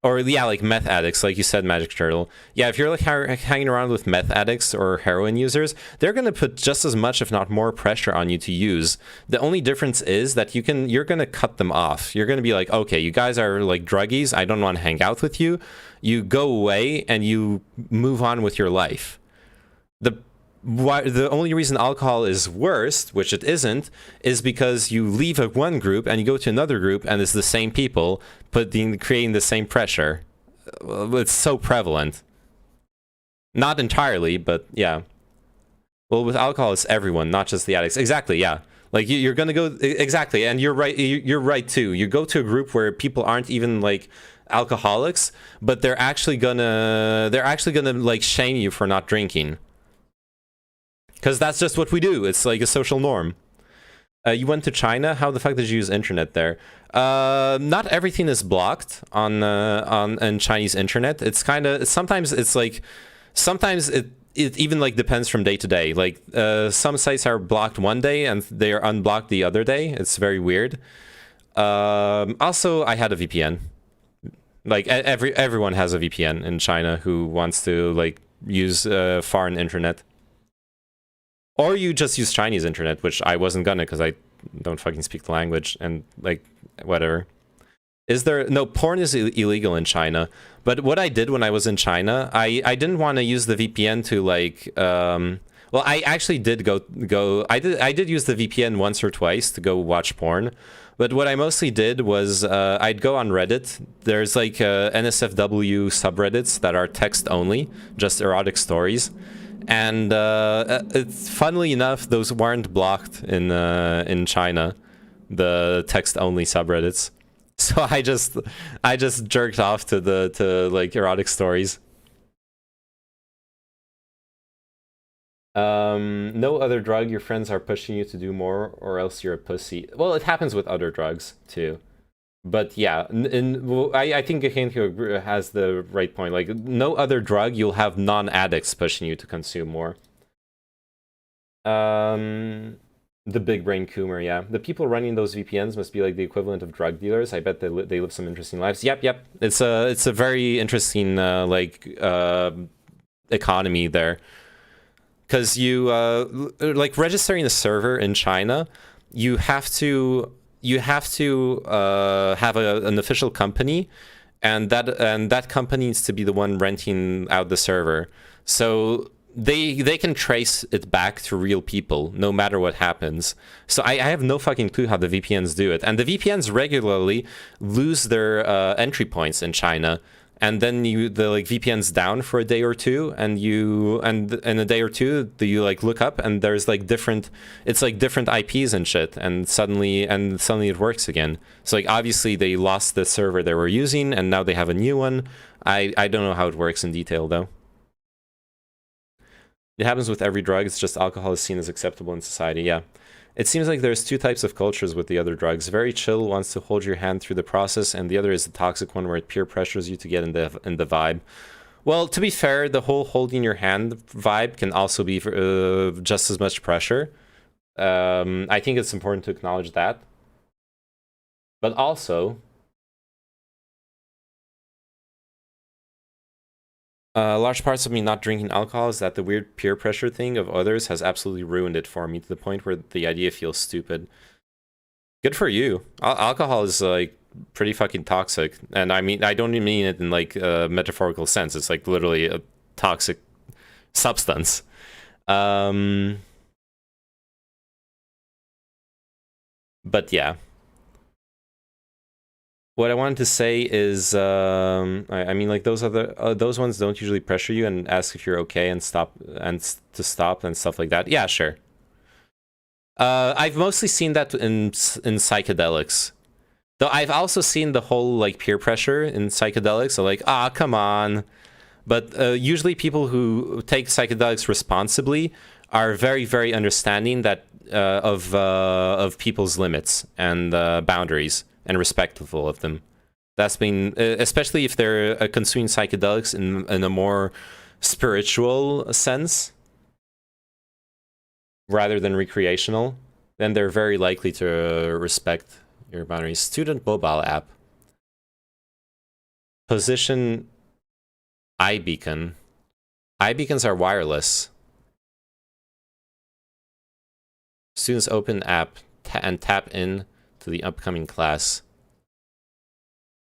or yeah, like meth addicts, like you said, Magic Turtle. Yeah, if you're like hanging around with meth addicts or heroin users, they're gonna put just as much, if not more, pressure on you to use. The only difference is that you're gonna cut them off. You're gonna be like, okay, you guys are like druggies. I don't want to hang out with you. You go away and you move on with your life. The only reason alcohol is worse, which it isn't, is because you leave one group and you go to another group and it's the same people creating the same pressure. It's so prevalent. Not entirely, but yeah. Well, with alcohol, it's everyone, not just the addicts. Exactly, yeah. Like you're gonna go exactly, and you're right. You're right too. You go to a group where people aren't even like alcoholics, but they're actually gonna like shame you for not drinking. Because that's just what we do. It's like a social norm. You went to China. How the fuck did you use internet there? Not everything is blocked on Chinese internet. It's kind of sometimes it even like depends from day to day. Like some sites are blocked one day and they are unblocked the other day. It's very weird. Also, I had a VPN. Like everyone has a VPN in China who wants to like use foreign internet. Or you just use Chinese internet, which I wasn't gonna because I don't fucking speak the language and like whatever. No, porn is illegal in China. But what I did when I was in China, I didn't want to use the VPN to like well, I actually did I did use the VPN once or twice to go watch porn. But what I mostly did was I'd go on Reddit. There's like NSFW subreddits that are text only, just erotic stories. And it's funnily enough, those weren't blocked in China, the text-only subreddits. So I just jerked off to like erotic stories. No other drug your friends are pushing you to do more, or else you're a pussy. Well, it happens with other drugs too, But yeah, I think Gehenko has the right point. Like, no other drug, you'll have non-addicts pushing you to consume more. The big brain Coomer, yeah. The people running those VPNs must be like the equivalent of drug dealers. I bet they live some interesting lives. Yep. It's a very interesting economy there. Because you like registering a server in China, you have to have an official company, and that company needs to be the one renting out the server. So they can trace it back to real people no matter what happens. So I have no fucking clue how the VPNs do it. And the VPNs regularly lose their entry points in China. And then the VPN's down for a day or two, and in a day or two you like look up and there's like different IPs and shit, and suddenly it works again. So like obviously they lost the server they were using and now they have a new one. I don't know how it works in detail though. It happens with every drug. It's just alcohol is seen as acceptable in society. Yeah. It seems like there's two types of cultures with the other drugs. Very chill wants to hold your hand through the process, and the other is the toxic one where it peer pressures you to get in the vibe. Well, to be fair, the whole holding your hand vibe can also be just as much pressure. I think it's important to acknowledge that. But also, large parts of me not drinking alcohol is that the weird peer pressure thing of others has absolutely ruined it for me to the point where the idea feels stupid. Good for you. Alcohol is like pretty fucking toxic, and I mean I don't even mean it in like a metaphorical sense. It's like literally a toxic substance. But yeah. What I wanted to say is, I mean, like those ones don't usually pressure you and ask if you're okay and stop and stuff like that. Yeah, sure. I've mostly seen that in psychedelics, though. I've also seen the whole like peer pressure in psychedelics. So like, come on. But usually people who take psychedelics responsibly are very, very understanding that of people's limits and boundaries, and respectful of them. That's been, especially if they're consuming psychedelics in a more spiritual sense, rather than recreational, then they're very likely to respect your boundaries. Student mobile app. Position iBeacon. iBeacons are wireless. Students open app and tap in to the upcoming class.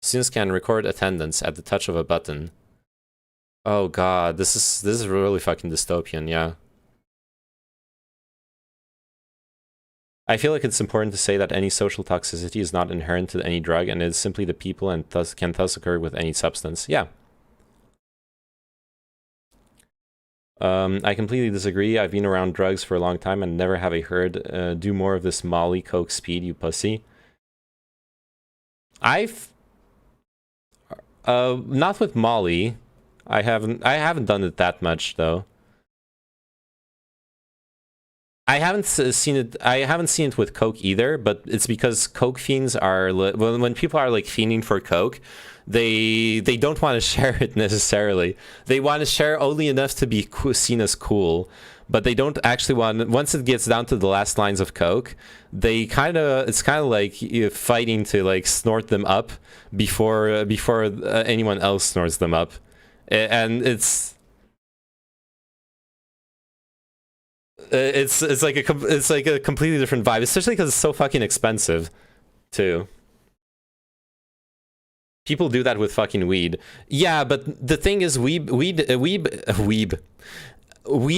Students can record attendance at the touch of a button. Oh god, this is really fucking dystopian, yeah. I feel like it's important to say that any social toxicity is not inherent to any drug, and it is simply the people and can thus occur with any substance. Yeah. I completely disagree. I've been around drugs for a long time and never have I heard do more of this Molly, Coke, speed, you pussy. I've not with Molly. I haven't done it that much though. I haven't seen it with Coke either, but it's because Coke fiends are when people are like fiending for Coke, they don't want to share it necessarily. They want to share only enough to be seen as cool, but they don't actually want. Once it gets down to the last lines of Coke, it's kind of like fighting to like snort them up before anyone else snorts them up, and it's like a completely different vibe, especially because it's so fucking expensive too. People do that with fucking weed. Yeah, but the thing is, weed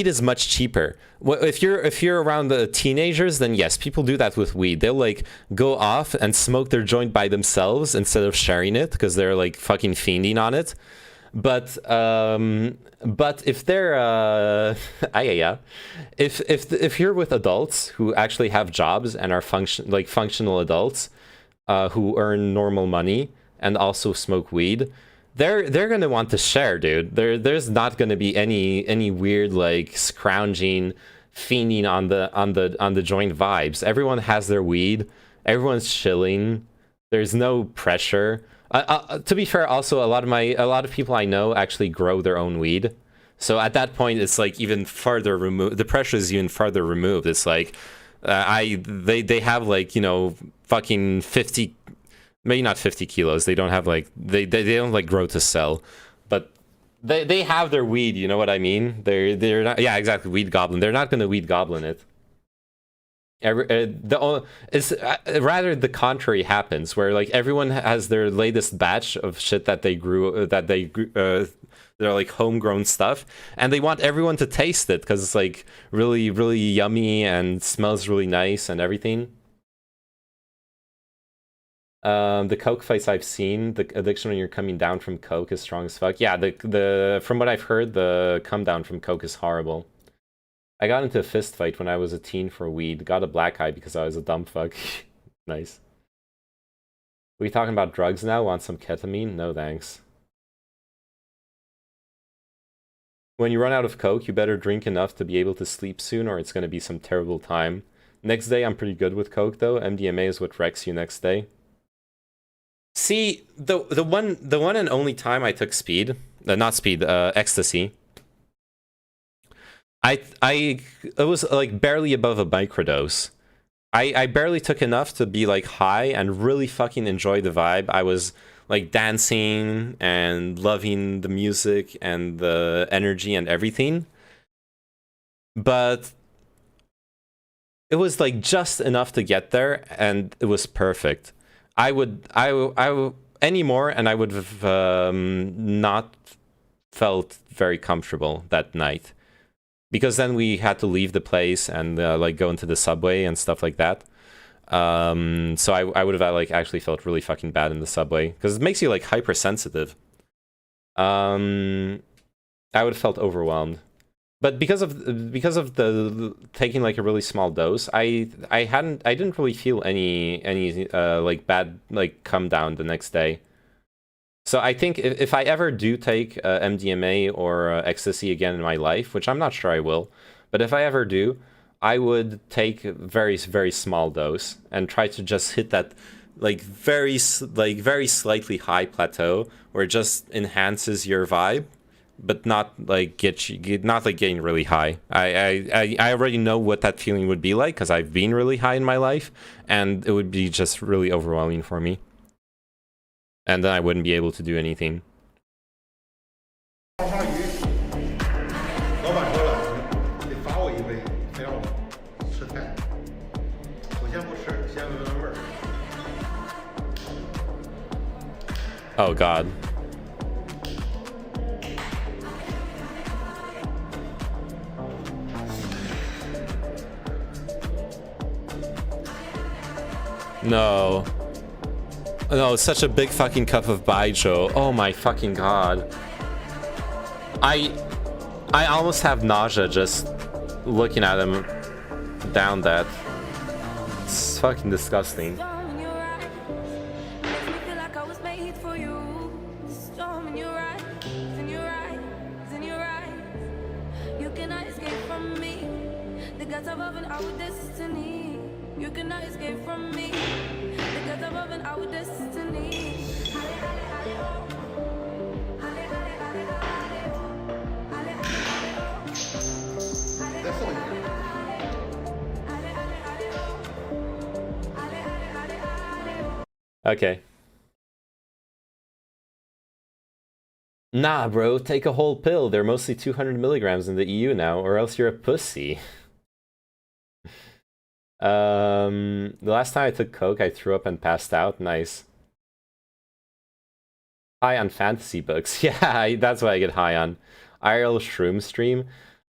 is much cheaper. If you're around the teenagers, then yes, people do that with weed. They'll like go off and smoke their joint by themselves instead of sharing it because they're like fucking fiending on it. But if they're if you're with adults who actually have jobs and are functional adults who earn normal money and also smoke weed, they're gonna want to share, dude. There's not gonna be any weird like scrounging, fiending on the joint vibes. Everyone has their weed. Everyone's chilling. There's no pressure. To be fair, also a lot of people I know actually grow their own weed. So at that point, it's like even farther removed. The pressure is even farther removed. It's like they have like, you know, fucking 50, maybe not 50 kilos. They don't have like they don't like grow to sell, but they have their weed. You know what I mean? They're not, yeah, exactly, weed goblin. They're not gonna weed goblin it. It's rather the contrary happens, where like everyone has their latest batch of shit that they grew, they're like homegrown stuff, and they want everyone to taste it because it's like really, really yummy and smells really nice and everything. The coke fights I've seen, the addiction when you're coming down from coke is strong as fuck. Yeah, the from what I've heard, the come down from coke is horrible. I got into a fist fight when I was a teen for weed. Got a black eye because I was a dumb fuck. Nice. We talking about drugs now? Want some ketamine? No thanks. When you run out of coke, you better drink enough to be able to sleep soon, or it's gonna be some terrible time. Next day, I'm pretty good with coke though. MDMA is what wrecks you next day. See, the one and only time I took ecstasy. It was like barely above a microdose. I barely took enough to be like high and really fucking enjoy the vibe. I was like dancing and loving the music and the energy and everything. But it was like just enough to get there, and it was perfect. I would any more, and I would have not felt very comfortable that night. Because then we had to leave the place and like go into the subway and stuff like that. So I would have like actually felt really fucking bad in the subway because it makes you like hypersensitive. I would have felt overwhelmed. But because of the taking like a really small dose, I didn't really feel any like bad like come down the next day. So I think if I ever do take MDMA or ecstasy again in my life, which I'm not sure I will, but if I ever do, I would take a very, very small dose and try to just hit that like very slightly high plateau where it just enhances your vibe, but not like getting really high. I already know what that feeling would be like because I've been really high in my life, and it would be just really overwhelming for me. And then I wouldn't be able to do anything. 黄花鱼，老板说了，你得罚我一杯，非让我吃菜。我先不吃，先闻闻味儿。Oh God. No. No, it's such a big fucking cup of baijiu. Oh my fucking God. I almost have nausea just looking at him down that. It's fucking disgusting. You cannot escape from me. Because above and our destiny. Okay. Nah, bro, take a whole pill. They're mostly 200 milligrams in the EU now, or else you're a pussy. The last time I took coke, I threw up and passed out. Nice. High on fantasy books. Yeah, that's what I get high on. IRL shroom stream.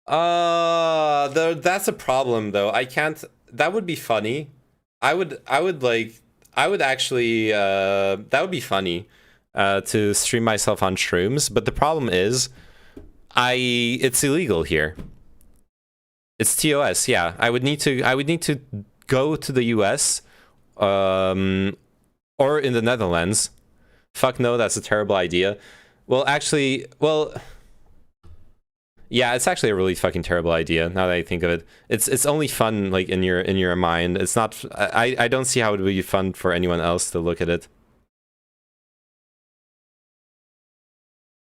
That's a problem though. I can't. That would be funny. I would actually. That would be funny. To stream myself on shrooms, but the problem is, it's illegal here. It's TOS, yeah. I would need to go to the US, or in the Netherlands. Fuck no, that's a terrible idea. Well, actually, Yeah, it's actually a really fucking terrible idea. Now that I think of it, it's only fun like in your mind. It's not. I don't see how it would be fun for anyone else to look at it.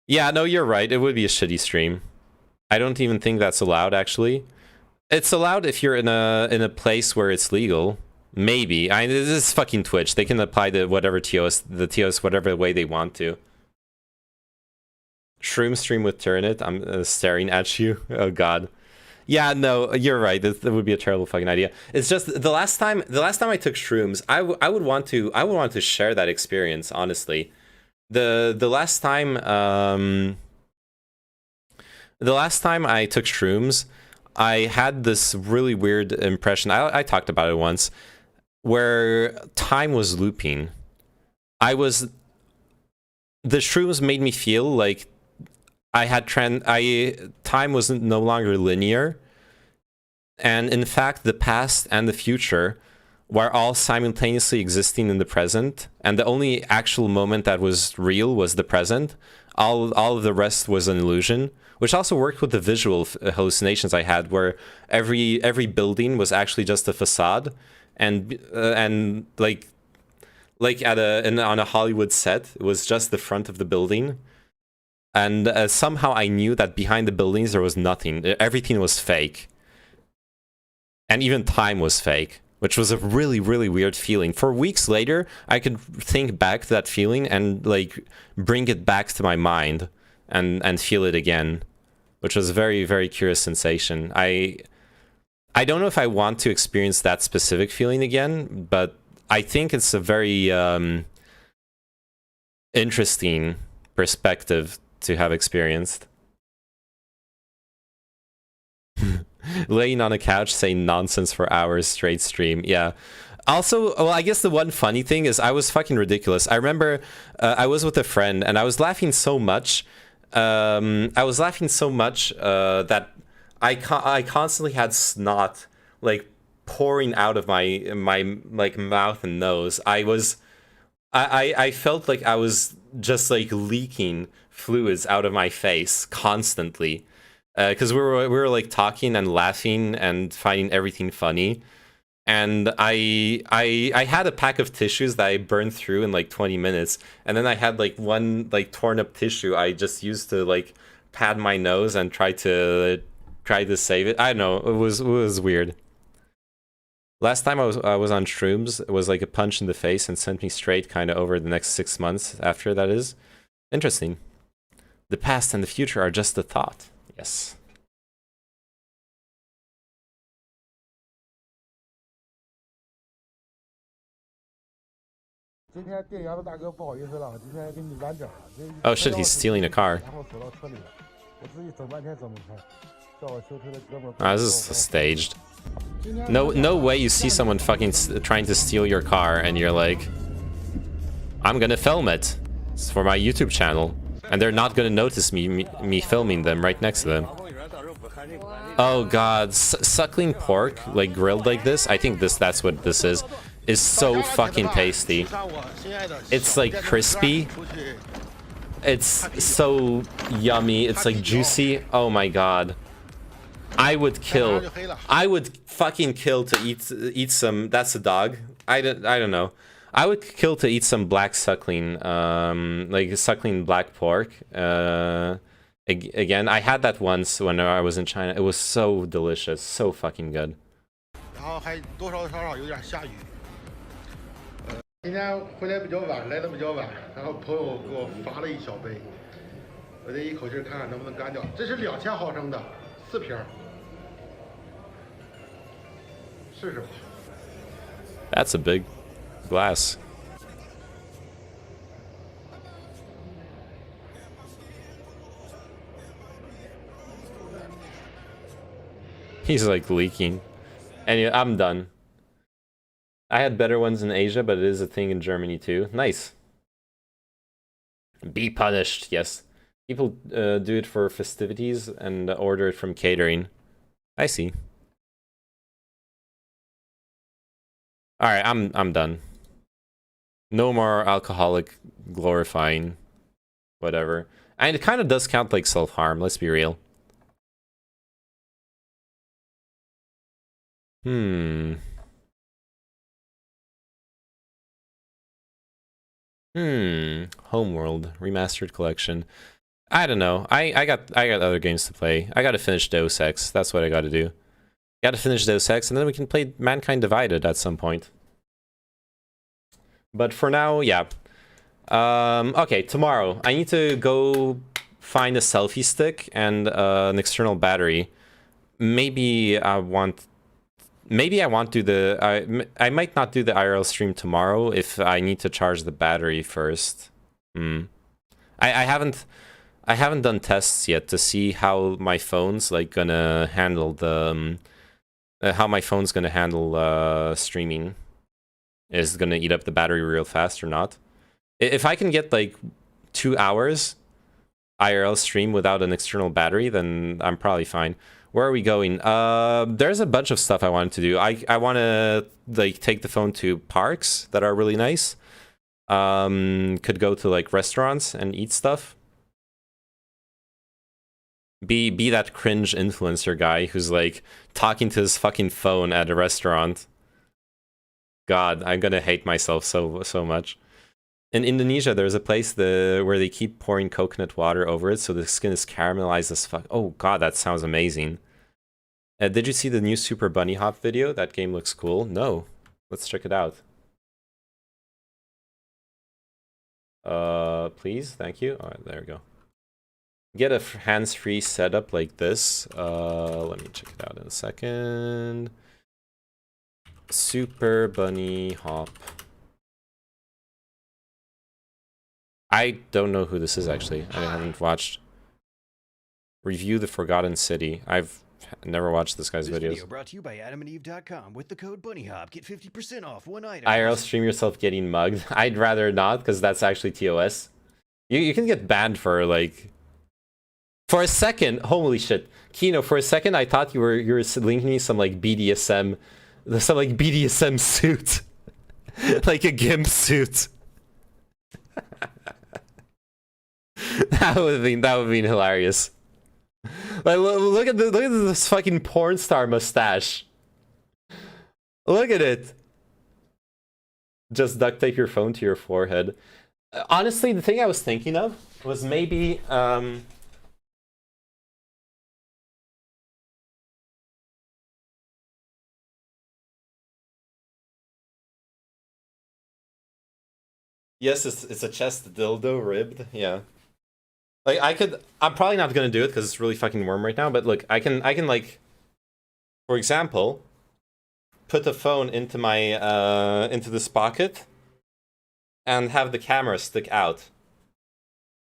Yeah, no, you're right. It would be a shitty stream. I don't even think that's allowed. Actually, it's allowed if you're in a place where it's legal. Maybe. This is fucking Twitch. They can apply the TOS whatever way they want to. Shroom stream with Turnit. I'm staring at you. Oh god. Yeah, no, you're right. That would be a terrible fucking idea. It's just the last time I took shrooms, I would want to share that experience. Honestly, the last time I took shrooms, I had this really weird impression. I talked about it once, where time was looping. The shrooms made me feel like time was no longer linear, and in fact the past and the future were all simultaneously existing in the present, and the only actual moment that was real was the present. All of the rest was an illusion, which also worked with the visual hallucinations I had, where every building was actually just a facade, and like on a Hollywood set, it was just the front of the building. And somehow I knew that behind the buildings there was nothing. Everything was fake. And even time was fake, which was a really, really weird feeling. For weeks later, I could think back to that feeling and like bring it back to my mind and feel it again, which was a very, very curious sensation. I don't know if I want to experience that specific feeling again, but I think it's a very interesting perspective to have experienced. Laying on a couch saying nonsense for hours straight stream. Yeah. Also, well, I guess the one funny thing is I was fucking ridiculous. I remember I was with a friend and I was laughing so much. That I constantly had snot like pouring out of my like mouth and nose. I felt like I was just like leaking fluids out of my face constantly, because we were like talking and laughing and finding everything funny, and I had a pack of tissues that I burned through in like 20 minutes, and then I had like one like torn up tissue I just used to like pad my nose and try to save it. I don't know, it was weird. Last time I was on shrooms, it was like a punch in the face and sent me straight kind of over the next 6 months after. That is interesting. The past and the future are just a thought. Yes. Oh shit, he's stealing a car. Ah, this is staged. No way you see someone fucking trying to steal your car and you're like, I'm gonna film it. It's for my YouTube channel. And they're not gonna notice me filming them right next to them. Oh god, suckling pork, like grilled like this, I think that's what this is so fucking tasty. It's like crispy. It's so yummy, it's like juicy. Oh my god. I would fucking kill to eat some. That's a dog. I don't know. I would kill to eat some black suckling, like suckling black pork. Again, I had that once when I was in China. It was so delicious, so fucking good. 今天回来比较晚，来的比较晚，然后朋友给我发了一小杯，我得一口气看看能不能干掉。这是2000毫升的，4瓶，试试吧。That's a big glass. He's like leaking. Anyway, I'm done. I had better ones in Asia, but it is a thing in Germany too. Nice. Be punished, yes. People do it for festivities and order it from catering. I see. Alright, I'm done. No more alcoholic glorifying whatever. And it kind of does count like self-harm, let's be real. Homeworld Remastered Collection. I don't know. I got other games to play. I gotta finish Deus Ex. That's what I gotta do. Gotta finish Deus Ex, and then we can play Mankind Divided at some point. But for now, yeah. Okay, tomorrow I need to go find a selfie stick and an external battery. Maybe I want to do the I might not do the IRL stream tomorrow if I need to charge the battery first. I haven't done tests yet to see how my phone's like gonna handle the streaming. Is it gonna eat up the battery real fast or not? If I can get like 2 hours IRL stream without an external battery, then I'm probably fine. Where are we going? There's a bunch of stuff I wanted to do. I want to like take the phone to parks that are really nice. Could go to like restaurants and eat stuff. Be that cringe influencer guy who's like talking to his fucking phone at a restaurant. God, I'm gonna hate myself so much. In Indonesia, there's a place where they keep pouring coconut water over it, so the skin is caramelized as fuck. Oh god, that sounds amazing. Did you see the new Super Bunny Hop video? That game looks cool. No, let's check it out. Please, thank you. All right, there we go. Get a hands-free setup like this. Let me check it out in a second. Super Bunny Hop. I don't know who this is actually. I haven't watched. Review the Forgotten City. I've never watched this guy's videos. Video brought to you by AdamandEve.com with the code BunnyHop. Get 50% off one item. IRL stream yourself getting mugged. I'd rather not, because that's actually TOS. You can get banned for like. For a second, holy shit, Kino. For a second, I thought you were linking me some like BDSM suit, like a gimp suit. that would have been hilarious. Like, look at this fucking porn star mustache. Look at it. Just duct tape your phone to your forehead. Honestly, the thing I was thinking of was maybe yes, it's a chest dildo ribbed. Yeah. Like I'm probably not gonna do it because it's really fucking warm right now. But look, I can like, for example, put the phone into my into this pocket, and have the camera stick out,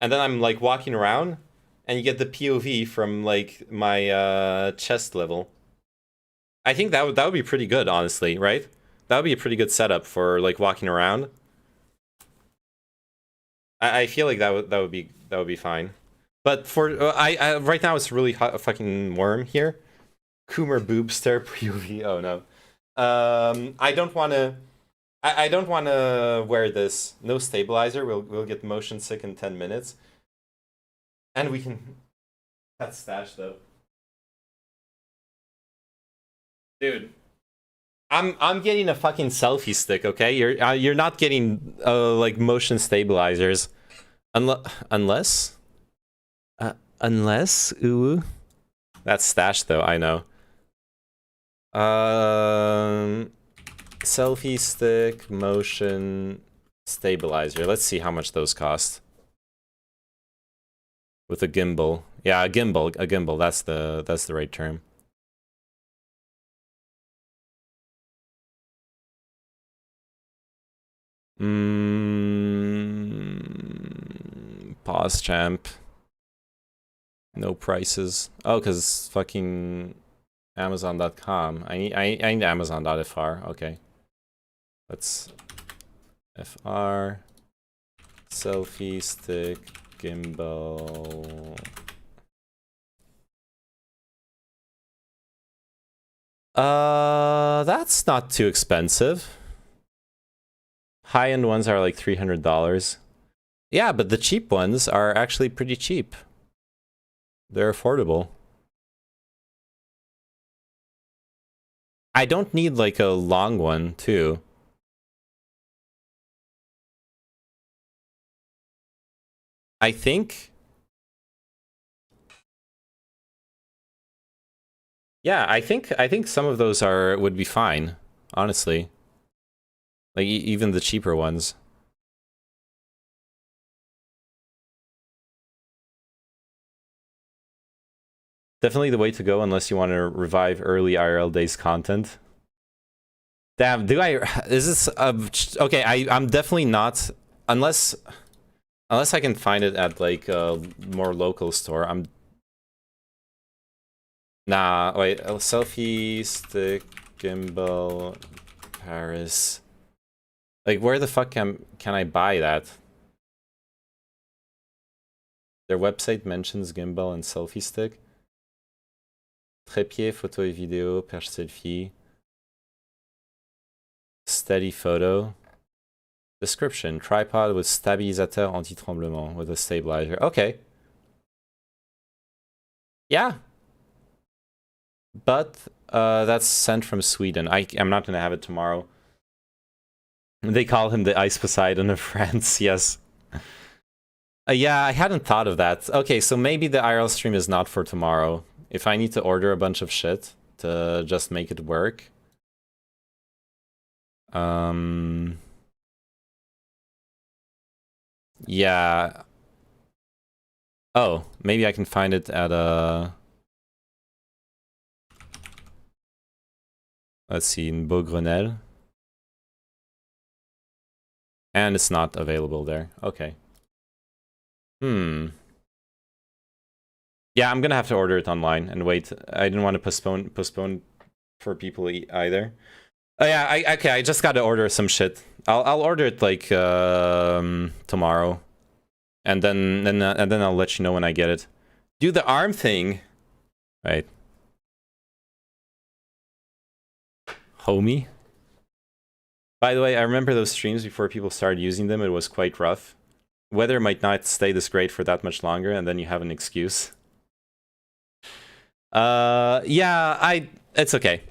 and then I'm like walking around, and you get the POV from like my chest level. I think that would be pretty good, honestly, right? That would be a pretty good setup for like walking around. I feel like that would be fine, but for I right now it's really hot, fucking warm here. Coomer boob stare POV. Oh no, I don't want to. I don't want to wear this. No stabilizer. We'll get motion sick in 10 minutes, and we can. That's stash though, dude. I'm getting a fucking selfie stick, okay? You're not getting like motion stabilizers, unless ooh, that's stash though. I know. Selfie stick, motion stabilizer. Let's see how much those cost. With a gimbal, yeah, a gimbal. That's the right term. Pause champ. No prices. Oh, cause fucking Amazon.com. I need Amazon.fr. Okay. Let's FR selfie stick gimbal. That's not too expensive. High-end ones are like $300. Yeah, but the cheap ones are actually pretty cheap. They're affordable. I don't need like a long one too. I think. Yeah, I think some of those would be fine, honestly. Like even the cheaper ones. Definitely the way to go unless you want to revive early IRL days content. Damn, is this okay, I'm definitely not unless I can find it at like a more local store. Nah, wait, a selfie stick gimbal Paris. Like where the fuck can I buy that? Their website mentions gimbal and selfie stick. Trépied, photo et vidéo, perche selfie. Steady photo. Description, tripod with stabilisateur anti-tremblement with a stabilizer. Okay. Yeah. But that's sent from Sweden. I'm not gonna have it tomorrow. They call him the Ice Poseidon of France, yes. Yeah, I hadn't thought of that. Okay, so maybe the IRL stream is not for tomorrow. If I need to order a bunch of shit to just make it work. Yeah. Oh, maybe I can find it at a... Let's see, in Beaugrenelle. And it's not available there. Okay. Yeah, I'm gonna have to order it online and wait. I didn't want to postpone for people either. Oh yeah, okay. I just gotta order some shit. I'll order it like tomorrow, and then I'll let you know when I get it. Do the arm thing, right? Homie. By the way, I remember those streams before people started using them. It was quite rough. Weather might not stay this great for that much longer, and then you have an excuse. Yeah, it's okay.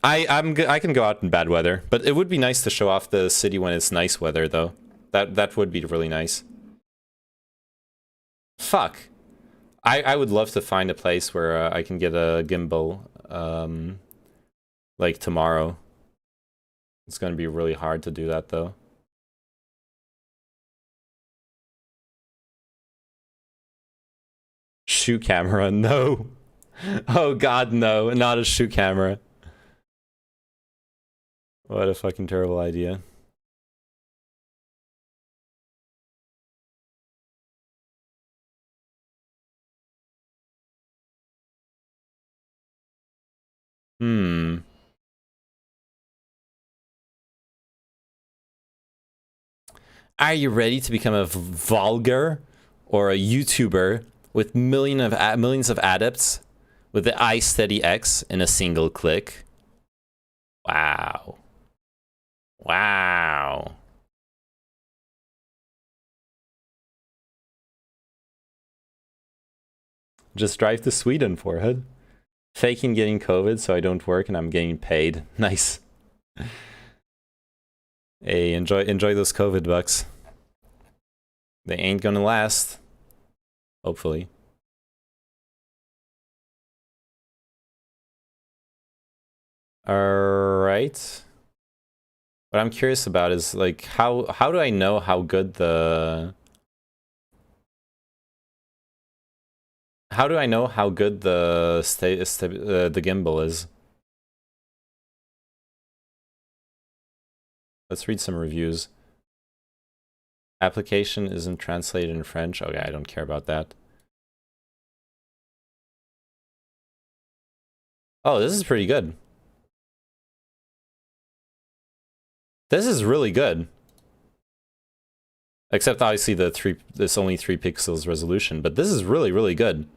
I can go out in bad weather, but it would be nice to show off the city when it's nice weather, though. That would be really nice. Fuck. I would love to find a place where I can get a gimbal, like tomorrow. It's gonna be really hard to do that, though. Shoe camera, no. Oh god, no, not a shoe camera. What a fucking terrible idea. Are you ready to become a vlogger or a YouTuber with millions of adepts with the iSteady X in a single click? Wow. Wow. Just drive to Sweden, forehead. Faking getting COVID so I don't work and I'm getting paid. Nice. Hey, enjoy those COVID bucks. They ain't gonna last. Hopefully. Alright. What I'm curious about is like how do I know how good the the gimbal is? Let's read some reviews. Application isn't translated in French. Okay, I don't care about that. Oh, this is pretty good. This is really good. Except obviously there's only 3 pixels resolution, but this is really, really good.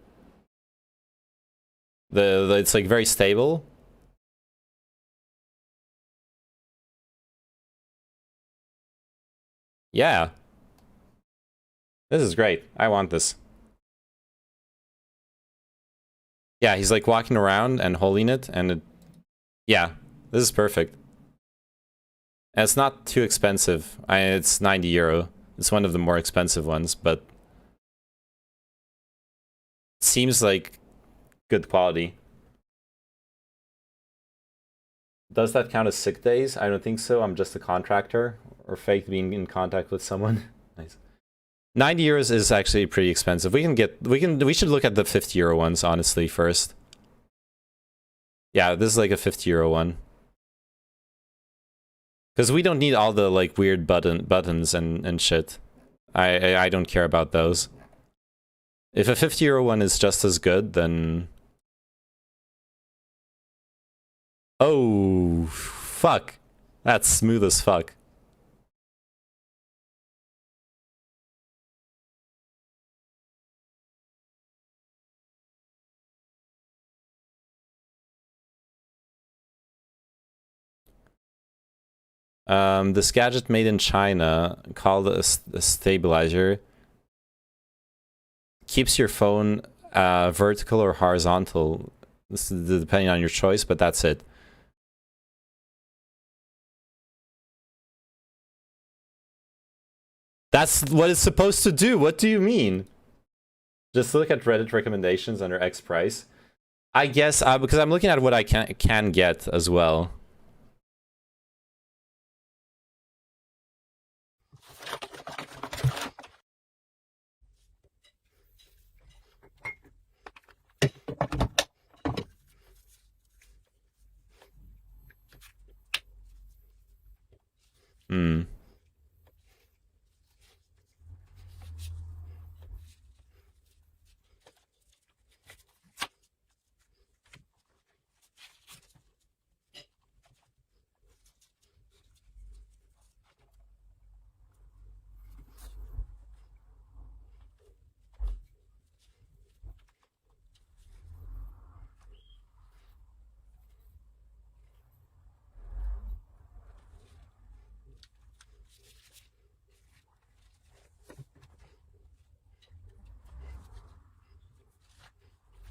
It's like very stable. Yeah. This is great. I want this. Yeah, he's like walking around and holding it, and Yeah, this is perfect. And it's not too expensive. It's 90 euro. It's one of the more expensive ones, but it seems like good quality. Does that count as sick days? I don't think so. I'm just a contractor or fake being in contact with someone. Nice. 90 euros is actually pretty expensive. We should look at the 50 euro ones honestly first. Yeah, this is like a 50 euro one. Because we don't need all the like weird buttons and shit. I don't care about those. If a 50 euro one is just as good, then... Oh, fuck. That's smooth as fuck. This gadget made in China, called a stabilizer, keeps your phone vertical or horizontal, this is depending on your choice, but that's it. That's what it's supposed to do. What do you mean? Just look at Reddit recommendations under X price. I guess because I'm looking at what I can get as well. Hmm.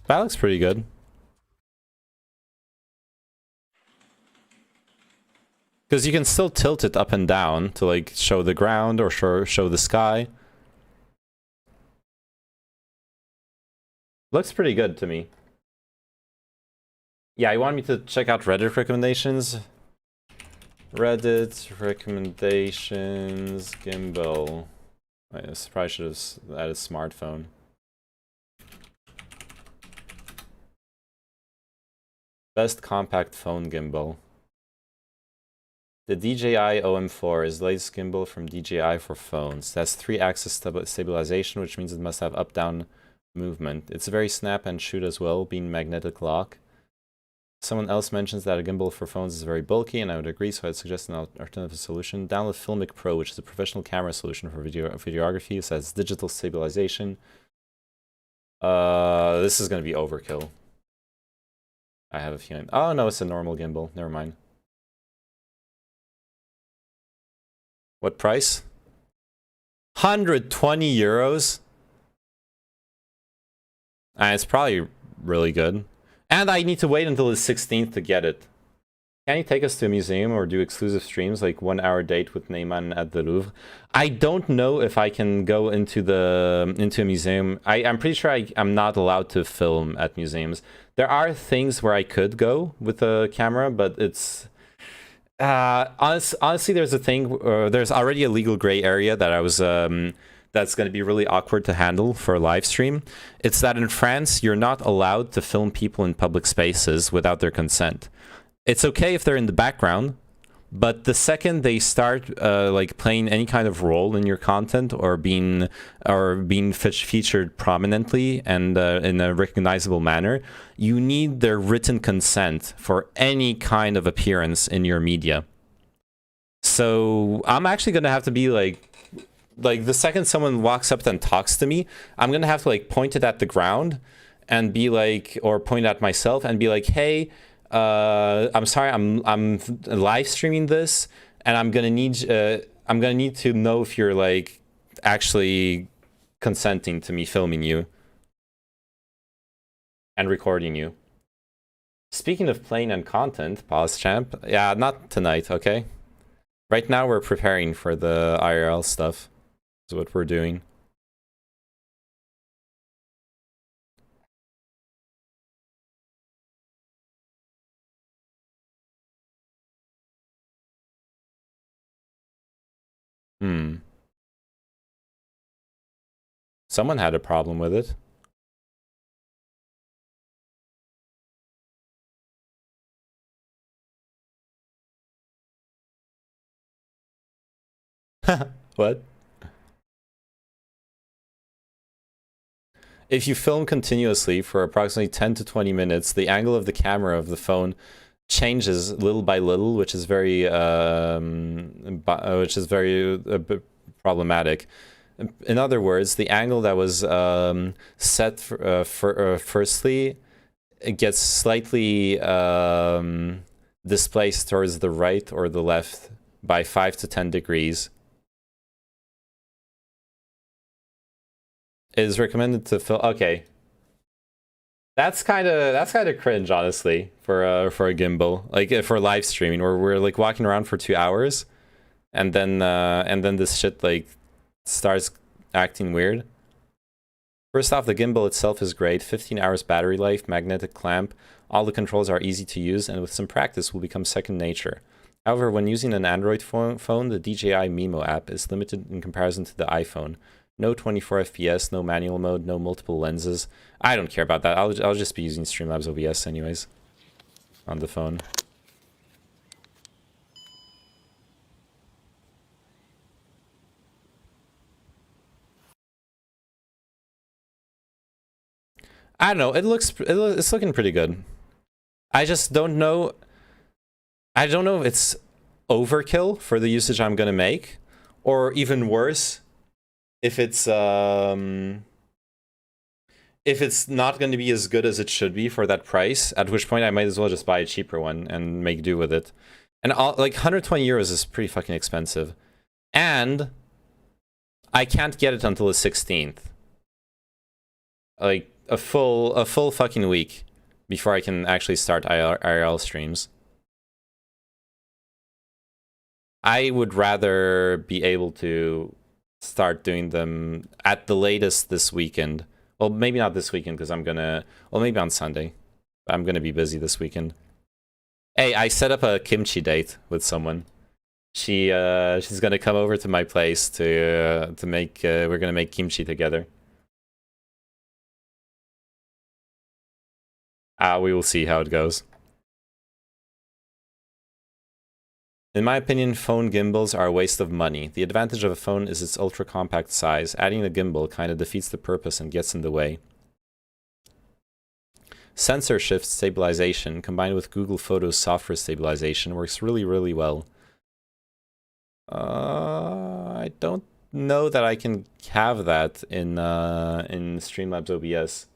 That looks pretty good. Because you can still tilt it up and down to like show the ground or show the sky. Looks pretty good to me. Yeah, you want me to check out Reddit recommendations? Reddit recommendations gimbal. I probably should have added smartphone. Best compact phone gimbal. The DJI OM4 is the latest gimbal from DJI for phones. It has 3-axis stabilization, which means it must have up-down movement. It's a very snap and shoot as well, being magnetic lock. Someone else mentions that a gimbal for phones is very bulky, and I would agree, so I'd suggest an alternative solution. Download Filmic Pro, which is a professional camera solution for videography. It has digital stabilization. This is going to be overkill. I have a feeling. Oh no, it's a normal gimbal. Never mind. What price? 120 euros? It's probably really good. And I need to wait until the 16th to get it. Can you take us to a museum or do exclusive streams, like 1 hour date with Neyman at the Louvre? I don't know if I can go into a museum. I'm pretty sure I'm not allowed to film at museums. There are things where I could go with a camera, but it's... honestly, there's a thing, there's already a legal gray area that I was... that's going to be really awkward to handle for a live stream. It's that in France, you're not allowed to film people in public spaces without their consent. It's okay if they're in the background, but the second they start like playing any kind of role in your content or being featured prominently and in a recognizable manner, you need their written consent for any kind of appearance in your media. So I'm actually going to have to be like the second someone walks up and talks to me, I'm going to have to like point it at the ground and be like, or point at myself and be like, hey, I'm sorry, I'm live streaming this, and I'm gonna need to know if you're like actually consenting to me filming you and recording you. Speaking of playing and content, pause champ. Yeah, not tonight, okay? Right now we're preparing for the IRL stuff. Is what we're doing. Someone had a problem with it. What? If you film continuously for approximately 10 to 20 minutes, the angle of the camera of the phone changes little by little, which is very problematic. In other words, the angle that was set firstly, it gets slightly displaced towards the right or the left by 5 to 10 degrees. It is recommended to film. Okay, that's kind of cringe, honestly, for a gimbal, like for live streaming, where we're like walking around for 2 hours, and then this shit like starts acting weird. First off, the gimbal itself is great. 15 hours battery life, magnetic clamp. All the controls are easy to use, and with some practice will become second nature. However, when using an Android phone, the DJI Mimo app is limited in comparison to the iPhone. No 24 FPS, no manual mode, no multiple lenses. I don't care about that. I'll just be using Streamlabs OBS anyways on the phone. I don't know. It's looking pretty good. I just don't know. I don't know if it's overkill for the usage I'm gonna make, or even worse, if it's not going to be as good as it should be for that price, at which point I might as well just buy a cheaper one and make do with it. And like 120 euros is pretty fucking expensive. And I can't get it until the 16th. Like a full fucking week before I can actually start IRL streams. I would rather be able to start doing them at the latest this weekend. Well, maybe not this weekend because I'm gonna, well, maybe on Sunday. I'm gonna be busy this weekend. Hey, I set up a kimchi date with someone. She's gonna come over to my place to make, we're gonna make kimchi together. We will see how it goes. In my opinion, phone gimbals are a waste of money. The advantage of a phone is its ultra-compact size. Adding a gimbal kinda defeats the purpose and gets in the way. Sensor shift stabilization, combined with Google Photos software stabilization, works really, really well. I don't know that I can have that in Streamlabs OBS.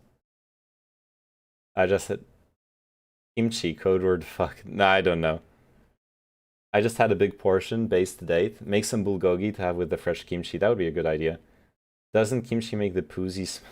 I just hit kimchi, code word fuck. Nah, I don't know. I just had a big portion based to date. Make some bulgogi to have with the fresh kimchi. That would be a good idea. Doesn't kimchi make the poozy smell?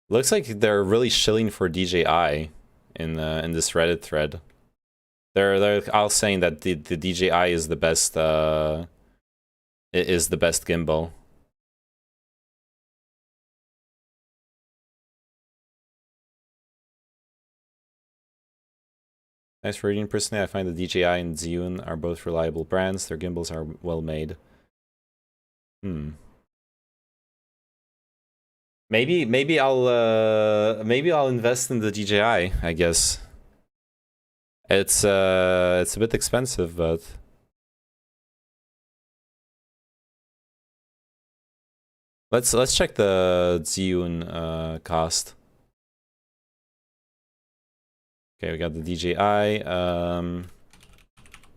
Looks like they're really shilling for DJI in this Reddit thread. They're all saying that the DJI is the best gimbal. Nice for reading. Personally, I find the DJI and Zhiyun are both reliable brands. Their gimbals are well made. Maybe I'll invest in the DJI, I guess. It's a bit expensive, but let's check the Zhiyun cost. Okay, we got the DJI,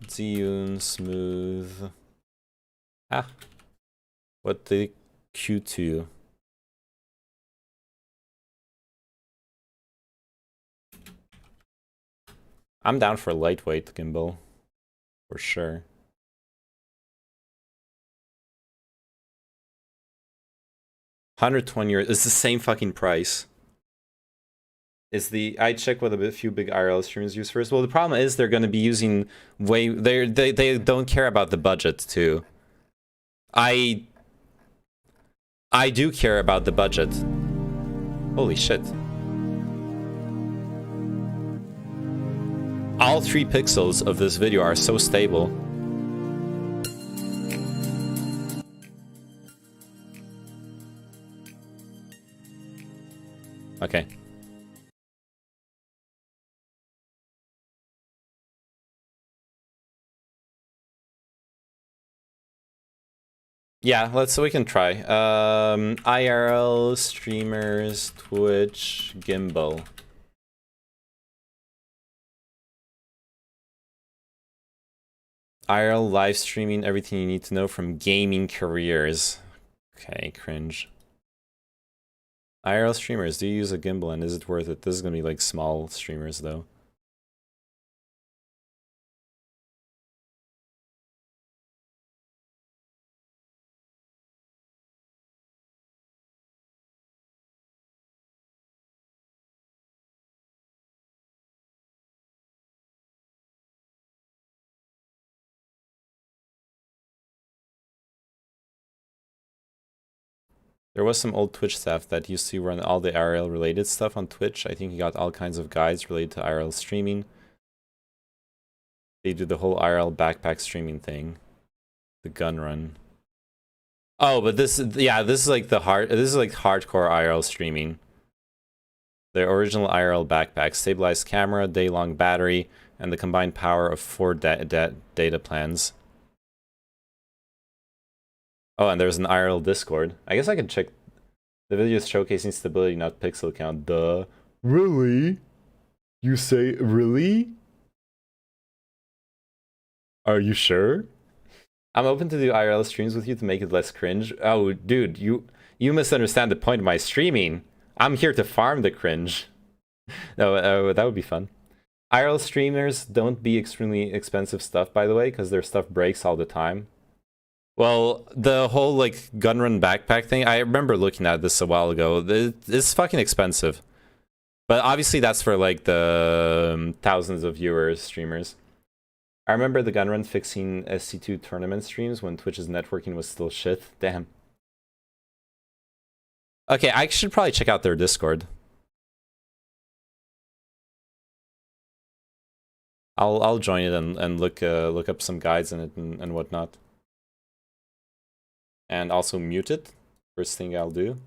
Zhiyun, Smooth. Ah, what the Q2? I'm down for a lightweight gimbal, for sure. €120. It's the same fucking price. Is the I check what a few big IRL streamers use first. Well, the problem is they're going to be using they don't care about the budget too. I do care about the budget. Holy shit. All 3 pixels of this video are so stable. Okay. Yeah, so we can try. IRL streamers, Twitch, gimbal. IRL live streaming, everything you need to know from gaming careers. Okay, cringe. IRL streamers, do you use a gimbal and is it worth it? This is gonna be like small streamers though. There was some old Twitch staff that used to run all the IRL related stuff on Twitch. I think he got all kinds of guides related to IRL streaming. They do the whole IRL backpack streaming thing. The gun run. Oh, but this is like this is like hardcore IRL streaming. The original IRL backpack, stabilized camera, day-long battery, and the combined power of 4 data plans. Oh, and there's an IRL Discord. I guess I can check. The video is showcasing stability, not pixel count. Duh. Really? You say really? Are you sure? I'm open to do IRL streams with you to make it less cringe. Oh, dude, you misunderstand the point of my streaming. I'm here to farm the cringe. No, that would be fun. IRL streamers don't be extremely expensive stuff, by the way, because their stuff breaks all the time. Well, the whole like gun run backpack thing, I remember looking at this a while ago. It's fucking expensive. But obviously that's for like the thousands of viewers, streamers. I remember the gun run fixing SC2 tournament streams when Twitch's networking was still shit. Damn. Okay, I should probably check out their Discord. I'll join it and look up some guides in it and whatnot. And also mute it. First thing I'll do.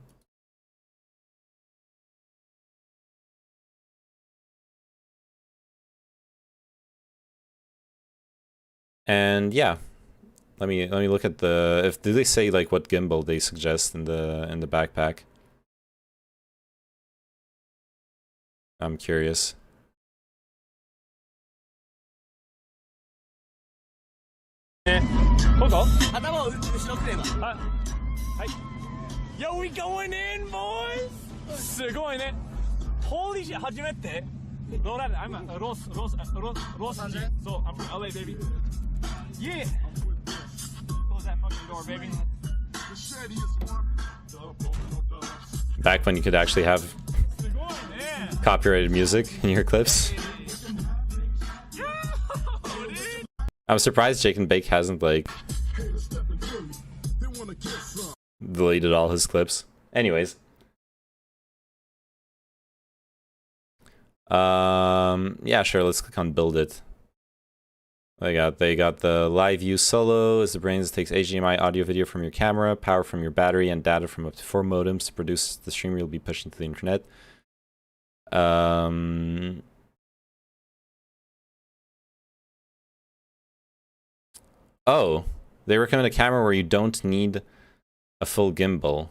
And yeah, let me look at the do they say like what gimbal they suggest in the backpack? I'm curious. Hold on. Yo, we going in, boys! すごいね。Holy shit, 初めて。ローラル、I'm a Ross. So, I'm from LA, baby. Yeah! Close that fucking door, baby. Back when you could actually have copyrighted music in your clips. I'm surprised Jake and Bake hasn't like deleted all his clips. Anyways. Yeah, sure, let's click on build it. They got the live view solo is the brains that takes HDMI audio video from your camera, power from your battery, and data from up to 4 modems to produce the stream you'll be pushing to the internet. Oh, they recommend a camera where you don't need a full gimbal.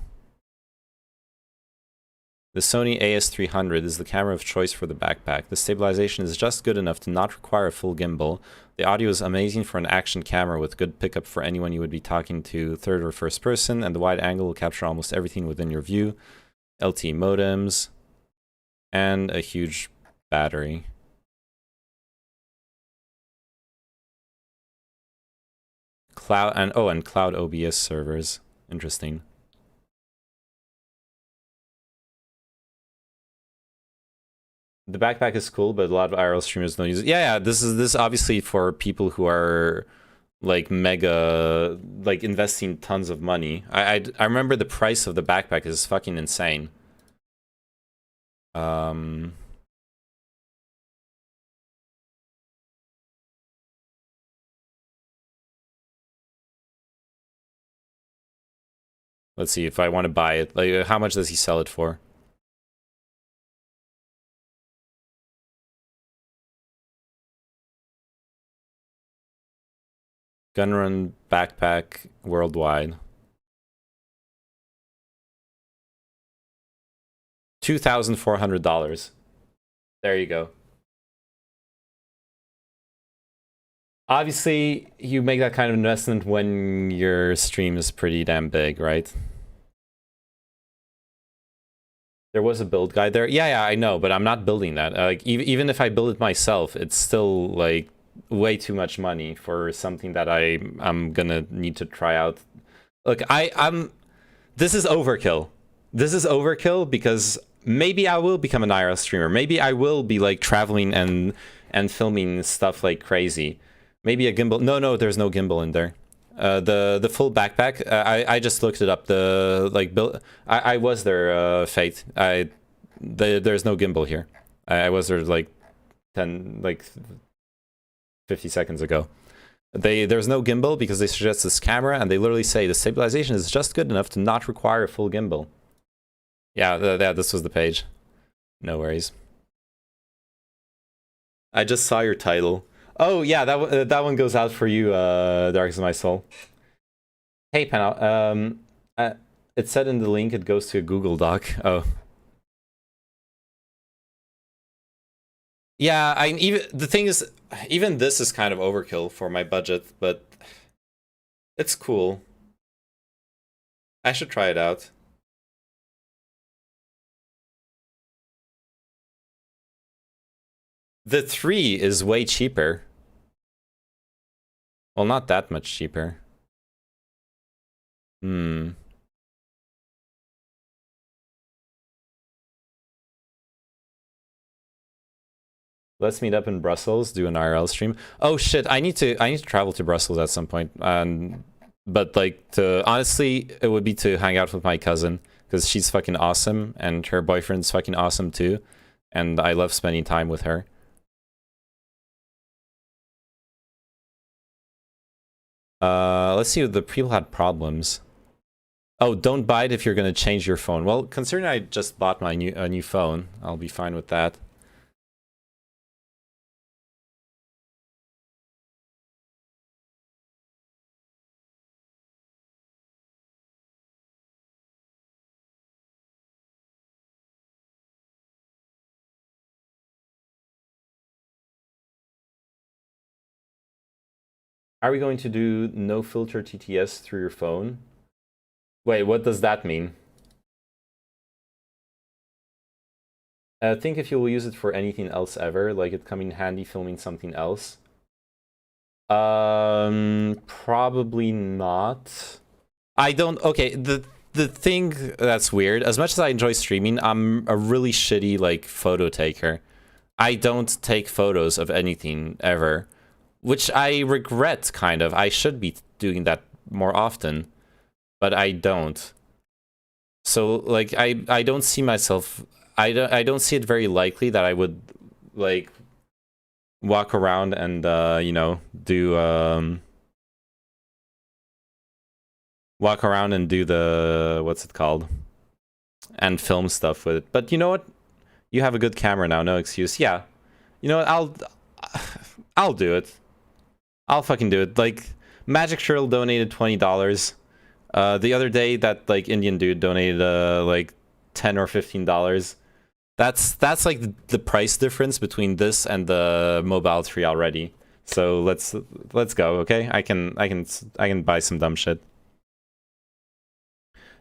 The Sony AS300 is the camera of choice for the backpack. The stabilization is just good enough to not require a full gimbal. The audio is amazing for an action camera with good pickup for anyone you would be talking to third or first person, and the wide angle will capture almost everything within your view. LTE modems, and a huge battery. Cloud and cloud OBS servers. Interesting. The backpack is cool, but a lot of IRL streamers don't use it. Yeah, this is obviously for people who are like mega, like investing tons of money. I remember the price of the backpack is fucking insane. Let's see if I want to buy it. Like, how much does he sell it for? Gunrun backpack worldwide. $2,400. There you go. Obviously, you make that kind of investment when your stream is pretty damn big, right? There was a build guide there. Yeah, I know, but I'm not building that. Like, even if I build it myself, it's still like way too much money for something that I'm gonna need to try out. Look, this is overkill. This is overkill because maybe I will become an IRL streamer. Maybe I will be like traveling and filming stuff like crazy. Maybe a gimbal. No, there's no gimbal in there. The full backpack. I just looked it up. The like build. I was there. Fate. There's no gimbal here. I was there like 50 seconds ago. There's no gimbal because they suggest this camera, and they literally say the stabilization is just good enough to not require a full gimbal. Yeah, this was the page. No worries. I just saw your title. Oh yeah, that one goes out for you, Darkest of My Soul. Hey Panel, it said in the link it goes to a Google Doc. Oh. Yeah, the thing is, even this is kind of overkill for my budget, but it's cool. I should try it out. The 3 is way cheaper. Well, not that much cheaper. Let's meet up in Brussels, do an IRL stream. Oh shit, I need to travel to Brussels at some point. But like, honestly, it would be to hang out with my cousin because she's fucking awesome and her boyfriend's fucking awesome too, and I love spending time with her. Let's see if the people had problems. Oh, don't buy it if you're gonna change your phone. Well, considering I just bought my new phone, I'll be fine with that. Are we going to do no filter TTS through your phone? Wait, what does that mean? I think if you will use it for anything else ever, like it coming handy filming something else. Probably not. I don't. Okay, the thing that's weird. As much as I enjoy streaming, I'm a really shitty like photo taker. I don't take photos of anything ever. Which I regret, kind of. I should be doing that more often, but I don't. So, like, I don't see myself... I don't see it very likely that I would, like, walk around and, you know, do... walk around and do the... what's it called? And film stuff with it. But you know what? You have a good camera now, no excuse. Yeah. You know what? I'll do it. I'll fucking do it. Like, Magic Shirl donated $20. The other day, that like Indian dude donated like $10 or $15. That's like the price difference between this and the mobile tree already. So let's go, okay? I can buy some dumb shit.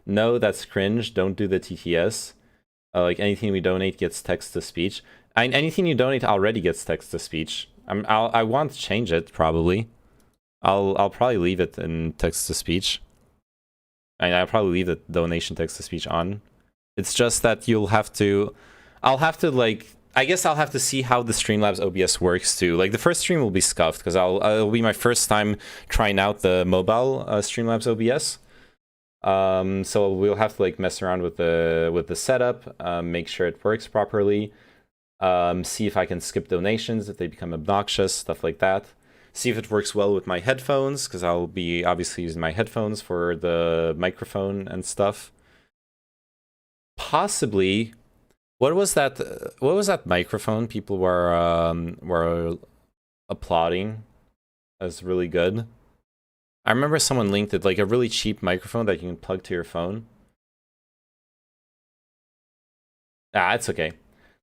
No, that's cringe. Don't do the TTS. Like anything we donate gets text to speech. Anything you donate already gets text to speech. I want to change it probably. I'll probably leave it in text to speech. I'll probably leave the donation text to speech on. It's just that I'll have to like, I guess I'll have to see how the Streamlabs OBS works too. Like the first stream will be scuffed because it'll be my first time trying out the mobile Streamlabs OBS. So we'll have to like mess around with the setup, make sure it works properly, see if I can skip donations if they become obnoxious, stuff like that. See if it works well with my headphones, because I'll be obviously using my headphones for the microphone and stuff. Possibly, what was that microphone people were applauding as really good? I remember someone linked it, like a really cheap microphone that you can plug to your phone. Ah, it's okay.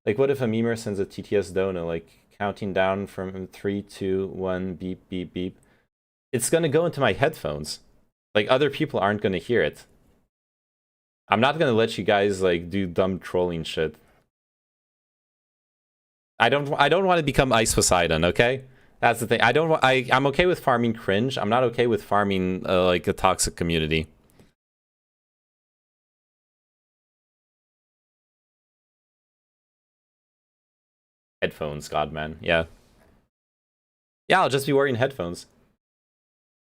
Like, what if a memer sends a TTS dono, like counting down from 3, 2, 1, beep, beep, beep? It's gonna go into my headphones. Like, other people aren't gonna hear it. I'm not gonna let you guys like do dumb trolling shit. I don't want to become Ice Poseidon, okay? That's the thing. I'm okay with farming cringe. I'm not okay with farming like a toxic community. Headphones, Godman. Yeah. Yeah, I'll just be wearing headphones.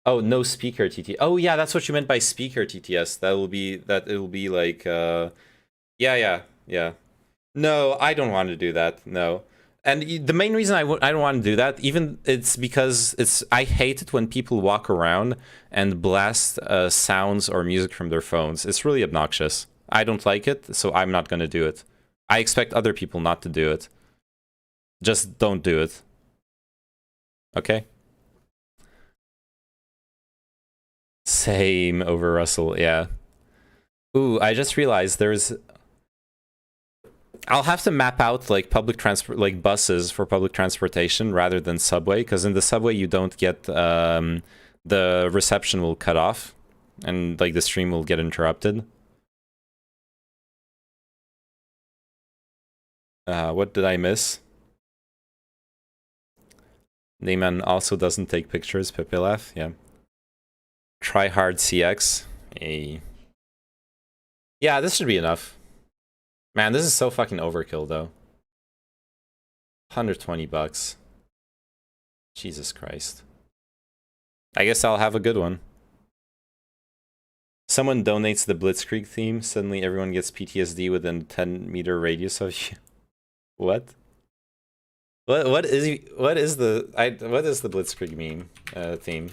Oh, no speaker TTS. Oh yeah, that's what you meant by speaker TTS. It will be like yeah. No, I don't want to do that. No. And the main reason I don't want to do that, it's because I hate it when people walk around and blast sounds or music from their phones. It's really obnoxious. I don't like it, so I'm not going to do it. I expect other people not to do it. Just don't do it. Okay? Same over Russell, yeah. Ooh, I just realized I'll have to map out like buses for public transportation rather than subway, because in the subway you don't get the reception will cut off and like the stream will get interrupted. What did I miss? Neyman also doesn't take pictures, Pepe laugh, yeah. Try hard CX. Hey. Yeah, this should be enough. Man, this is so fucking overkill, though. $120. Jesus Christ. I guess I'll have a good one. Someone donates the Blitzkrieg theme, suddenly everyone gets PTSD within 10-meter radius of you. What? What is the Blitzkrieg meme theme?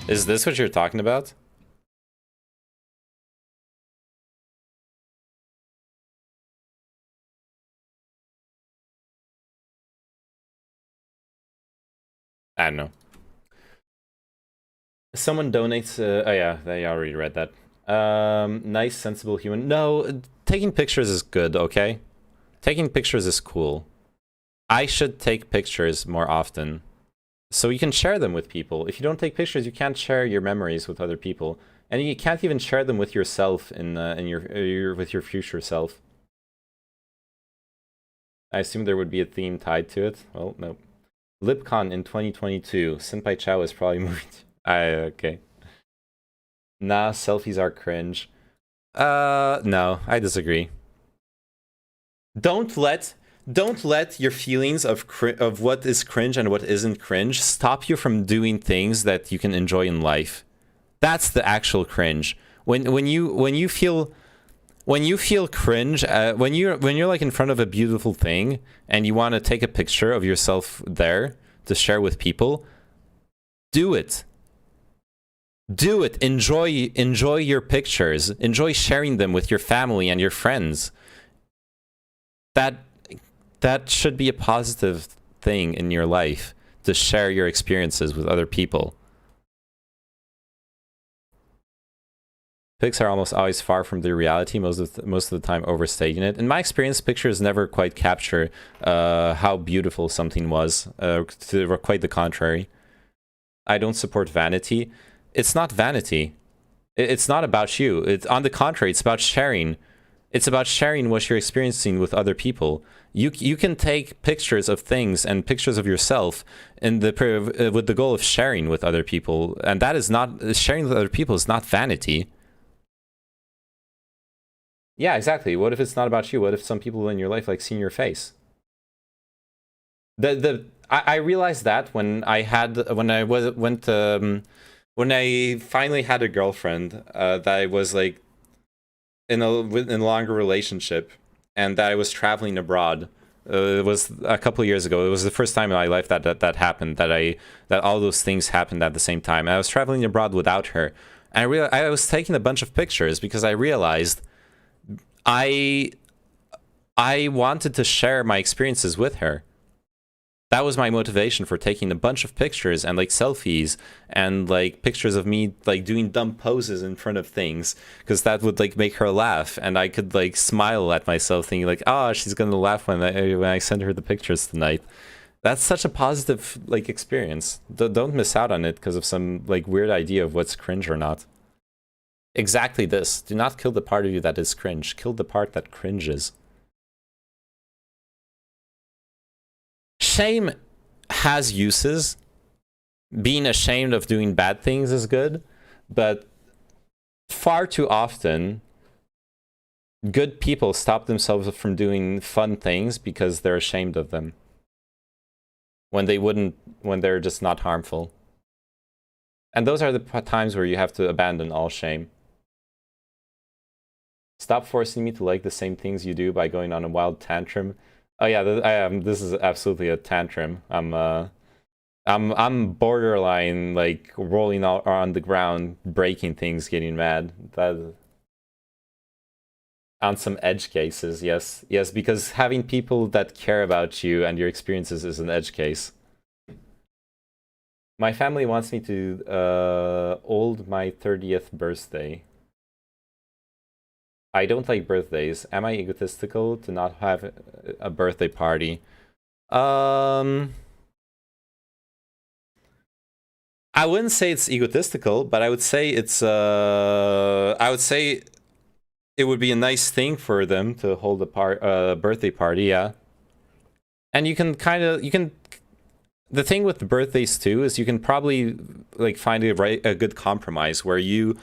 Is this what you're talking about? I don't know. Someone donates. Oh yeah, I already read that. Nice, sensible human. No, taking pictures is good. Okay, taking pictures is cool. I should take pictures more often, so you can share them with people. If you don't take pictures, you can't share your memories with other people, and you can't even share them with yourself with your future self. I assume there would be a theme tied to it. Well, no. LipCon in 2022. Senpai Chow is probably moved. Okay. Nah, selfies are cringe. No, I disagree. Don't let your feelings of what is cringe and what isn't cringe stop you from doing things that you can enjoy in life. That's the actual cringe. When you feel cringe, when you're like in front of a beautiful thing and you want to take a picture of yourself there to share with people, do it. Do it. Enjoy your pictures. Enjoy sharing them with your family and your friends. That should be a positive thing in your life, to share your experiences with other people. Pics are almost always far from the reality, most of the time overstating it. In my experience, pictures never quite capture how beautiful something was. Quite the contrary. I don't support vanity. It's not vanity. It's not about you. It's on the contrary. It's about sharing. It's about sharing what you're experiencing with other people. You can take pictures of things and pictures of yourself with the goal of sharing with other people, and that is not sharing with other people is not vanity. Yeah, exactly. What if it's not about you? What if some people in your life like seeing your face? I realized that when I finally had a girlfriend that I was like in a longer relationship, and that I was traveling abroad. It was a couple of years ago. It was the first time in my life that happened. That all those things happened at the same time. I was traveling abroad without her, and I was taking a bunch of pictures because I realized I wanted to share my experiences with her. That was my motivation for taking a bunch of pictures and like selfies and like pictures of me like doing dumb poses in front of things, because that would like make her laugh, and I could like smile at myself thinking like, oh, she's gonna laugh when I send her the pictures tonight. That's such a positive like experience. Don't miss out on it because of some like weird idea of what's cringe or not. Exactly this. Do not kill the part of you that is cringe. Kill the part that cringes. Shame has uses. Being ashamed of doing bad things is good, but far too often, good people stop themselves from doing fun things because they're ashamed of them. When they're just not harmful. And those are the times where you have to abandon all shame. Stop forcing me to like the same things you do by going on a wild tantrum. Oh yeah, this is absolutely a tantrum. I'm borderline like rolling out on the ground, breaking things, getting mad. On some edge cases, yes, because having people that care about you and your experiences is an edge case. My family wants me to hold my 30th birthday. I don't like birthdays. Am I egotistical to not have a birthday party? I wouldn't say it's egotistical, but I would say it's I would say it would be a nice thing for them to hold a birthday party, yeah. And you can the thing with the birthdays too is you can probably like find a good compromise where you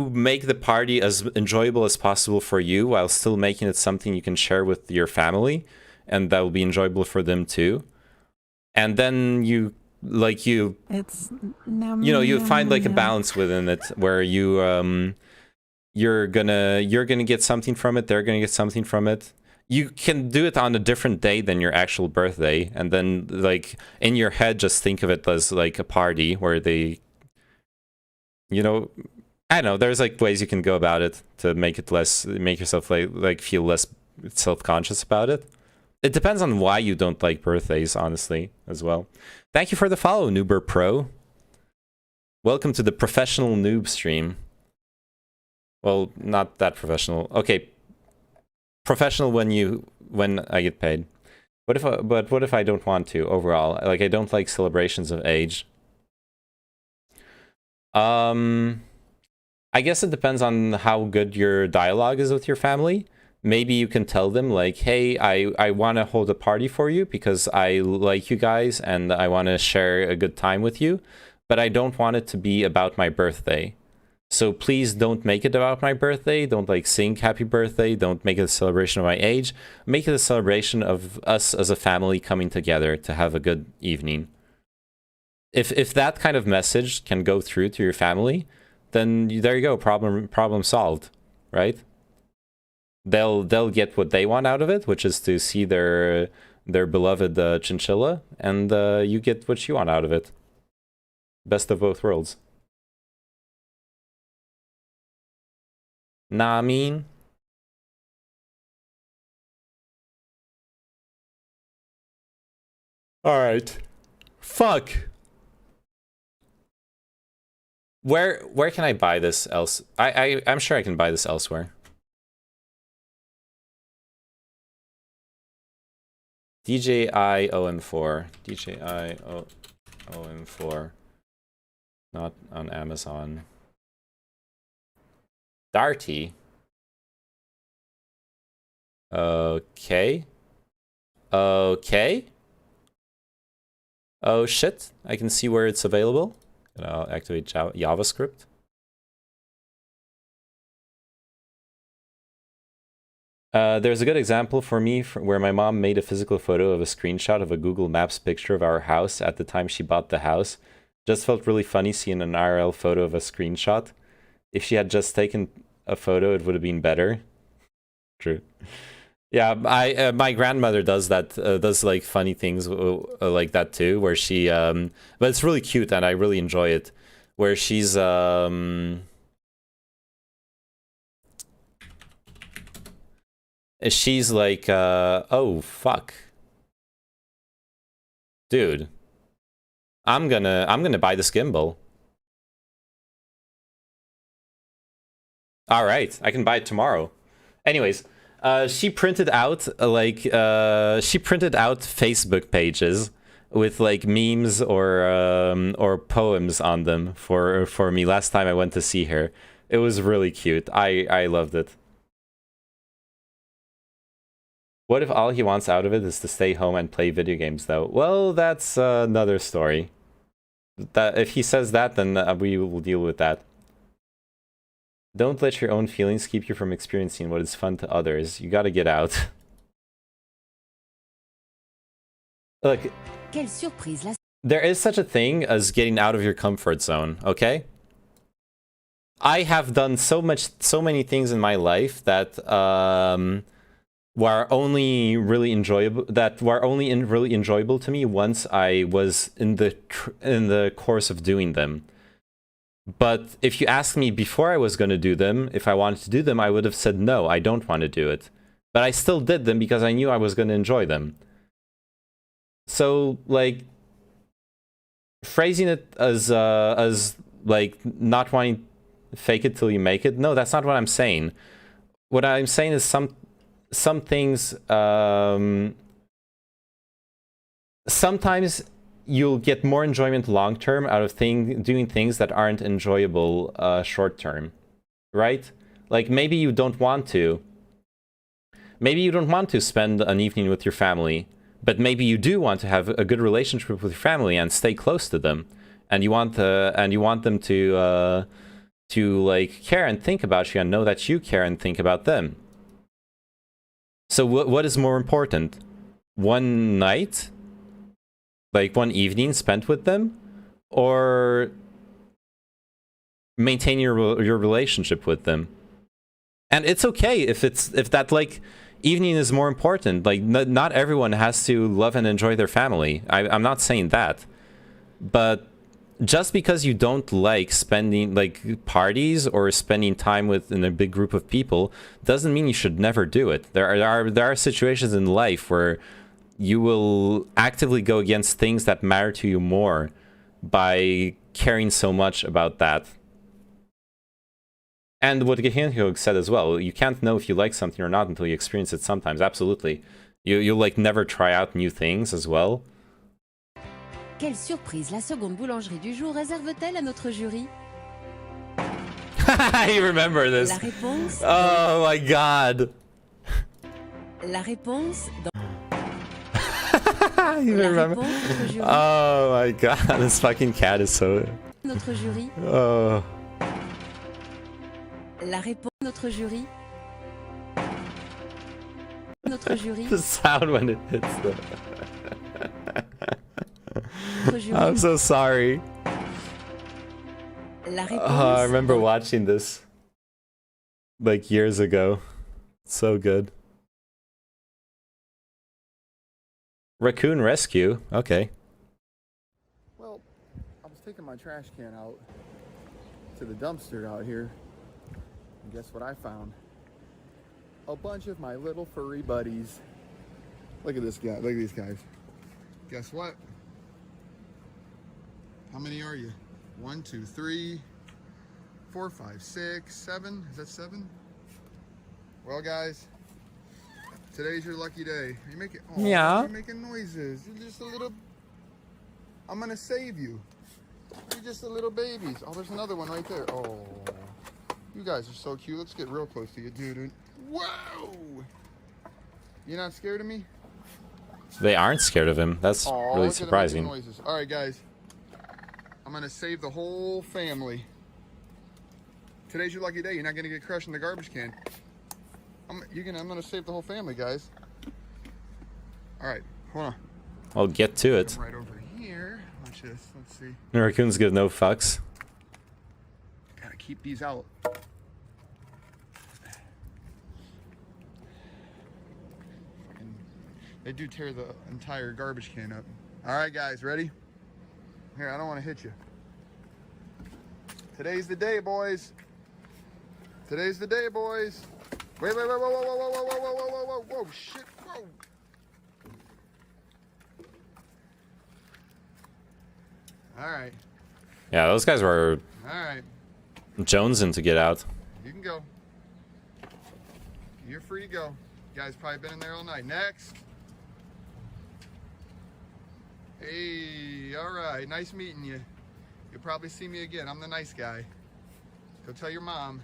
make the party as enjoyable as possible for you while still making it something you can share with your family, and that will be enjoyable for them too. And then you find like a balance within it where you're gonna get something from it, they're gonna get something from it. You can do it on a different day than your actual birthday, and then like in your head just think of it as like a party where they, I don't know, there's like ways you can go about it to make yourself like feel less self-conscious about it. It depends on why you don't like birthdays, honestly, as well. Thank you for the follow, Noober Pro. Welcome to the professional noob stream. Well, not that professional. Okay, professional when I get paid. What if I don't want to overall? Like I don't like celebrations of age. I guess it depends on how good your dialogue is with your family. Maybe you can tell them like, hey, I want to hold a party for you because I like you guys and I want to share a good time with you, but I don't want it to be about my birthday. So please don't make it about my birthday. Don't like sing happy birthday. Don't make it a celebration of my age. Make it a celebration of us as a family coming together to have a good evening. If that kind of message can go through to your family, then there you go, problem solved, right? They'll get what they want out of it, which is to see their beloved chinchilla, and you get what you want out of it. Best of both worlds. Nah, I mean. Alright. Fuck. Where can I buy this else? I'm sure I can buy this elsewhere. DJI OM4. DJI OM4. Not on Amazon. Darty. Okay. Okay. Oh shit, I can see where it's available. And I'll activate JavaScript. There's a good example for me where my mom made a physical photo of a screenshot of a Google Maps picture of our house at the time she bought the house. Just felt really funny seeing an IRL photo of a screenshot. If she had just taken a photo, it would have been better. True. Yeah, my grandmother does that, does like funny things like that too, where she, but it's really cute and I really enjoy it, where she's, she's like, oh fuck, dude, I'm gonna buy this gimbal. All right, I can buy it tomorrow. Anyways. She printed out Facebook pages with like memes or poems on them for me last time I went to see her. It was really cute. I loved it. What if all he wants out of it is to stay home and play video games though? Well, that's another story. That if he says that, then we will deal with that. Don't let your own feelings keep you from experiencing what is fun to others. You gotta get out. Look, quelle surprise la... There is such a thing as getting out of your comfort zone, okay? I have done so many things in my life that were only really enjoyable. That were only really enjoyable to me once I was in the course of doing them. But if you asked me before I was going to do them, if I wanted to do them, I would have said no, I don't want to do it. But I still did them because I knew I was going to enjoy them. So, like, phrasing it as like not wanting to fake it till you make it, no, that's not what I'm saying. What I'm saying is some things, sometimes you'll get more enjoyment long term out of doing things that aren't enjoyable short term, right? Like maybe you don't want to spend an evening with your family, but maybe you do want to have a good relationship with your family and stay close to them, and you want them to like care and think about you and know that you care and think about them. So what is more important? One night? Like one evening spent with them, or maintain your relationship with them? And it's okay if that like evening is more important. Like not everyone has to love and enjoy their family. I'm not saying that, but just because you don't like spending like parties or spending time in a big group of people doesn't mean you should never do it. There are situations in life where you will actively go against things that matter to you more by caring so much about that. And what Gehinhyog said as well, you can't know if you like something or not until you experience it sometimes. Absolutely. You'll like never try out new things as well. Quelle surprise la seconde boulangerie du jour réserve-t-elle à notre jury? You remember this. La réponse... Oh my god. La réponse... You remember? Oh my god, this fucking cat is so... Notre jury. Oh. La réponse... Notre jury. Notre jury. The sound when it hits the... I'm so sorry. La réponse... Oh, I remember watching this like years ago. So good. Raccoon rescue. Okay. Well, I was taking my trash can out to the dumpster out here, And guess what I found? A bunch of my little furry buddies. Look at this guy. Look at these guys. Guess what? How many are you? 1, 2, 3, 4, 5, 6, 7. Is that 7? Well, guys, today's your lucky day. Are you making? Oh, Yeah. You're making noises. You're just a little. I'm gonna save you. You're just a little babies. Oh, there's another one right there. Oh, you guys are so cute. Let's get real close to you, dude. Whoa! You're not scared of me? They aren't scared of him. That's Aw, really look at them making surprising. noises. All right, guys. I'm gonna save the whole family. Today's your lucky day. You're not gonna get crushed in the garbage can. I'm gonna save the whole family, guys. All right, hold on. I'll get to it. Right over here. Watch this. Let's see. The raccoons give no fucks. Gotta keep these out. They do tear the entire garbage can up. All right, guys, ready? Here, I don't want to hit you. Today's the day, boys. Today's the day, boys. Wait, whoa, whoa, whoa, whoa, whoa, whoa, whoa, whoa, whoa, whoa, whoa, shit, whoa. All right. Yeah, those guys were All right. jonesing to get out. You can go. You're free to go. You guys probably been in there all night. Next. Hey, all right. Nice meeting you. You'll probably see me again. I'm the nice guy. Go tell your mom.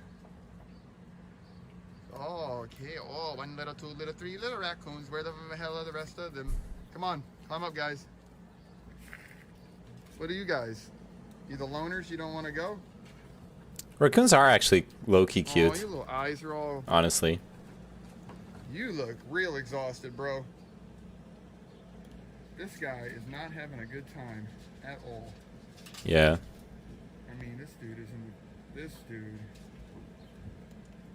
Oh, okay. Oh, 1 little, 2 little, 3 little raccoons. Where the hell are the rest of them? Come on. Climb up, guys. What are you guys? You the loners? You don't want to go? Raccoons are actually low-key Oh, cute. your little eyes are all... Honestly. You look real exhausted, bro. This guy is not having a good time at all. Yeah. I mean, this dude isn't... This dude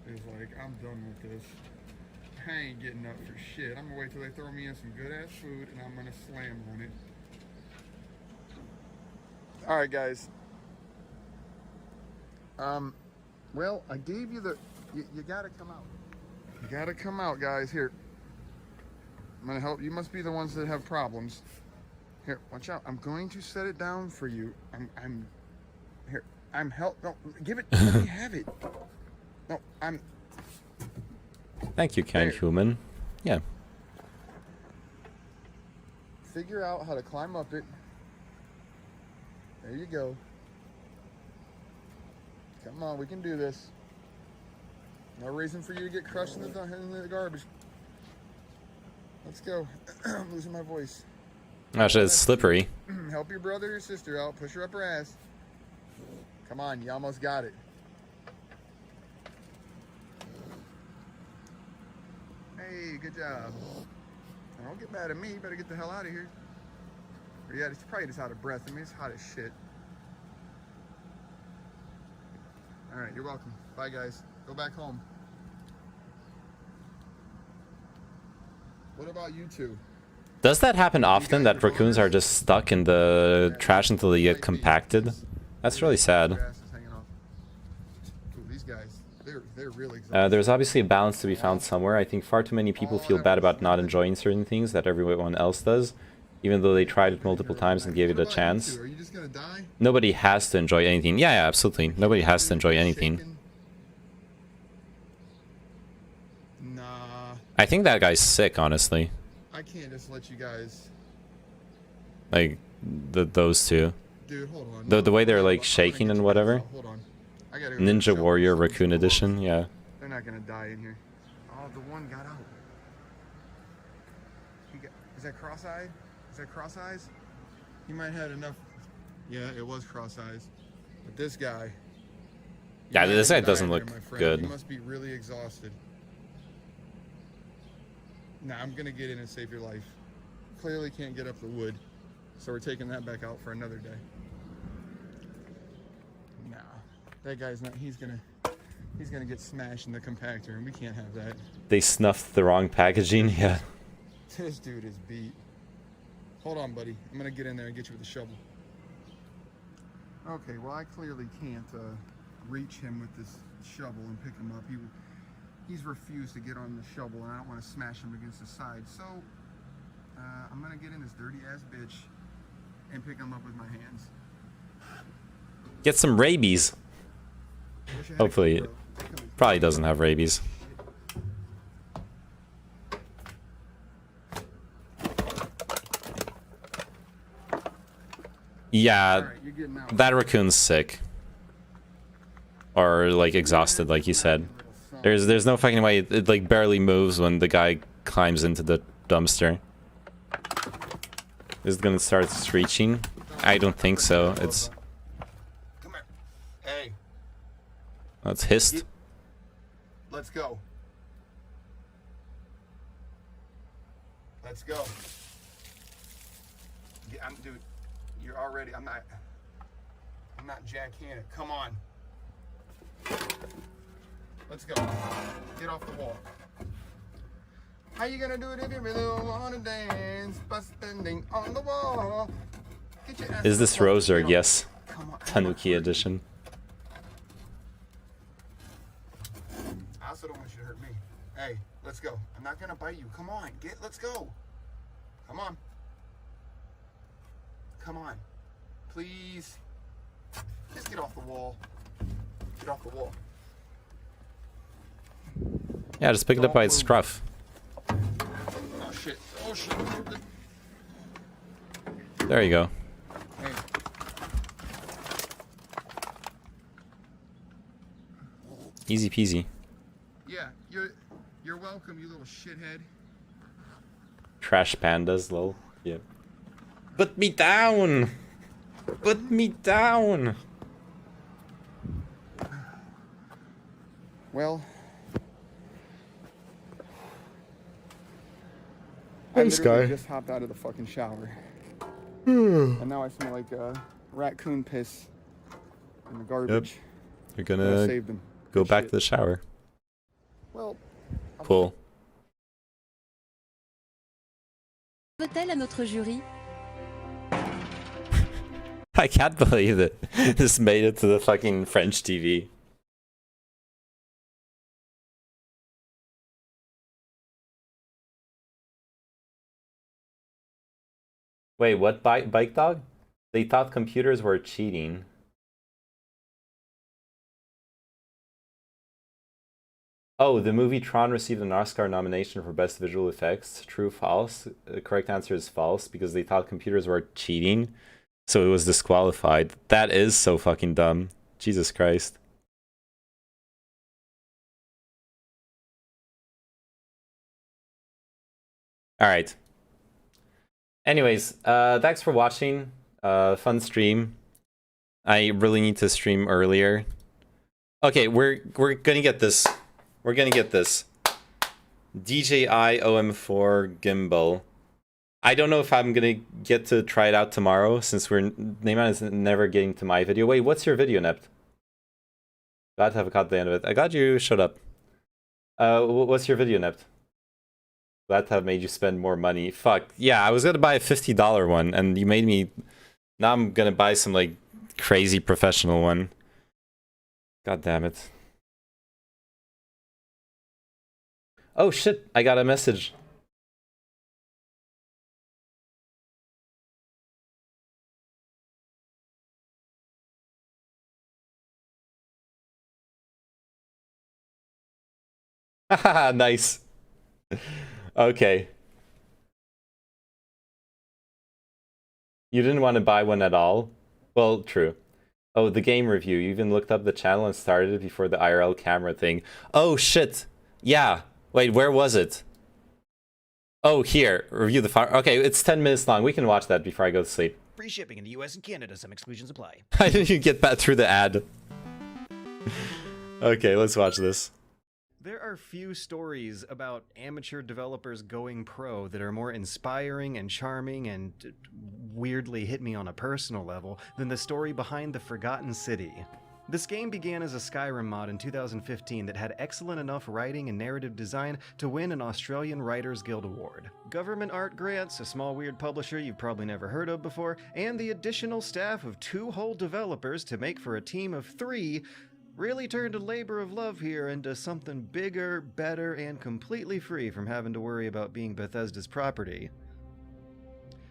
is like, I'm done with this. I ain't getting up for shit. I'm gonna wait till they throw me in some good-ass food, and I'm gonna slam on it. All right, guys. Well, I gave you the... You gotta come out. You gotta come out, guys. Here. I'm gonna help. You must be the ones that have problems. Here, watch out. I'm going to set it down for you. I'm here. I'm help. No, give it. Let me have it. No, I'm... Thank you, kind human. Yeah. Figure out how to climb up it. There you go. Come on, we can do this. No reason for you to get crushed in the garbage. Let's go. I'm losing my voice. Actually, it's slippery. Help your brother or sister out. Push her up her ass. Come on, you almost got it. Hey, good job. Now, don't get mad at me. You better get the hell out of here. Or yeah, it's probably just out of breath. I mean, it's hot as shit. All right, you're welcome. Bye, guys. Go back home. What about you two? Does that happen often, that raccoons are just stuck in the trash until they get compacted? That's really sad. These guys, they're really There's obviously a balance to be found somewhere. I think far too many people feel bad about not enjoying certain things that everyone else does, even though they tried it multiple times and gave it a chance. Are you just gonna die? Nobody has to enjoy anything. Yeah, absolutely. Nobody has to enjoy anything. Nah. I think that guy's sick, honestly. I can't just let you guys. Like, those two. Dude, hold on. The way they're like shaking and whatever. Hold on. I gotta go Ninja Warrior Raccoon Edition, yeah. They're not gonna die in here. Oh, the one got out. Is that cross-eyed? Is that cross eyes? He might have had enough. Yeah, it was cross eyes. But this guy. Yeah, this guy doesn't look good. He must be really exhausted. Nah, I'm gonna get in and save your life. Clearly can't get up the wood, so we're taking that back out for another day. Nah, that guy's not. He's gonna get smashed in the compactor, and we can't have that. They snuffed the wrong packaging, yeah. This dude is beat. Hold on, buddy. I'm gonna get in there and get you with the shovel. Okay, well I clearly can't reach him with this the shovel and pick him up. He's refused to get on the shovel, and I don't want to smash him against the side. So I'm gonna get in this dirty ass bitch and pick him up with my hands. Get some rabies. Hopefully, it probably doesn't have rabies. Yeah, that raccoon's sick. Or, like, exhausted, like you said. There's no fucking way it like barely moves when the guy climbs into the dumpster. Is it gonna start screeching? I don't think so. It's... Come here. Hey. That's hissed. Let's go. Let's go. Yeah, dude, you're already, I'm not Jack Hanna. Come on. Let's go. Get off the wall. How you gonna do it if you really don't wanna dance? Busting on the wall. Get your ass. Is this Roser? Yes. Tanuki edition. I also don't want you to hurt me. Hey, let's go. I'm not gonna bite you. Come on, let's go. Come on. Come on. Please. Just get off the wall. Get off the wall. Yeah, just pick it up by its scruff. Oh shit. Oh shit. There you go. Hey. Easy peasy. Yeah, you're welcome, you little shithead. Trash pandas, lol. Yeah. Put me down! Put me down! Well, Thanks, I literally guy. just hopped out of the fucking shower. And now I smell like raccoon piss in the garbage. You're I gonna saved him. go Good back shit. to the shower. Well, Cool. Veut-elle à notre jury? I can't believe it. This made it to the fucking French TV. Wait, what? Bike Dog? They thought computers were cheating. Oh, the movie Tron received an Oscar nomination for Best Visual Effects. True, false? The correct answer is false because they thought computers were cheating. So it was disqualified. That is so fucking dumb. Jesus Christ. Alright. Anyways, thanks for watching. Fun stream. I really need to stream earlier. Okay, we're gonna get this. We're gonna get this. DJI OM4 gimbal. I don't know if I'm gonna get to try it out tomorrow since Neyman is never getting to my video. Wait, what's your video, Nept? Glad to have caught the end of it. I glad you showed up. What's your video, Nept? Glad to have made you spend more money. Fuck. Yeah, I was gonna buy a $50 one and you made me... Now I'm gonna buy some like crazy professional one. God damn it. Oh shit, I got a message. Haha, nice. Okay. You didn't want to buy one at all? Well, true. Oh, the game review. You even looked up the channel and started it before the IRL camera thing. Oh, shit. Yeah. Wait, where was it? Oh, here. Review the fire. Okay, it's 10 minutes long. We can watch that before I go to sleep. Free shipping in the US and Canada. Some exclusions apply. How did you get that through the ad? Okay, let's watch this. There are few stories about amateur developers going pro that are more inspiring and charming and weirdly hit me on a personal level than the story behind The Forgotten City. This game began as a Skyrim mod in 2015 that had excellent enough writing and narrative design to win an Australian Writers Guild Award. Government art grants, a small weird publisher you've probably never heard of before, and the additional staff of 2 whole developers to make for a team of 3 Really turned a labor of love here into something bigger, better, and completely free from having to worry about being Bethesda's property.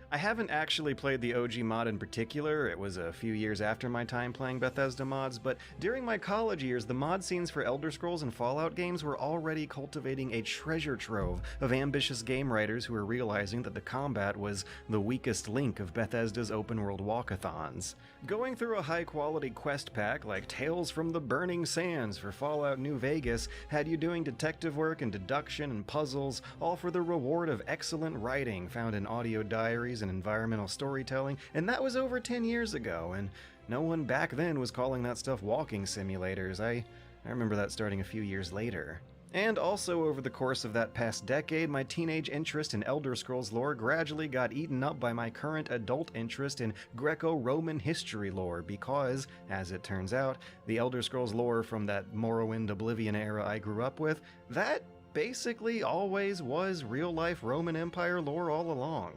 I haven't actually played the OG mod in particular. It was a few years after my time playing Bethesda mods, but during my college years, the mod scenes for Elder Scrolls and Fallout games were already cultivating a treasure trove of ambitious game writers who were realizing that the combat was the weakest link of Bethesda's open-world walkathons. Going through a high-quality quest pack like Tales from the Burning Sands for Fallout New Vegas had you doing detective work and deduction and puzzles, all for the reward of excellent writing found in audio diaries and environmental storytelling, and that was over 10 years ago, and no one back then was calling that stuff walking simulators. I remember that starting a few years later. And also over the course of that past decade, my teenage interest in Elder Scrolls lore gradually got eaten up by my current adult interest in Greco-Roman history lore because, as it turns out, the Elder Scrolls lore from that Morrowind Oblivion era I grew up with, that basically always was real-life Roman Empire lore all along.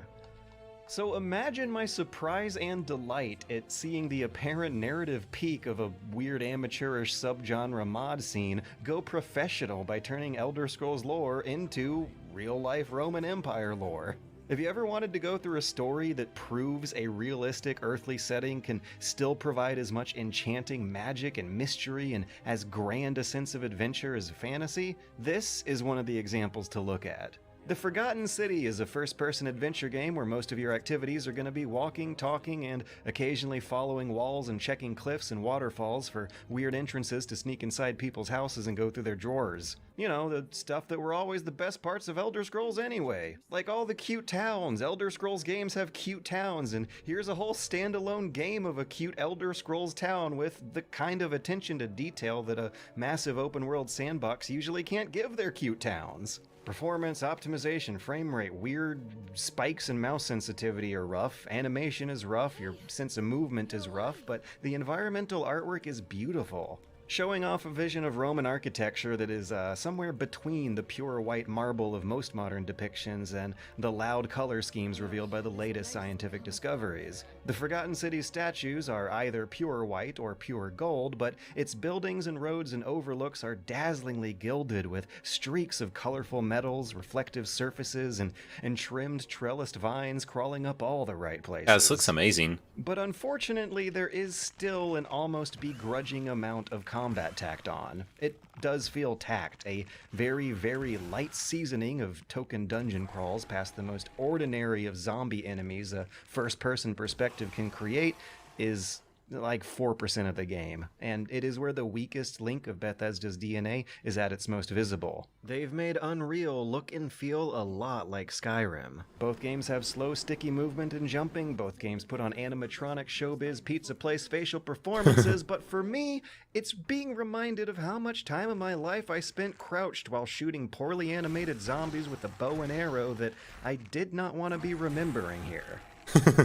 So imagine my surprise and delight at seeing the apparent narrative peak of a weird amateurish subgenre mod scene go professional by turning Elder Scrolls lore into real-life Roman Empire lore. Have you ever wanted to go through a story that proves a realistic earthly setting can still provide as much enchanting magic and mystery and as grand a sense of adventure as fantasy? This is one of the examples to look at. The Forgotten City is a first-person adventure game where most of your activities are going to be walking, talking, and occasionally following walls and checking cliffs and waterfalls for weird entrances to sneak inside people's houses and go through their drawers. You know, the stuff that were always the best parts of Elder Scrolls anyway. Like all the cute towns. Elder Scrolls games have cute towns, and here's a whole standalone game of a cute Elder Scrolls town with the kind of attention to detail that a massive open-world sandbox usually can't give their cute towns. Performance, optimization, frame rate, weird spikes and mouse sensitivity are rough, animation is rough, your sense of movement is rough, but the environmental artwork is beautiful. Showing off a vision of Roman architecture that is somewhere between the pure white marble of most modern depictions and the loud color schemes revealed by the latest scientific discoveries. The Forgotten City statues are either pure white or pure gold, but its buildings and roads and overlooks are dazzlingly gilded with streaks of colorful metals, reflective surfaces, and trimmed trellised vines crawling up all the right places. Yeah, this looks amazing. But unfortunately, there is still an almost begrudging amount of combat tacked on. It does feel tacked, a very, very light seasoning of token dungeon crawls past the most ordinary of zombie enemies a first-person perspective can create is like 4% of the game, and it is where the weakest link of Bethesda's DNA is at its most visible. They've made Unreal look and feel a lot like Skyrim. Both games have slow, sticky movement and jumping, both games put on animatronic showbiz pizza place facial performances, but for me, it's being reminded of how much time of my life I spent crouched while shooting poorly animated zombies with a bow and arrow that I did not want to be remembering here.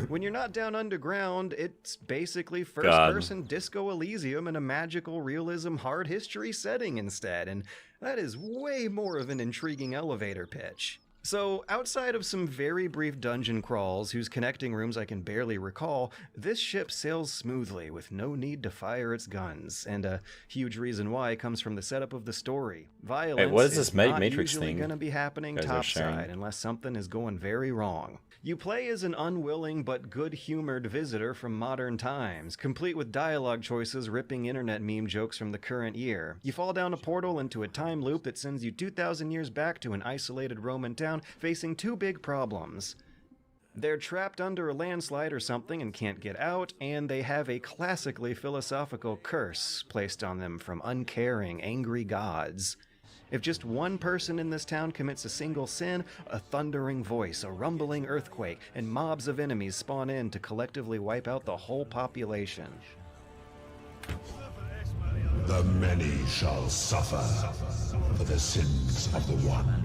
When you're not down underground, it's basically first-person Disco Elysium in a magical realism hard history setting instead, and that is way more of an intriguing elevator pitch. So, outside of some very brief dungeon crawls whose connecting rooms I can barely recall, this ship sails smoothly with no need to fire its guns, and a huge reason why comes from the setup of the story. Violence what is this is not Matrix usually thing going to be happening you guys are sharing? topside unless something is going very wrong. You play as an unwilling but good-humored visitor from modern times, complete with dialogue choices ripping internet meme jokes from the current year. You fall down a portal into a time loop that sends you 2,000 years back to an isolated Roman town facing two big problems. They're trapped under a landslide or something and can't get out, and they have a classically philosophical curse placed on them from uncaring, angry gods. If just one person in this town commits a single sin, a thundering voice, a rumbling earthquake, and mobs of enemies spawn in to collectively wipe out the whole population. The many shall suffer for the sins of the one.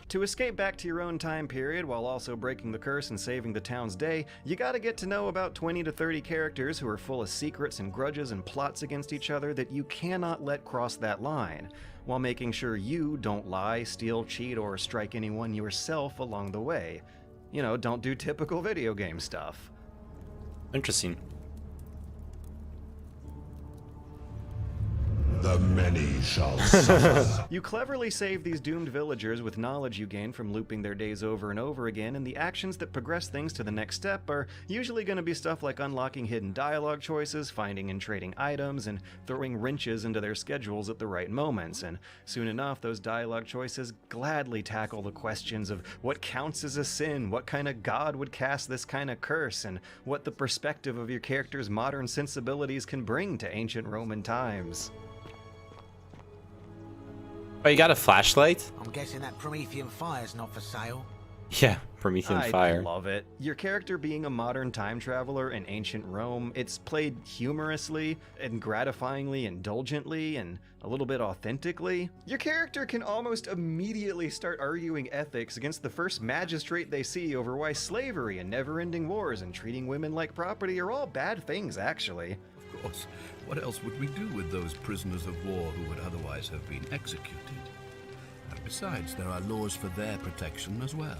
To escape back to your own time period while also breaking the curse and saving the town's day, you gotta get to know about 20 to 30 characters who are full of secrets and grudges and plots against each other that you cannot let cross that line, while making sure you don't lie, steal, cheat, or strike anyone yourself along the way. You know, don't do typical video game stuff. Interesting. The many shall suffer. You cleverly save these doomed villagers with knowledge you gain from looping their days over and over again, and the actions that progress things to the next step are usually going to be stuff like unlocking hidden dialogue choices, finding and trading items, and throwing wrenches into their schedules at the right moments. And soon enough, those dialogue choices gladly tackle the questions of what counts as a sin, what kind of god would cast this kind of curse, and what the perspective of your character's modern sensibilities can bring to ancient Roman times. Oh, you got a flashlight? I'm guessing that Promethean fire's not for sale. Yeah, Promethean fire. I love it. Your character being a modern time traveler in ancient Rome, it's played humorously and gratifyingly indulgently and a little bit authentically. Your character can almost immediately start arguing ethics against the first magistrate they see over why slavery and never-ending wars and treating women like property are all bad things, actually. Of course. What else would we do with those prisoners of war who would otherwise have been executed? And besides, there are laws for their protection as well.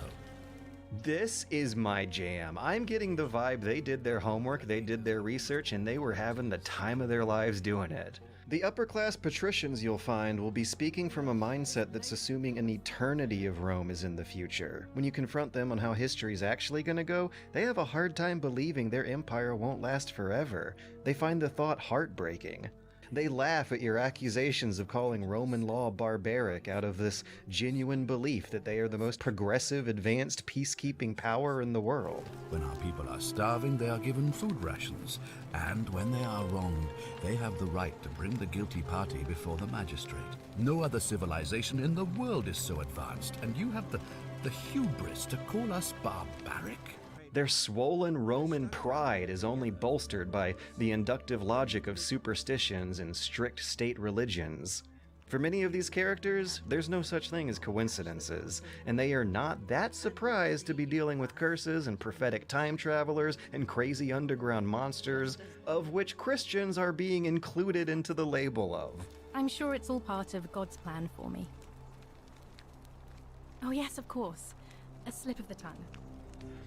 This is my jam. I'm getting the vibe they did their homework, they did their research, and they were having the time of their lives doing it. The upper-class patricians you'll find will be speaking from a mindset that's assuming an eternity of Rome is in the future. When you confront them on how history's actually gonna go, they have a hard time believing their empire won't last forever. They find the thought heartbreaking. They laugh at your accusations of calling Roman law barbaric out of this genuine belief that they are the most progressive, advanced peacekeeping power in the world. When our people are starving, they are given food rations. And when they are wronged, they have the right to bring the guilty party before the magistrate. No other civilization in the world is so advanced, and you have the hubris to call us barbaric? Their swollen Roman pride is only bolstered by the inductive logic of superstitions and strict state religions. For many of these characters, there's no such thing as coincidences, and they are not that surprised to be dealing with curses and prophetic time travelers and crazy underground monsters, of which Christians are being included into the label of. I'm sure it's all part of God's plan for me. Oh yes, of course. A slip of the tongue.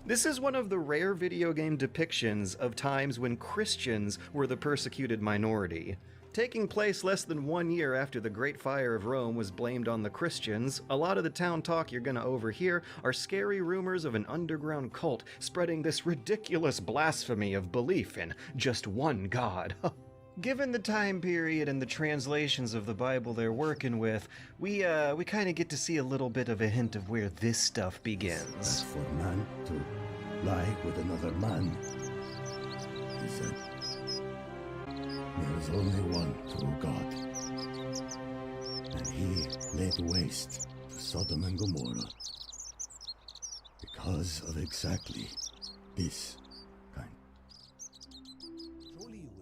This is one of the rare video game depictions of times when Christians were the persecuted minority. Taking place less than 1 year after the Great Fire of Rome was blamed on the Christians, a lot of the town talk you're gonna overhear are scary rumors of an underground cult spreading this ridiculous blasphemy of belief in just one God. Given the time period and the translations of the Bible they're working with, we kind of get to see a little bit of a hint of where this stuff begins. As for man to lie with another man, he said, there is only one true God, and he laid waste to Sodom and Gomorrah because of exactly this.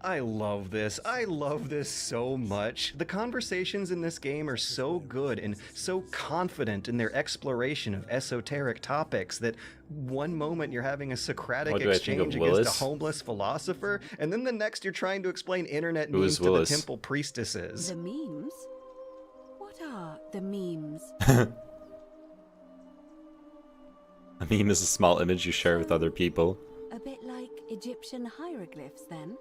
I love this. I love this so much. The conversations in this game are so good and so confident in their exploration of esoteric topics that one moment you're having a Socratic exchange against a homeless philosopher, and then the next you're trying to explain internet memes to the temple priestesses. The memes? What are the memes? A meme is a small image you share with other people. A bit like Egyptian hieroglyphs, then?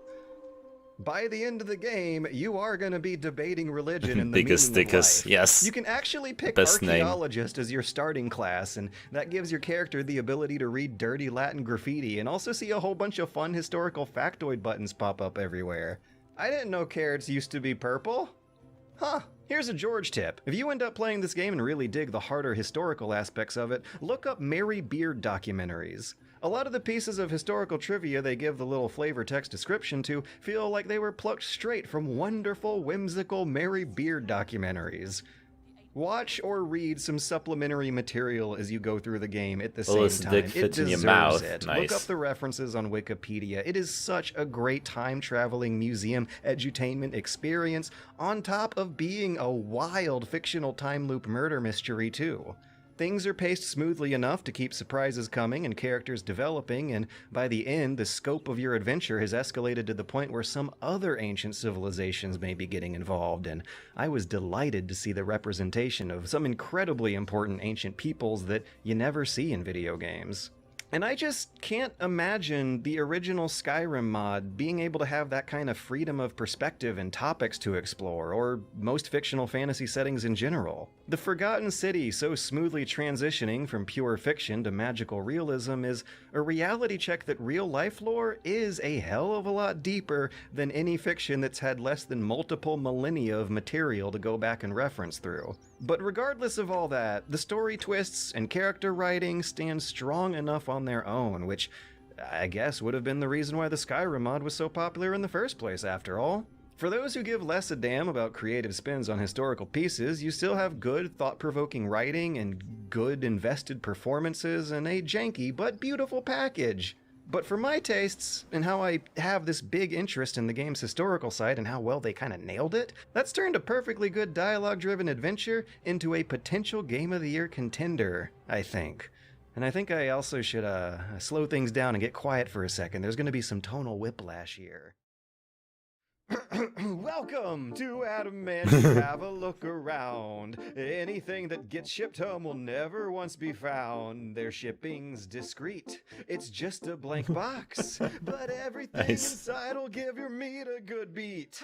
By the end of the game, you are going to be debating religion and the Biggest meaning of dickus, life. yes. You can actually pick Best name. archaeologist as your starting class, and that gives your character the ability to read dirty Latin graffiti and also see a whole bunch of fun historical factoid buttons pop up everywhere. I didn't know carrots used to be purple. Huh. Here's a George tip. If you end up playing this game and really dig the harder historical aspects of it, look up Mary Beard documentaries. A lot of the pieces of historical trivia they give the little flavor text description to feel like they were plucked straight from wonderful, whimsical Mary Beard documentaries. Watch or read some supplementary material as you go through the game at the same time. Dick It fits in deserves your mouth. it. Nice. Look up the references on Wikipedia. It is such a great time-traveling museum edutainment experience on top of being a wild fictional time loop murder mystery too. Things are paced smoothly enough to keep surprises coming and characters developing, and by the end, the scope of your adventure has escalated to the point where some other ancient civilizations may be getting involved, and I was delighted to see the representation of some incredibly important ancient peoples that you never see in video games. And I just can't imagine the original Skyrim mod being able to have that kind of freedom of perspective and topics to explore, or most fictional fantasy settings in general. The Forgotten City so smoothly transitioning from pure fiction to magical realism is a reality check that real-life lore is a hell of a lot deeper than any fiction that's had less than multiple millennia of material to go back and reference through. But regardless of all that, the story twists and character writing stand strong enough on their own, which I guess would have been the reason why the Skyrim mod was so popular in the first place, after all. For those who give less a damn about creative spins on historical pieces, you still have good, thought-provoking writing and good, invested performances and a janky but beautiful package. But for my tastes, and how I have this big interest in the game's historical side and how well they kind of nailed it, that's turned a perfectly good dialogue-driven adventure into a potential Game of the Year contender, I think. And I think I also should slow things down and get quiet for a second. There's going to be some tonal whiplash here. Welcome to Adamant. Have a look around. Anything that gets shipped home will never once be found. Their shipping's discreet. It's just a blank box. But everything inside will give your meat a good beat.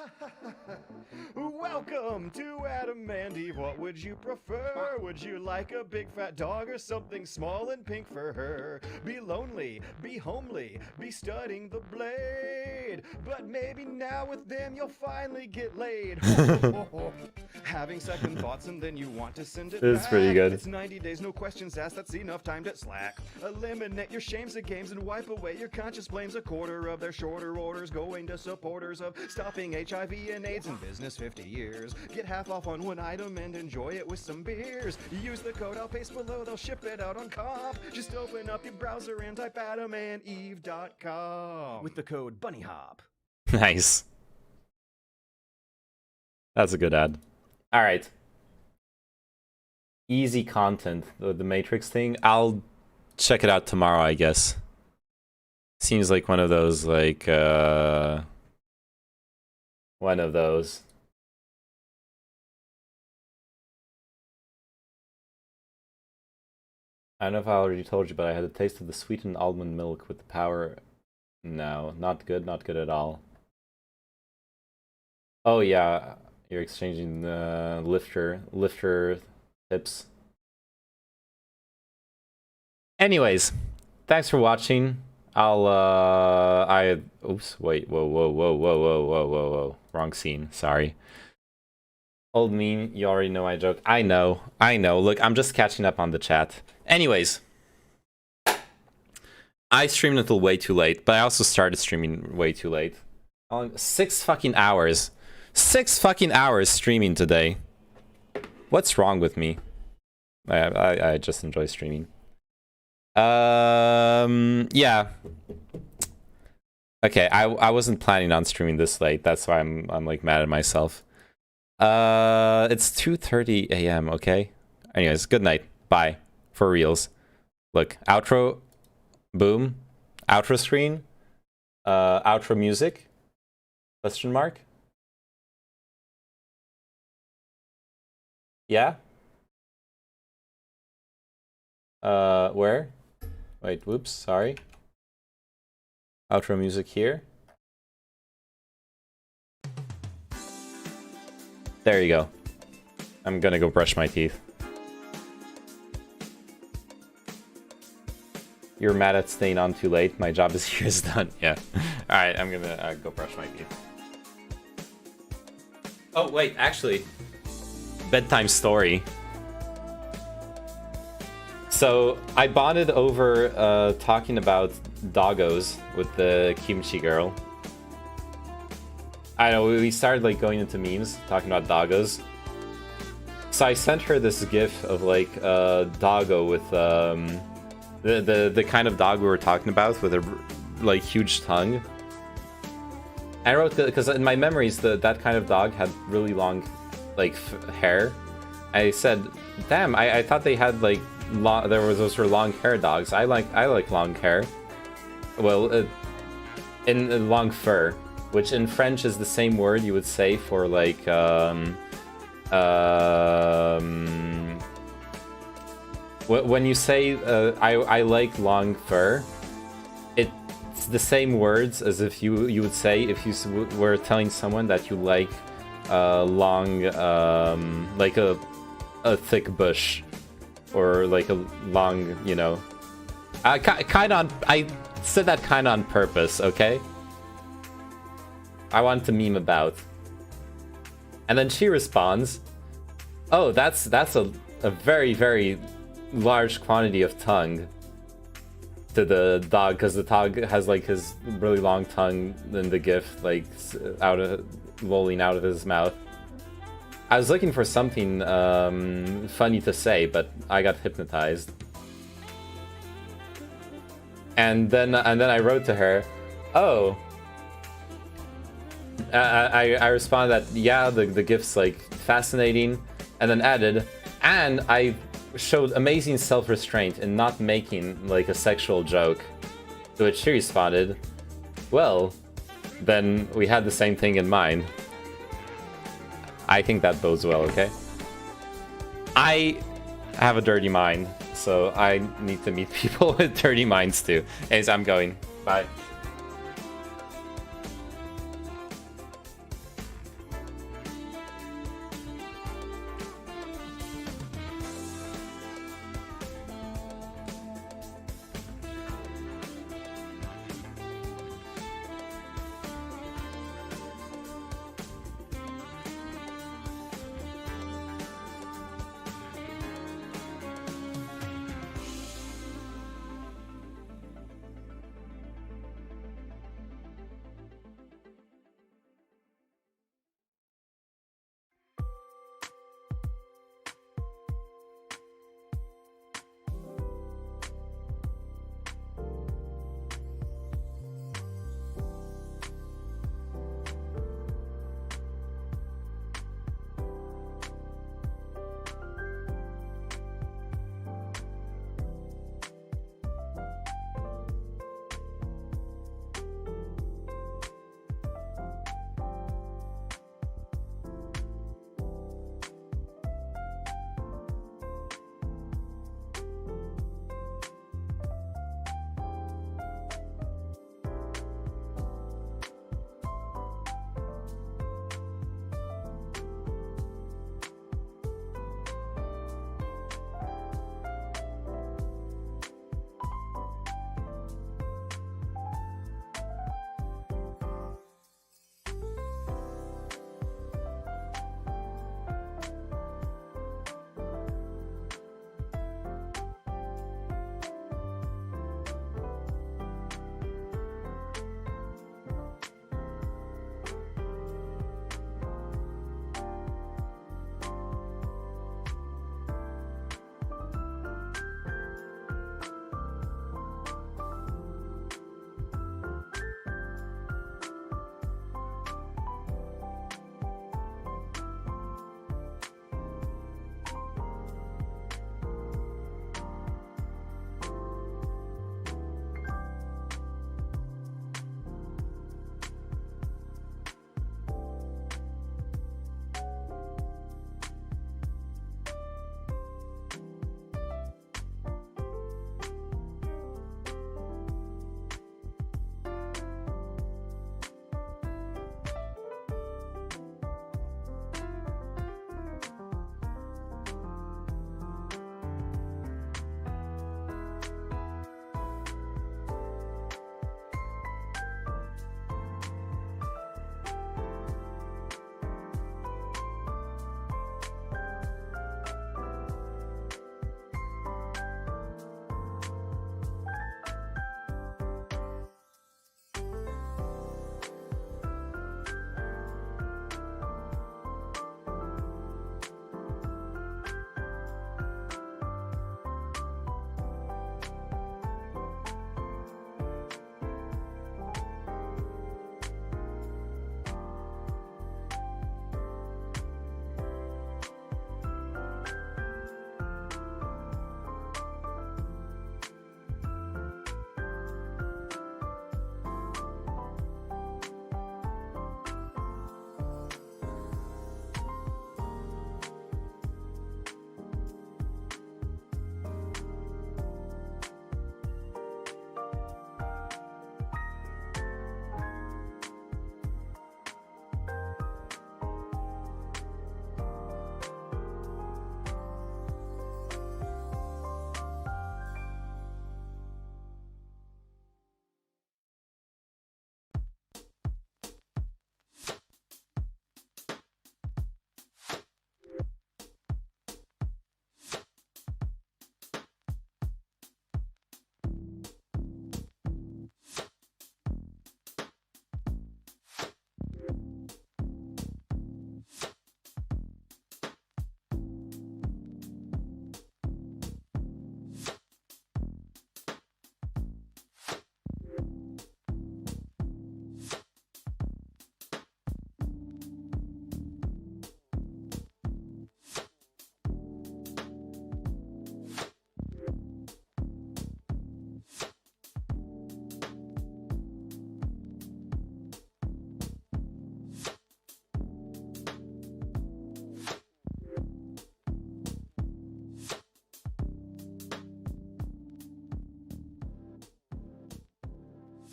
Welcome to Adamant. What would you prefer? Would you like a big fat dog or something small and pink for her? Be lonely, be homely, be studying the blade. But maybe now with them you'll finally get laid. Having second thoughts and then you want to send it back. It's pretty good. It's 90 days, no questions asked. That's enough time to slack. Eliminate your shames and games and wipe away your conscious blames. A quarter of their shorter orders going to supporters of stopping HIV and AIDS in business 50 years. Get half off on one item and enjoy it with some beers. Use the code I'll paste below. They'll ship it out on comp. Just open up your browser and type adamandeve.com with the code BUNNYHOP. Nice. That's a good ad. All right. Easy content, the Matrix thing. I'll check it out tomorrow, I guess. Seems like one of those, like, one of those. I don't know if I already told you, but I had a taste of the sweetened almond milk with the power. No, not good at all. Oh yeah, you're exchanging the lifter tips. Anyways, thanks for watching. Oops, wait, whoa, wrong scene, sorry. Old meme, you already know my joke. I know, look, I'm just catching up on the chat. Anyways, I streamed until way too late, but I also started streaming way too late. 6 fucking hours. 6 fucking hours streaming today. What's wrong with me? I just enjoy streaming. Yeah. Okay, I wasn't planning on streaming this late. That's why I'm like mad at myself. It's 2:30 a.m. Okay. Anyways, good night. Bye. For reals. Look, outro. Boom. Outro screen. Outro music. Question mark. Yeah. Where? Wait, whoops, sorry. Outro music here. There you go. I'm gonna go brush my teeth. You're mad at staying on too late. My job is here is done. Yeah. Alright, I'm gonna go brush my teeth. Oh, wait, actually. Bedtime story. So, I bonded over talking about doggos with the kimchi girl. I know, we started like going into memes, talking about doggos. So I sent her this gif of like a doggo with the kind of dog we were talking about with a like huge tongue. I wrote because in my memories that kind of dog had really long like hair. I said, damn, I thought they had like those were long hair dogs. I like long hair. Well, in long fur, which in French is the same word you would say for like When you say I like long fur, it's the same words as if you would say if you were telling someone that you like long, like a thick bush, or like a long, you know. I said that kind of on purpose, okay? I want to meme about. And then she responds, "Oh, that's a very, very large quantity of tongue," to the dog, because the dog has like his really long tongue in the gif, like rolling out of his mouth. I was looking for something funny to say, but I got hypnotized. And then I wrote to her, "Oh." I responded that yeah, the gif's like fascinating, and then added, "And I showed amazing self-restraint in not making like a sexual joke." To which she responded, "Well, then we had the same thing in mind." I think that bodes well, okay? I have a dirty mind, so I need to meet people with dirty minds too. Anyways, I'm going. Bye.